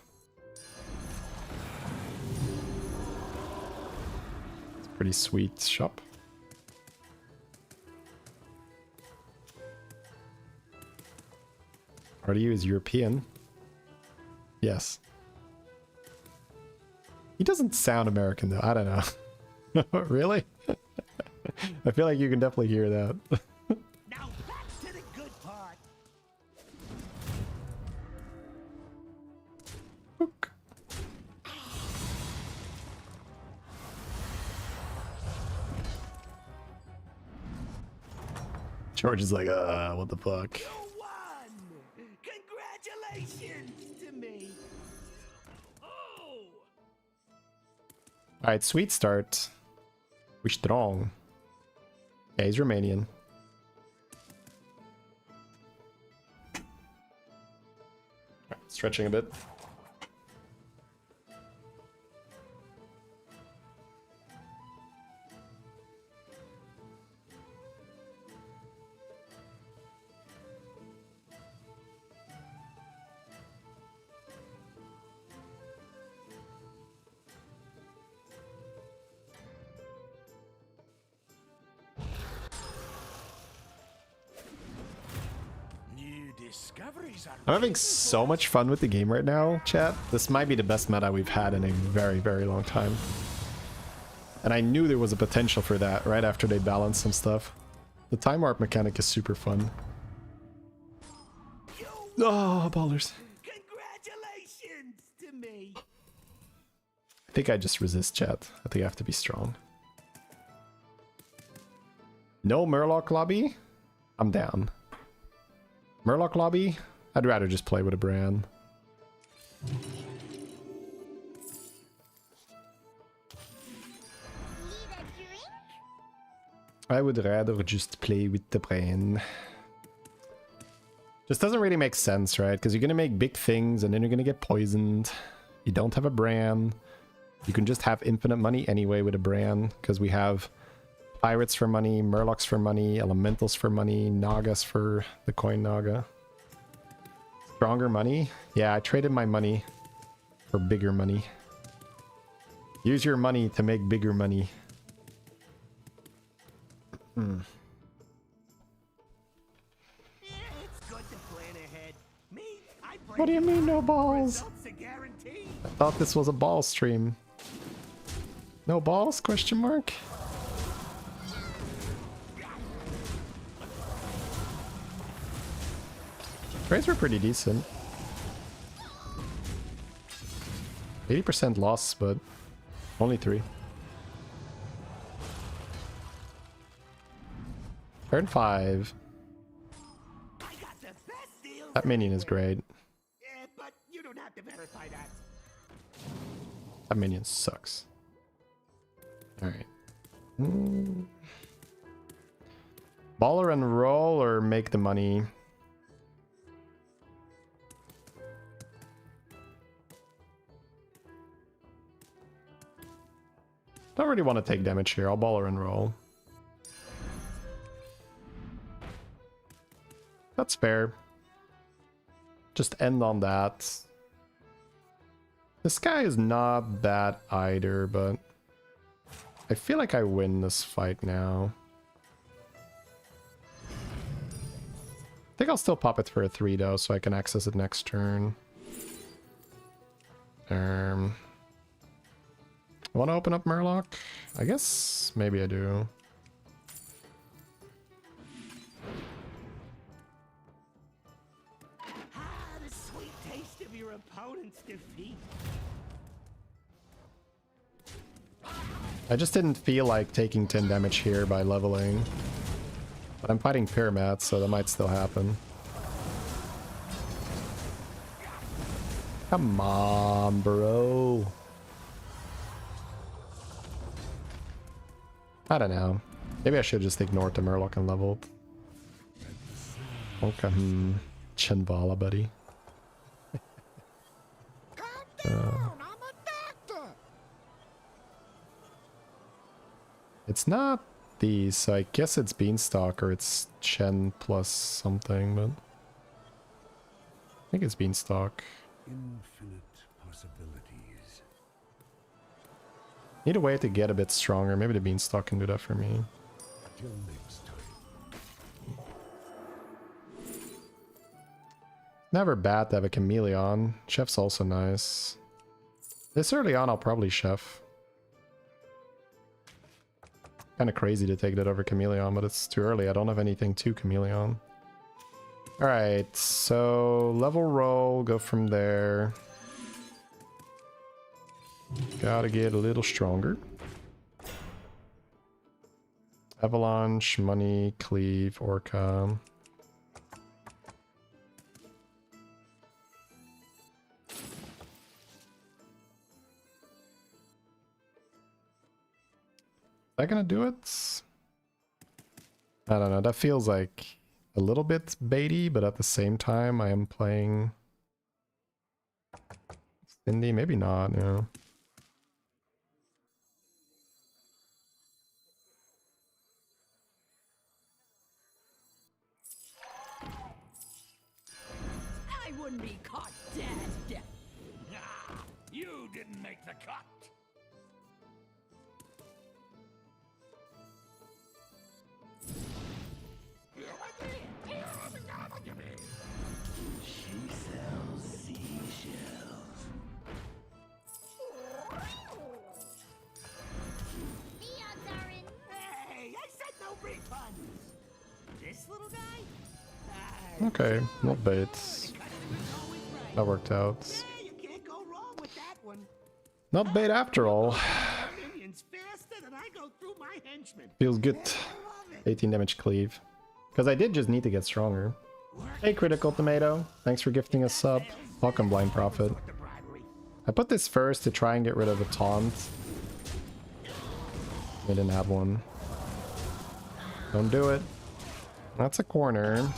It's a pretty sweet shop. RDU is European. Yes. He doesn't sound American, though. I don't know. Really? I feel like you can definitely hear that. Now back to the good part. Hook. George is like, what the fuck? You won. Congratulations to me. Oh. Alright, sweet start. We're strong. Yeah, he's Romanian. Stretching a bit. New discoveries are I'm having so much fun with the game right now, chat. This might be the best meta we've had in a very, very long time. And I knew there was a potential for that right after they balanced some stuff. The time warp mechanic is super fun. Oh, ballers. Congratulations to me. I think I just resist, chat. I think I have to be strong. No Murloc lobby? I'm down. Murloc lobby? I'd rather just play with a brand. I would rather just play with the brain. Just doesn't really make sense, right? Because you're gonna make big things and then you're gonna get poisoned. You don't have a brand. You can just have infinite money anyway with a brand, because we have pirates for money, murlocs for money, elementals for money, nagas for the coin naga. Stronger money? Yeah, I traded my money for bigger money. Use your money to make bigger money. It's good to plan ahead. Me, I plan What do you mean, no balls? results are guaranteed. I thought this was a ball stream. No balls? Question mark? Trades were pretty decent. 80% loss, but only 3. Turn 5. I got the best deal. That minion is great. But you don't have to verify that. That minion sucks. Alright. Baller and roll or make the money? Don't really want to take damage here. I'll baller and roll. That's fair. Just end on that. This guy is not bad either, but I feel like I win this fight now. I think I'll still pop it for a 3 though, so I can access it next turn. I want to open up Murloc? I guess maybe I do. Ah, the sweet taste of your opponent's defeat. I just didn't feel like taking 10 damage here by leveling. But I'm fighting Pyramats, so that might still happen. Come on, bro. I don't know. Maybe I should just ignore the Murloc and level. Okay, Chinvala, buddy. It's not these, so I guess it's Beanstalk or it's Chen plus something, but I think it's Beanstalk. Infinite possibilities. Need a way to get a bit stronger. Maybe the Beanstalk can do that for me. Till next time. Never bad to have a Chameleon. Chef's also nice. This early on, I'll probably Chef. Kind of crazy to take that over Chameleon, but it's too early. I don't have anything to Chameleon. Alright, so level roll, go from there. Gotta get a little stronger. Avalanche, Money, Cleave, Orca. Is that gonna do it? I don't know, that feels like a little bit baity, but at the same time I am playing Cindy, maybe not, yeah. I wouldn't be caught dead. Nah, you didn't make the cut. She sells seashells. The odds are in. Hey, I said no refunds. This little guy? Okay, not baits. That worked out. Yeah, you can't go wrong with that one. Not bait after all. Minions faster than I go through my henchmen. Feels good. Love it. 18 damage cleave. Because I did just need to get stronger. Hey, Critical Tomato. Thanks for gifting a sub. Welcome, Blind Prophet. The bribery. I put this first to try and get rid of a taunt. I didn't have one. Don't do it. That's a corner.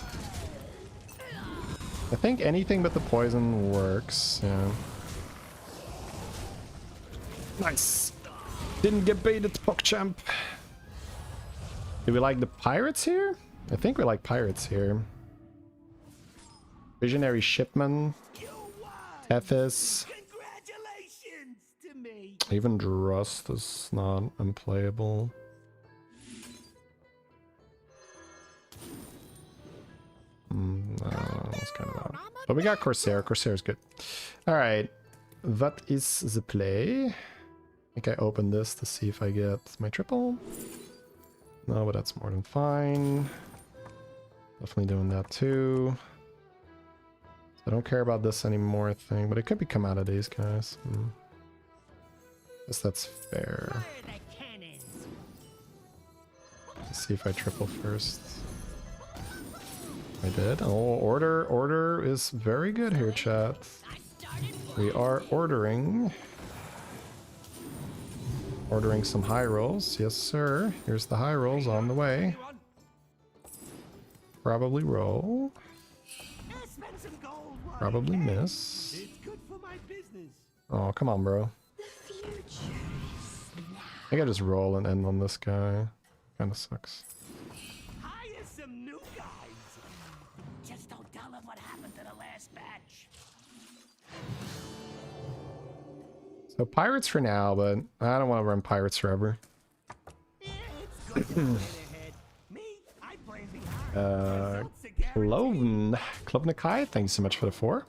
I think anything but the poison works. Yeah. Nice. Didn't get baited, PogChamp. Do we like the pirates here? I think we like pirates here. Visionary Shipman. You won. Tethys. Congratulations to me. Even Drust is not unplayable. No, it's kind of bad. But we got Corsair. Corsair is good. Alright. That is the play. I think I opened this to see if I get my triple. No, but that's more than fine. Definitely doing that too. So I don't care about this anymore, I think. But it could be come out of these guys. Guess that's fair. Fire the cannons. Let's see if I triple first. I did. Oh, order is very good here, chat. We are ordering some high rolls. Yes, sir. Here's the high rolls on the way. Probably roll. Spend some gold while Probably you can. miss. It's good for my business. Oh, come on, bro. The future is now. I think I just roll and end on this guy. Kinda sucks. Hire some new guys. Just don't tell them what happened to the last batch. So pirates for now, but I don't want to run pirates forever. Yeah, it's good to plan ahead. Me, I plan behind. Results are guaranteed. Klovnakai, thanks so much for the 4.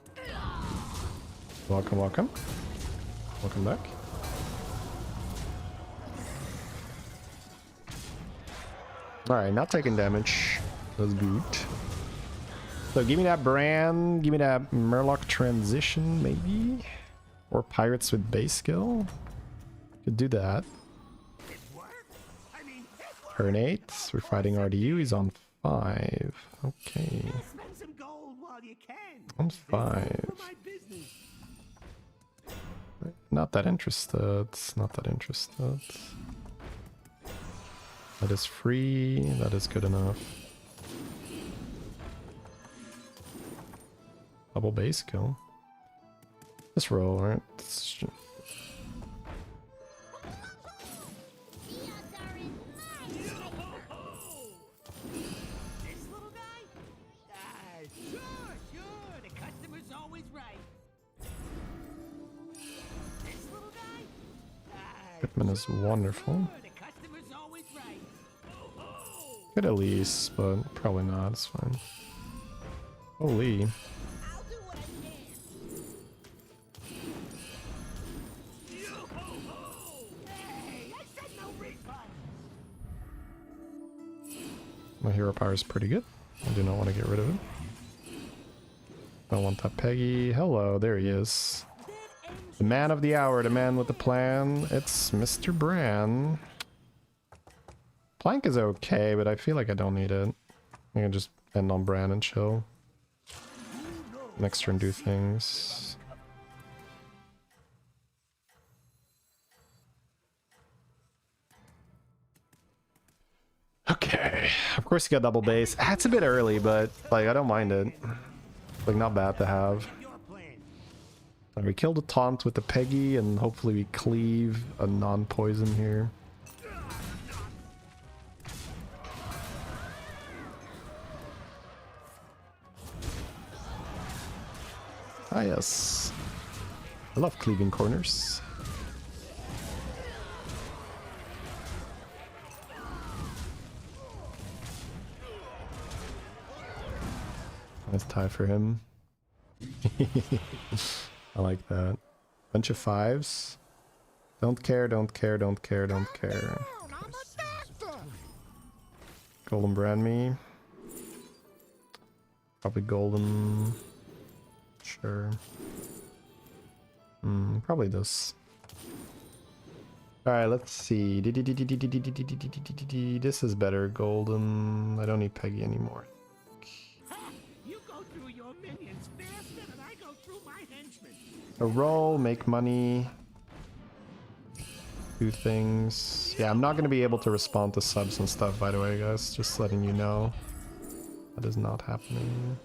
Welcome, welcome. Welcome back. Alright, not taking damage. That's good. So give me that brand, give me that Murloc transition, maybe? Or pirates with base skill? Could do that. It's Turn 8. We're fighting RDU. He's on 5. Okay. Spend some gold while you can. On It's 5. good for my business. Not that interested. Not that interested. That is free. That is good enough. Double base kill. Just roll, right? The odds are in my favor. This little guy? Sure. The customer's always right. This little guy? Hitman is wonderful. The customer's always right. Could at least, but probably not. It's fine. Holy. I'll do what I can. Hey, I said no refund. My hero power is pretty good. I do not want to get rid of it. Don't want that Peggy. Hello, there he is. The man of the hour, the man with the plan. It's Mr. Bran. Plank is okay, but I feel like I don't need it. I can just end on Bran and chill. Next turn do things. Okay. Of course you got double base. Ah, it's a bit early, but like I don't mind it. Like not bad to have. Your plan. We killed a taunt with the Peggy, and hopefully we cleave a non-poison here. Ah yes. I love cleaving corners. Nice tie for him. I like that. Bunch of 5s. Don't care, don't care, don't care, don't care. Golden brand me. Probably golden. Sure. Probably this. Alright, let's see. This is better. Golden. I don't need Peggy anymore. You go through your minions faster than I go through my henchmen. A roll, make money. Do things. Yeah, I'm not going to be able to respond to subs and stuff, by the way, guys. Just letting you know. That is not happening.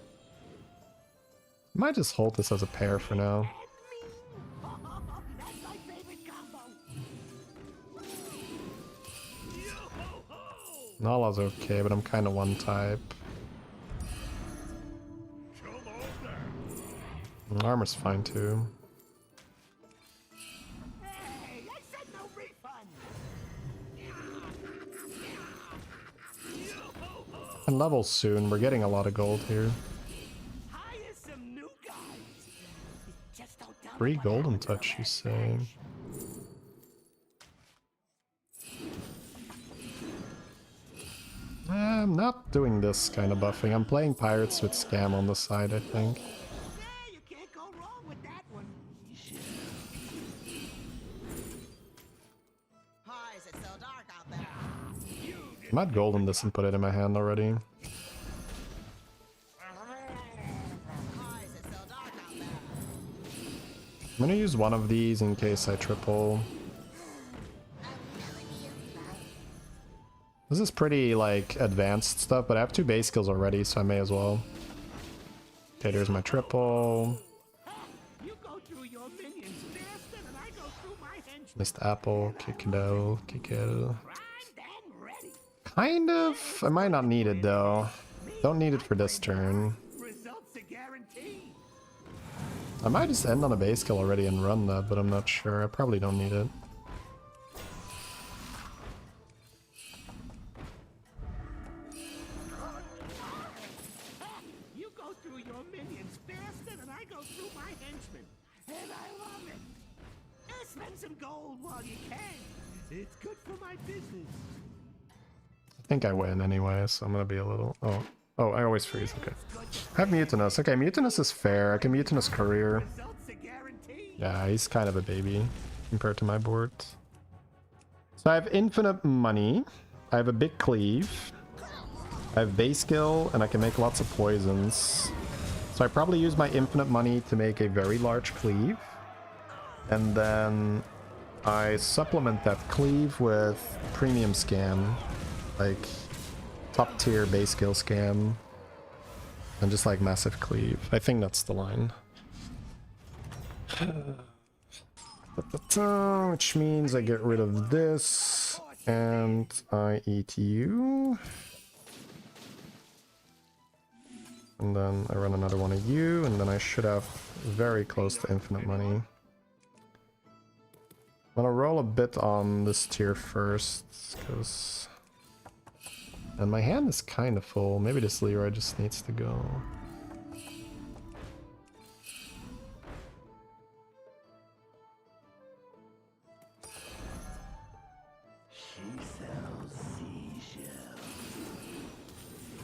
Might just hold this as a pair for now. That's my favorite combo. Nala's okay, but I'm kind of one type. Armor's fine too. Hey, I said no refund. And level soon. We're getting a lot of gold here. Hire some new guys. Just don't tell me 3 what golden happened to touch, the you last say? match. I'm not doing this kind of buffing. I'm playing pirates with scam on the side, I think. Yeah, you can't go wrong with that one. Hi, is it so dark out there? I might golden this and put it in my hand already. Hi, is it so dark out there? I'm gonna use one of these in case I triple. This is pretty, like, advanced stuff, but I have 2 base skills already, so I may as well. Okay, there's my triple. You go through your minions faster than I go through my henchmen. Missed apple, Kikado, Kikado. Primed and ready. Kind of. I might not need it, though. Don't need it for this turn. Results are guaranteed. I might just end on a base skill already and run that, but I'm not sure. I probably don't need it. You go through your minions faster than I go through my henchmen. And I love it. Spend some gold while you can. It's good for my business. I think I win anyway, so I'm gonna be a little... Oh, I always freeze. Okay. I have Mutinous. Okay, Mutinous is fair. I can Mutinous Courier. Results are guaranteed. Yeah, he's kind of a baby compared to my board. So I have infinite money. I have a big cleave. I have base skill, and I can make lots of poisons. So I probably use my infinite money to make a very large cleave. And then I supplement that cleave with premium scam. Like top tier base skill scam. And just like massive cleave. I think that's the line. Which means I get rid of this. And I eat you. And then I run another one of you, and then I should have very close to infinite money. I'm gonna roll a bit on this tier first, because... And my hand is kind of full. Maybe this Leroy just needs to go.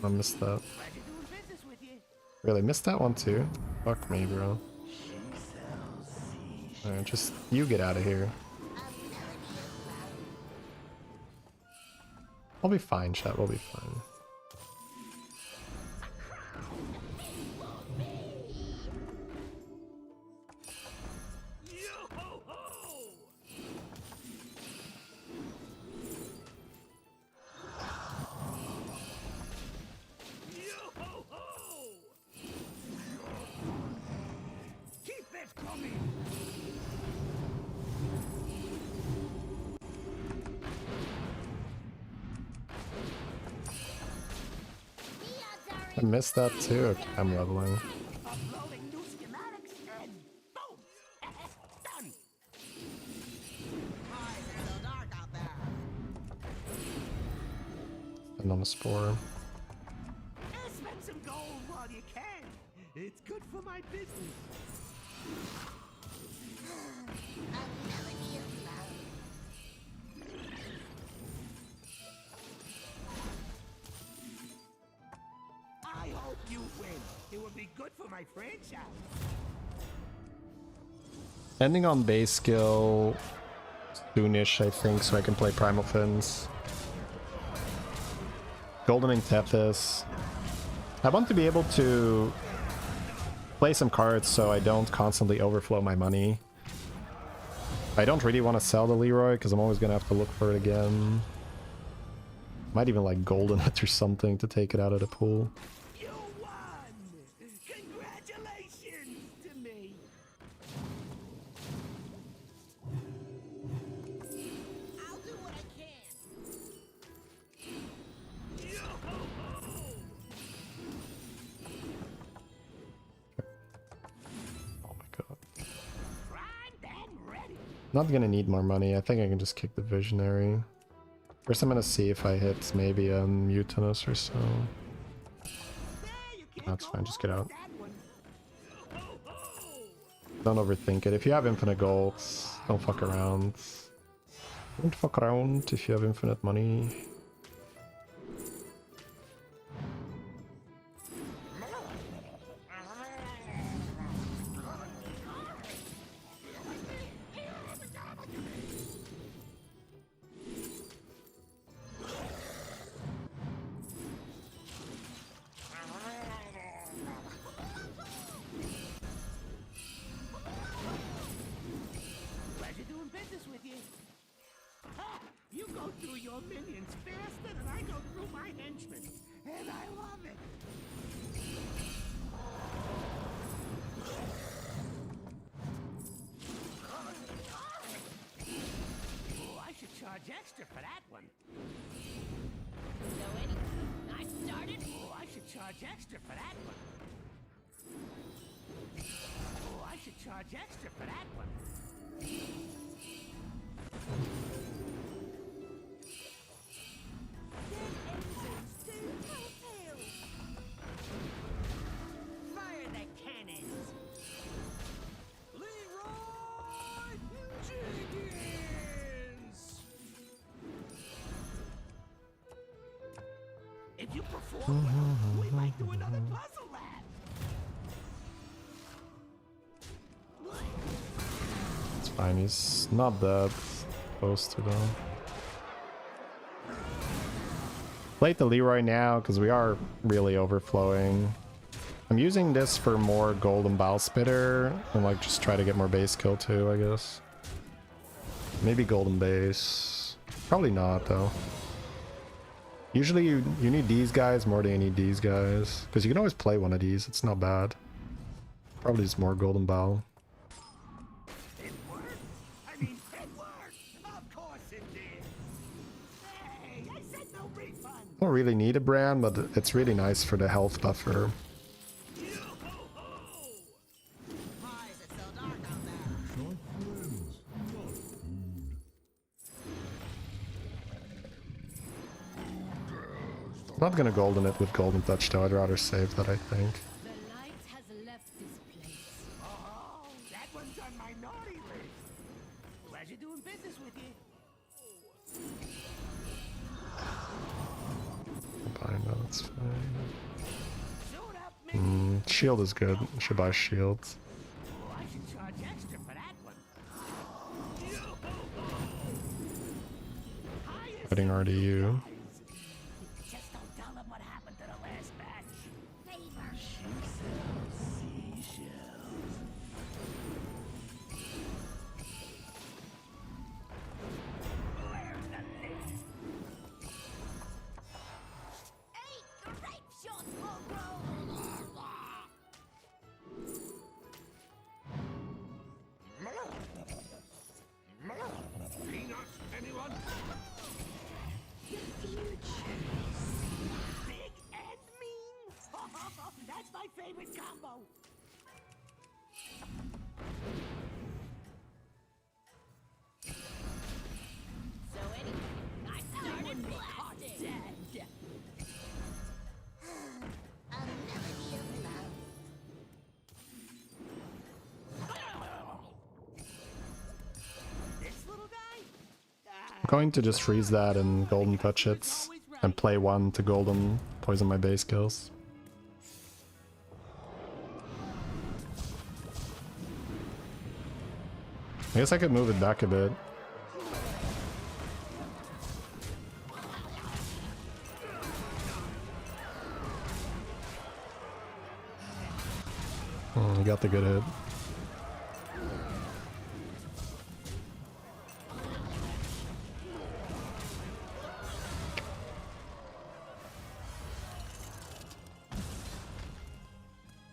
I missed that. Really missed that one too? Fuck me, bro. Alright, just you get out of here. I'll be fine, chat. We'll be fine. I missed that too. Okay, I'm leveling. Uploading new schematics and boom! Done! Why is it so dark out there? And on the spore. Spend some gold while you can. It's good for my business. I'll never be alone. I hope you win. It would be good for my franchise. Ending on base skill soonish, I think, so I can play Primal Fins. Goldening Tethys. I want to be able to play some cards so I don't constantly overflow my money. I don't really want to sell the Leroy because I'm always going to have to look for it again. Might even like golden it or something to take it out of the pool. You won! Congratulations to me. I'll do what I can. Oh my god. Primed and ready. Not gonna need more money. I think I can just kick the Visionary. First I'm gonna see if I hit maybe a Mutinous or so. That's fine, just get out. Don't overthink it. If you have infinite gold, don't fuck around. Don't fuck around if you have infinite money. Pleasure doing business with you. Ha! You go through your minions faster than I go through my henchmen. And I love it. Oh, I should charge extra for that one. So anyway, I started. Oh, I should charge extra for that one. Oh, I should charge extra for that one. Fire the cannons! Leroy Jenkins! If you perform well, we might do another puzzle lab. It's fine, he's not that close to though. Plate the Leroy now because we are really overflowing. I'm using this for more golden bow spitter and like just try to get more base kill too, I guess. Maybe golden base. Probably not though. Usually you need these guys more than you need these guys. Because you can always play one of these, it's not bad. Probably just more golden bow. It worked. I mean, it worked. Of course it did. Hey, I said no refund. Don't really need a brand, but it's really nice for the health buffer. Why is it so dark out there? I'm not gonna golden it with golden touch though, I'd rather save that I think. The light has left this place. Oh, that one's on my naughty list. Pleasure doing business with you. Fine, no, that's fine. Suit up, Mickey. Shield is good, I should buy shields. Oh, I should charge extra for that one. Fighting RDU. Just don't tell them what happened to the last batch. Favor. Where's the lid? Eight grape shots for roll. Peanut, anyone? Big and mean. That's my favorite combo. So anyway, I started blasting. I'll never be alone. This little guy? I'm going to just freeze that and golden touch it and play one to golden poison my base kills. I guess I could move it back a bit. You got the good hit.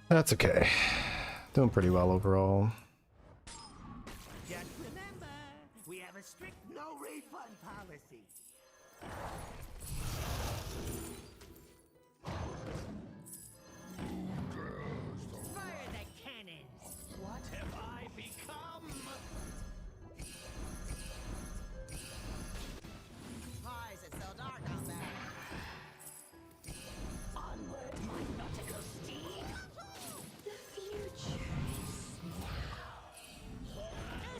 That's okay. Doing pretty well overall. Just remember, we have a strict no refund policy. Fire the cannons! What have I become? Why is it so dark out there? Onward, my nautical steed! The future is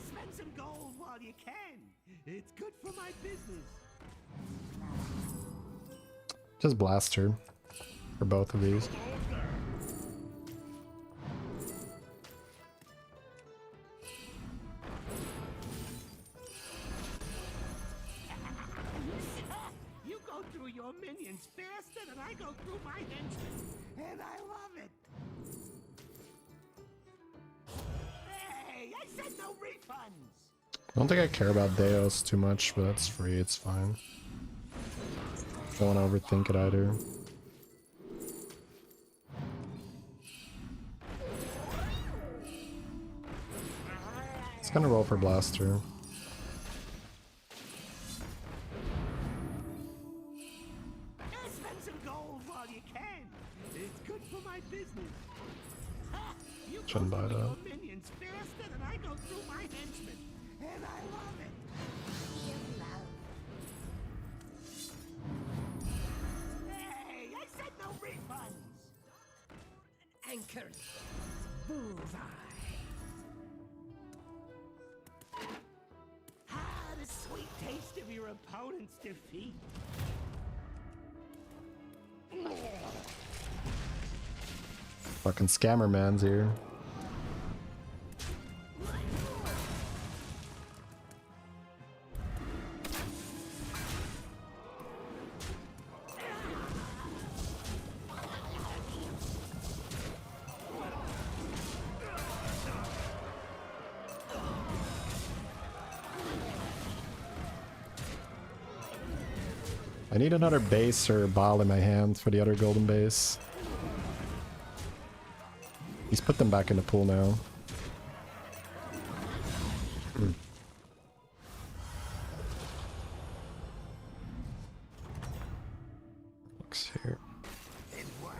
Spend some gold while you can. It's good for my business. Just blaster for both of these. You go through your minions faster than I go through my henchmen, and I love it. Hey, I said no refunds. I don't think I care about Deos too much, but that's free, it's fine. Don't want to overthink it either. It's gonna roll for blaster. Spend some gold while you can. It's good for my business. Ha! You go Shouldn't buy through that. your minions faster than I go through my henchmen, and I love it. Hey, I said no refunds. anchor. Bullseye. Ah, the sweet taste of your opponent's defeat. Fucking scammer man's here. I need another base or ball in my hand for the other golden base. He's put them back in the pool now. Looks here. It worked.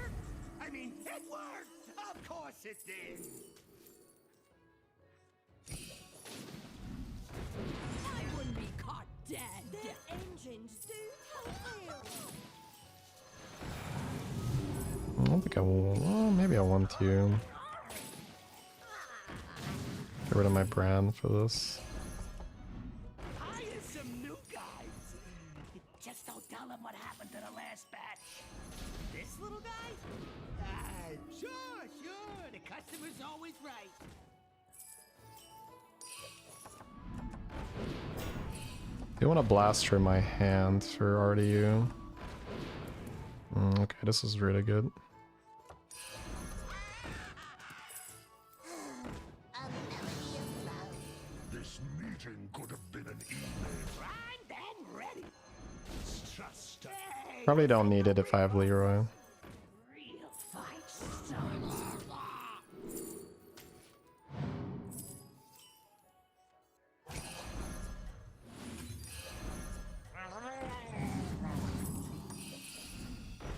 I mean, it worked. Of course it did. I wouldn't be caught dead. Their engines do fulfill. I don't think I will. Well, maybe I want to. Get rid of my brand for this. Hire some new guys. Just don't tell them what happened to the last batch. This little guy? Sure. The customer's always right. I want a blaster in my hand for RDU. Okay, this is really good. This meeting could have been an email. Primed and ready. Trust. Hey, Probably don't need it if I have Leroy. real fight starts.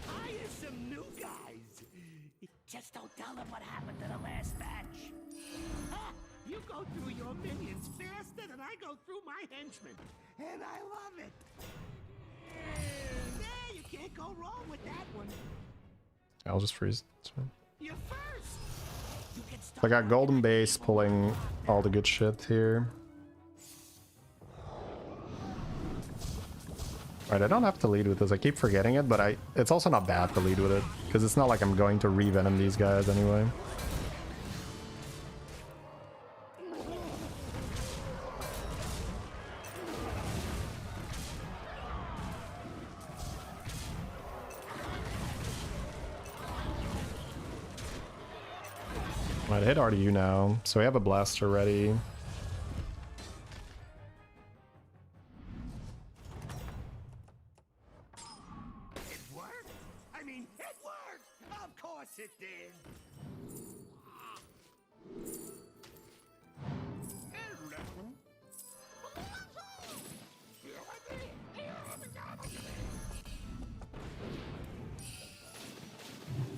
Hire some new guys. Just don't tell them what happened to the last batch. Ha! You go through your minions faster than I go through my henchmen. And I love it. Yeah, you can't go wrong with that one. I'll just freeze. It's fine. You're first. You can So I got golden base pulling all the good shit here. Alright, I don't have to lead with this. I keep forgetting it, but it's also not bad to lead with it. Because it's not like I'm going to re-venom these guys anyway. Alright, hit RDU now. So we have a blaster ready. It worked. I mean, it worked. Of course it did.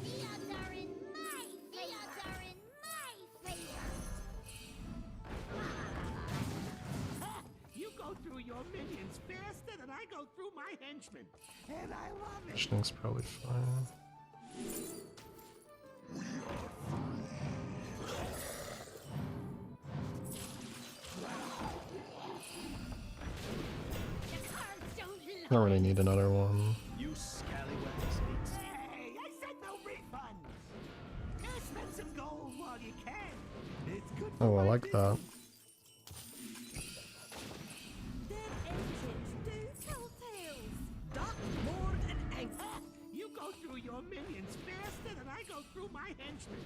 The odds are in my favor. You go through your minions faster than I go through my henchmen. And I love it. Conditioning's probably fine. The cards don't lie. Don't really need another one. You scallywags need Hey, I said no refunds. Yeah, spend some gold while you can. It's good for Oh, I my like that. Their engines do tell tales. Dock, board, and anchor. You go through your minions faster than I go through my henchmen.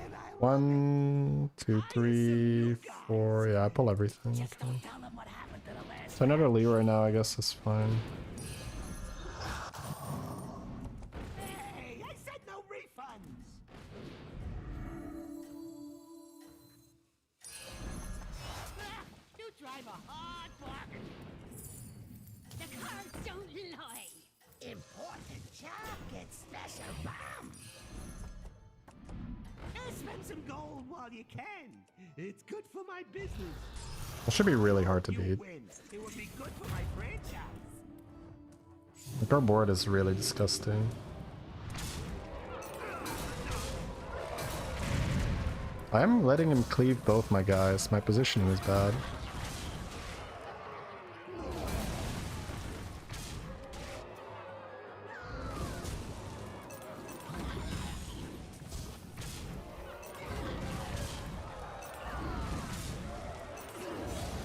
And I love 1, 2, 3, 4. Yeah, I pull everything. it. Just Okay. don't tell them what happened to the last. So another Leroy now, I guess is fine. Hey, I said no refunds. You drive a hard bargain. The cards don't lie. Important job gets special bomb. Yeah, spend some gold while you can. It's good for my business. It should be really hard to You beat. win. It would be good for my franchise. Like, our board is really disgusting. I'm letting him cleave both my guys. My positioning is bad.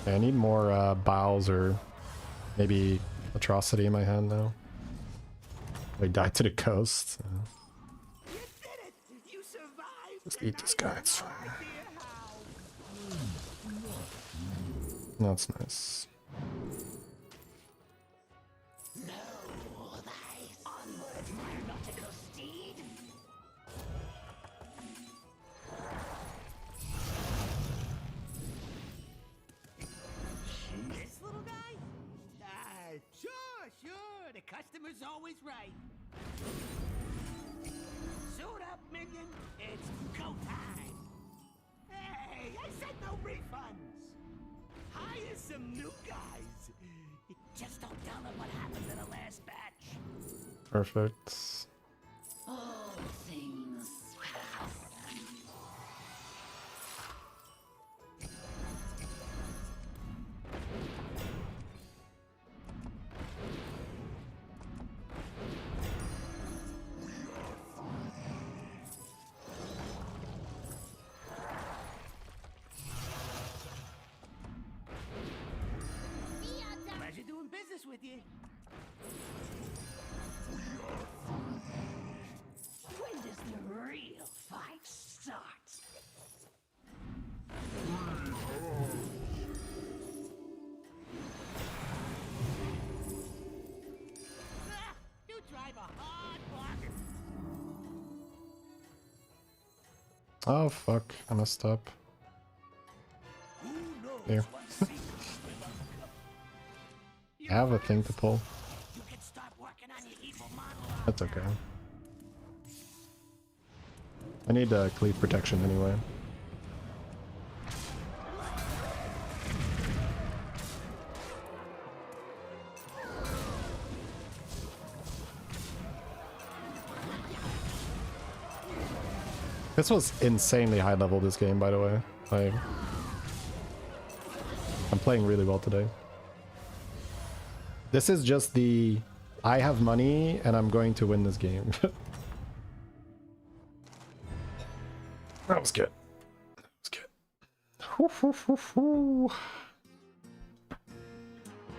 Okay, I need more bows or maybe atrocity in my hand now. They died to the coast. You did it. You survived. Just eat this guy, it's fine. Idea how. That's nice. No. customer's always right. Suit up, minion. It's go time. Hey, I said no refunds. Hire some new guys. Just don't tell them what happened to the last batch. Perfect. All things pass. Pleasure doing business with you. When does the real fight start? Ah, you drive a hard bargain. Oh fuck, I messed up. Who knows Here. what secrets will uncover? I have a thing to pull. You can start working on your evil monologue. That's okay. I need cleave protection anyway. This was insanely high level this game, by the way. I'm playing really well today. This is just the I have money and I'm going to win this game. That was good. That was good. Hoo, hoo, hoo, hoo.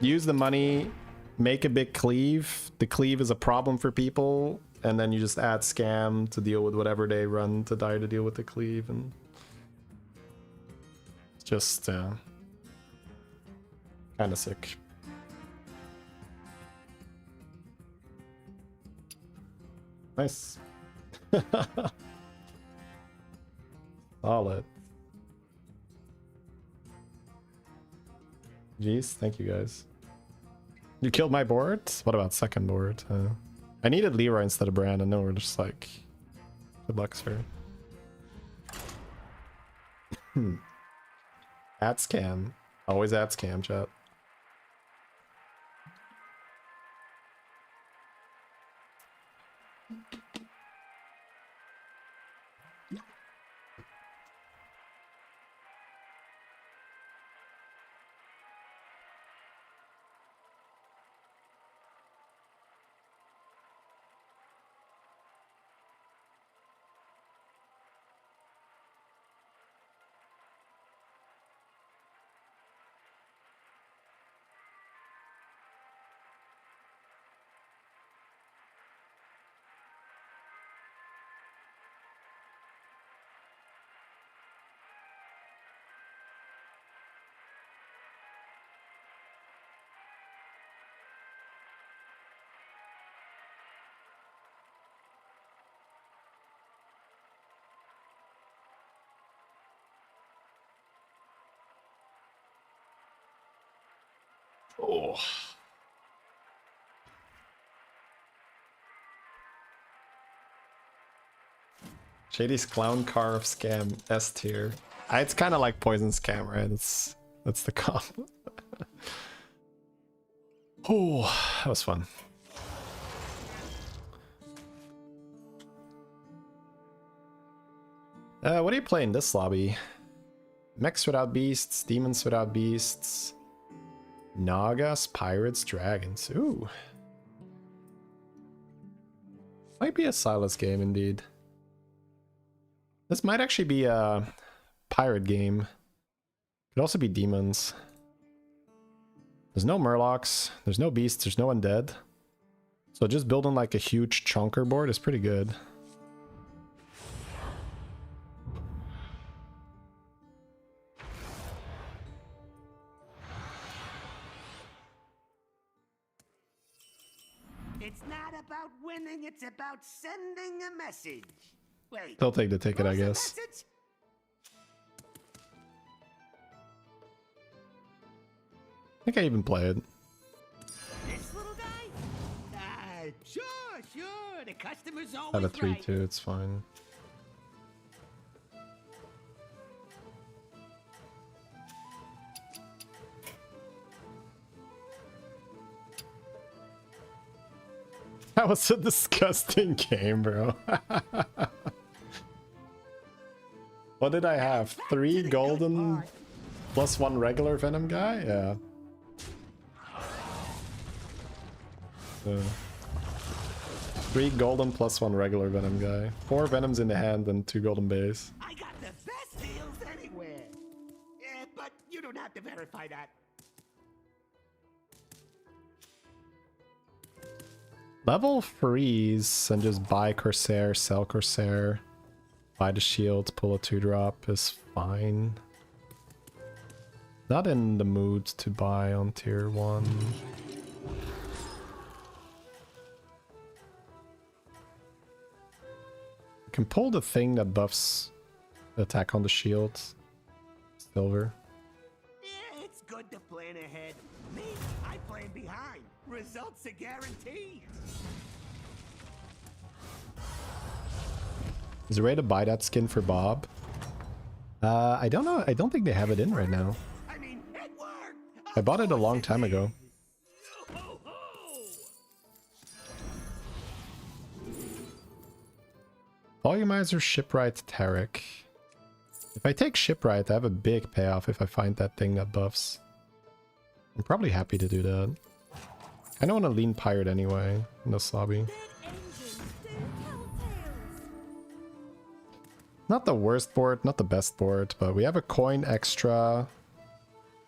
Use the money, make a big cleave. The cleave is a problem for people, and then you just add scam to deal with whatever they run to die to deal with the cleave, and it's just kind of sick. Nice. Solid. Jeez, thank you guys. You killed my board? What about second board? I needed Leroy instead of Brand, and then we're just like, good luck, sir. At scam. Always at scam, chat. Oh. Shady's clown car of scam S tier. It's kind of like poison scam, right? That's the comp. Oh, that was fun. What are you playing this lobby? Mechs without beasts, demons without beasts, Nagas, pirates, dragons. Ooh. Might be a Silas game indeed. This might actually be a pirate game. Could also be demons. There's no murlocs, there's no beasts, there's no undead. So just building like a huge chunker board is pretty good. It's not about winning, it's about sending a message. Wait. They'll take the ticket, I what's the guess. message? I think I even play it. This little guy? the customer's I have a always 3-2, it's fine. That was a disgusting game, bro. What did I have? 3 golden plus 1 regular Venom guy? Yeah. 3 golden plus 1 regular Venom guy. 4 Venoms in the hand and 2 golden base. I got the best deals anywhere. Yeah, but you don't have to verify that. Level freeze and just buy Corsair, sell Corsair, buy the shield, pull a 2-drop is fine. Not in the mood to buy on tier 1. You can pull the thing that buffs the attack on the shield. Silver. Yeah, it's good to plan ahead. Me, I plan behind. Results are guaranteed. Is there a way to buy that skin for Bob? I don't know. I don't think they have it in right now. I mean, it worked. I bought it a long time ago. Ho, ho. Volumizer, Shipwright, Tarek. If I take Shipwright, I have a big payoff if I find that thing that buffs. I'm probably happy to do that. I don't want to lean Pirate anyway in this lobby. Dead engines do tell tales. Not the worst board, not the best board, but we have a coin extra.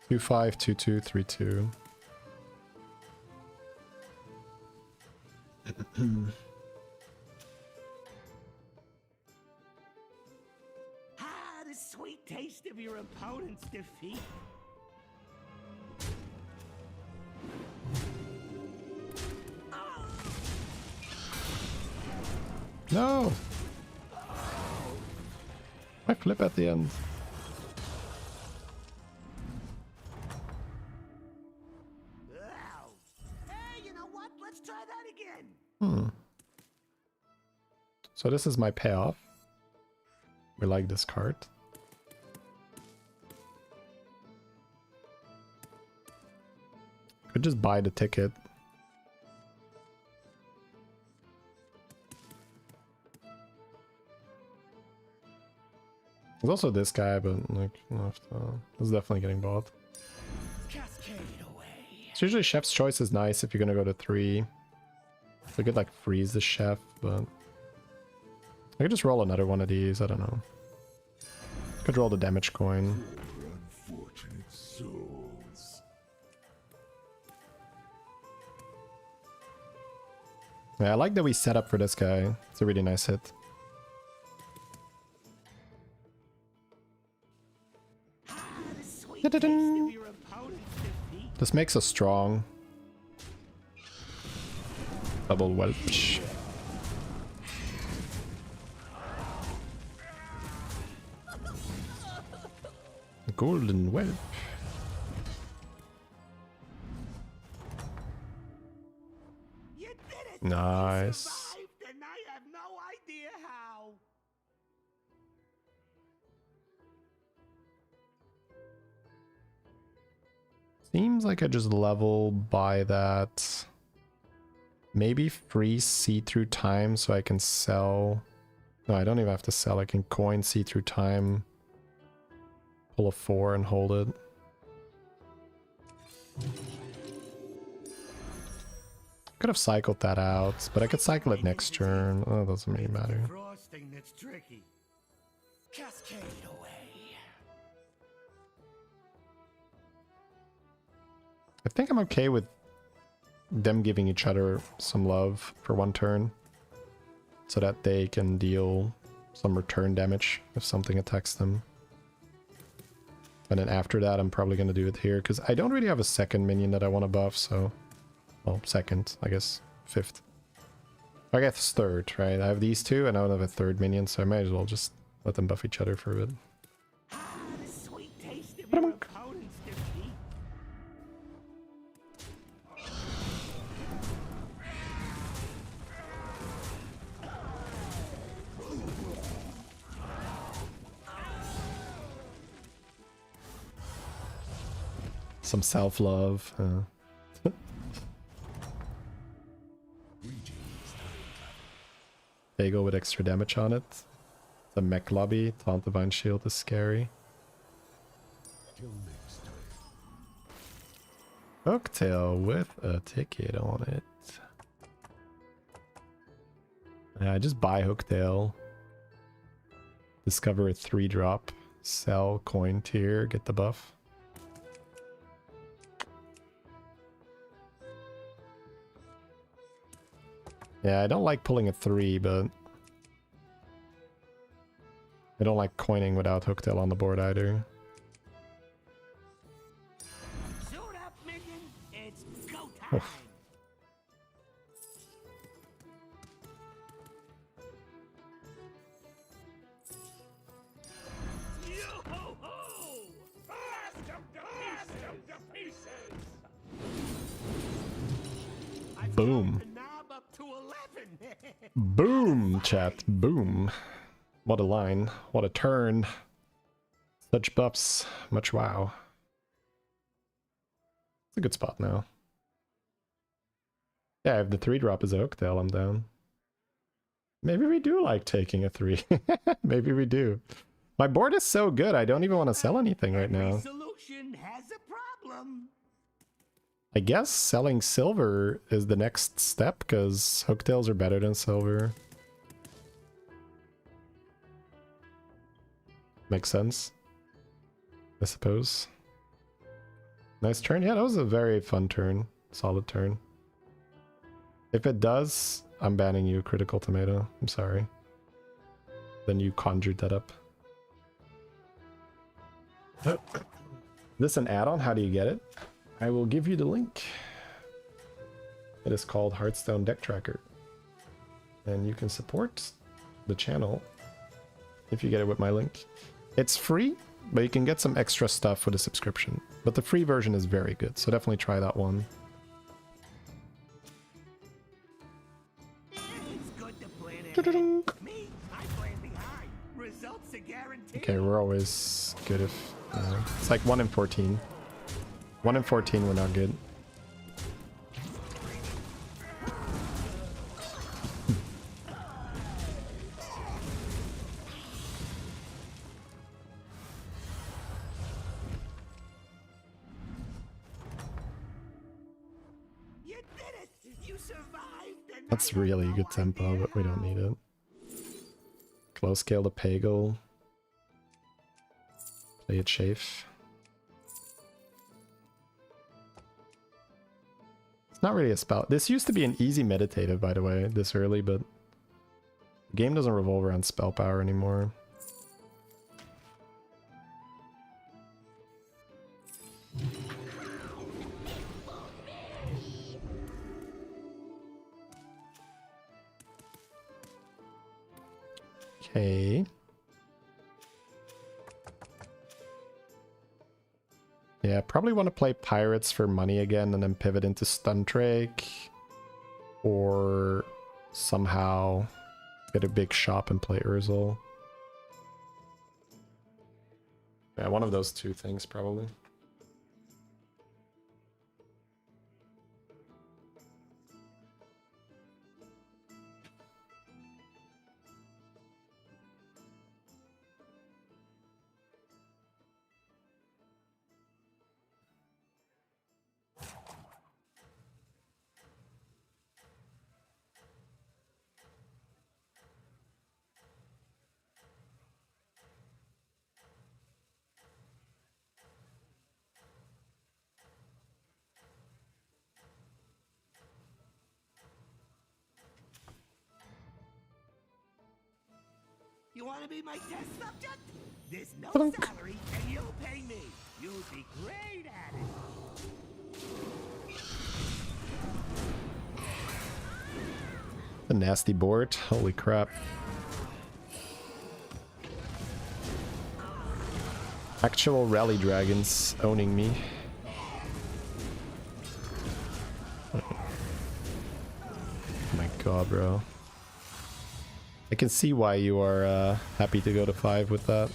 2-5, 2-2, 3-2. Ah, the sweet taste of your opponent's defeat. No! I flip at the end. Wow. Hey, you know what? Let's try that again. So this is my payoff. We like this card. Could just buy the ticket. There's also this guy, but like, this is definitely getting bought. Cascade away. So usually Chef's Choice is nice if you're gonna go to 3. I could like freeze the Chef, but I could just roll another one of these. I don't know. Could roll the damage coin. Unfortunate souls. Yeah, I like that we set up for this guy. It's a really nice hit. The sweet taste of your opponent's defeat. This makes us strong. Double Welch. Golden Whelp. You did it. Nice. You survived, and I have no idea how. Seems like I just level by that. Maybe freeze see through time so I can sell. No, I don't even have to sell. I can coin see through time. Pull a 4 and hold it. Could have cycled that out, but I could cycle it next turn. Oh, it doesn't really matter. Frosting that's tricky. Cascade away. I think I'm okay with them giving each other some love for one turn so that they can deal some return damage if something attacks them. And then after that, I'm probably going to do it here because I don't really have a second minion that I want to buff, so... Well, second, I guess. Fifth. I guess third, right? I have these two and I don't have a third minion, so I might as well just let them buff each other for a bit. The sweet taste of your opponent's defeat. Some self-love. Fago with extra damage on it. The mech lobby. Taunt Divine Shield is scary. Hooktail with a ticket on it. Yeah, I just buy Hooktail. Discover a 3-drop. Sell coin tier. Get the buff. Yeah, I don't like pulling a 3, but I don't like coining without Hooktail on the board either. Suit up, minion. It's go time. Yo-ho-ho! Blast them to pieces! Boom. The knob up to 11. Boom, chat. Boom. What a line. What a turn. Such buffs. Much wow. It's a good spot now. Yeah, if the 3-drop is a Hooktail, I'm down. Maybe we do like taking a 3. Maybe we do. My board is so good, I don't even want to sell anything right now. Every solution has a problem. I guess selling silver is the next step, because Hooktails are better than silver. Makes sense, I suppose. Nice turn. Yeah, that was a very fun turn. Solid turn. If it does, I'm banning you, Critical Tomato. I'm sorry. Then you conjured that up. This an add-on? How do you get it? I will give you the link. It is called Hearthstone Deck Tracker. And you can support the channel if you get it with my link. It's free, but you can get some extra stuff with a subscription. But the free version is very good, so definitely try that one. It's good to plan ahead. Me, I plan behind. Results are guaranteed. Okay, we're always good if... it's like 1 in 14. 1 in 14, we're not good. You did it! You survived the That's night. really good tempo, but we don't need it. Close scale to Pagel. Play it safe. It's not really a spell. This used to be an easy meditative, by the way, this early, but the game doesn't revolve around spell power anymore. Okay. Yeah, probably want to play Pirates for money again and then pivot into Stuntrake. Or somehow get a big shop and play Urzel. Yeah, one of those two things probably. You want to be my test subject? There's no Plunk. salary, and you'll pay me. You'll be great at it. A nasty board. Holy crap. Actual rally dragons owning me. Oh my god, bro. I can see why you are happy to go to 5 with that.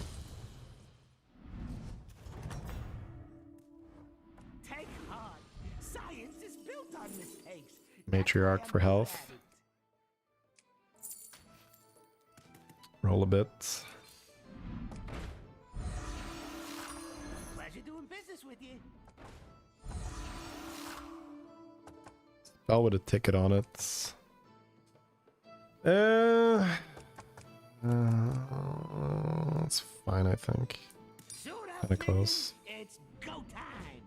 Matriarch for health. Roll a bit. Pleasure doing business with you. Spell with a ticket on it. It's fine, I think. Suit up, Kinda close. minions. It's go time.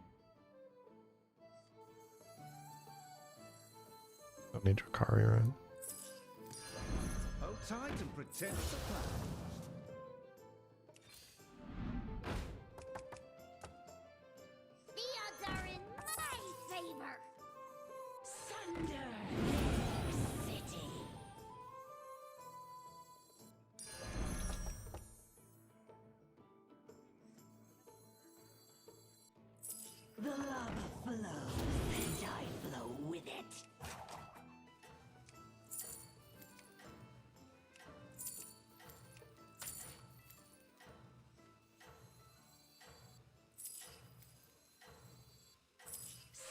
Don't need Drakari, right? Hold tight and pretend it's a plan. The odds are in my favor. Thunder City. The lava flows, and I flow with it.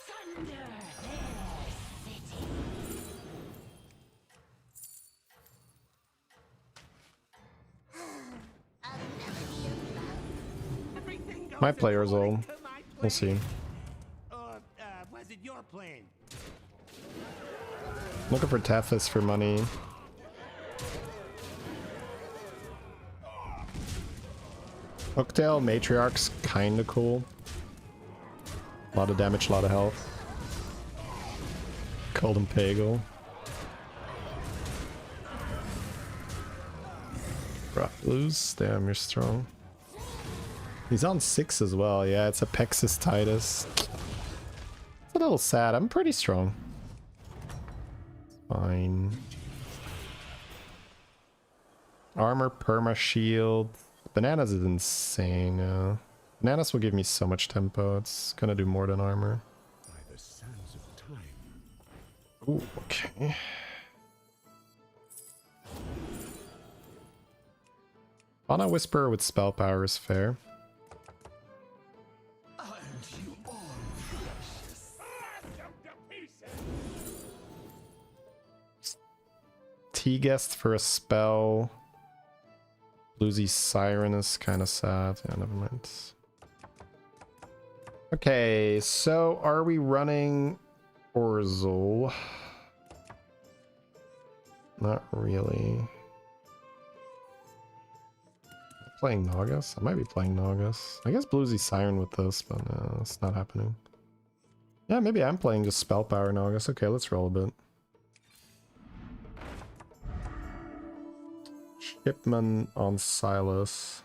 Thunder City. A melody of love. Everything goes My players will. according to my We'll see. plan. Or was it your plan? Looking for Tethys for money. Hooktail Matriarch's kinda cool. A lot of damage, a lot of health. Golden Pagel. Rough blues. Damn, you're strong. He's on 6 as well. Yeah, it's a Pexis Titus. It's a little sad. I'm pretty strong. Fine. Armor, perma, shield. Bananas is insane. Bananas will give me so much tempo. It's gonna do more than armor. By the sands of time. Ooh, okay. Fauna Whisperer with spell power is fair. T-Guest for a spell. Bluesy Siren is kind of sad. Yeah, never mind. Okay, so are we running Orzel? Not really. Playing Nagas? I might be playing Nagas. I guess Bluesy Siren with this, but no, it's not happening. Yeah, maybe I'm playing just Spell Power Nagas. Okay, let's roll a bit. Shipman on Silas.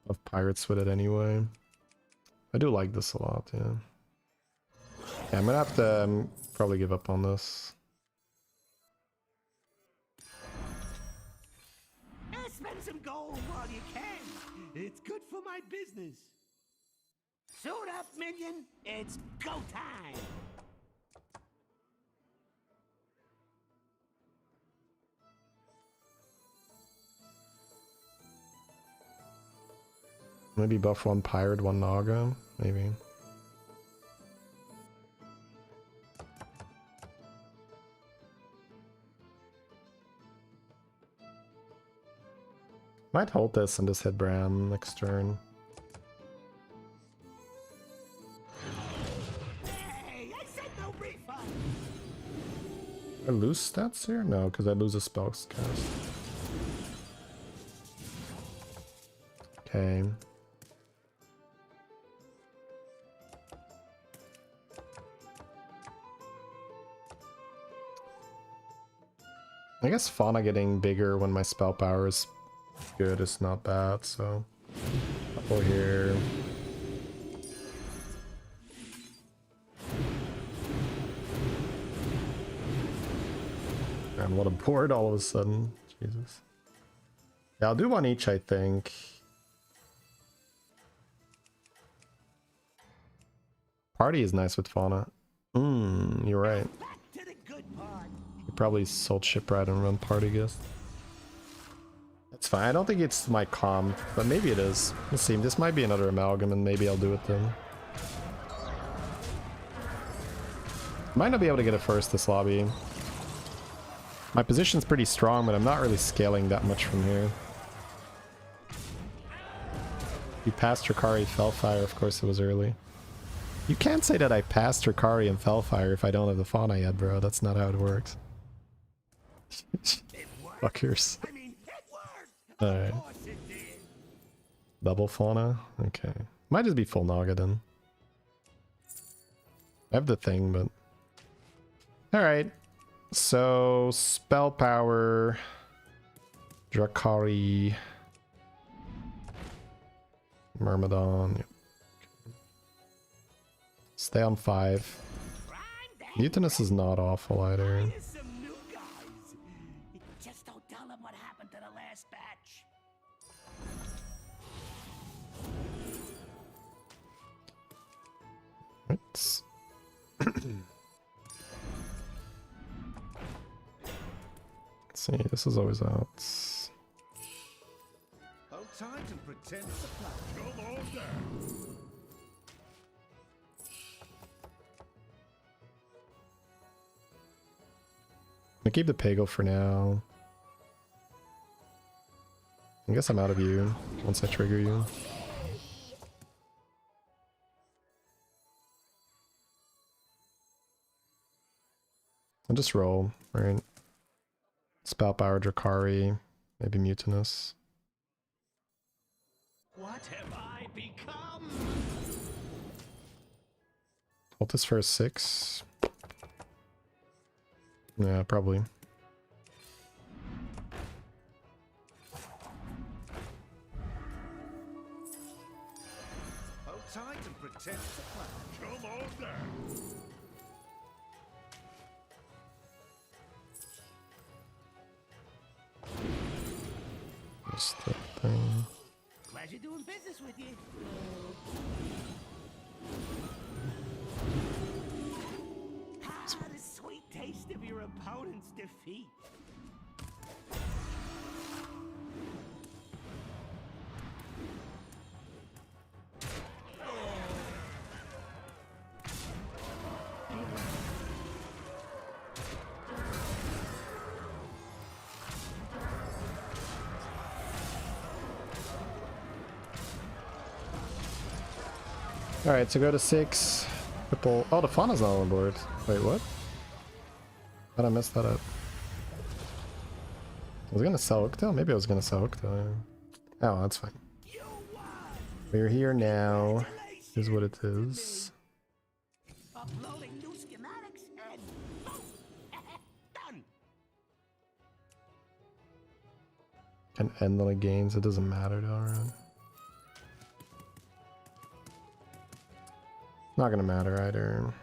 Of Pirates with it anyway. I do like this a lot, yeah. Yeah, I'm gonna have to probably give up on this. Spend some gold while you can. It's good for my business. Suit up, minion. It's go time. Maybe buff one Pirate, one Naga, maybe. Might hold this and just hit Bran next turn. Hey, I said no refund. I lose stats here? No, because I lose a spell cast. Okay. I guess Fauna getting bigger when my spell power is good is not bad, so couple here. And what a board all of a sudden. Jesus. Yeah, I'll do one each, I think. Party is nice with Fauna. You're right. Back to the good part. You probably sold Shipwright and run Party Guest. That's fine. I don't think it's my comp, but maybe it is. Let's see. This might be another amalgam, and maybe I'll do it then. Might not be able to get it first this lobby. My position's pretty strong, but I'm not really scaling that much from here. You passed Drakari Fellfire, of course it was early. You can't say that I passed Drakari and Fellfire if I don't have the fauna yet, bro. That's not how it works. Fuckers. I mean, it worked. Alright. Of course it did. Double fauna? Okay. Might just be full Naga then. I have the thing, but... Alright. So, spell power... Drakari... Myrmidon. Yep. Stay on 5. Mutinous is not awful either. Here's some new guys. Just don't tell them what happened to the last batch. Let's see, this is always out. Hold tight and pretend it's a plan. Come on down. I'm gonna keep the Pagel for now. I guess I'm out of you once I trigger you. I'll just roll, right? Spell power Drakari, maybe Mutinous. What have I become? Hold this for a 6. Yeah, probably. Hold tight and pretend it's a plan. Come on down. Just that thing. Glad you're doing business with you. Ah, the sweet taste of your opponent's defeat. Alright, so go to 6. Triple. Oh, the fauna's not on board. Wait, what? How'd I mess that up? I was gonna sell Uctel? Maybe I was gonna sell Uctel. Yeah. Oh, that's fine. We're here now. Is what it is. Uploading new schematics and boom! Done. Can end on the games. It doesn't matter though, right? Not gonna matter either.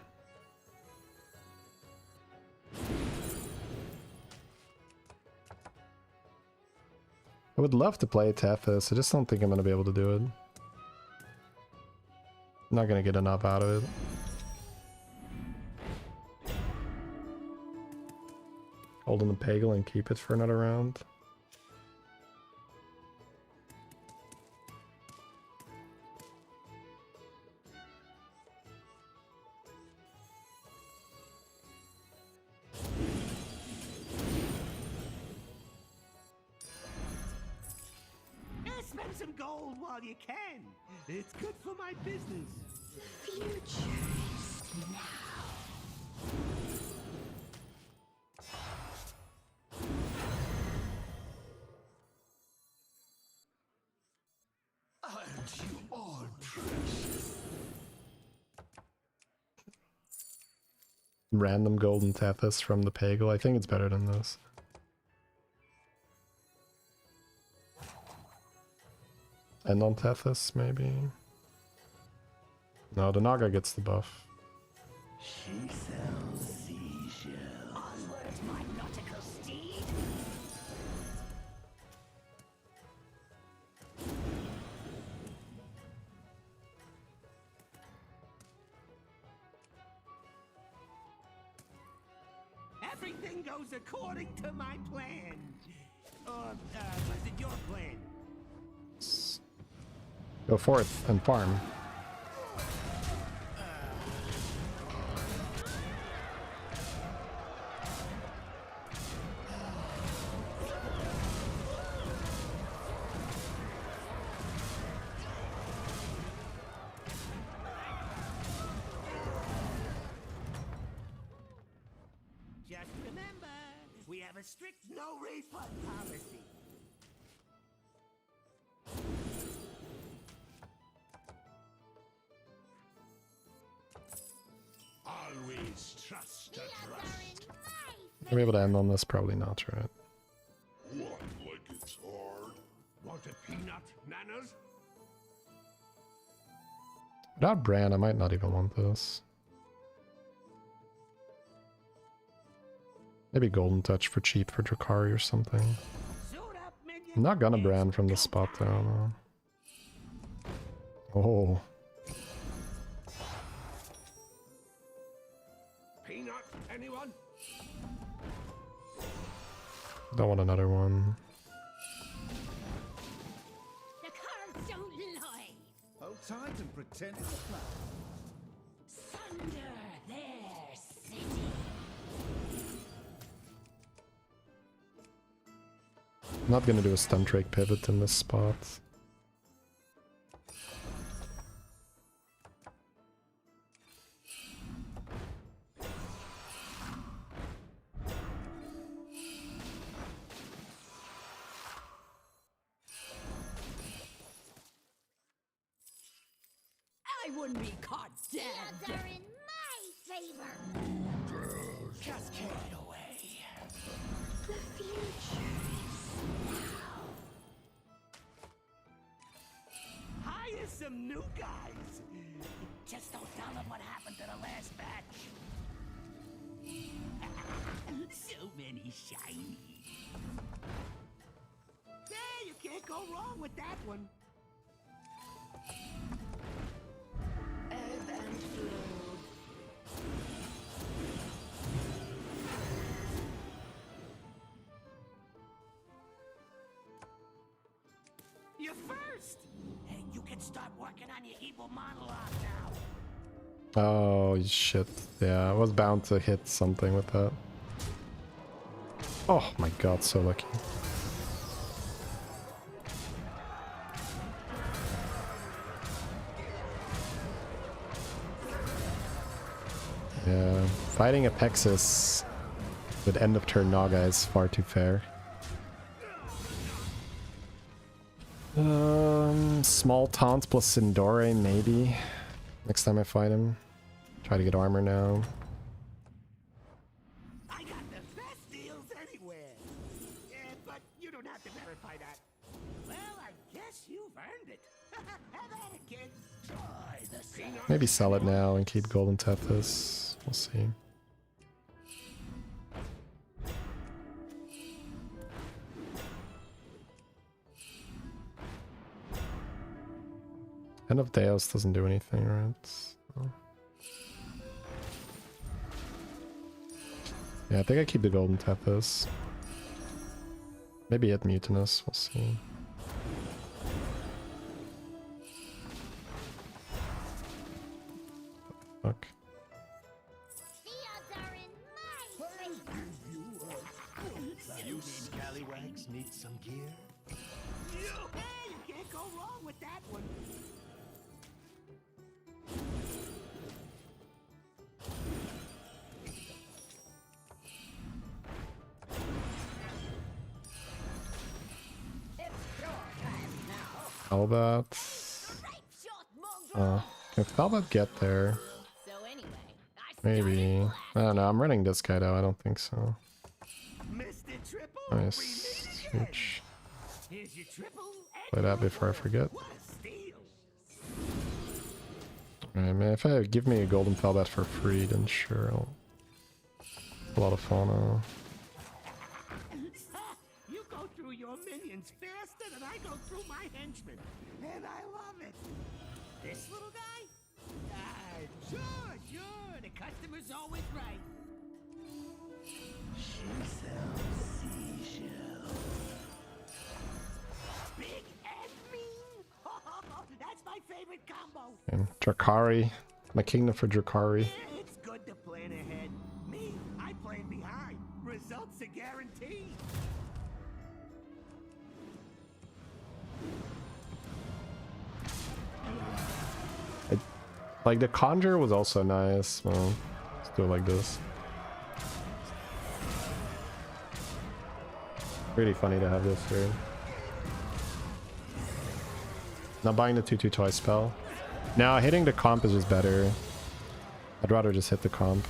I would love to play Tethys, I just don't think I'm gonna be able to do it. I'm not gonna get enough out of it. Hold in the Pagel and keep it for another round. Spend some gold while you can. It's good for my business. Future is now. Aren't you all precious? Random golden Tethys from the Pagel. I think it's better than this. And on Tethys, maybe? No, the Naga gets the buff. She sells seashells. Onwards, my nautical steed. Everything goes according to my plan. Or, was it your plan? Go forth and farm. have a strict no refund policy. Always trust a trust. Are we able to end on this? Probably not, right? What, like it's hard? Want a peanut, nanas? Without Bran, I might not even want this. Maybe Golden Touch for cheap for Drakari or something. Suit up, minion. I'm not gonna It's Bran from go this spot though. time. No. Oh, Peanut, anyone? don't want another one. The cards don't lie. Hold tight and pretend it's a plan. Thunder their city. I'm not gonna do a stun Drake pivot in this spot. I wouldn't be caught dead. The odds are in my favor. Just carry it away. The future is Hire some new guys. Just don't tell them what happened to the last batch. So many shinies. Yeah, you can't go wrong with that one. Ebb and flow. You're first! And you can start working on your evil monologue now. Oh shit. Yeah, I was bound to hit something with that. Oh my god, so lucky. Yeah, fighting Apexis with end of turn Naga is far too fair. Small taunts plus Sindore, maybe. Next time I fight him. Try to get armor now. I got the best deals anywhere. Yeah, but you don't have to verify that. Well, I guess you've earned it. Have at it, kid. Try the peanut. Maybe sell it now and keep Golden Tethys. We'll see. End of Deus doesn't do anything, right? So. Yeah, I think I keep the Golden Tethys. Maybe hit Mutinous, we'll see. Fuck. the odds are in my favor. You scallywags need some gear? Hey, you can't go wrong with that one. Talbot. Can Talbot get there? So anyway, Maybe. I don't know. I'm running this guy though. I don't think so. Mr. Triple, Nice. we meet again. Huge. Here's your triple. Play that before I forget. What a steal. Alright, man. If I give me a golden Talbot for free, then sure. A lot of fauna. You go through your minions faster than I go through my henchmen. And I love it. This little guy? Sure. The customer's always right. She sells seashells. Big and mean. That's my favorite combo. And Drakari. My kingdom for Drakari. It's good to plan ahead. Me, I plan behind. Results are guaranteed. Like the Conjure was also nice. Well, let's do it like this. Pretty funny to have this here. Not buying the 2/2 twice spell. Now hitting the comp is just better. I'd rather just hit the comp.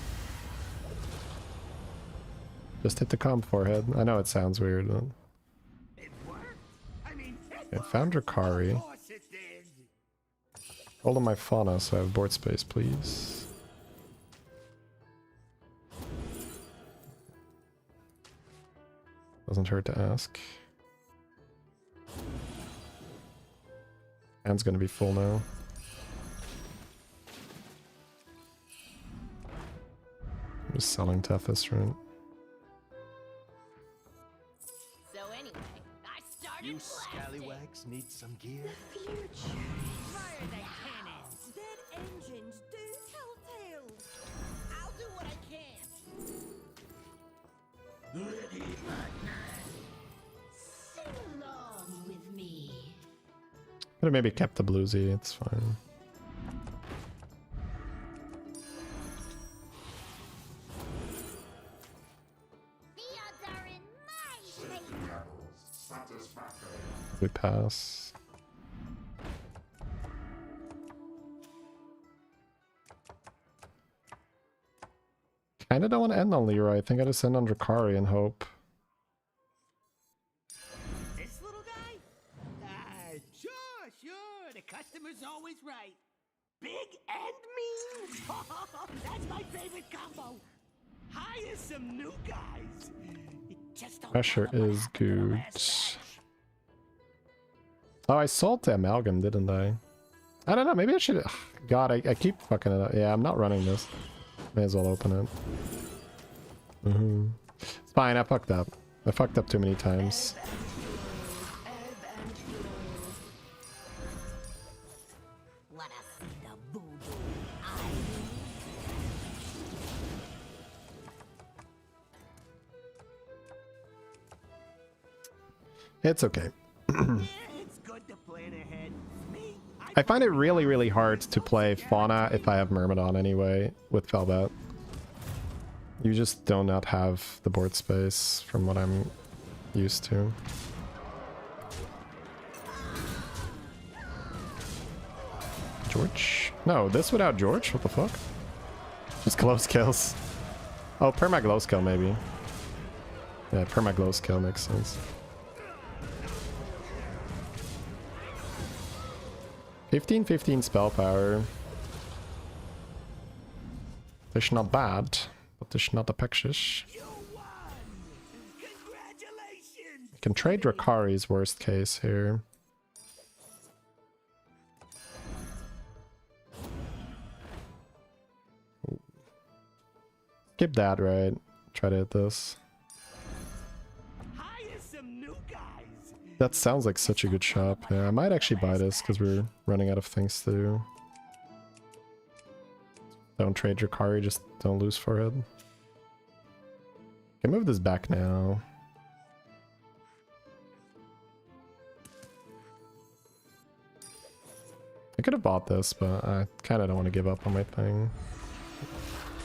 Just hit the comp forehead. I know it sounds weird. But... It worked. I mean, Okay, found Drakari. of course it did. Hold on my fauna so I have board space, please. Doesn't hurt to ask. Hand's gonna be full now. I'm just selling Tethys, right? So anyway, I started You blasting. scallywags need some gear? Fire the cannons. Dead engines do tell tales. I'll do what I can. Sing along with me. Could have maybe kept the bluesy, it's fine. The odds are in my favor. We pass. Kinda don't want to end on Leroy. I think I just end on Drakari and hope. This little guy? Sure. The customer's always right. Big and mean. That's my favorite combo. Hire some new guys. You just don't Pressure know what is happened to the good. last batch. Oh, I sold the amalgam, didn't I? I don't know, maybe I should... Ugh, God, I keep fucking it up. Yeah, I'm not running this. May as well open it. It's fine, I fucked up. I fucked up too many times. Wanna see the voodoo I It's okay. It's good to plan ahead. Me, I find it really, really hard to play Fauna if I have Myrmidon anyway with Velvet. You just do not have the board space from what I'm used to. George? No, this without George? What the fuck? Just close kills. Oh, perma glow skill maybe. Yeah, perma glow skill makes sense. 15/15 spell power. This not bad, but this not a pictures. you won. Congratulations. Can trade Drakari's worst case here. Skip that, right? Try to hit this. Hire some new guys. That sounds like such a good shop. Yeah, I might actually buy this because we're running out of things to do. Don't trade Drakari, just don't lose forehead. Can move this back now. I could have bought this, but I kind of don't want to give up on my thing.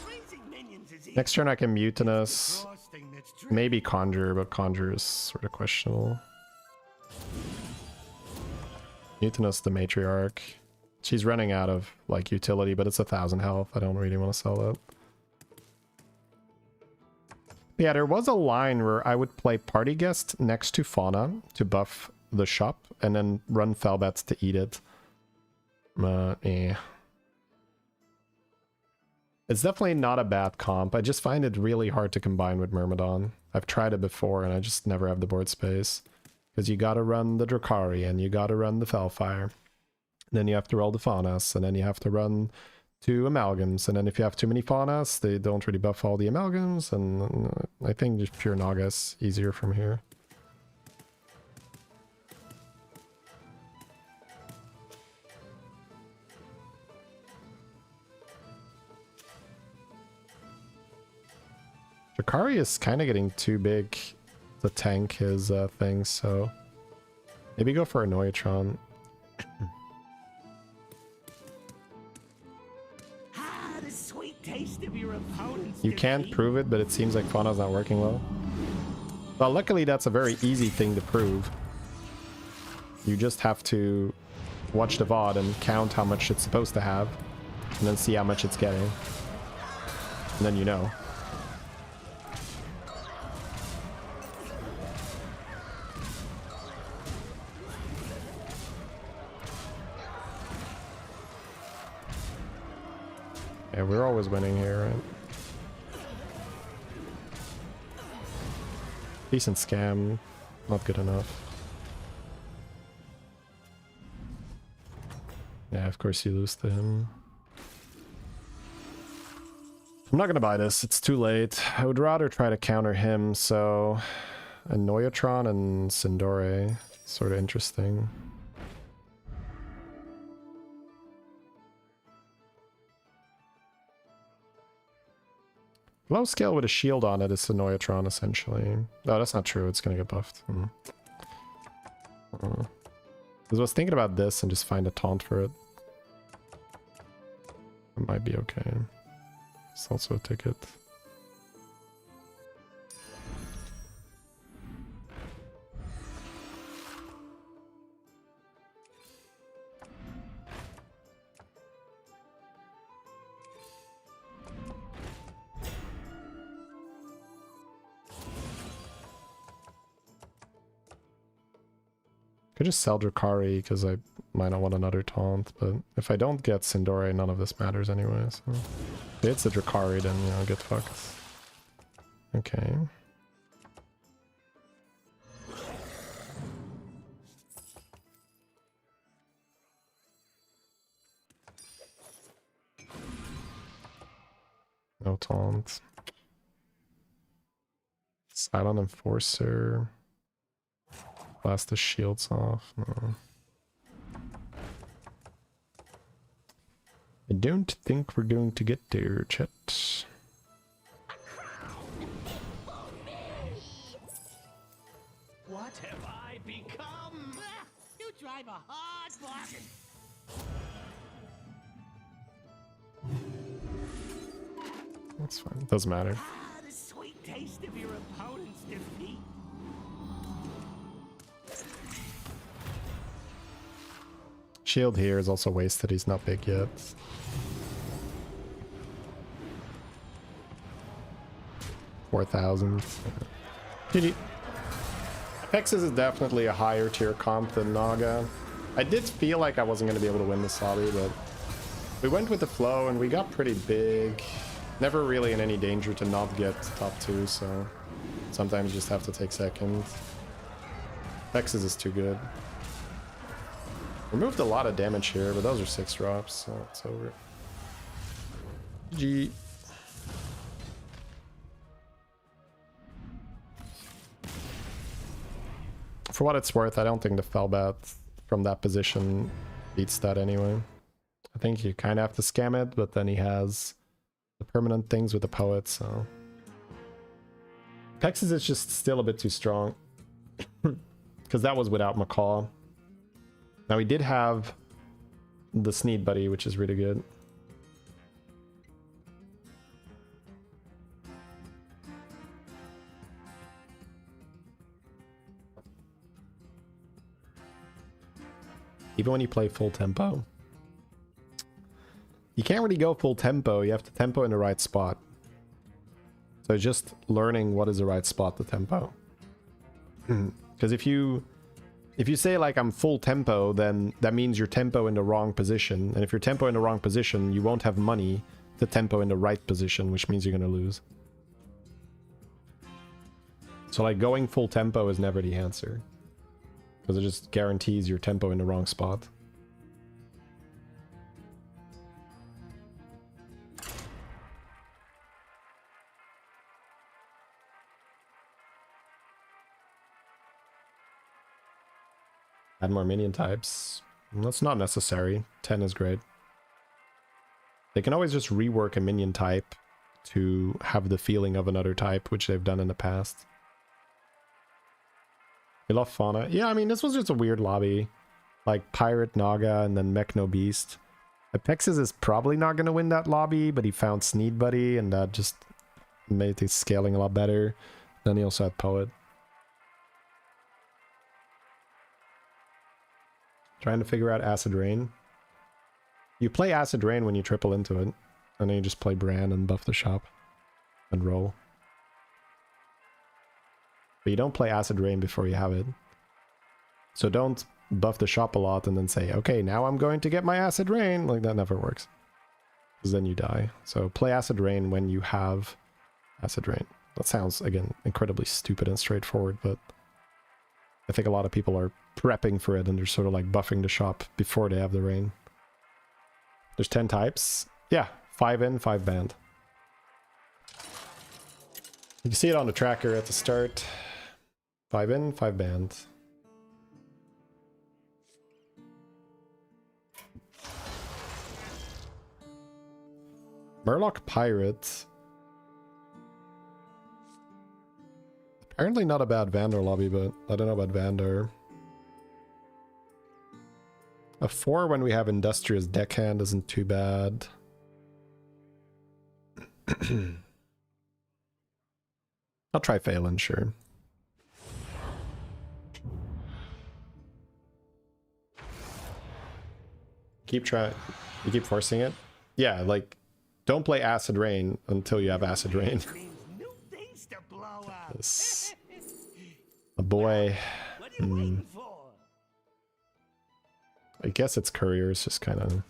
Raising minions is easy. Next turn I can Mutinous. Exhausting, that's true. Maybe Conjure, but Conjure is sort of questionable. Mutinous the Matriarch. She's running out of like utility, but it's 1,000 health. I don't really want to sell that. Yeah, there was a line where I would play Party Guest next to Fauna to buff the shop, and then run Felbats to eat it. It's definitely not a bad comp. I just find it really hard to combine with Myrmidon. I've tried it before and I just never have the board space. Because you gotta run the Drakari and you gotta run the Felfire. And then you have to roll the Faunas, and then you have to run 2 Amalgams. And then if you have too many Faunas, they don't really buff all the Amalgams. And I think just pure Naga is easier from here. Drakari is kind of getting too big to tank his things, so maybe go for a Noitron. The sweet taste of your opponent's You can't defeat. prove it, but it seems like Fauna's not working well. Well, luckily that's a very easy thing to prove. You just have to watch the VOD and count how much it's supposed to have, and then see how much it's getting. And then you know. Yeah, we're always winning here, right? Decent scam, not good enough. Yeah, of course you lose to him. I'm not gonna buy this, it's too late. I would rather try to counter him, so... a Noyatron and Sindore, sort of interesting. Low scale with a shield on it is the Noyatron, essentially. No, that's not true, it's gonna get buffed. Because I was thinking about this and just find a taunt for it. It might be okay. It's also a ticket. Could just sell Drakari because I might not want another taunt, but if I don't get Sindore, none of this matters anyway, so... If it's a Drakari, then, you know, get fucked. Okay. No taunt. Silent Enforcer. Blast the shields off. No. I don't think we're going to get there, chat. What have I become? You drive a hard bargain. That's fine. Doesn't matter. Ah, the sweet taste of your opponent's defeat. Shield here is also wasted. He's not big yet. $4,000. GG. Pexis is definitely a higher tier comp than Naga. I did feel like I wasn't going to be able to win this lobby, but we went with the flow and we got pretty big. Never really in any danger to not get top 2, so sometimes you just have to take second. Pexis is too good. Removed a lot of damage here, but those are 6 drops, so it's over. GG. For what it's worth, I don't think the Felbat from that position beats that anyway. I think you kind of have to scam it, but then he has the permanent things with the poet, so... Pexis is just still a bit too strong. Because that was without Macaw. Now, we did have the Sneed Buddy, which is really good. Even when you play full tempo. You can't really go full tempo, you have to tempo in the right spot. So just learning what is the right spot to tempo. Because if you say like I'm full tempo, then that means you're tempo in the wrong position. And if you're tempo in the wrong position, you won't have money to tempo in the right position, which means you're going to lose. So like going full tempo is never the answer. Because it just guarantees your tempo in the wrong spot. Add more minion types. That's not necessary. 10 is great. They can always just rework a minion type to have the feeling of another type, which they've done in the past. We love Fauna. Yeah, I mean, this was just a weird lobby. Like Pirate, Naga, and then Mech No Beast. Apexis is probably not going to win that lobby, but he found Sneed Buddy, and that just made his scaling a lot better. Then he also had Poet. Trying to figure out Acid Rain. You play Acid Rain when you triple into it, and then you just play Bran and buff the shop and roll. But you don't play Acid Rain before you have it. So don't buff the shop a lot and then say, okay, now I'm going to get my Acid Rain. Like, that never works. Because then you die. So play Acid Rain when you have Acid Rain. That sounds, again, incredibly stupid and straightforward, but I think a lot of people are prepping for it and they're sort of like buffing the shop before they have the rain. There's 10 types. Yeah, 5 in, 5 banned. You can see it on the tracker at the start. 5 in, 5 banned. Murloc Pirate. Apparently not a bad Vandar lobby, but I don't know about Vandar. A 4 when we have Industrious Deckhand isn't too bad. I'll try Phelan, sure. Keep trying. You keep forcing it? Yeah, like, don't play Acid Rain until you have Acid Rain. New things to blow up. This. A boy. What are you waiting for? I guess it's courier, it's just kind of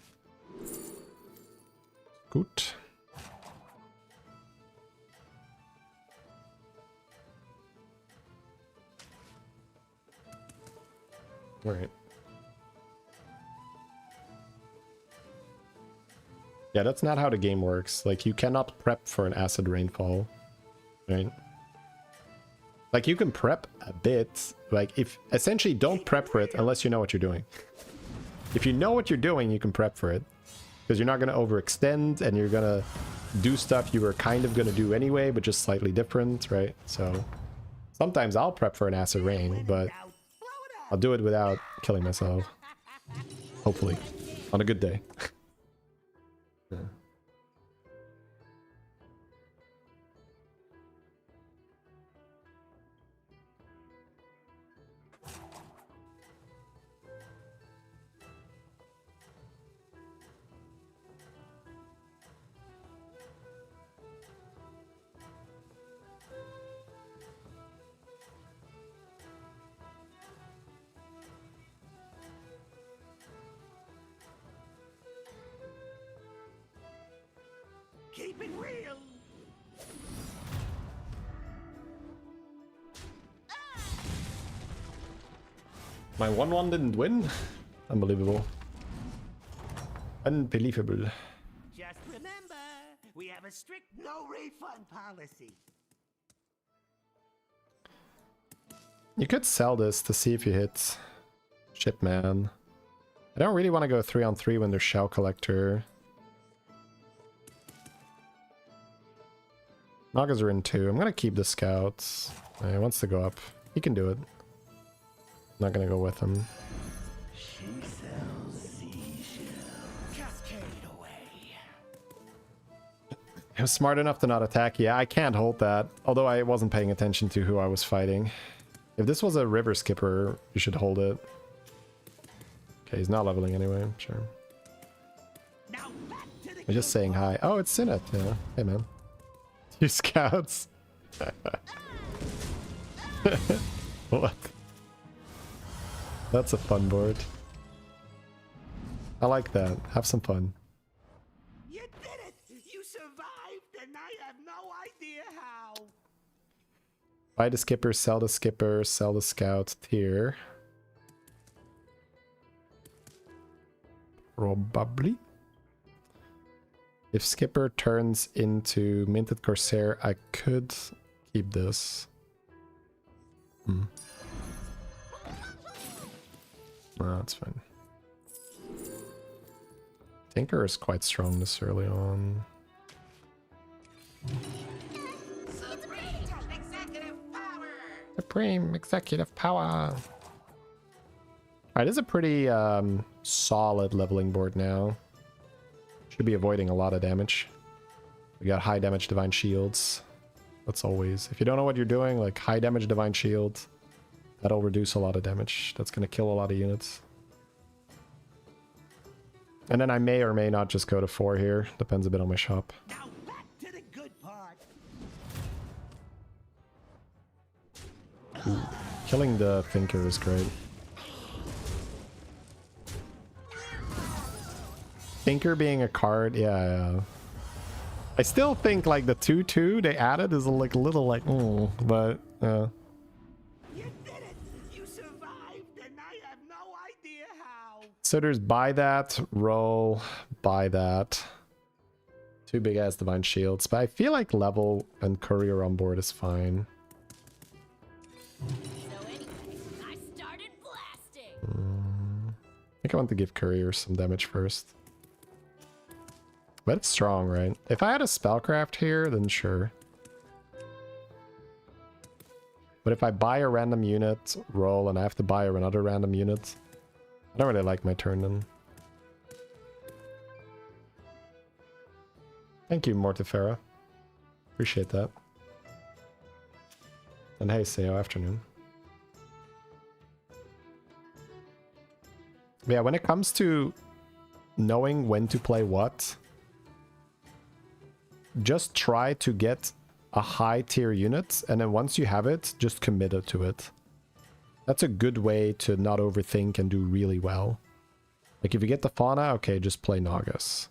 good. All right. Yeah, that's not how the game works. Like, you cannot prep for an acid rainfall, right? Like, you can prep a bit. Like, if essentially don't prep for it unless you know what you're doing. If you know what you're doing, you can prep for it. Because you're not going to overextend and you're going to do stuff you were kind of going to do anyway, but just slightly different, right? So sometimes I'll prep for an acid rain, but I'll do it without killing myself. Hopefully. On a good day. Yeah. Keep it real. My 1-1 didn't win? Unbelievable. Unbelievable. Just remember, we have a strict no refund policy. You could sell this to see if you hit Shipman. I don't really want to go 3-on-3 when there's Shell Collector. Nagas are in 2. I'm going to keep the scouts. He wants to go up. He can do it. Not going to go with him. She sells seashells. Cascade away. He was smart enough to not attack. Yeah, I can't hold that. Although I wasn't paying attention to who I was fighting. If this was a river skipper, you should hold it. Okay, he's not leveling anyway. Sure. Now back to the I'm just saying hi. Oh, it's Sinnet. Yeah. Hey, man. 2 scouts. What? That's a fun board. I like that. Have some fun. You did it! You survived, and I have no idea how. Buy the skipper, sell the scout tier. Probably. If skipper turns into minted corsair, I could keep this. No, that's fine. Tinker is quite strong this early on. Supreme executive power. Alright, this is a pretty solid leveling board now. Should be avoiding a lot of damage. We got high damage divine shields. That's always. If you don't know what you're doing, like high damage divine shield, that'll reduce a lot of damage. That's gonna kill a lot of units. And then I may or may not just go to 4 here. Depends a bit on my shop. Now back to the good part. Killing the Thinker is great. Thinker being a card, yeah. I still think like the 2/2 they added is like a little like, but You did it! You survived, and I have no idea how. so there's buy that, roll, buy that. 2 big ass divine shields, but I feel like level and courier on board is fine. So anyway, I started blasting. I think I want to give courier some damage first. But it's strong, right? If I had a spellcraft here, then sure. But if I buy a random unit, roll, and I have to buy another random unit, I don't really like my turn then. Thank you, Mortifera. Appreciate that. And hey, Seo, afternoon. But yeah, when it comes to knowing when to play what, just try to get a high tier unit, and then once you have it, just commit it to it. That's a good way to not overthink and do really well. Like if you get the Fauna, okay, just play Nagas.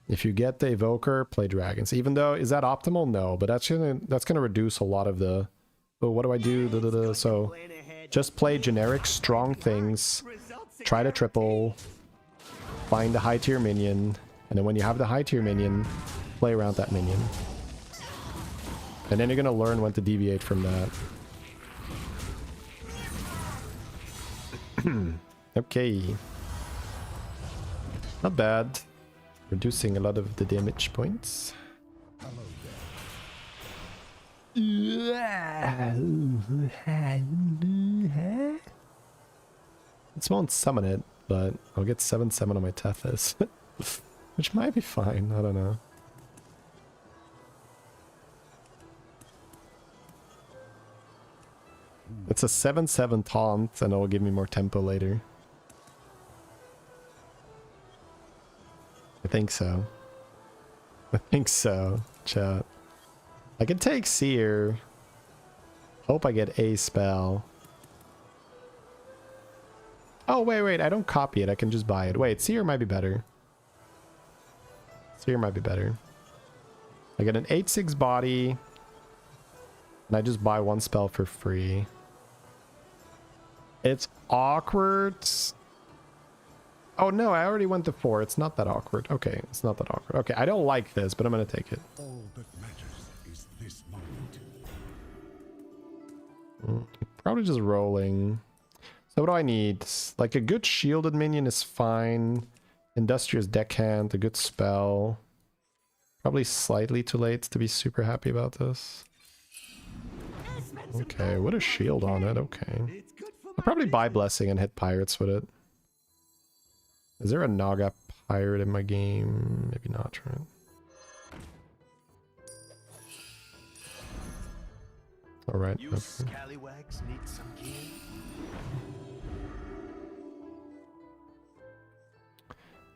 If you get the Evoker, play Dragons. Even though, is that optimal? No, but that's gonna reduce a lot of the, oh, what do I do? So just play generic strong things, try to triple, find the high tier minion, and then when you have the high tier minion, play around that minion. And then you're gonna learn when to deviate from that. Okay. Not bad. Reducing a lot of the damage points. This won't summon it, but I'll get 7/7 on my Tethys. Which might be fine, I don't know. It's a 7/7 taunt, and it'll give me more tempo later. I think so. I think so, chat. I can take Seer. Hope I get a spell. Oh, wait, I don't copy it. I can just buy it. Wait, Seer might be better. Seer might be better. I get an 8/6 body, and I just buy 1 spell for free. It's awkward. Oh no, I already went to 4. It's not that awkward. Okay, it's not that awkward. Okay, I don't like this, but I'm gonna take it. All that matters is this moment. Probably just rolling. So what do I need? Like a good shielded minion is fine. Industrious Deckhand, a good spell. Probably slightly too late to be super happy about this. Okay, what a shield on it. Okay. I'll probably buy Blessing and hit Pirates with it. Is there a Naga Pirate in my game? Maybe not, right? Alright. You Okay. scallywags need some gear.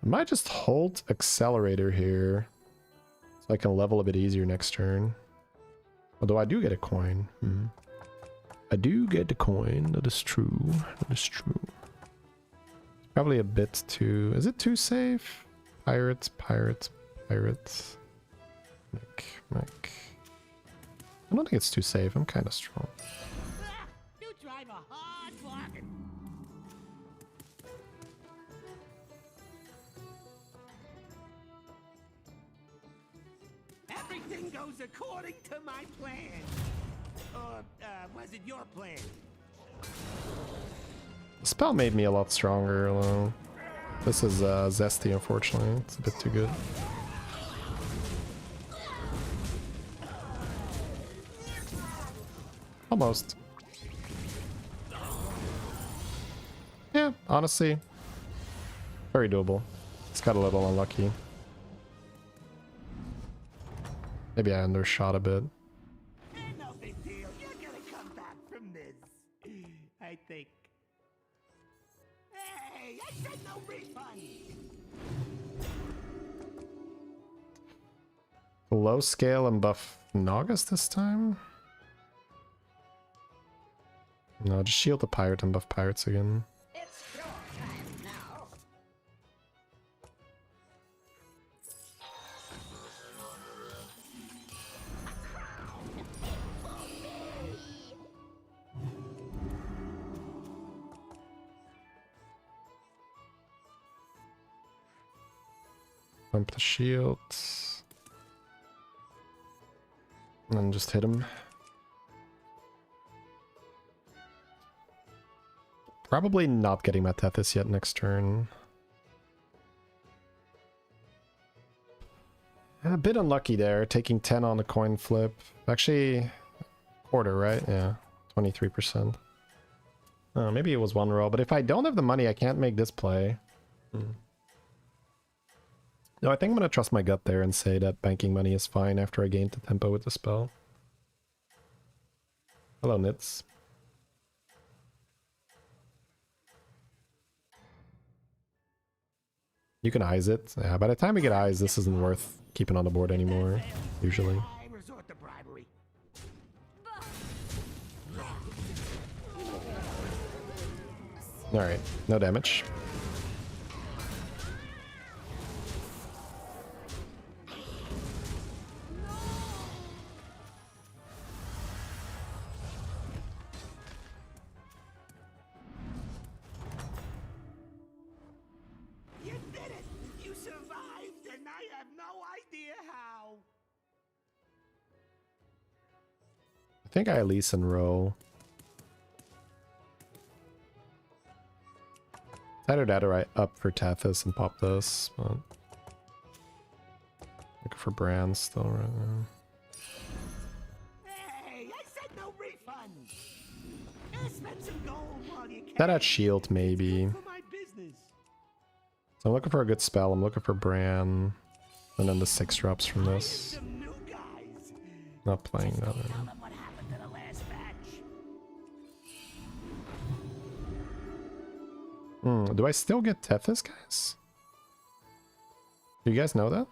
I might just hold Accelerator here, so I can level a bit easier next turn. Although I do get a coin. I do get the coin, that is true. That is true. It's probably a bit too... Is it too safe? Pirates. Mech. I don't think it's too safe. I'm kind of strong. You drive a hard bargain. Everything goes according to my plan. Or, was it your plan? The spell made me a lot stronger, though. This is zesty, unfortunately. It's a bit too good. Almost. Yeah, honestly, very doable. It's got a little unlucky. Maybe I undershot a bit. No big deal. You're gonna come back from this. I think. Hey, I said no refund. Low scale and buff Nagas this time? No, just shield the pirate and buff pirates again. It's your time now. Bump the shield. And then just hit him. Probably not getting my Tethys yet next turn. A bit unlucky there, taking 10 on the coin flip. Actually, quarter, right? Yeah, 23%. Maybe it was one roll, but if I don't have the money, I can't make this play. No, I think I'm going to trust my gut there and say that banking money is fine after I gained the tempo with the spell. Hello, Nits. You can eyes it. Yeah, by the time we get eyes, this isn't worth keeping on the board anymore, usually. I resort to bribery. Alright, no damage. You did it! You survived, and I have no idea how. I think I lease and roll. Either that or I up for Tethys and pop this, but looking for brands still right now. Hey, I said no refunds. Spend some gold while you can. That at shield maybe. For my business. So I'm looking for a good spell, I'm looking for Bran, and then the 6 drops from this. Some new guys. Not playing that Tell one. them what happened to the last batch. Do I still get Tethys, guys? Do you guys know that?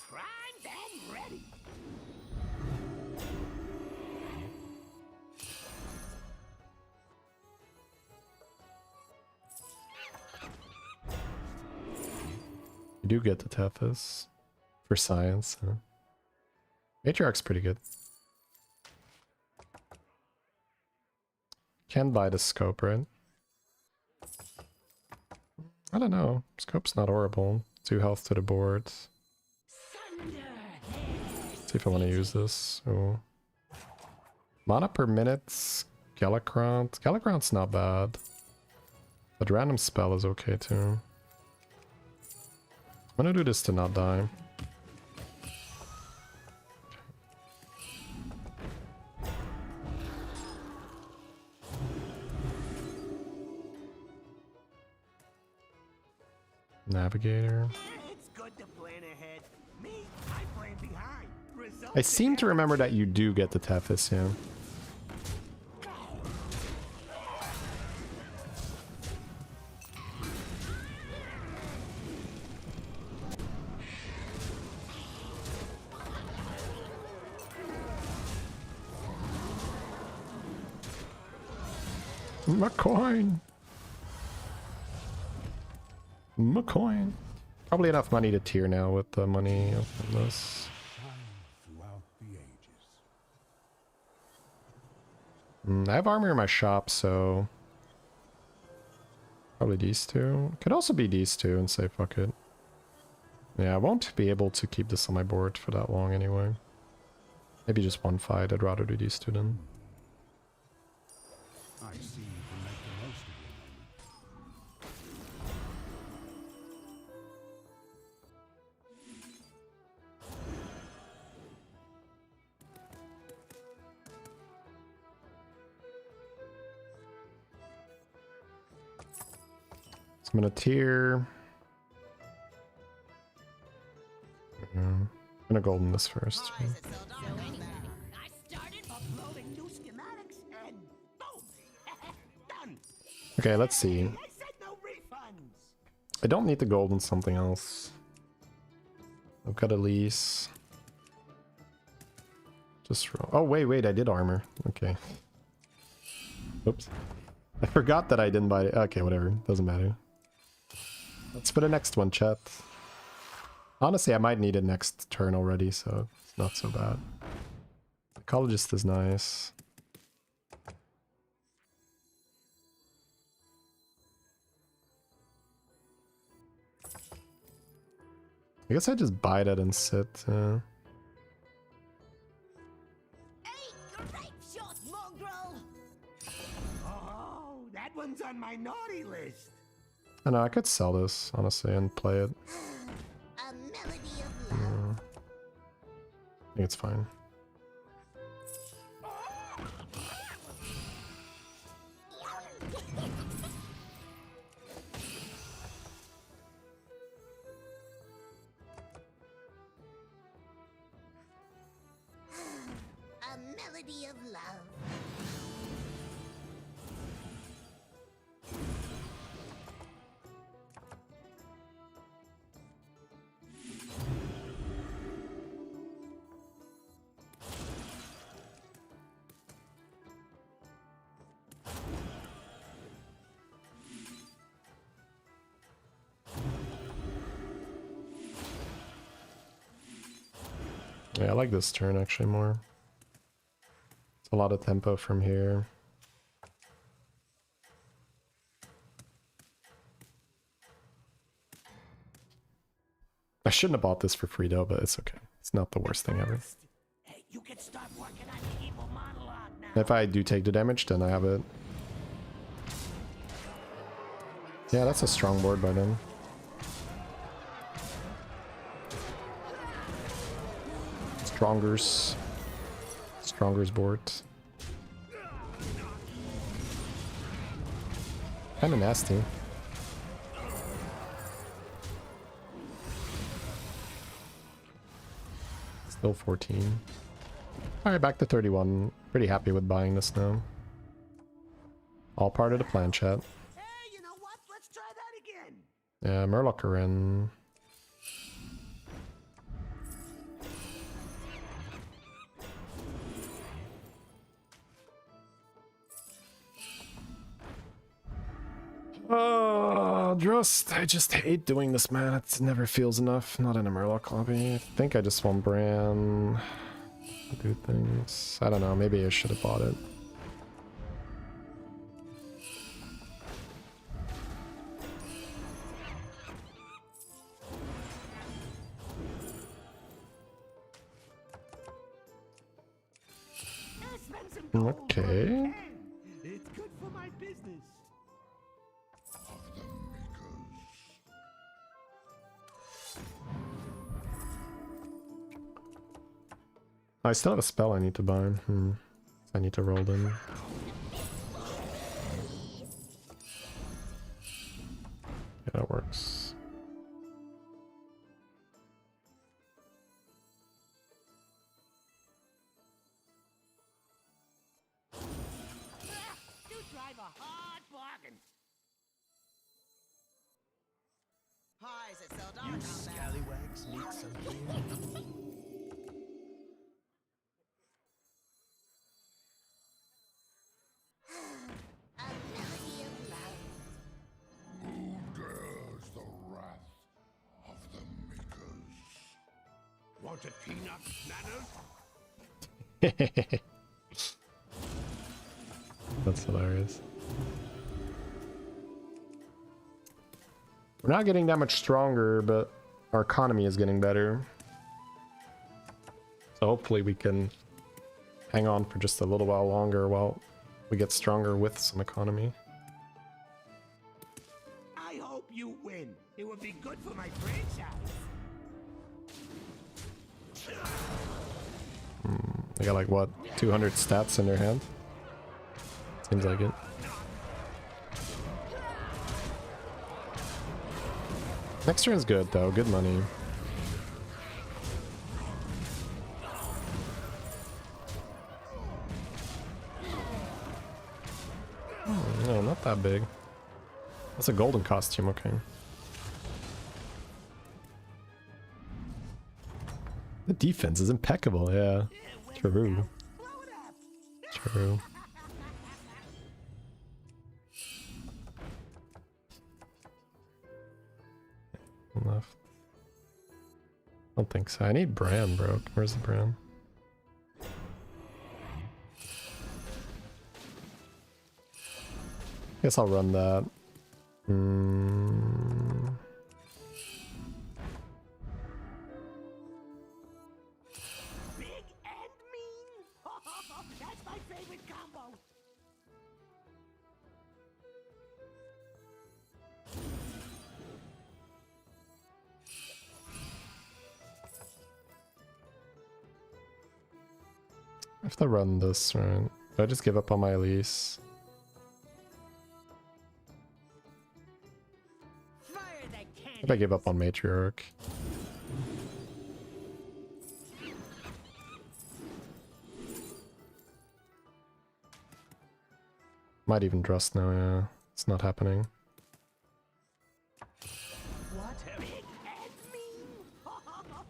Primed and ready. You do get the Tethys for science. Huh? Matriarch's pretty good. Can buy the scope, right? I don't know. Scope's not horrible. 2 health to the board. See if I want to use this. Oh. Mana per minute. Galakrant. Galakrant's not bad. But random spell is okay too. I'm gonna do this to not die. Navigator. It's good to plan ahead. Me, I plan behind. Results I seem to remember that you do get the Tethys, yeah. My coin. My coin. Probably enough money to tier now with the money from this. Throughout the ages. I have armor in my shop, so probably these two. Could also be these two and say fuck it. Yeah, I won't be able to keep this on my board for that long anyway. Maybe just one fight. I'd rather do these two then. I see you can make the most of your So I'm gonna tier. I'm gonna golden this first. Why is it so dark out there? I started uploading new schematics and boom! Done! Okay, let's see. I said no refunds! I don't need to golden something else. I've got a lease. Just roll. Oh, wait, I did armor. Okay. Oops. I forgot that I didn't buy it. Okay, whatever. Doesn't matter. Let's for the next one, chat. Honestly, I might need it next turn already, so it's not so bad. Ecologist is nice. I guess I just buy that and sit. Hey, grape shot, mongrel! Oh, that one's on my naughty list. I know, I could sell this, honestly, and play it. A melody of love. I think it's fine. A melody of love. Yeah, I like this turn actually more. It's a lot of tempo from here. I shouldn't have bought this for free though, but it's okay. It's not the worst thing ever. Hey, you can start working on the evil monologue now. If I do take the damage, then I have it. Yeah, that's a strong board by then. Stronger's board. Kinda nasty. Still 14. Alright, back to 31. Pretty happy with buying this now. All part of the plan, chat. Hey, you know what? Let's try that again. Yeah, Murloc are in. Oh, I just hate doing this, man. It never feels enough. Not in a Murloc lobby. I think I just want Bran. Do things. I don't know. Maybe I should have bought it. Let's spend some gold on Okay. the pen. It's good for my business. I still have a spell I need to buy. I need to roll them. Yeah, that works. You drive a hard bargain. Hi, is it so dark out there? Scallywags need something. A melody of love. Dares the wrath of the makers. Want a peanut, Nanners? That's hilarious. We're not getting that much stronger, but our economy is getting better. So hopefully we can hang on for just a little while longer while we get stronger with some economy. I hope you win. It would be good for my franchise. They got like what, 200 stats in their hand? Seems like it. Next turn's good though, good money. No, not that big. That's a golden costume, okay. The defense is impeccable, yeah. True. Blow it up. True. Left. I don't think so. I need Bran, bro. Where's the Bran? Guess I'll run that. Big and mean. That's my favorite combo. I have to run this, right? Do I just give up on my Elise? Fire that cannon. If I give up on Matriarch. Might even trust now, yeah. It's not happening. What? Big and mean.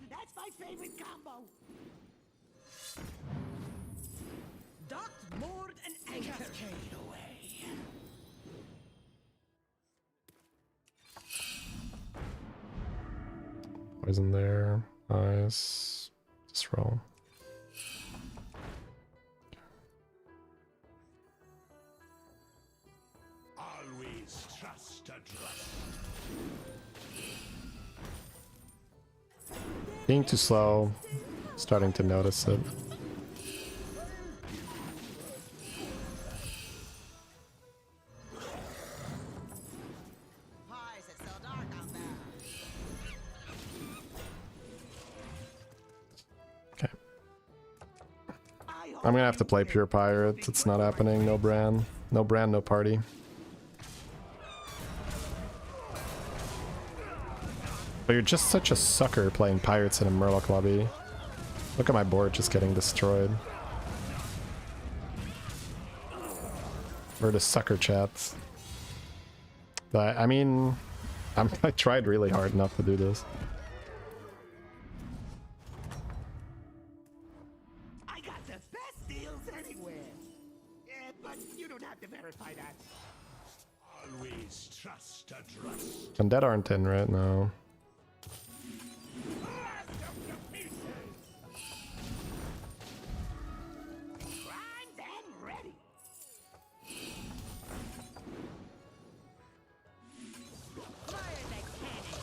That's my favorite combo. Docked, moored, and anchored. Cascade away. Poison there. Nice. Just roll. Always trust a trust. Being too slow. Starting to notice it. Why is it so dark out there? Okay. I'm gonna have to play Pure Pirate. It's not happening. No Bran. No Bran, no party. But you're just such a sucker playing Pirates in a Murloc lobby. Look at my board just getting destroyed. We're the sucker chats. But I mean, I tried really hard not to do this. I got the best deals anywhere. Yeah, but you don't have to verify that. Always trust a trust. Undead aren't in right now. Primed and ready. Fire that cannon.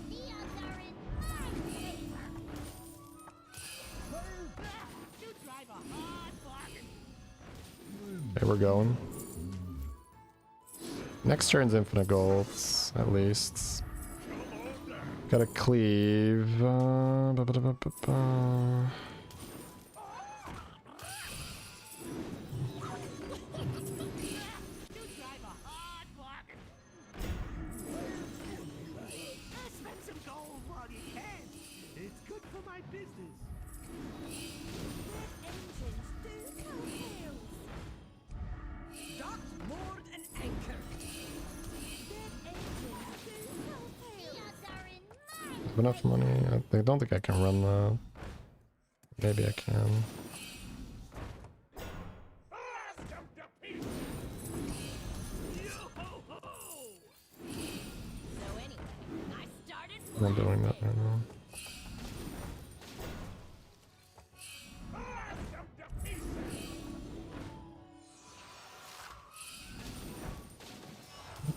The odds are in my favor. You drive a hard bargain. Okay, we're going. Next turn's infinite golds, at least. Gotta cleave. You drive a hard bargain. Spend some gold while you can. It's good for my business. Red engines do tell tales. Docked, moored, and anchored. Red engines do tell The tales. odds are in my Have enough money? I don't think I can run that. Maybe I can. So anyway, I started I'm not doing that right now.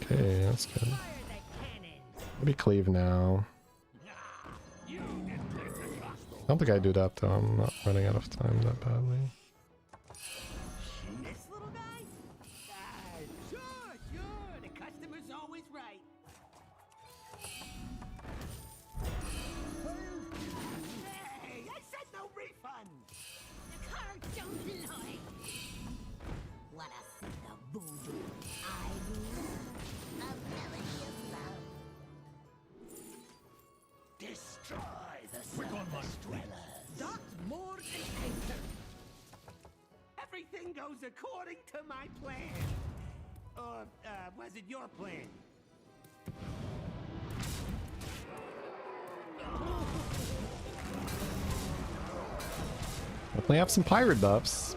Okay, that's good. Fire that cannon. Maybe cleave now. I don't think I do that though. I'm not running out of time that badly. This little guy? Sure, sure. The customer's always right. Hey, I said no refund. the card don't lie. Wanna see the voodoo I do? A melody of love. Destroy the Dwellers. Docked, moored, and anchored. Everything goes according to my plan. Or, was it your plan? Definitely have some pirate buffs.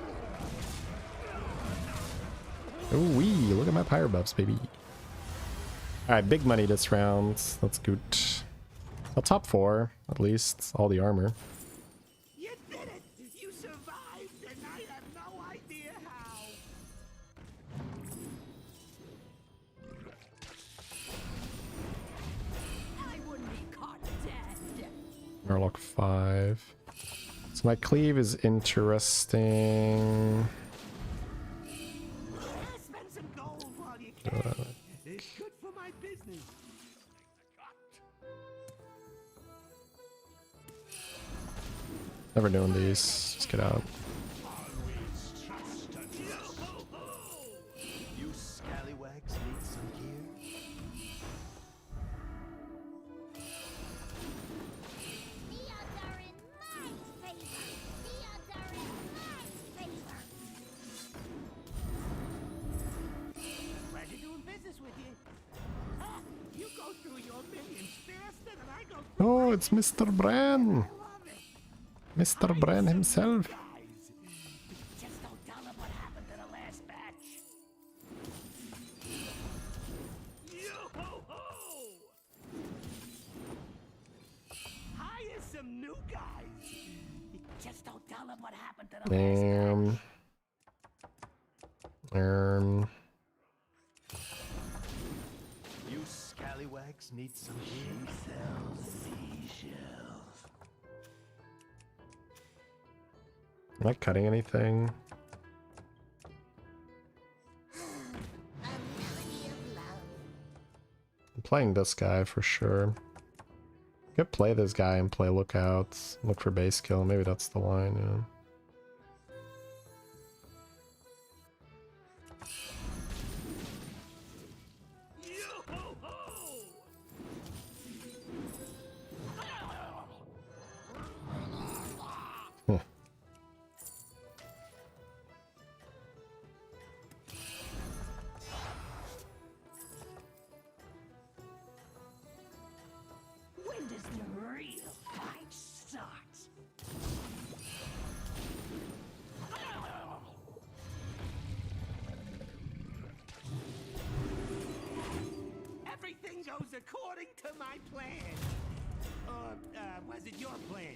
Oh wee, look at my pirate buffs, baby. Alright, big money this round. That's good. I'll top 4, at least. All the armor. You did it! You survived, and I have no idea how. I wouldn't be caught dead. Murloc 5. So my cleave is interesting. Spend some gold while you can. It's good for my business. Never doing these. Just get out. You scallywags need some gear. The odds are in my favor. The odds are in my favor. Glad you're doing business with you. Ha! You go through your minions faster than I go through. Oh, it's Mr. Bran. Love it. Mr. Bran himself. Guys, just don't tell them what happened to the last batch. Yo-ho-ho! Hire some new guys. Just don't tell them what happened to the last batch. You scallywags need some gear. Am I cutting anything? A melody of love. I'm playing this guy for sure. Could play this guy and play lookouts. Look for base kill. Maybe that's the line, yeah. Huh. When does the real fight start? Everything goes according to my plan. Or, was it your plan?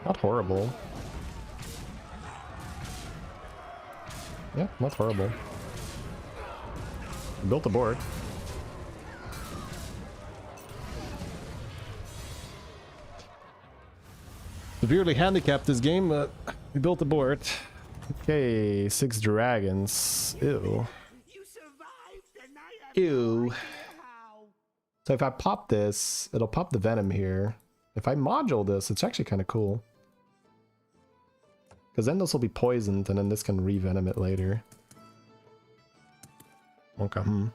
Not horrible. Yeah, not horrible. Built a board. Severely handicapped this game, but we built a board. Okay, 6 dragons. Ew. You survived, and I have Ew. no idea how. So if I pop this, it'll pop the venom here. If I module this, it's actually kind of cool. Because then this will be poisoned, and then this can re-venom it later. Okay, Yeah,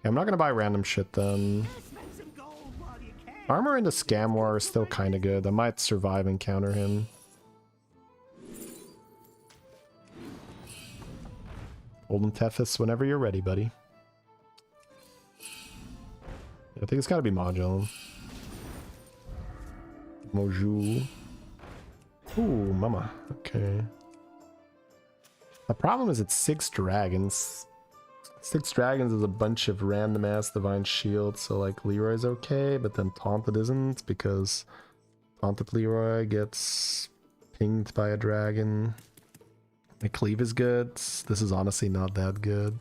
I'm not gonna buy random shit then. Spend some gold while you can. Armor in the Scam War is still kind of good. I might survive and counter him. Golden Tethys whenever you're ready, buddy. I think it's gotta be module. Moju. Ooh, mama. Okay. The problem is it's 6 dragons. 6 dragons is a bunch of random ass divine shields, so like Leroy's okay, but then Taunted isn't because Taunted Leroy gets pinged by a dragon. My cleave is good. This is honestly not that good.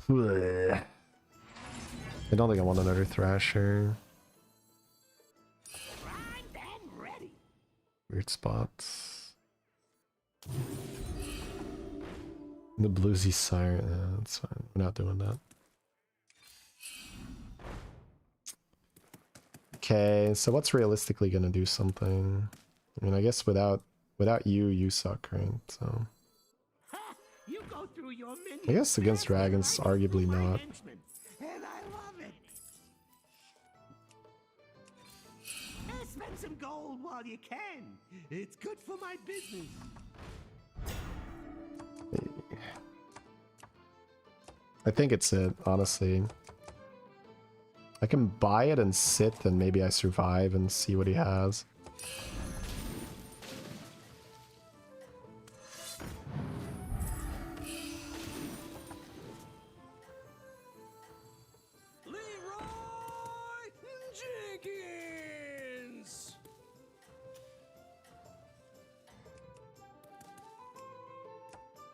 Blech. I don't think I want another Thrasher. Primed and ready. Weird spots. The bluesy siren. Yeah, that's fine. We're not doing that. Okay, so what's realistically gonna do something? I mean, I guess without you, you suck, right? So Ha! You go through your minions I guess against faster than dragons, I go arguably through my not. henchmen, and I love it. Spend some gold while you can. It's good for my business. I think it's it, honestly. I can buy it and sit, and maybe I survive and see what he has.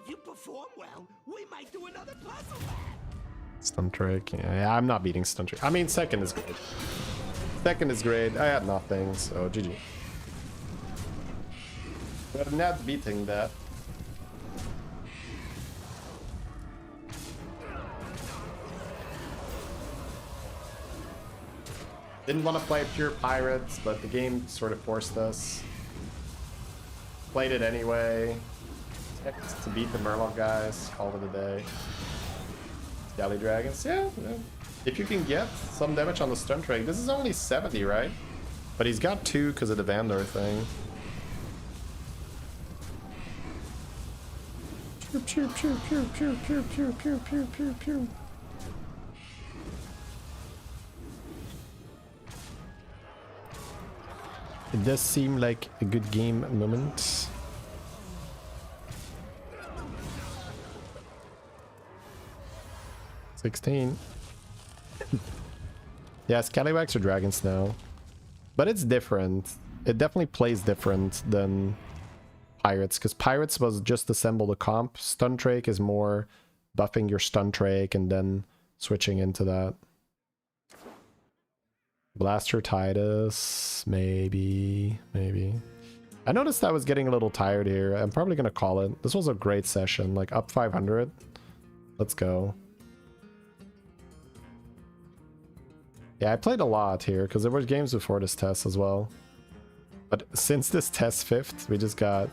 If you perform well, we might do another puzzle lab. Stun trick. Yeah, I'm not beating stun trick. I mean, second is great. Second is great. I had nothing, so GG. We're not beating that. Didn't want to play pure pirates, but the game sort of forced us. Played it anyway. To beat the Murloc guys, call it a day. Galley Dragons, yeah. If you can get some damage on the stun trick, this is only 70, right? But he's got 2 because of the Vandor thing. Pew, pew, pew, pew, pew, pew, pew, pew, pew, pew, pew. It does seem like a good game moment. $16. Yeah, Scallywags are dragons now. But it's different. It definitely plays different than Pirates, because Pirates was just assemble the comp. Stun Drake is more buffing your Stun Drake and then switching into that. Blaster Titus, maybe. I noticed I was getting a little tired here. I'm probably going to call it. This was a great session, like up 500. Let's go. Yeah, I played a lot here because there were games before this test as well. But since this test 5th, we just got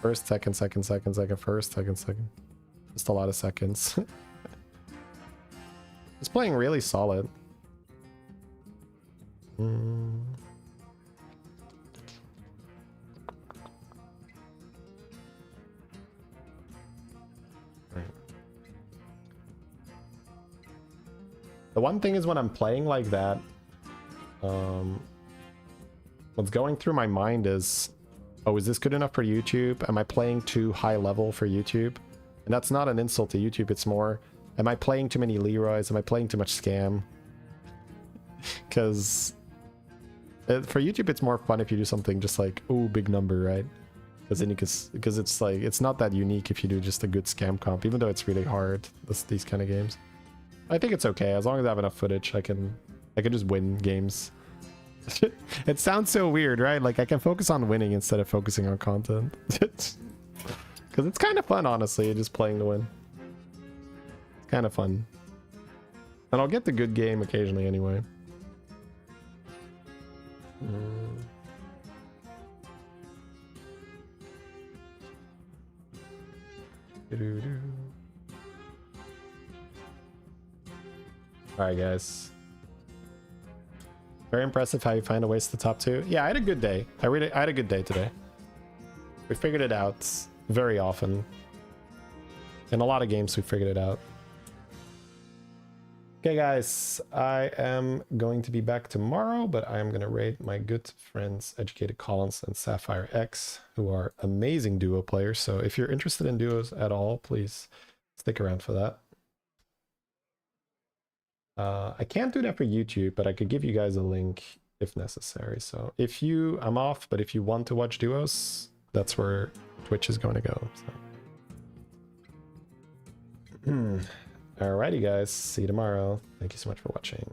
first, second, first, second. Just a lot of seconds. It's playing really solid. The one thing is when I'm playing like that, what's going through my mind is, oh, is this good enough for YouTube? Am I playing too high level for YouTube? And that's not an insult to YouTube, it's more, am I playing too many Leroys? Am I playing too much Scam? Because for YouTube, it's more fun if you do something just like, oh, big number, right? Because then because it's like, it's not that unique if you do just a good Scam comp, even though it's really hard, these kind of games. I think it's okay as long as I have enough footage. I can just win games. It sounds so weird, right? Like I can focus on winning instead of focusing on content. Because it's kind of fun, honestly, just playing to win. It's kind of fun, and I'll get the good game occasionally anyway. Alright, guys. Very impressive how you find a ways to the top 2. Yeah, I had a good day. I had a good day today. We figured it out very often. In a lot of games, we figured it out. Okay, guys. I am going to be back tomorrow, but I am going to raid my good friends, Educated Collins and Sapphire X, who are amazing duo players. So if you're interested in duos at all, please stick around for that. I can't do that for YouTube, but I could give you guys a link if necessary. So if you, I'm off, but if you want to watch duos, that's where Twitch is going to go. So. Alrighty, guys. See you tomorrow. Thank you so much for watching.